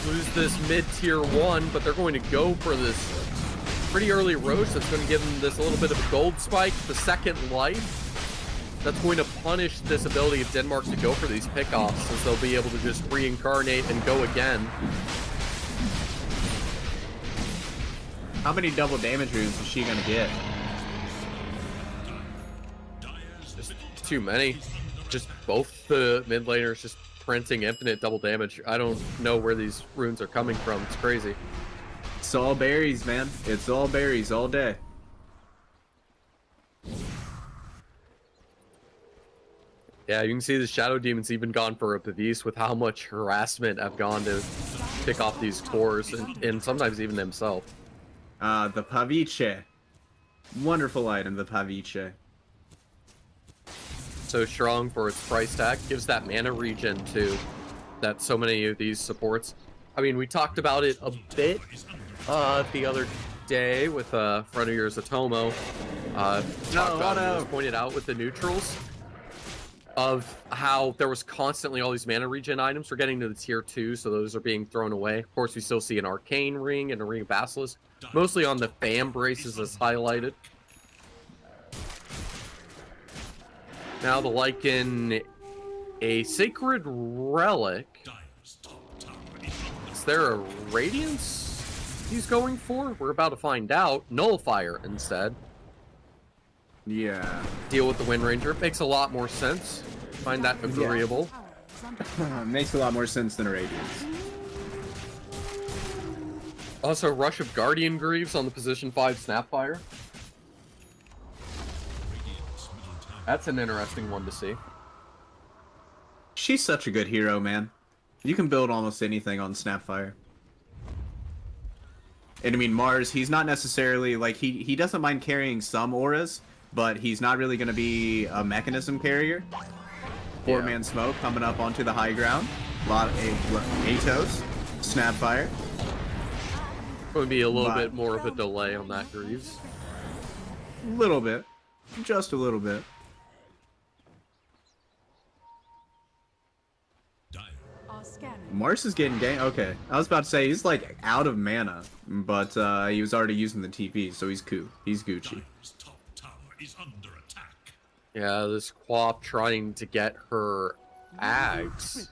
lose this mid-tier 1, but they're going to go for this pretty early Roche that's going to give them this a little bit of a gold spike, the second life. That's going to punish this ability of Denmark to go for these pickoffs, as they'll be able to just reincarnate and go again. How many double damage runes is she going to get? Just too many. Just both the mid laners just printing infinite double damage. I don't know where these runes are coming from. It's crazy. It's all berries, man. It's all berries all day. Yeah, you can see the Shadow Demon's even gone for a Pavis with how much harassment I've gone to pick off these cores, and sometimes even himself. The Paviche. Wonderful item, the Paviche. So strong for its price tag. Gives that mana regen too, that so many of these supports. I mean, we talked about it a bit the other day with friend of yours, Atomo. It was pointed out with the neutrals of how there was constantly all these mana regen items. We're getting to the tier 2, so those are being thrown away. Of course, we still see an Arcane Ring and a Ring of Basilisk, mostly on the fan braces as highlighted. Now the Lycan, a Sacred Relic. Is there a Radiance he's going for? We're about to find out. Nullifier instead. Yeah. Deal with the Wind Ranger. Makes a lot more sense. Find that agreeable. Makes a lot more sense than a Radiance. Also, Rush of Guardian Greaves on the position 5 Snapfire. That's an interesting one to see. She's such a good hero, man. You can build almost anything on Snapfire. And I mean, Mars, he's not necessarily, like, he doesn't mind carrying some auras, but he's not really going to be a mechanism carrier. 4-man smoke coming up onto the high ground. A lot of Atos, Snapfire. Going to be a little bit more of a delay on that Greaves. A little bit. Just a little bit. Mars is getting gang. Okay, I was about to say he's like out of mana, but he was already using the TP, so he's cool. He's Gucci. Yeah, this Quap trying to get her Ags.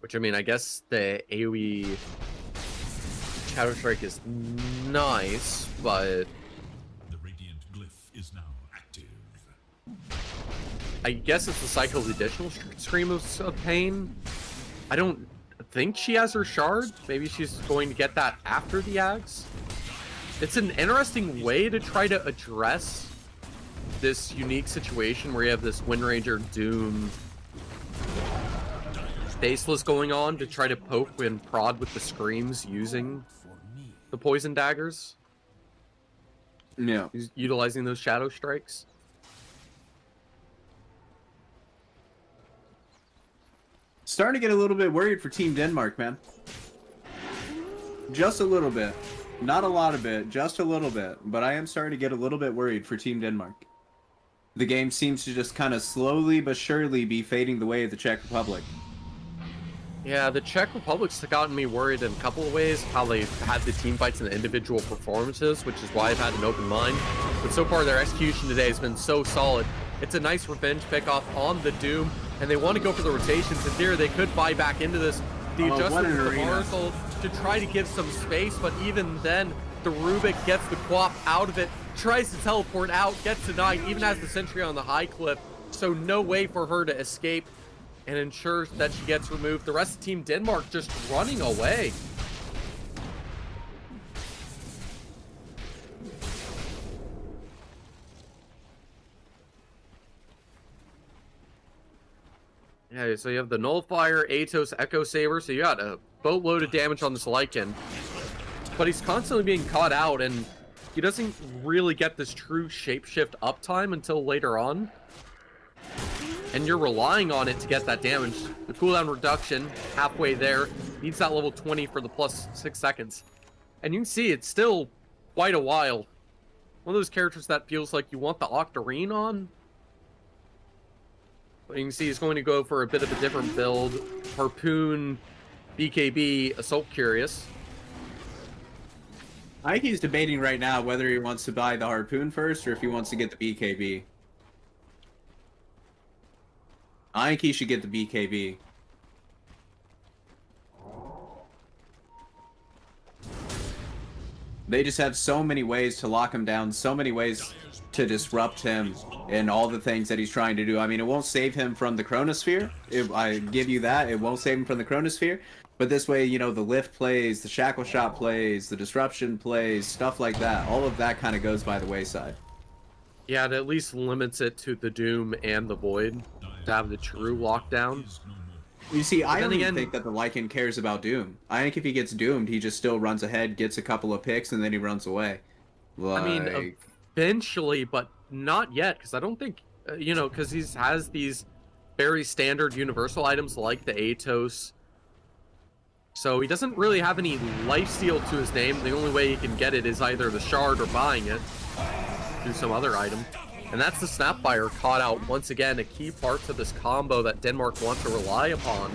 Which, I mean, I guess the AoE Shadow Strike is nice, but The Radiant Glyph is now active. I guess it's the cycle of the additional Scream of Pain. I don't think she has her shard. Maybe she's going to get that after the Ags. It's an interesting way to try to address this unique situation where you have this Wind Ranger Doom Faceless going on to try to poke and prod with the Screams using the Poison Daggers. Yeah. Utilizing those Shadow Strikes. Starting to get a little bit worried for Team Denmark, man. Just a little bit. Not a lot of it, just a little bit. But I am starting to get a little bit worried for Team Denmark. The game seems to just kind of slowly but surely be fading the way of the Czech Republic. Yeah, the Czech Republic's gotten me worried in a couple of ways, how they've had the team fights and the individual performances, which is why I've had an open mind. But so far, their execution today has been so solid. It's a nice revenge pickoff on the Doom, and they want to go for the rotations. In theory, they could buy back into this. The adjustment of the Marshal to try to give some space, but even then, the Rubik gets the Quap out of it, tries to teleport out, gets denied, even has the Sentry on the high cliff, so no way for her to escape. and ensures that she gets removed. The rest of Team Denmark just running away. Yeah, so you have the Nullifier, Atos, Echo Saber, so you got a boatload of damage on this Lycan. But he's constantly being caught out, and he doesn't really get this true shapeshift uptime until later on. And you're relying on it to get that damage. The cooldown reduction, halfway there, needs that level 20 for the plus 6 seconds. And you can see it's still quite a while. One of those characters that feels like you want the Octarine on. But you can see he's going to go for a bit of a different build. Harpoon, BKB, Assault Curious. I think he's debating right now whether he wants to buy the Harpoon first or if he wants to get the BKB. I think he should get the BKB. They just have so many ways to lock him down, so many ways to disrupt him and all the things that he's trying to do. I mean, it won't save him from the Chronosphere. I give you that. It won't save him from the Chronosphere. But this way, you know, the lift plays, the shackle shot plays, the disruption plays, stuff like that. All of that kind of goes by the wayside. Yeah, it at least limits it to the Doom and the Void to have the true lockdown. You see, I don't even again, think that the Lycan cares about Doom. I think if he gets doomed, he just still runs ahead, gets a couple of picks, and then he runs away. Like... I mean, eventually, but not yet, because I don't think, you know, because he has these very standard universal items like the Atos. So he doesn't really have any lifesteal to his name. The only way he can get it is either the shard or buying it through some other item. And that's the Snapfire caught out once again, a key part to this combo that Denmark wants to rely upon.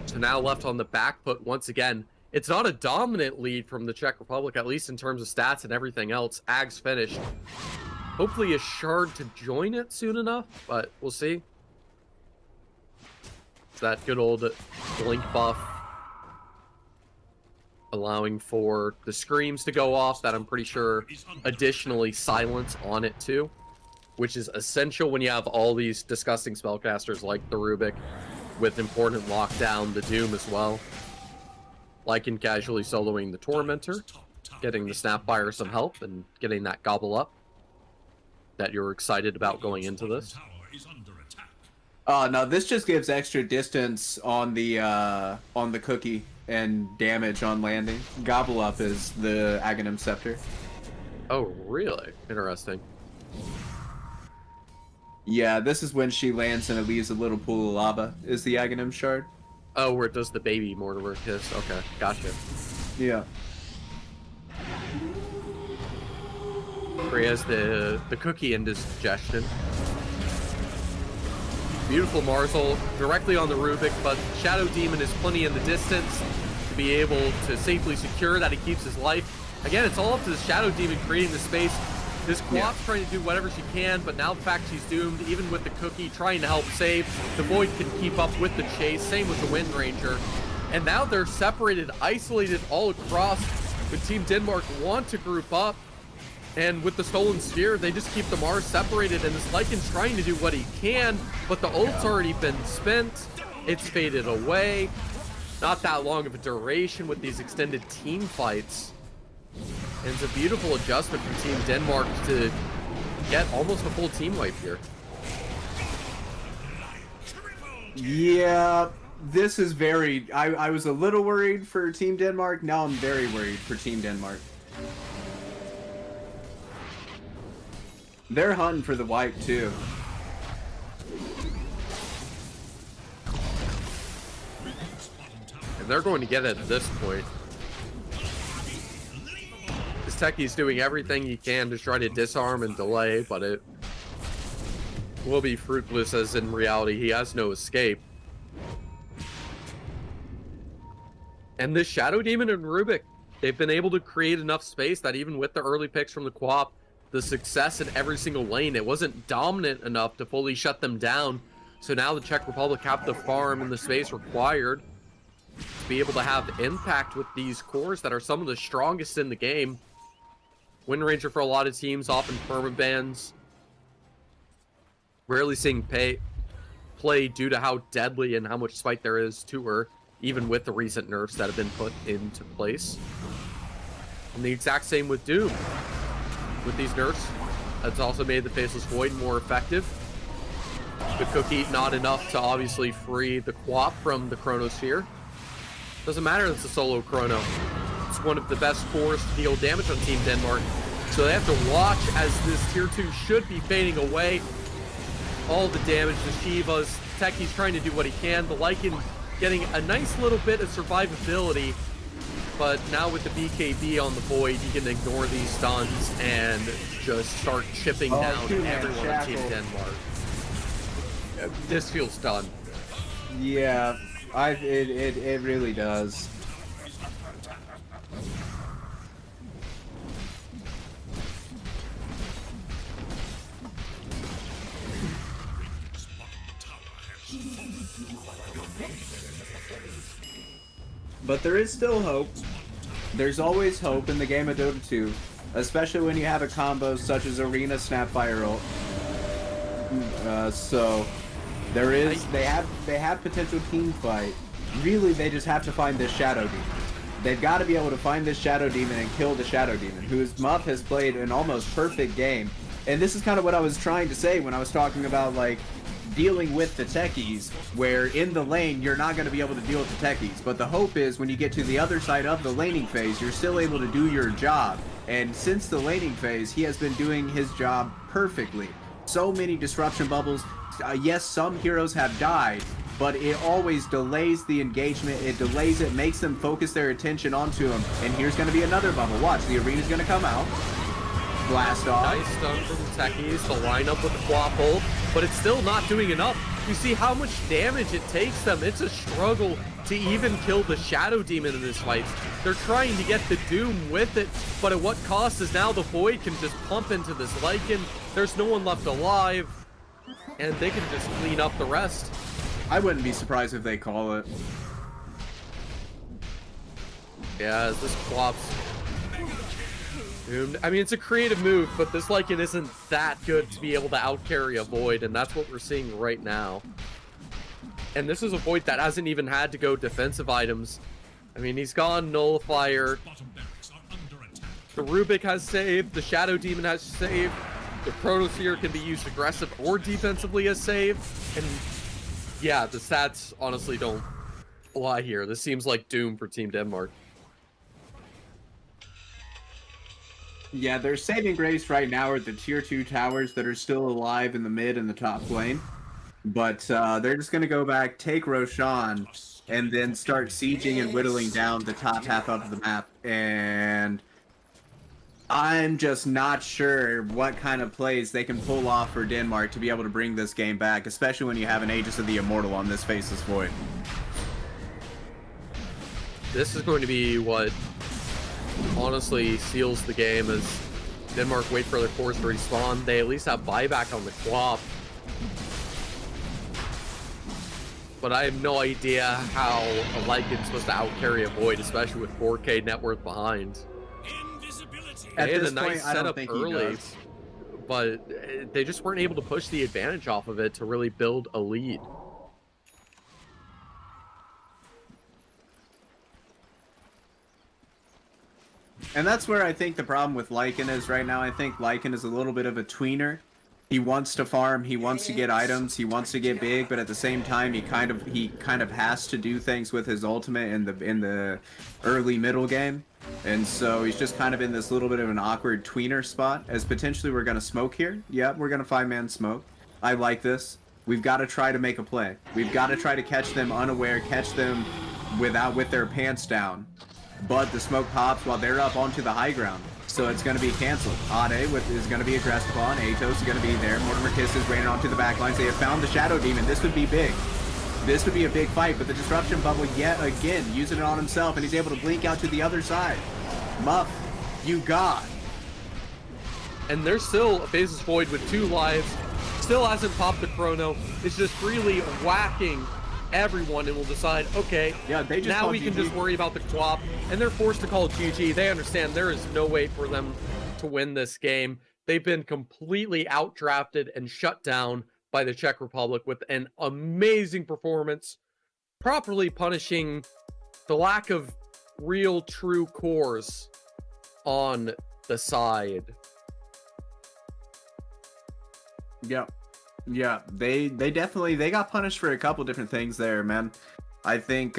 So now left on the back foot once again. It's not a dominant lead from the Czech Republic, at least in terms of stats and everything else. Ag's finished. Hopefully a shard to join it soon enough, but we'll see. It's that good old blink buff, allowing for the screams to go off that I'm pretty sure additionally silence on it too, which is essential when you have all these disgusting spellcasters like the Rubik with important lockdown, the Doom as well. Lycan casually soloing the Tormentor, getting the Snapfire some help, and getting that gobble up that you're excited about going into this. No, this just gives extra distance on the cookie and damage on landing. Gobble up is the Aghanim Scepter. Oh, really? Interesting. Yeah, this is when she lands and it leaves a little pool of lava, is the Aghanim Shard. Oh, where it does the baby Mortimer kiss. Okay, gotcha. Yeah. Where he has the cookie indigestion. Beautiful Marzel directly on the Rubik, but Shadow Demon is plenty in the distance to be able to safely secure that he keeps his life. Again, it's all up to the Shadow Demon creating the space. This Quap's trying to do whatever she can, but now the fact she's doomed, even with the cookie trying to help save, the Void can keep up with the chase, same with the Wind Ranger. And now they're separated, isolated all across. When Team Denmark want to group up, and with the Stolen Sphere, they just keep the Mars separated, and this Lycan's trying to do what he can, but the ult's already been spent. It's faded away. Not that long of a duration with these extended team fights. And it's a beautiful adjustment from Team Denmark to get almost a full team wipe here. Yeah, this is very... I was a little worried for Team Denmark. Now I'm very worried for Team Denmark. They're hunting for the wipe, too. And they're going to get it at this point. This Techie's doing everything he can to try to disarm and delay, but it will be fruitless, as in reality he has no escape. And this Shadow Demon and Rubik, they've been able to create enough space that even with the early picks from the Quap, the success in every single lane, it wasn't dominant enough to fully shut them down. So now the Czech Republic have the farm and the space required to be able to have impact with these cores that are some of the strongest in the game. Wind Ranger for a lot of teams, often permabans. rarely seeing play due to how deadly and how much spike there is to her, even with the recent nerfs that have been put into place. And the exact same with Doom. With these nerfs, it's also made the Faceless Void more effective. The Cookie, not enough to obviously free the Quap from the Chronosphere. Doesn't matter if it's a solo Chrono. It's one of the best cores to deal damage on Team Denmark. So they have to watch as this tier 2 should be fading away. All the damage, the Shivas, Techi's trying to do what he can. The Lycan getting a nice little bit of survivability. But now with the BKB on the Void, he can ignore these stuns and just start chipping down everyone on Team Denmark. This feels done. Yeah, it really does. But there is still hope. There's always hope in the game of Dota 2, especially when you have a combo such as Arena Snapfire ult. So there is they have potential team fight. Really, they just have to find this Shadow Demon. They've got to be able to find this Shadow Demon and kill the Shadow Demon, whose Muff has played an almost perfect game. And this is kind of what I was trying to say when I was talking about like dealing with the techies, where in the lane you're not going to be able to deal with the techies, but the hope is when you get to the other side of the laning phase, you're still able to do your job. And since the laning phase, he has been doing his job perfectly. So many disruption bubbles. Yes, some heroes have died, but it always delays the engagement. It delays it, makes them focus their attention onto him. And here's going to be another bubble. Watch, the arena's going to come out. Blast off. Nice stun from the techies, the lineup with the Quap ult, but it's still not doing enough. You see how much damage it takes them. It's a struggle to even kill the Shadow Demon in this fight. They're trying to get the Doom with it, but at what cost is now the Void can just pump into this Lycan. There's no one left alive, and they can just clean up the rest. I wouldn't be surprised if they call it. Yeah, as this Quap's doomed. I mean, it's a creative move, but this Lycan isn't that good to be able to outcarry a Void, and that's what we're seeing right now. And this is a Void that hasn't even had to go defensive items. I mean, he's gone Nullifier. The Rubik has saved. The Shadow Demon has saved. The Chronosphere can be used aggressive or defensively as save. And yeah, the stats honestly don't lie here. This seems like Doom for Team Denmark. Yeah, their saving grace right now are the tier 2 towers that are still alive in the mid and the top lane. But they're just going to go back, take Roshan, and then start sieging and whittling down the top half of the map. And I'm just not sure what kind of plays they can pull off for Denmark to be able to bring this game back, especially when you have an Aegis of the Immortal on this Faceless Void. This is going to be what honestly seals the game as Denmark wait for their cores to respawn. They at least have buyback on the Quap. But I have no idea how a Lycan's supposed to outcarry a Void, especially with 4K net worth behind. They had a nice setup early, but they just weren't able to push the advantage off of it to really build a lead. And that's where I think the problem with Lycan is right now. I think Lycan is a little bit of a tweener. He wants to farm, he wants to get items, he wants to get big, but at the same time he kind of has to do things with his ultimate in the early middle game. And so he's just kind of in this little bit of an awkward tweener spot, as potentially we're gonna smoke here. Yeah, we're gonna 5-man smoke. I like this. We've got to try to make a play. We've got to try to catch them unaware, catch them with their pants down. But the smoke pops while they're up onto the high ground. So it's going to be canceled. Ade is going to be aggressive on. Atos is going to be there. Mortimer Kiss is raining onto the backlines. They have found the Shadow Demon. This would be big. This would be a big fight, but the Disruption Bubble yet again, using it on himself, and he's able to blink out to the other side. Muff, you got. And there's still a Faceless Void with 2 lives. Still hasn't popped the Chrono. It's just really whacking everyone and will decide, okay, yeah, they just now we can GG. just worry about the Quap, and they're forced to call GG. They understand there is no way for them to win this game. They've been completely outdrafted and shut down by the Czech Republic with an amazing performance, properly punishing the lack of real true cores on the side. Yeah. Yeah, they definitely got punished for a couple different things there, man. I think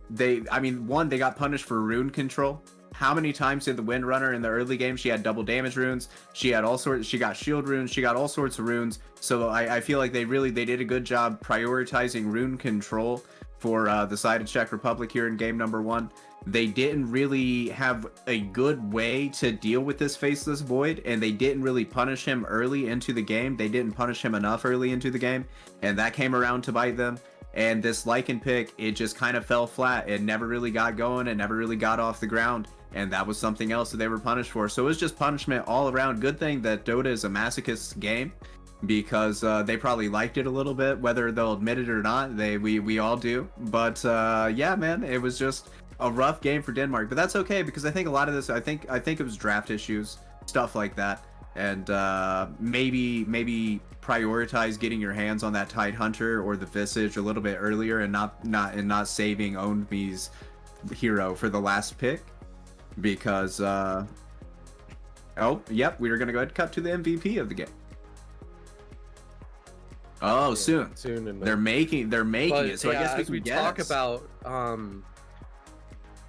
they got punished for rune control. How many times did the Windrunner in the early game? She had double damage runes. She had all sorts. She got shield runes. She got all sorts of runes. So I feel like they did a good job prioritizing rune control for the side of Czech Republic here in game number 1. They didn't really have a good way to deal with this Faceless Void, and they didn't really punish him early into the game. They didn't punish him enough early into the game, and that came around to bite them. And this Lycan pick, it just kind of fell flat. It never really got going. It never really got off the ground. And that was something else that they were punished for. So it was just punishment all around. Good thing that Dota is a masochist game, because they probably liked it a little bit, whether they'll admit it or not. We all do. But yeah, man, it was just a rough game for Denmark. But that's okay, because I think a lot of this, I think it was draft issues, stuff like that. And maybe prioritize getting your hands on that Tide Hunter or the Visage a little bit earlier, and not saving Owned Me's hero for the last pick, because oh yep, we were gonna go ahead and cut to the MVP of the game. Oh, yeah, soon. And they're making it. So yeah, I guess we talk about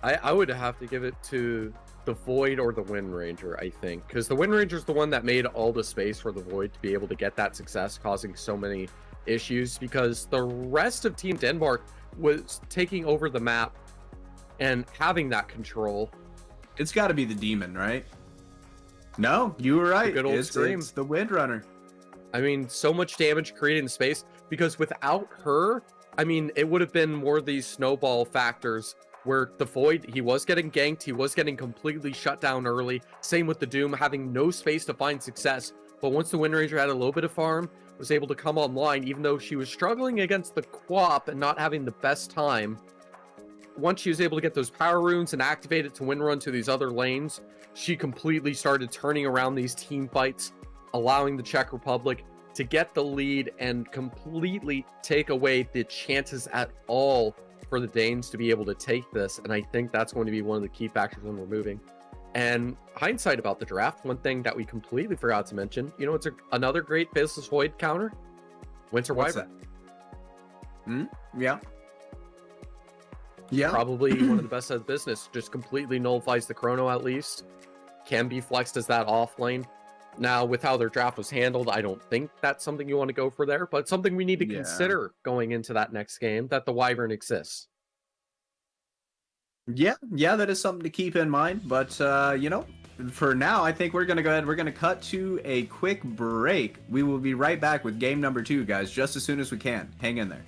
I would have to give it to the Void or the Wind Ranger, I think, because the Wind Ranger is the one that made all the space for the Void to be able to get that success, causing so many issues, because the rest of Team Denmark was taking over the map and having that control. It's got to be the Demon, right? No, you were right. Good old Scream. It's the Windrunner. I mean, so much damage created in space, because without her, I mean, it would have been more of these snowball factors where the Void, he was getting ganked, he was getting completely shut down early. Same with the Doom, having no space to find success. But once the Wind Ranger had a little bit of farm, was able to come online, even though she was struggling against the Quap and not having the best time. Once she was able to get those power runes and activate it to wind run to these other lanes, she completely started turning around these team fights, allowing the Czech Republic to get the lead and completely take away the chances at all for the Danes to be able to take this. And I think that's going to be one of the key factors when we're moving. And hindsight about the draft, one thing that we completely forgot to mention, you know, it's another great Faceless Void counter. Winter Wyvern. Yeah. Yeah. Probably one of the best out of the business. Just completely nullifies the chrono at least. Can be flexed as that off lane. Now, with how their draft was handled, I don't think that's something you want to go for there, but something we need to consider going into that next game, that the Wyvern exists. Yeah, that is something to keep in mind. But, you know, for now, I think we're going to go ahead. We're going to cut to a quick break. We will be right back with game number 2, guys, just as soon as we can. Hang in there.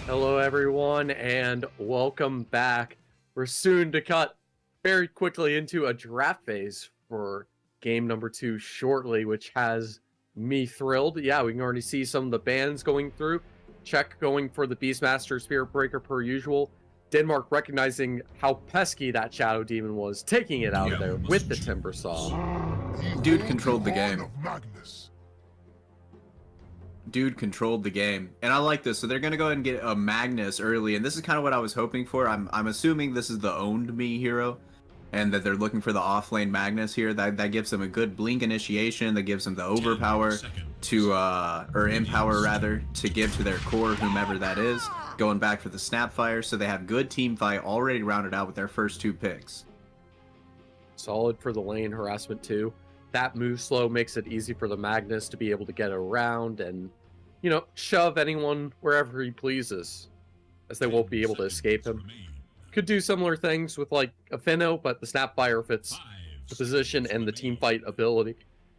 Hello, everyone, and welcome back. We're soon to cut very quickly into a draft phase for game number 2 shortly, which has me thrilled. Yeah, we can already see some of the bands going through. Czech going for the Beastmaster Spirit Breaker per usual. Denmark recognizing how pesky that Shadow Demon was, taking it out of there with the Timber Saw. Dude controlled the game. Dude controlled the game, and I like this. So they're gonna go ahead and get a Magnus early, and this is kind of what I was hoping for. I'm assuming this is the owned me hero, and that they're looking for the offlane Magnus here. That gives them a good blink initiation. That gives them the overpower to or empower rather to give to their core, whomever that is. Going back for the Snapfire, so they have good team fight already rounded out with their first 2 picks. Solid for the lane harassment too. That move slow makes it easy for the Magnus to be able to get around and, you know, shove anyone wherever he pleases, as they won't be able to escape him. Could do similar things with like a Finno, but the Snapfire fits the position and the team fight ability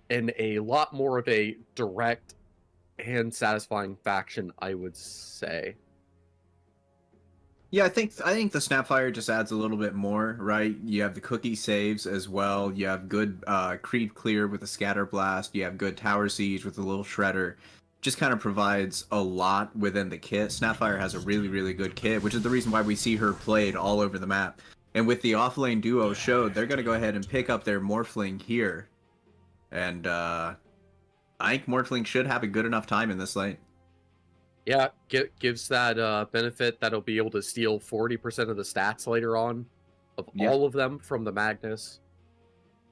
in a lot more of a direct and satisfying faction, I would say. Yeah, I think the Snapfire just adds a little bit more, right? You have the cookie saves as well. You have good creep clear with the scatter blast. You have good tower siege with the little shredder. Just kind of provides a lot within the kit. Snapfire has a really, really good kit, which is the reason why we see her played all over the map. And with the offlane duo showed, they're going to go ahead and pick up their Morphling here. And I think Morphling should have a good enough time in this lane. Yeah, gives that benefit that he'll be able to steal 40% of the stats later on of all of them from the Magnus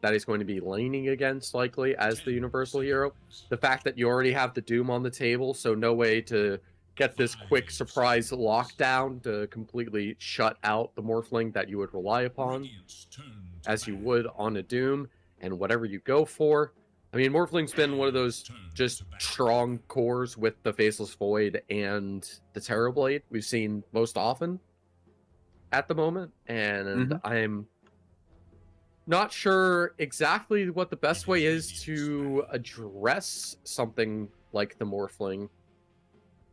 that he's going to be laning against likely as the universal hero. The fact that you already have the Doom on the table, so no way to get this quick surprise lockdown to completely shut out the Morphling that you would rely upon as you would on a Doom, and whatever you go for. I mean, Morphling's been one of those just strong cores with the Faceless Void and the Terrorblade we've seen most often at the moment, and I'm not sure exactly what the best way is to address something like the Morphling.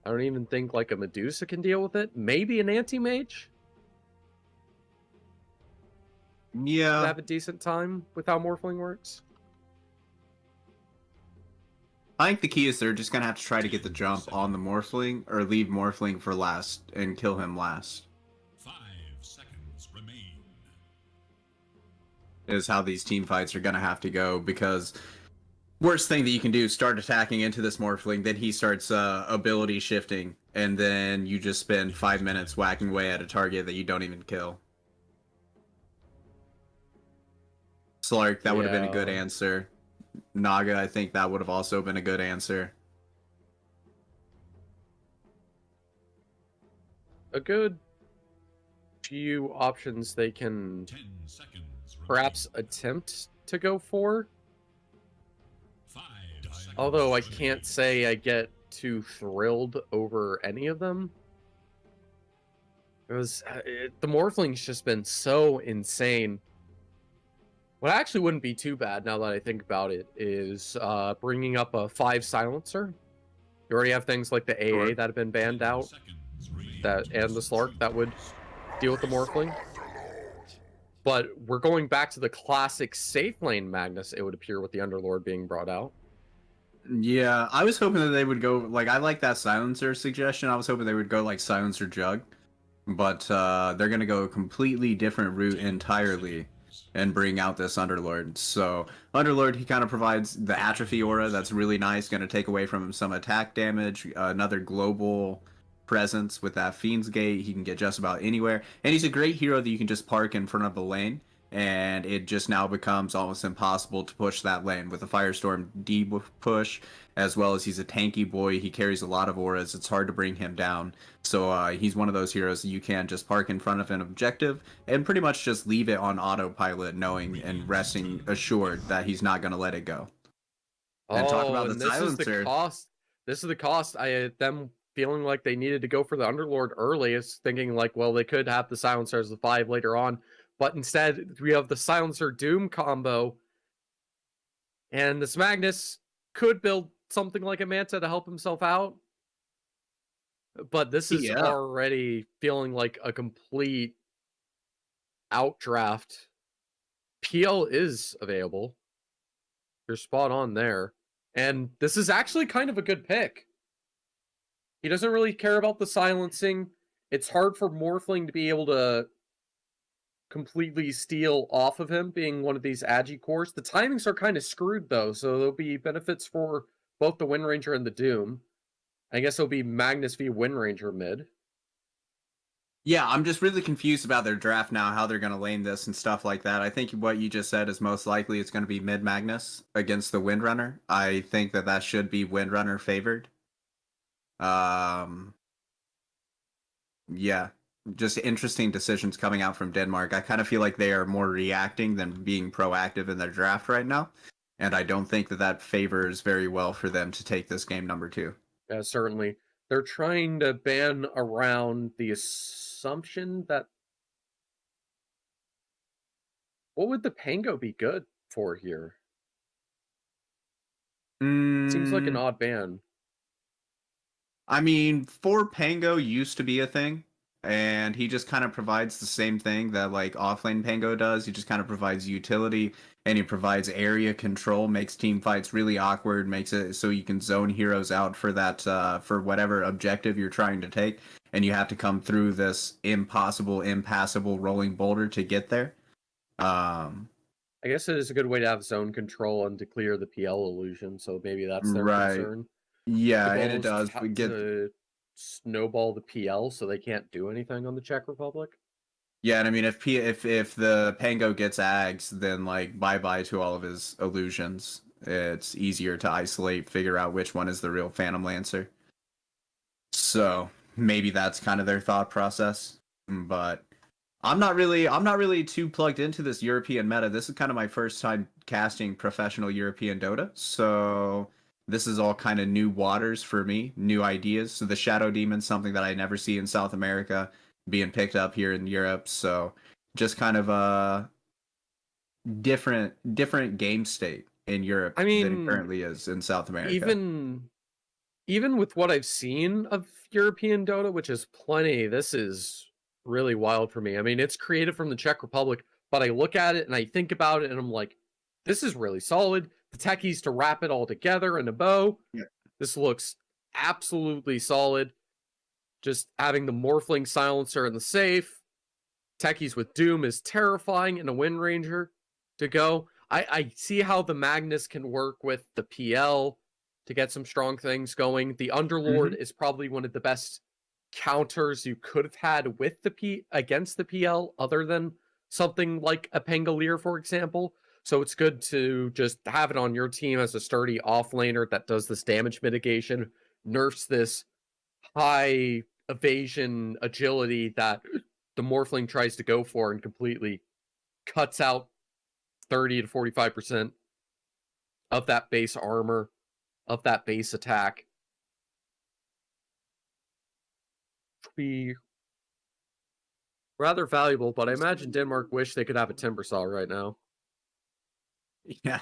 I don't even think like a Medusa can deal with it. Maybe an Anti-Mage? Yeah. Have a decent time with how Morphling works. I think the key is they're just going to have to try to get the jump on the Morphling, or leave Morphling for last and kill him last. 5 seconds remain. Is how these team fights are going to have to go, because worst thing that you can do is start attacking into this Morphling, then he starts ability shifting, and then you just spend 5 minutes whacking away at a target that you don't even kill. Slark, that would have been a good answer. Naga, I think that would have also been a good answer. A good few options they can perhaps attempt to go for. Although I can't say I get too thrilled over any of them. Because the Morphling's just been so insane. What actually wouldn't be too bad, now that I think about it, is bringing up a 5 silencer. You already have things like the AA that have been banned out, and the Slark that would deal with the Morphling. But we're going back to the classic safe lane Magnus, it would appear, with the Underlord being brought out. Yeah, I was hoping that they would go, like, I like that silencer suggestion. I was hoping they would go, like, silencer Jug. But they're going to go a completely different route entirely and bring out this Underlord. So Underlord, he kind of provides the atrophy aura that's really nice, going to take away from him some attack damage, another global presence with that Fiend's Gate. He can get just about anywhere, and he's a great hero that you can just park in front of the lane, and it just now becomes almost impossible to push that lane with a Firestorm D push, as well as he's a tanky boy. He carries a lot of auras. It's hard to bring him down. So he's one of those heroes that you can just park in front of an objective and pretty much just leave it on autopilot, knowing and resting assured that he's not going to let it go. And talk about the silencer. Is the cost. This is the cost. Them feeling like they needed to go for the Underlord early is thinking like, well, they could have the silencer as the 5 later on. But instead, we have the Silencer Doom combo. And this Magnus could build something like a Manta to help himself out. But this is Yeah. already feeling like a complete outdraft. PL is available. You're spot on there. And this is actually kind of a good pick. He doesn't really care about the silencing. It's hard for Morphling to be able to completely steal off of him, being one of these Agi cores. The timings are kind of screwed, though, so there'll be benefits for both the Wind Ranger and the Doom. I guess it'll be Magnus v Wind Ranger mid. Yeah, I'm just really confused about their draft now, how they're going to lane this and stuff like that. I think what you just said is most likely it's going to be mid Magnus against the Windrunner. I think that should be Windrunner favored. Yeah, just interesting decisions coming out from Denmark. I kind of feel like they are more reacting than being proactive in their draft right now. And I don't think that favors very well for them to take this game number 2. Yeah, certainly. They're trying to ban around the assumption that... What would the Pango be good for here? Seems like an odd ban. I mean, 4 Pango used to be a thing, and he just kind of provides the same thing that like offlane Pango does. He just kind of provides utility, and he provides area control, makes team fights really awkward, makes it so you can zone heroes out for that for whatever objective you're trying to take, and you have to come through this impossible, impassable rolling boulder to get there. I guess it is a good way to have zone control and to clear the PL illusion, so maybe that's their concern. Yeah, and it does. We get to snowball the PL so they can't do anything on the Czech Republic. Yeah, and I mean, if the Pango gets Ags, then like bye to all of his illusions. It's easier to isolate, figure out which one is the real Phantom Lancer. So maybe that's kind of their thought process. But I'm not really too plugged into this European meta. This is kind of my first time casting professional European Dota, so this is all kind of new waters for me, new ideas. So the Shadow Demon's something that I never see in South America being picked up here in Europe. So just kind of a different game state in Europe than it currently is in South America. Even with what I've seen of European Dota, which is plenty, this is really wild for me. I mean, it's created from the Czech Republic, but I look at it and I think about it and I'm like, this is really solid. The techies to wrap it all together in a bow. Yeah. This looks absolutely solid. Just having the Morphling silencer in the safe. Techies with Doom is terrifying, and a Wind Ranger to go. I see how the Magnus can work with the PL to get some strong things going. The Underlord is probably one of the best counters you could have had with the against the PL, other than something like a Pangolier, for example. So it's good to just have it on your team as a sturdy offlaner that does this damage mitigation, nerfs this high evasion agility that the Morphling tries to go for, and completely cuts out 30 to 45% of that base armor, of that base attack. Be rather valuable, but I imagine Denmark wish they could have a Timbersaw right now. Yeah.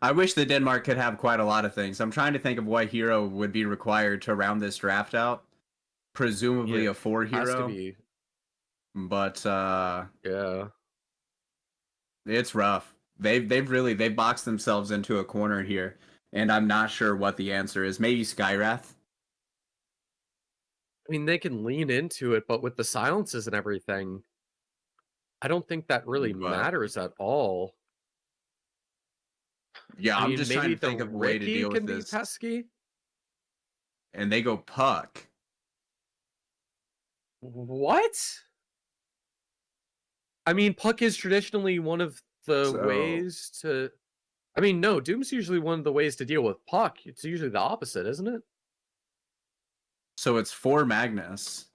I wish that Denmark could have quite a lot of things. I'm trying to think of what hero would be required to round this draft out. Presumably a 4 hero. Has to be. But yeah. It's rough. They've boxed themselves into a corner here, and I'm not sure what the answer is. Maybe Skywrath. I mean, they can lean into it, but with the silences and everything, I don't think that really matters at all. Yeah, I'm just trying to think of a way to deal with this. Pesky. And they go Puck. What? I mean, Puck is traditionally one of the ways to... I mean, no, Doom's usually one of the ways to deal with Puck. It's usually the opposite, isn't it? So it's 4 Magnus.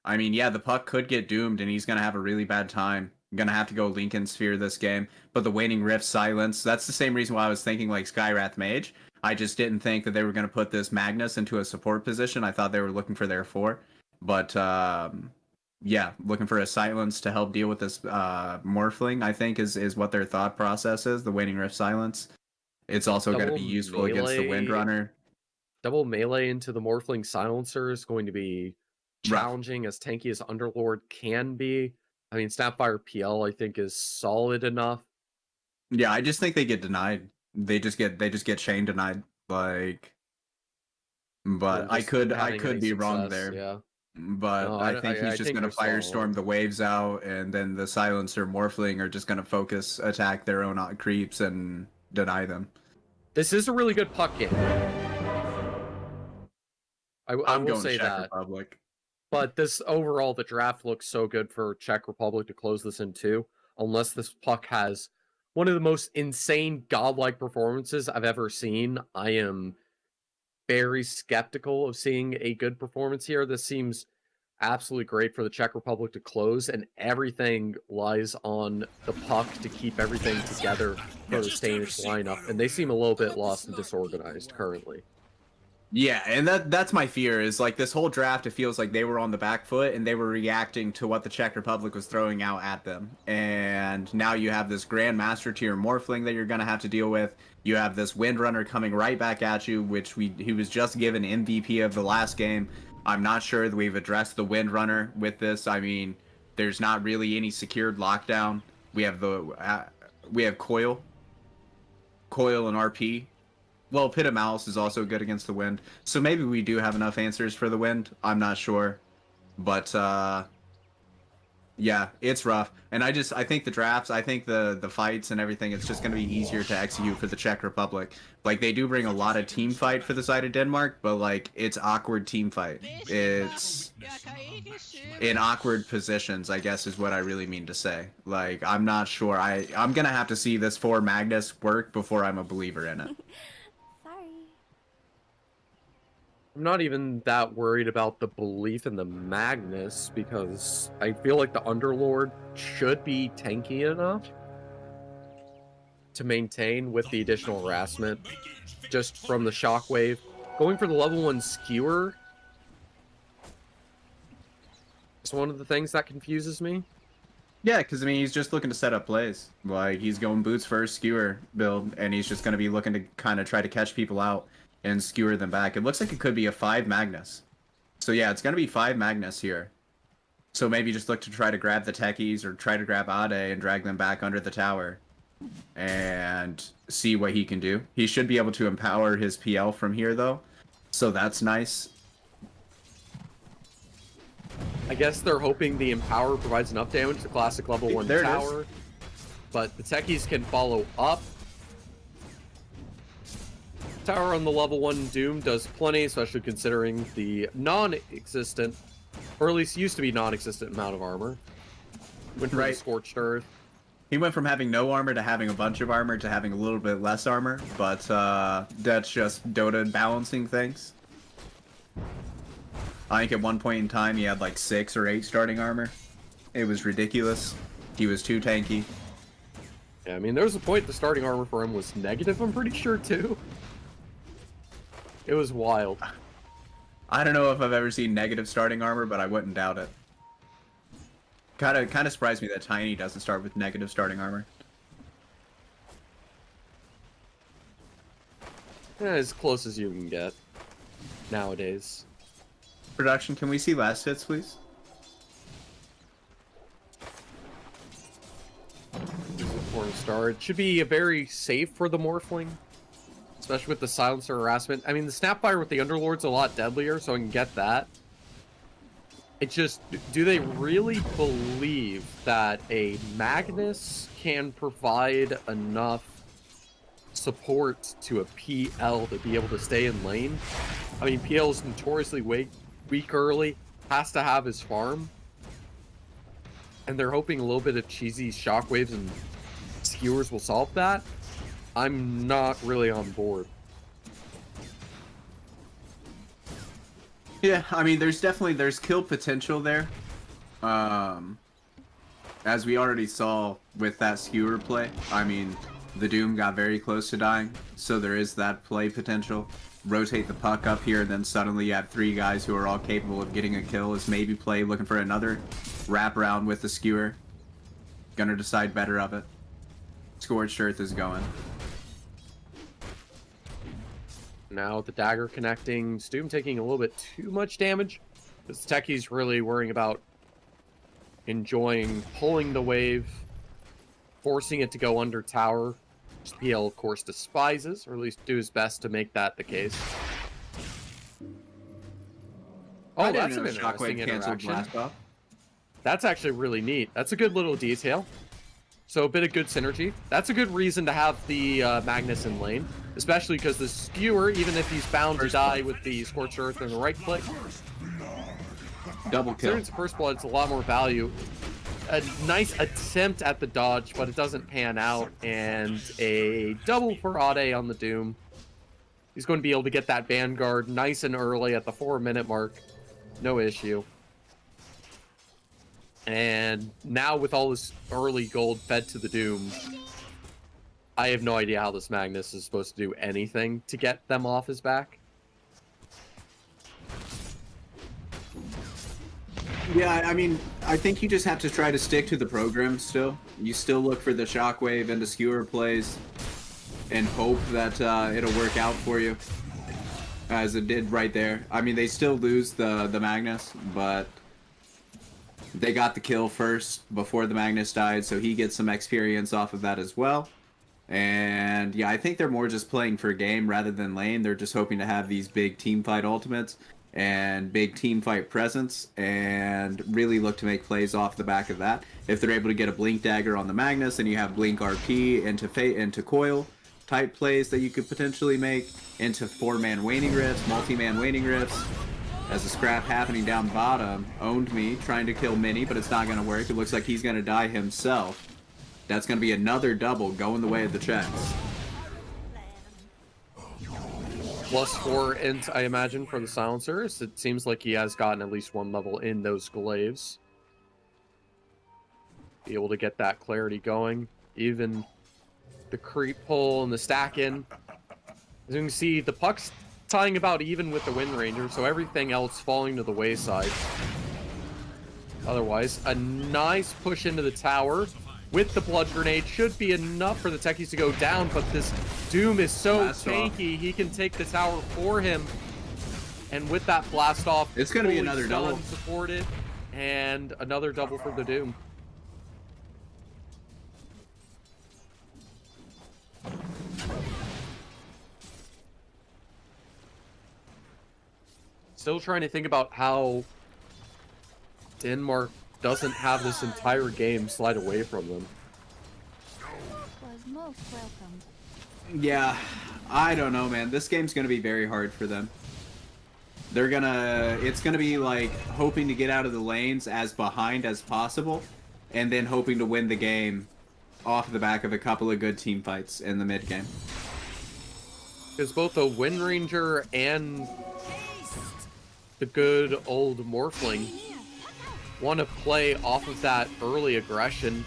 I mean, yeah, the Puck could get doomed, and he's going to have a really bad time. Going to have to go Lincoln Sphere this game. But the Waning Rift Silence, that's the same reason why I was thinking like Skywrath Mage. I just didn't think that they were going to put this Magnus into a support position. I thought they were looking for their 4. But, yeah, looking for a Silence to help deal with this Morphling, I think, is what their thought process is, the Waning Rift Silence. It's also going to be useful against the Windrunner. double melee into the Morphling Silencer is going to be challenging, as tanky as Underlord can be. I mean, Snapfire PL I think is solid enough. Yeah, I just think they get denied. They just get chain denied. Like, but than I just could having any be wrong success, there. Yeah. But No, I think he's I just think gonna you're firestorm solid. the waves out, and then the Silencer Morphling are just gonna focus attack their own creeps and deny them. This is a really good puck game. I I'm will going say Czech that. Republic. But this overall, the draft looks so good for Czech Republic to close this in too. Unless this puck has one of the most insane godlike performances I've ever seen, I am very skeptical of seeing a good performance here. This seems absolutely great for the Czech Republic to close, and everything lies on the puck to keep everything together for the Danish lineup. And they seem a little bit lost and disorganized currently. Yeah, and that's my fear, is like this whole draft, it feels like they were on the back foot and they were reacting to what the Czech Republic was throwing out at them. And now you have this Grandmaster tier Morphling that you're going to have to deal with. You have this Windrunner coming right back at you, which he was just given MVP of the last game. I'm not sure that we've addressed the Windrunner with this. I mean, there's not really any secured lockdown. We have Coil and RP. Well, Pit of Malice is also good against the wind, so maybe we do have enough answers for the wind. I'm not sure, but yeah, it's rough. And I think the drafts, I think the fights and everything, it's just going to be easier to execute for the Czech Republic. Like, they do bring a lot of team fight for the side of Denmark, but like, it's awkward team fight. It's in awkward positions, I guess, is what I really mean to say. Like, I'm not sure. I'm gonna have to see this for Magnus work before I'm a believer in it. I'm not even that worried about the belief in the Magnus, because I feel like the Underlord should be tanky enough to maintain with the additional harassment just from the shockwave. Going for the level 1 skewer is one of the things that confuses me. Yeah, because I mean, he's just looking to set up plays. Like, he's going boots first, skewer build, and he's just going to be looking to kind of try to catch people out and skewer them back. It looks like it could be a 5 Magnus. So yeah, it's going to be 5 Magnus here. So maybe just look to try to grab the techies or try to grab Ade and drag them back under the tower and see what he can do. He should be able to empower his PL from here, though. So that's nice. I guess they're hoping the Empower provides enough damage to classic level 1 There it tower, but the techies can follow up. Tower on the level 1 Doom does plenty, especially considering the non-existent, or at least used to be non-existent amount of armor. Went from the Scorched Earth. He went from having no armor to having a bunch of armor to having a little bit less armor, but that's just Dota balancing things. I think at one point in time he had like 6 or 8 starting armor. It was ridiculous. He was too tanky. Yeah, I mean, there was a point the starting armor for him was negative, I'm pretty sure, too. It was wild. I don't know if I've ever seen negative starting armor, but I wouldn't doubt it. Kind of surprised me that Tiny doesn't start with negative starting armor. Yeah, as close as you can get nowadays. Production, can we see last hits, please? Porn star. It should be very safe for the Morphling, especially with the Silencer harassment. I mean, the Snapfire with the Underlord's a lot deadlier, so I can get that. It just, do they really believe that a Magnus can provide enough support to a PL to be able to stay in lane? I mean, PL is notoriously weak early, has to have his farm, and they're hoping a little bit of cheesy shockwaves and skewers will solve that. I'm not really on board. Yeah, I mean, there's kill potential there. As we already saw with that skewer play, I mean, the Doom got very close to dying, so there is that play potential. Rotate the puck up here, and then suddenly you have 3 guys who are all capable of getting a kill as maybe play looking for another wrap around with the skewer. Gonna decide better of it. Scorched Earth is going. Now the dagger connecting. Stoom taking a little bit too much damage. This Techie's really worrying about enjoying pulling the wave, forcing it to go under tower. Which PL, of course, despises, or at least do his best to make that the case. Oh, that's an interesting interaction. That's actually really neat. That's a good little detail. So a bit of good synergy. That's a good reason to have the Magnus in lane, especially because the Skewer, even if he's bound to die with the Scorched Earth and the right click, double kill. It's first blood, it's a lot more value. A nice attempt at the dodge, but it doesn't pan out, and a double for Ade on the Doom. He's going to be able to get that Vanguard nice and early at the 4-minute mark. No issue. And now with all this early gold fed to the Doom, I have no idea how this Magnus is supposed to do anything to get them off his back. Yeah, I mean, I think you just have to try to stick to the program still. You still look for the Shockwave and the Skewer plays and hope that it'll work out for you, as it did right there. I mean, they still lose the Magnus, but they got the kill first before the Magnus died, so he gets some experience off of that as well. And yeah, I think they're more just playing for game rather than lane. They're just hoping to have these big team fight ultimates and big team fight presence, and really look to make plays off the back of that. If they're able to get a Blink Dagger on the Magnus, and you have Blink RP into Coil type plays that you could potentially make into 4-man waning rifts, multi-man waning rifts. As a scrap happening down bottom, owned me, trying to kill Mini, but it's not going to work. It looks like he's going to die himself. That's going to be another double going the way of the Czechs. +4 int, I imagine, for the Silencers. It seems like he has gotten at least one level in those glaives. Be able to get that clarity going. Even the creep pull and the stack in. As you can see, the puck's tying about even with the Wind Ranger, so everything else falling to the wayside. Otherwise, a nice push into the tower with the Blood Grenade should be enough for the Techies to go down, but this Doom is so tanky, he can take the tower for him. And with that blast off, it's going to be another double. Supported, and another double for the Doom. Still trying to think about how Denmark doesn't have this entire game slide away from them. Was most welcome. Yeah, I don't know, man. This game's gonna be very hard for them. It's gonna be like hoping to get out of the lanes as behind as possible, and then hoping to win the game off the back of a couple of good team fights in the mid game. Because both the Wind Ranger and the good old Morphling want to play off of that early aggression.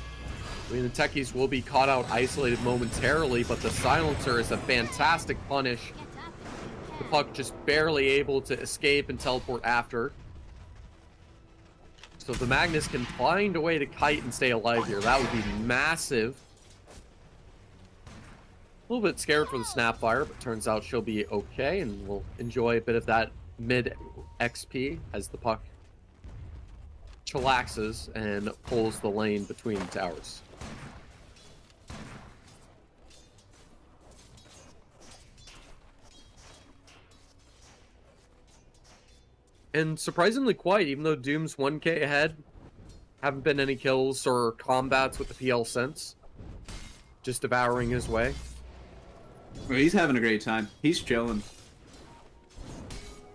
I mean, the Techies will be caught out isolated momentarily, but the Silencer is a fantastic punish. The puck just barely able to escape and teleport after. So if the Magnus can find a way to kite and stay alive here, that would be massive. A little bit scared for the Snapfire, but turns out she'll be okay, and we'll enjoy a bit of that mid XP as the puck chillaxes and pulls the lane between the towers. And surprisingly quiet, even though Doom's 1k ahead. Haven't been any kills or combats with the PL since. Just devouring his way. Well, he's having a great time. He's chilling.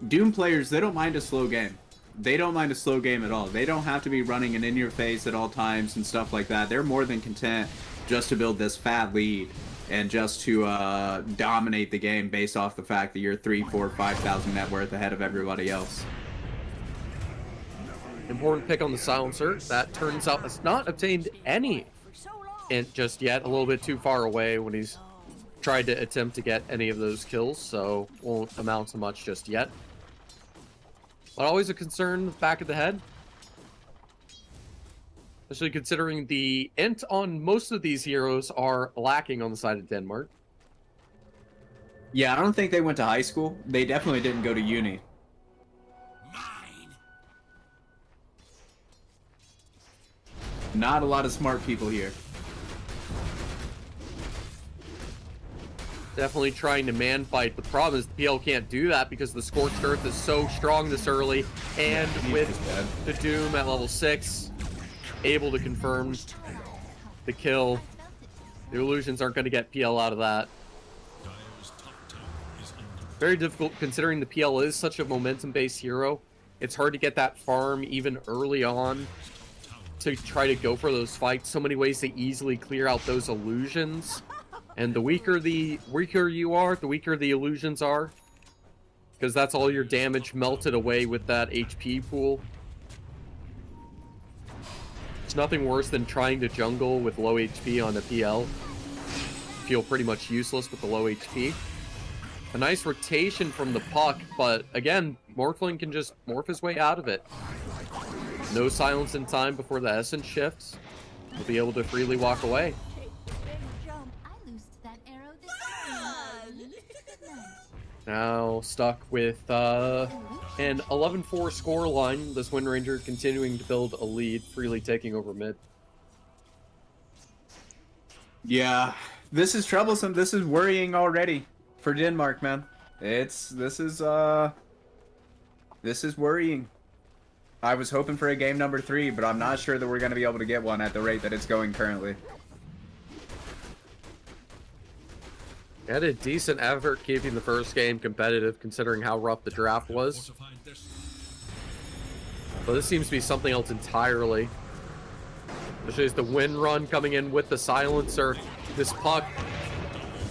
Doom players, they don't mind a slow game. They don't mind a slow game at all. They don't have to be running an in-your-face at all times and stuff like that. They're more than content just to build this fat lead and just to dominate the game based off the fact that you're 3, 4, 5,000 net worth ahead of everybody else. Important pick on the Silencer. That turns out has not obtained any int just yet. A little bit too far away when he's tried to attempt to get any of those kills, so won't amount to much just yet. But always a concern back of the head. Especially considering the int on most of these heroes are lacking on the side of Denmark. Yeah, I don't think they went to high school. They definitely didn't go to uni. Not a lot of smart people here. Definitely trying to man fight. The problem is the PL can't do that because the Scorched Earth is so strong this early, and with the Doom at level 6, able to confirm the kill. The illusions aren't going to get PL out of that. Very difficult considering the PL is such a momentum-based hero. It's hard to get that farm even early on to try to go for those fights. So many ways to easily clear out those illusions. And the weaker you are, the weaker the illusions are. Because that's all your damage melted away with that HP pool. It's nothing worse than trying to jungle with low HP on a PL. Feel pretty much useless with the low HP. A nice rotation from the puck, but again, Morphling can just morph his way out of it. No silence in time before the essence shifts. He'll be able to freely walk away. Now stuck with an 11-4 scoreline. This Wind Ranger continuing to build a lead, freely taking over mid. Yeah, this is troublesome. This is worrying already for Denmark, man. This is worrying. I was hoping for a game number 3, but I'm not sure that we're going to be able to get one at the rate that it's going currently. Had a decent effort keeping the first game competitive considering how rough the draft was. But this seems to be something else entirely. This is the wind run coming in with the silencer. This puck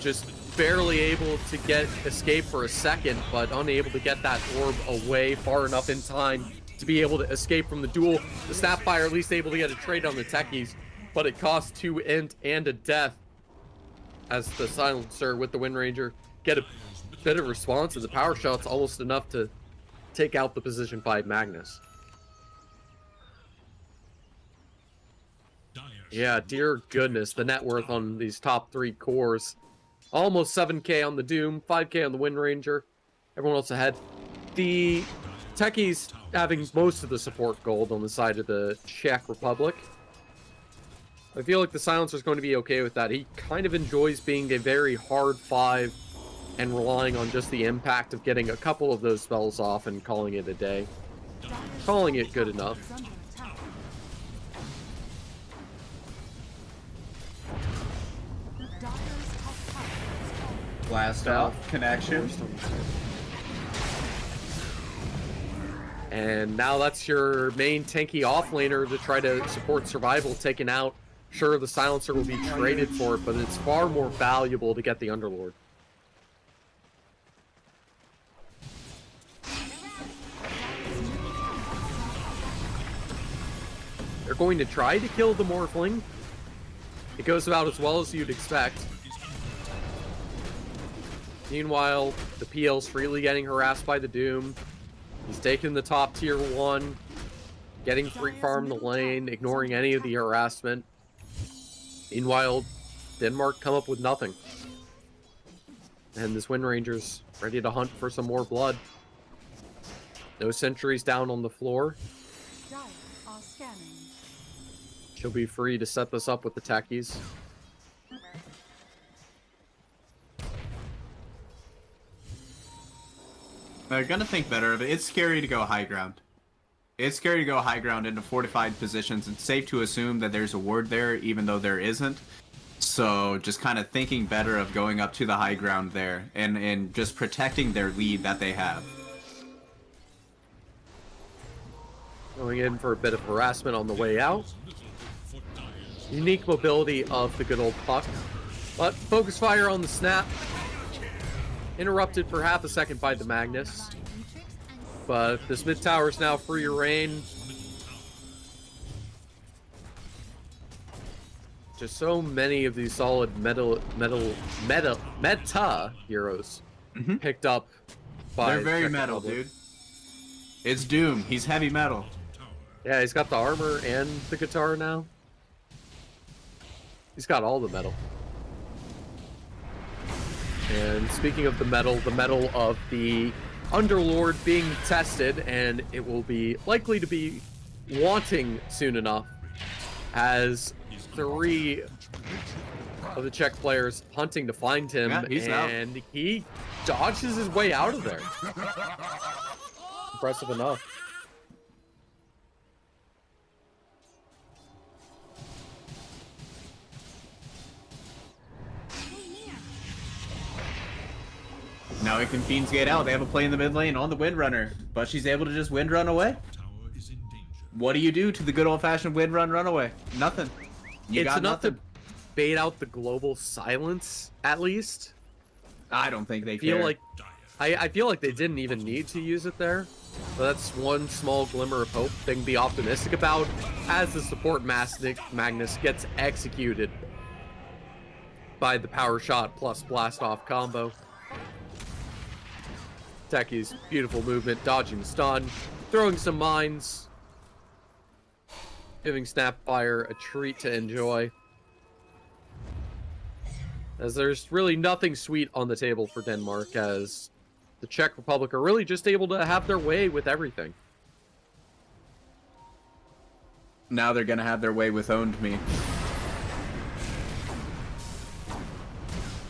just barely able to get escape for a second, but unable to get that orb away far enough in time to be able to escape from the duel. The Snapfire at least able to get a trade on the techies, but it costs 2 int and a death as the silencer with the Wind Ranger get a bit of response, and the power shot's almost enough to take out the position 5 Magnus. Yeah, dear goodness, the net worth on these top 3 cores. Almost 7k on the Doom, 5k on the Wind Ranger. Everyone else ahead. The techies having most of the support gold on the side of the Czech Republic. I feel like the Silencer's going to be okay with that. He kind of enjoys being a very hard 5 and relying on just the impact of getting a couple of those spells off and calling it a day. Calling it good enough. Blast off connection. And now that's your main tanky offlaner to try to support survival taken out. Sure, the Silencer will be traded for it, but it's far more valuable to get the Underlord. They're going to try to kill the Morphling. It goes about as well as you'd expect. Meanwhile, the PL's freely getting harassed by the Doom. He's taking the top tier 1, getting free farm the lane, ignoring any of the harassment. Meanwhile, Denmark come up with nothing. And this Wind Ranger's ready to hunt for some more blood. No sentries down on the floor. She'll be free to set this up with the techies. They're gonna think better of it. It's scary to go high ground. It's scary to go high ground into fortified positions. It's safe to assume that there's a ward there, even though there isn't. So just kind of thinking better of going up to the high ground there and just protecting their lead that they have. Going in for a bit of harassment on the way out. Unique mobility of the good old puck. But focus fire on the snap. Interrupted for half a second by the Magnus. But this mid tower is now free reign. Just so many of these solid meta heroes picked up by They're very Czech metal, Republic. dude. It's Doom. He's heavy metal. Yeah, he's got the armor and the guitar now. He's got all the metal. And speaking of the metal of the Underlord being tested, and it will be likely to be wanting soon enough, as 3 of the Czech players hunting to find him, and he dodges his way out of there. Impressive enough. Now he can Fiend's Gate out. They have a play in the mid lane on the Windrunner, but she's able to just Windrun away. What do you do to the good old-fashioned Windrun runaway? Nothing. It's enough to bait out the global silence, at least. I don't think they feel care. like I feel like they didn't even need to use it there. But that's one small glimmer of hope they can be optimistic about as the support Magnus gets executed by the power shot plus blast off combo. Techi's beautiful movement, dodging stun, throwing some mines, giving Snapfire a treat to enjoy. As there's really nothing sweet on the table for Denmark, as the Czech Republic are really just able to have their way with everything. Now they're gonna have their way with Owned Me.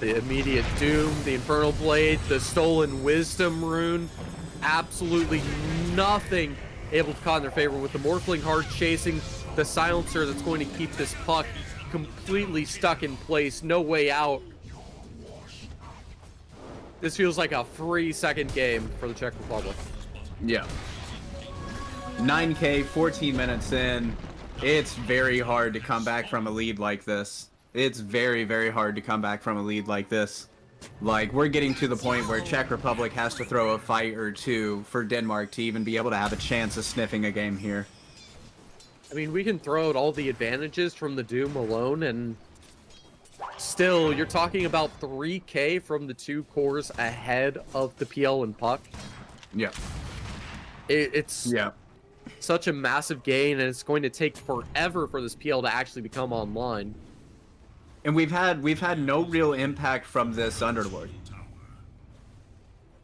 The immediate doom, the Infernal Blade, the Stolen Wisdom rune, absolutely nothing able to caught in their favor with the Morphling Heart chasing the silencer that's going to keep this puck completely stuck in place, no way out. This feels like a 3-second game for the Czech Republic. Yeah. 9K, 14 minutes in. It's very hard to come back from a lead like this. It's very, very hard to come back from a lead like this. Like, we're getting to the point where Czech Republic has to throw a fight or two for Denmark to even be able to have a chance of sniffing a game here. I mean, we can throw out all the advantages from the Doom alone, and still, you're talking about 3K from the 2 cores ahead of the PL and Puck. Yeah. It's such a massive gain, and it's going to take forever for this PL to actually become online. And we've had no real impact from this Underlord.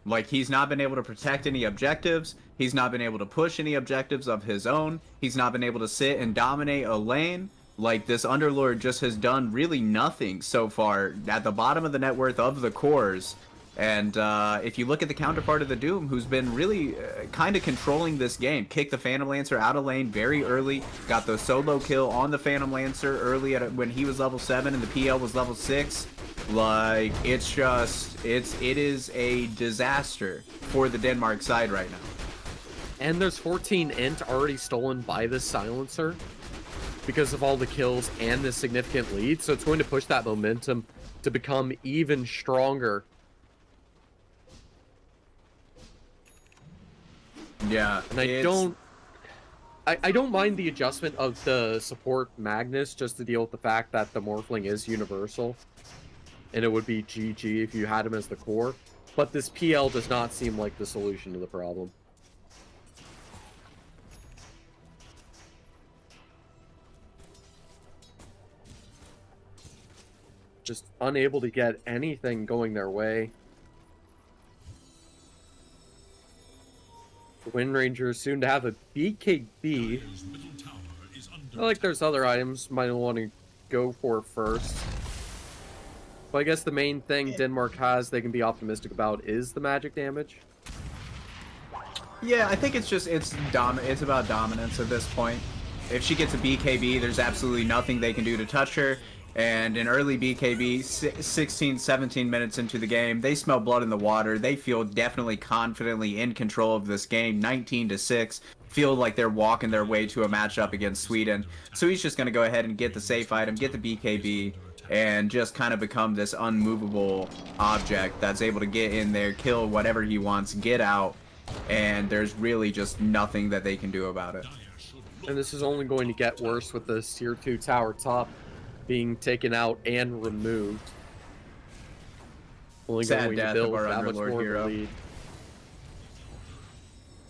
Like, he's not been able to protect any objectives. He's not been able to push any objectives of his own. He's not been able to sit and dominate a lane. Like, this Underlord just has done really nothing so far at the bottom of the net worth of the cores. And if you look at the counterpart of the Doom, who's been really kind of controlling this game, kicked the Phantom Lancer out of lane very early, got the solo kill on the Phantom Lancer early when he was level 7 and the PL was level 6. Like, it is a disaster for the Denmark side right now. And there's 14 int already stolen by this silencer because of all the kills and this significant lead, so it's going to push that momentum to become even stronger. Yeah, and I don't mind the adjustment of the support Magnus just to deal with the fact that the Morphling is universal, and it would be GG if you had him as the core. But this PL does not seem like the solution to the problem. Just unable to get anything going their way. The Wind Ranger soon to have a BKB. I feel like there's other items might want to go for first. But I guess the main thing Denmark has they can be optimistic about is the magic damage. Yeah, I think it's about dominance at this point. If she gets a BKB, there's absolutely nothing they can do to touch her. And an early BKB, 16, 17 minutes into the game, they smell blood in the water. They feel definitely confidently in control of this game, 19-6. Feel like they're walking their way to a matchup against Sweden. So he's just going to go ahead and get the safe item, get the BKB, and just kind of become this unmovable object that's able to get in there, kill whatever he wants, get out, and there's really just nothing that they can do about it. And this is only going to get worse with the Tier 2 tower top being taken out and removed. Only Sad going to build that much more hero. lead.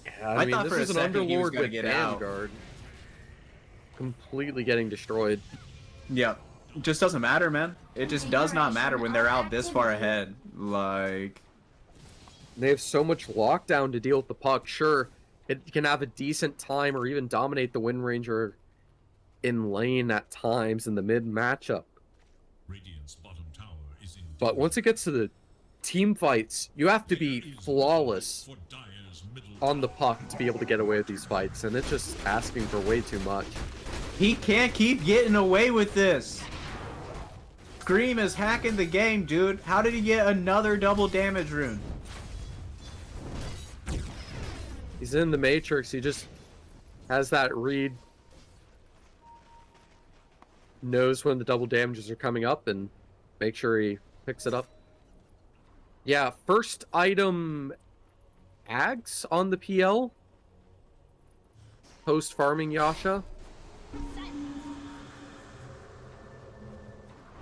Yeah, I mean, this is an Underlord with Vanguard. Completely getting destroyed. Yeah. It just doesn't matter, man. It just does not matter when they're out this far ahead. Like, They have so much lockdown to deal with the puck. Sure, it can have a decent time or even dominate the Wind Ranger in lane at times in the mid matchup. But once it gets to the team fights, you have to be flawless on the puck to be able to get away with these fights, and it's just asking for way too much. he can't keep getting away with this. Scream is hacking the game, dude. How did he get another double damage rune? He's in the Matrix. He just has that read. Knows when the double damages are coming up and make sure he picks it up. Yeah, first item Ags on the PL. Post farming Yasha.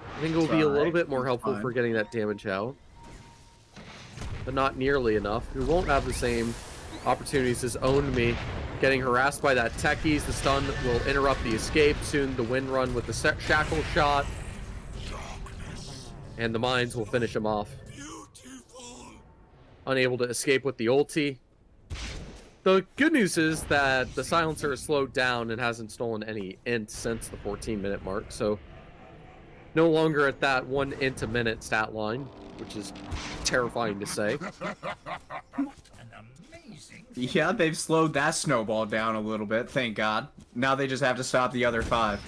I think it will be a little bit more helpful for getting that damage out. But not nearly enough. We won't have the same opportunities as Owned Me. Getting harassed by that techies. The stun will interrupt the escape. Soon the wind run with the shackle shot. And the mines will finish him off. Unable to escape with the ulti. The good news is that the silencer has slowed down and hasn't stolen any int since the 14-minute mark. So no longer at that 1 int a minute stat line, which is terrifying to say. Yeah, they've slowed that snowball down a little bit, thank God. Now they just have to stop the other 5.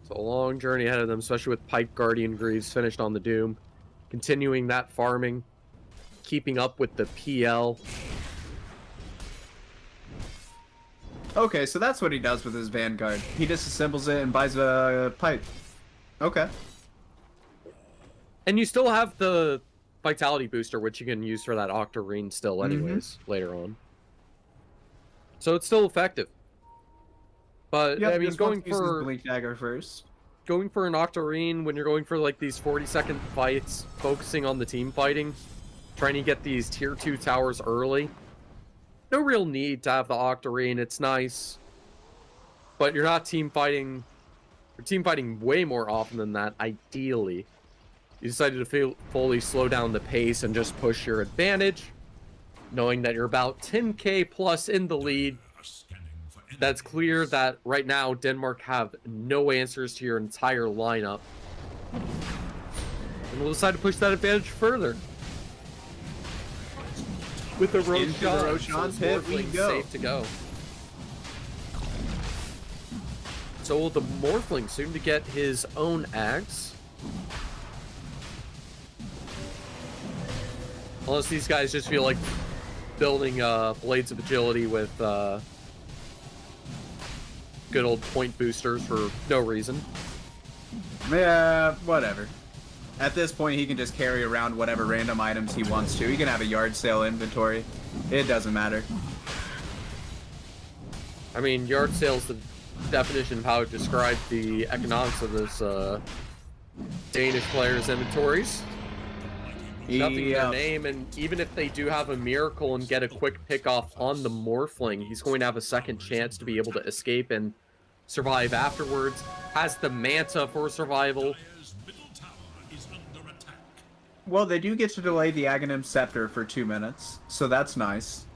So a long journey ahead of them, especially with Pipe Guardian Greaves finished on the Doom. Continuing that farming, keeping up with the PL. Okay, so that's what he does with his Vanguard. He disassembles it and buys a pipe. Okay. And you still have the Vitality Booster, which you can use for that Octarine still anyways, later on. So it's still effective. But, Yep, I mean, going for Blink Dagger first. Going for an Octarine when you're going for, like, these 40-second fights, focusing on the team fighting, trying to get these Tier 2 towers early. No real need to have the Octarine, it's nice. But you're not team fighting... You're team fighting way more often than that, ideally. You decided to fully slow down the pace and just push your advantage, knowing that you're about 10k plus in the lead. That's clear that right now Denmark have no answers to your entire lineup. And we'll decide to push that advantage further. With the Roshan pit, we go. Safe to go. So will the Morphling soon to get his own axe? Unless these guys just feel like building Blades of Agility with good old point boosters for no reason. Yeah, whatever. At this point, he can just carry around whatever random items he wants to. He can have a yard sale inventory. It doesn't matter. I mean, yard sale's the definition of how it describes the economics of this Danish players' inventories. Nothing in their name, and even if they do have a miracle and get a quick pick-off on the Morphling, he's going to have a second chance to be able to escape and survive afterwards. Has the Manta for survival. Well, they do get to delay the Aghanim Scepter for 2 minutes, so that's nice.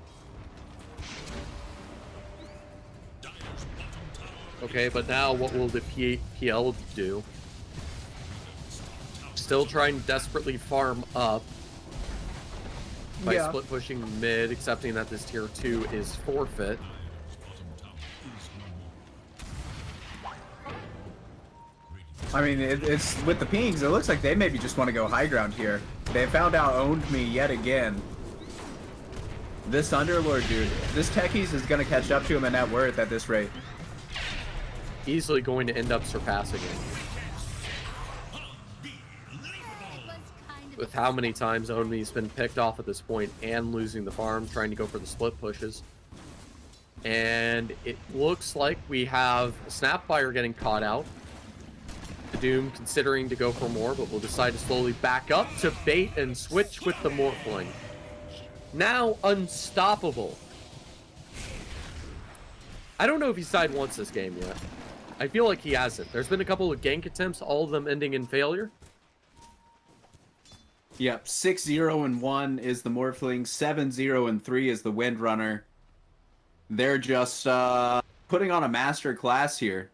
Okay, but now what will the PL do? Still trying to desperately farm up by split pushing mid, accepting that this tier 2 is forfeit. I mean, it's with the pings, it looks like they maybe just want to go high ground here. They found out Owned Me yet again. This Underlord, dude, this Techies is going to catch up to him in net worth at this rate. Easily going to end up surpassing it. With how many times Owned Me's been picked off at this point and losing the farm, trying to go for the split pushes. And it looks like we have Snapfire getting caught out. The Doom considering to go for more, but will decide to slowly back up to bait and switch with the Morphling. Now unstoppable. I don't know if he's died once this game yet. I feel like he hasn't. There's been a couple of gank attempts, all of them ending in failure. Yep, 6-0-1 is the Morphling, 7-0-3 is the Windrunner. They're just putting on a master class here.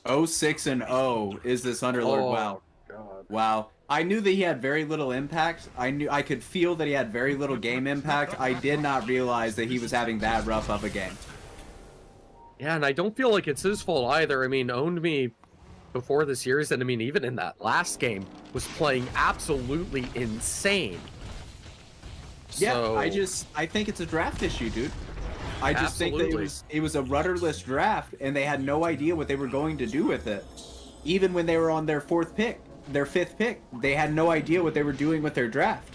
0-6-0 is this Underlord. Oh, Wow. God. Wow. I knew that he had very little impact. I could feel that he had very little game impact. I did not realize that he was having that rough of a game. Yeah, and I don't feel like it's his fault either. I mean, Owned Me before the series, and I mean, even in that last game, was playing absolutely insane. Yeah, So, I think it's a draft issue, dude. I just think that it was a rudderless draft, and they had no idea what they were going to do with it. Even when they were on their fifth pick, they had no idea what they were doing with their draft.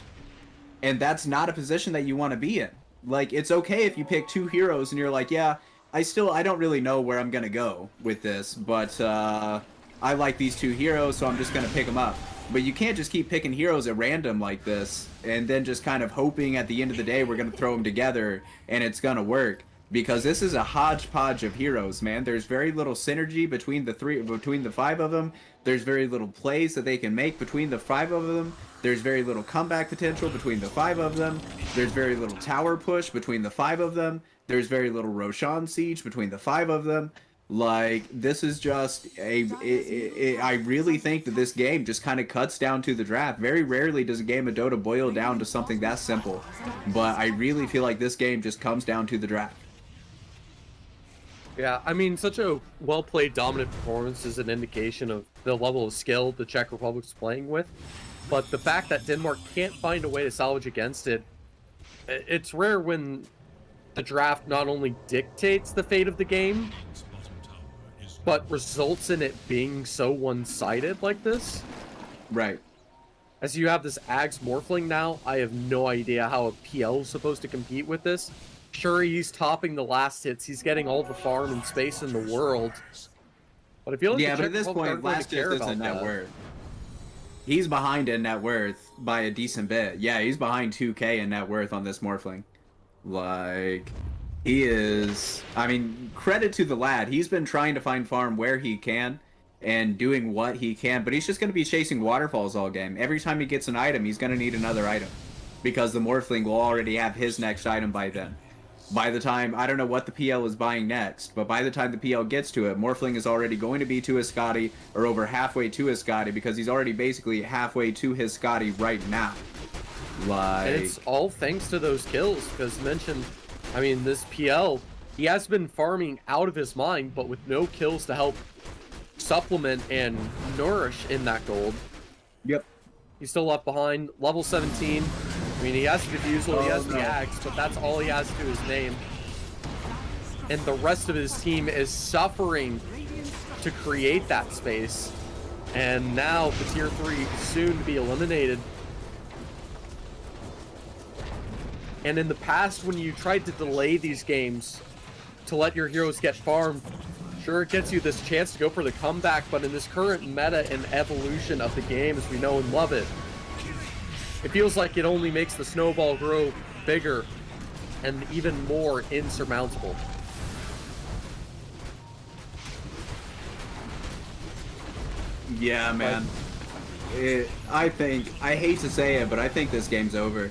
And that's not a position that you want to be in. Like, it's okay if you pick 2 heroes and you're like, yeah, I don't really know where I'm going to go with this, but I like these 2 heroes, so I'm just going to pick them up. But you can't just keep picking heroes at random like this, and then just kind of hoping at the end of the day we're going to throw them together and it's going to work. Because this is a hodgepodge of heroes, man. There's very little synergy between the 5 of them. There's very little plays that they can make between the 5 of them. There's very little comeback potential between the 5 of them. There's very little tower push between the 5 of them. There's very little Roshan siege between the 5 of them. Like, this is just I really think that this game just kind of cuts down to the draft. Very rarely does a game of Dota boil down to something that simple. But I really feel like this game just comes down to the draft. yeah, I mean, such a well-played, dominant performance is an indication of the level of skill the Czech Republic's playing with. But the fact that Denmark can't find a way to salvage against it, it's rare when the draft not only dictates the fate of the game, but results in it being so one-sided like this. Right. As you have this Ags Morphling now, I have no idea how a PL is supposed to compete with this. Sure, he's topping the last hits. He's getting all the farm and space in the world. But I feel like but at this point, last hit isn't net worth. He's behind in net worth by a decent bit. Yeah, he's behind 2K in net worth on this Morphling. Like, he is... I mean, credit to the lad. He's been trying to find farm where he can and doing what he can, but he's just going to be chasing waterfalls all game. Every time he gets an item, he's going to need another item because the Morphling will already have his next item by then. By the time, I don't know what the PL is buying next, but by the time the PL gets to it, Morphling is already going to be to his Scotty, or over halfway to his Scotty, because he's already basically halfway to his Scotty right now. Like... And it's all thanks to those kills, because mentioned, I mean, this PL, he has been farming out of his mind, but with no kills to help supplement and nourish in that gold. Yep. He's still left behind, level 17. I mean, he has the Diffusal, he has the Axe, but that's all he has to his name. And the rest of his team is suffering to create that space. And now the tier 3 soon to be eliminated. And in the past, when you tried to delay these games to let your heroes get farmed, sure, it gets you this chance to go for the comeback, but in this current meta and evolution of the game as we know and love it, it feels like it only makes the snowball grow bigger and even more insurmountable. Yeah, man. I hate to say it, but I think this game's over.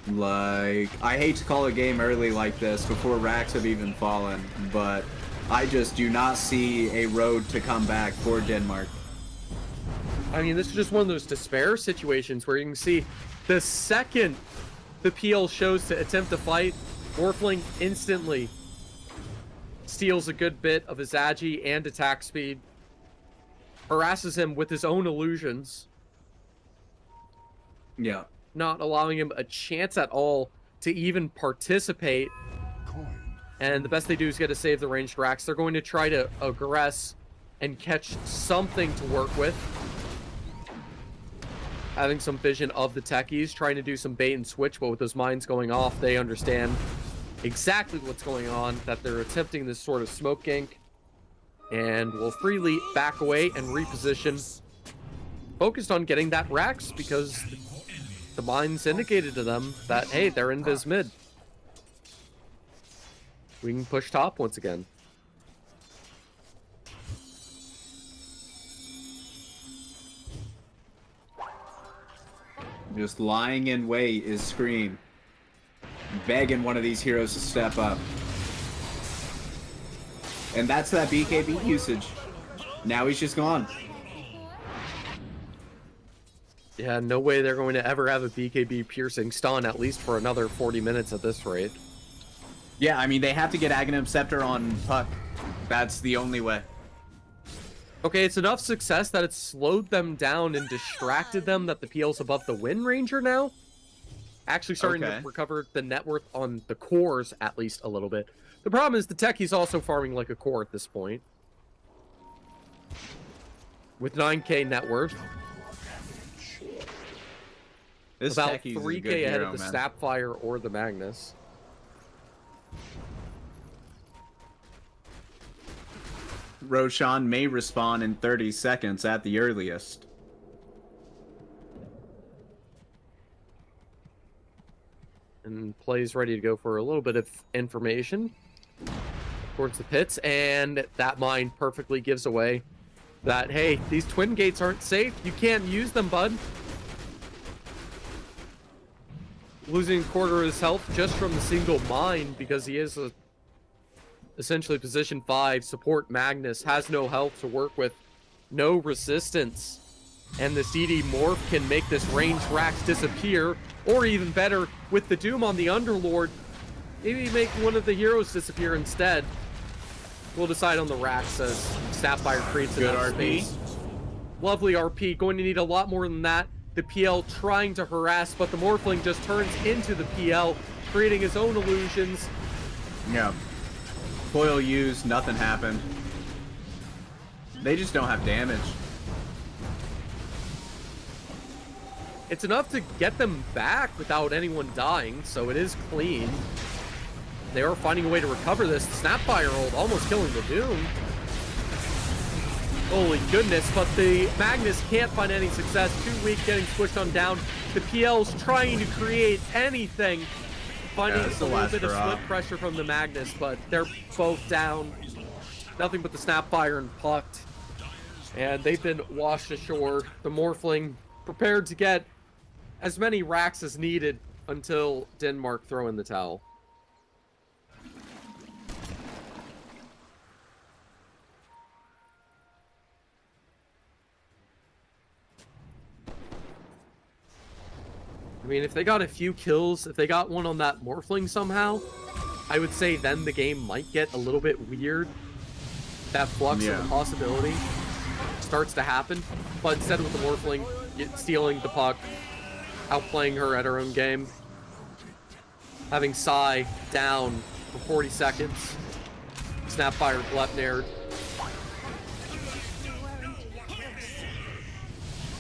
Like, I hate to call a game early like this before racks have even fallen, but I just do not see a road to come back for Denmark. I mean, this is just one of those despair situations where you can see the second the PL shows to attempt to fight, Morphling instantly steals a good bit of his agi and attack speed, harasses him with his own illusions. Yeah. Not allowing him a chance at all to even participate. And the best they do is get to save the ranged racks. They're going to try to aggress and catch something to work with. Having some vision of the techies, trying to do some bait and switch, but with those mines going off, they understand exactly what's going on, that they're attempting this sort of smoke gank, and will freely back away and reposition, focused on getting that racks, because the mines indicated to them that, hey, they're in this mid. we can push top once again. Just lying in wait is Scream. Begging one of these heroes to step up. And that's that BKB usage. Now he's just gone. Yeah, no way they're going to ever have a BKB piercing stun, at least for another 40 minutes at this rate. Yeah, I mean, they have to get Aghanim Scepter on Puck. That's the only way. Okay, it's enough success that it slowed them down and distracted them that the PL's above the Wind Ranger now. Actually starting to recover the net worth on the cores, at least a little bit. The problem is the Techie's also farming like a core at this point. With 9k net worth. This about Techie's 3k ahead of the Snapfire or the Magnus. Roshan may respawn in 30 seconds at the earliest. And plays ready to go for a little bit of information towards the pits, and that mine perfectly gives away that, hey, these twin gates aren't safe. You can't use them, bud. Losing a quarter of his health just from the single mine because he is essentially position 5 support. Magnus has no health to work with, no resistance, and the CD morph can make this range Rax disappear, or even better, with the Doom on the Underlord, maybe make one of the heroes disappear instead. We'll decide on the Rax as Snapfire creates enough space. Lovely RP, going to need a lot more than that. The PL trying to harass, but the Morphling just turns into the PL, creating his own illusions. Yeah. Coil used, nothing happened. They just don't have damage. It's enough to get them back without anyone dying, so it is clean. They are finding a way to recover this. The Snapfire ult almost killing the Doom. Holy goodness, but the Magnus can't find any success. Too weak, getting pushed on down. The PL's trying to create anything. Finding a little bit of split pressure from the Magnus, but they're both down. Nothing but the Snapfire and Pucked. And they've been washed ashore. The Morphling prepared to get as many racks as needed until Denmark throw in the towel. I mean, if they got a few kills, if they got one on that Morphling somehow, I would say then the game might get a little bit weird. That flux of the possibility starts to happen. But instead with the Morphling stealing the puck, outplaying her at her own game, having Psy down for 40 seconds, Snapfire Glepnir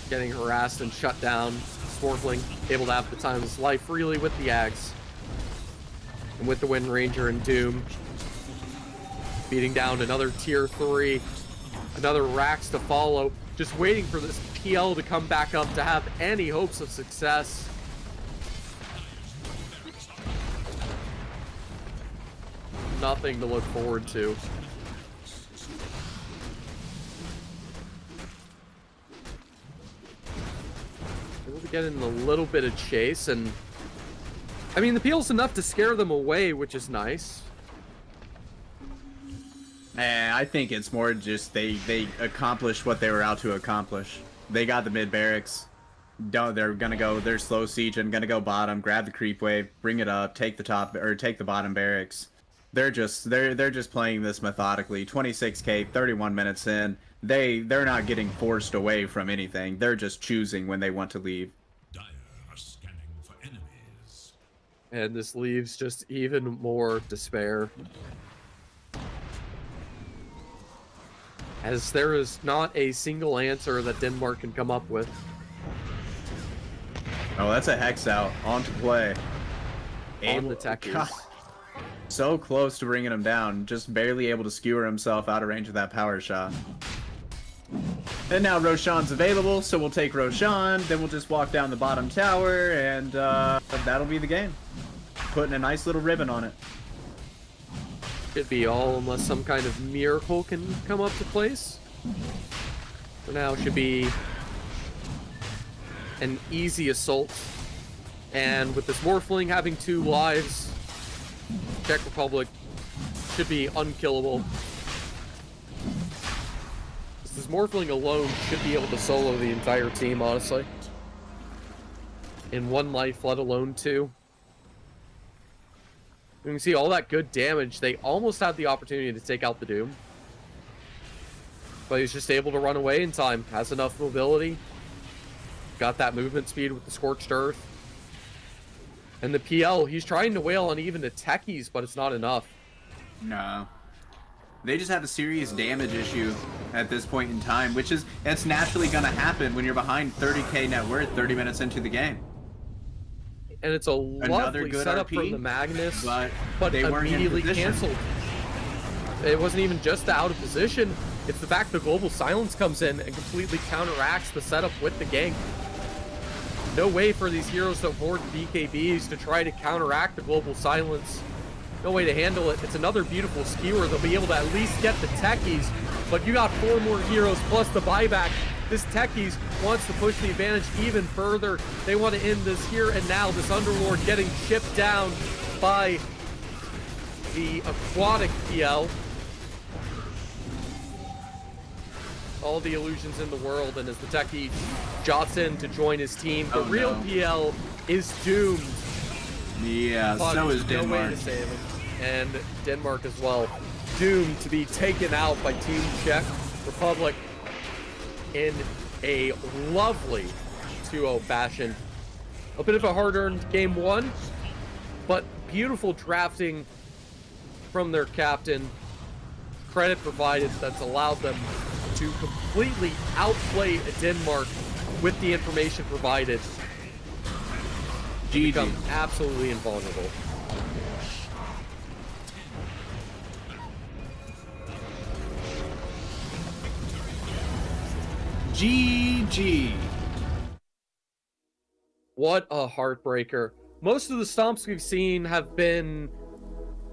getting harassed and shut down. Morphling able to have the time of his life freely with the Ags. And with the Wind Ranger and Doom. Beating down another tier 3. Another Rax to follow. Just waiting for this PL to come back up to have any hopes of success. Nothing to look forward to. Getting a little bit of chase, and I mean the PL's enough to scare them away, which is nice. I think it's more just they accomplished what they were out to accomplish. They got the mid barracks. They're gonna go. They're slow siege and gonna go bottom, grab the creep wave, bring it up, take the top or take the bottom barracks. They're just playing this methodically. 26k, 31 minutes in. They're not getting forced away from anything. They're just choosing when they want to leave. And this leaves just even more despair. As there is not a single answer that Denmark can come up with. Oh, that's a Hex out. On to play. On the Techies. So close to bringing him down. Just barely able to skewer himself out of range of that power shot. And now Roshan's available, so we'll take Roshan, then we'll just walk down the bottom tower, and that'll be the game. Putting a nice little ribbon on it. Could be all unless some kind of miracle can come up to place. For now, should be an easy assault. And with this Morphling having 2 lives, Czech Republic should be unkillable. This Morphling alone should be able to solo the entire team, honestly. In 1 life, let alone 2. You can see all that good damage. They almost had the opportunity to take out the Doom. But he's just able to run away in time. Has enough mobility. Got that movement speed with the Scorched Earth. And the PL, he's trying to wail on even the techies, but it's not enough. No. They just have a serious damage issue at this point in time, which is, it's naturally going to happen when you're behind 30k net worth 30 minutes into the game. And it's a lovely setup for the Magnus, but they weren't immediately canceled. It wasn't even just the out of position, it's the fact the Global Silence comes in and completely counteracts the setup with the gank. No way for these heroes to afford BKBs to try to counteract the Global Silence. No way to handle it. It's another beautiful skewer. They'll be able to at least get the techies, but you got 4 more heroes plus the buyback. This techies wants to push the advantage even further. They want to end this here and now. This Underlord getting shipped down by the aquatic PL. All the illusions in the world, and as the techie jots in to join his team, the real PL is doomed. Yeah, so is Denmark. No way to save him. And Denmark as well, doomed to be taken out by Team Czech Republic in a lovely 2-0 fashion. A bit of a hard-earned game 1, but beautiful drafting from their captain. Credit provided that's allowed them to completely outplay Denmark with the information provided. Become absolutely invulnerable. GG. What a heartbreaker. Most of the stomps we've seen have been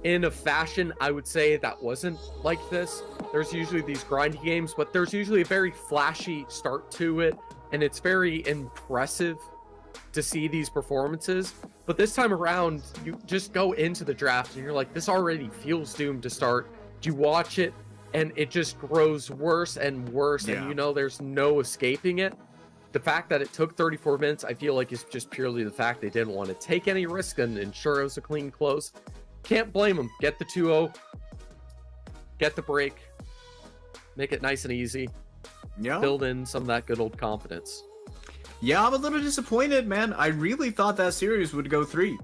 in a fashion, I would say, that wasn't like this. There's usually these grindy games, but there's usually a very flashy start to it, and it's very impressive to see these performances. But this time around, you just go into the draft and you're like, this already feels doomed to start. You watch it and it just grows worse and worse, and you know there's no escaping it. The fact that it took 34 minutes, I feel like, is just purely the fact they didn't want to take any risk and ensure it was a clean close. Can't blame them. Get the 2-0, get the break, make it nice and easy. Yeah. Build in some of that good old confidence. Yeah, I'm a little disappointed, man. I really thought that series would go 3.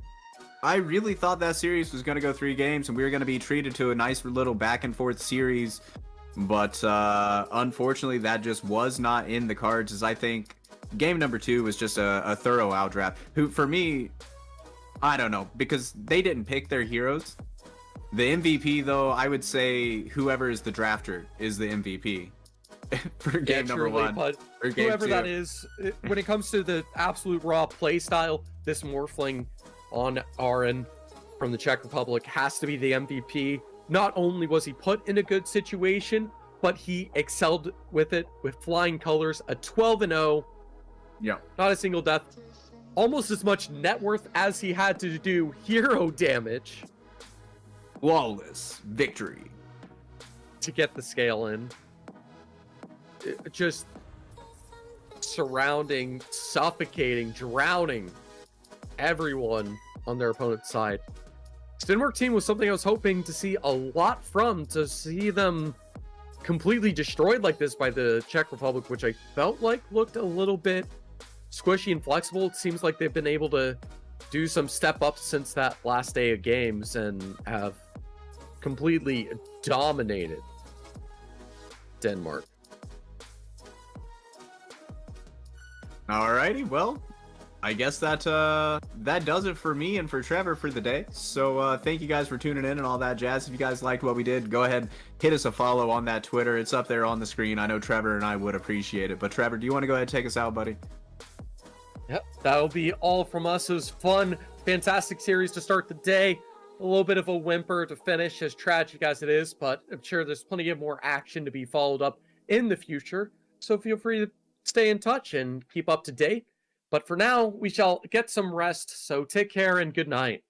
I really thought that series was going to go 3 games, and we were going to be treated to a nice little back and forth series. But unfortunately, that just was not in the cards, as I think game number 2 was just a thorough outdraft. Who, for me, I don't know, because they didn't pick their heroes. The MVP, though, I would say whoever is the drafter is the MVP for game number 1. But or game whoever 2. that is, when it comes to the absolute raw play style, this Morphling on RN from the Czech Republic has to be the MVP. Not only was he put in a good situation, but he excelled with it with flying colors, a 12-0. Yeah. Not a single death. Almost as much net worth as he had to do hero damage. Flawless victory. To get the scale in. Just surrounding, suffocating, drowning everyone on their opponent's side. This Denmark team was something I was hoping to see a lot from, to see them completely destroyed like this by the Czech Republic, which I felt like looked a little bit squishy and flexible. It seems like they've been able to do some step ups since that last day of games and have completely dominated Denmark. Alrighty, well, I guess that does it for me and for Trevor for the day. So thank you guys for tuning in and all that jazz. If you guys liked what we did, go ahead, hit us a follow on that Twitter. It's up there on the screen. I know Trevor and I would appreciate it. But Trevor, do you want to go ahead and take us out, buddy? Yep, that'll be all from us. It was fun, fantastic series to start the day. A little bit of a whimper to finish, as tragic as it is, but I'm sure there's plenty of more action to be followed up in the future. So feel free to stay in touch and keep up to date. But for now, we shall get some rest, so take care and good night.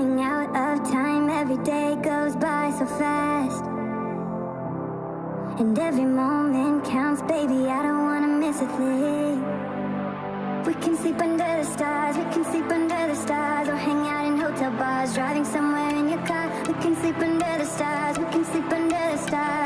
running out of time. Every day goes by so fast, and every moment counts, baby. I don't wanna miss a thing. We can sleep under the stars, we can sleep under the stars, or hang out in hotel bars, driving somewhere in your car. We can sleep under the stars, we can sleep under the stars.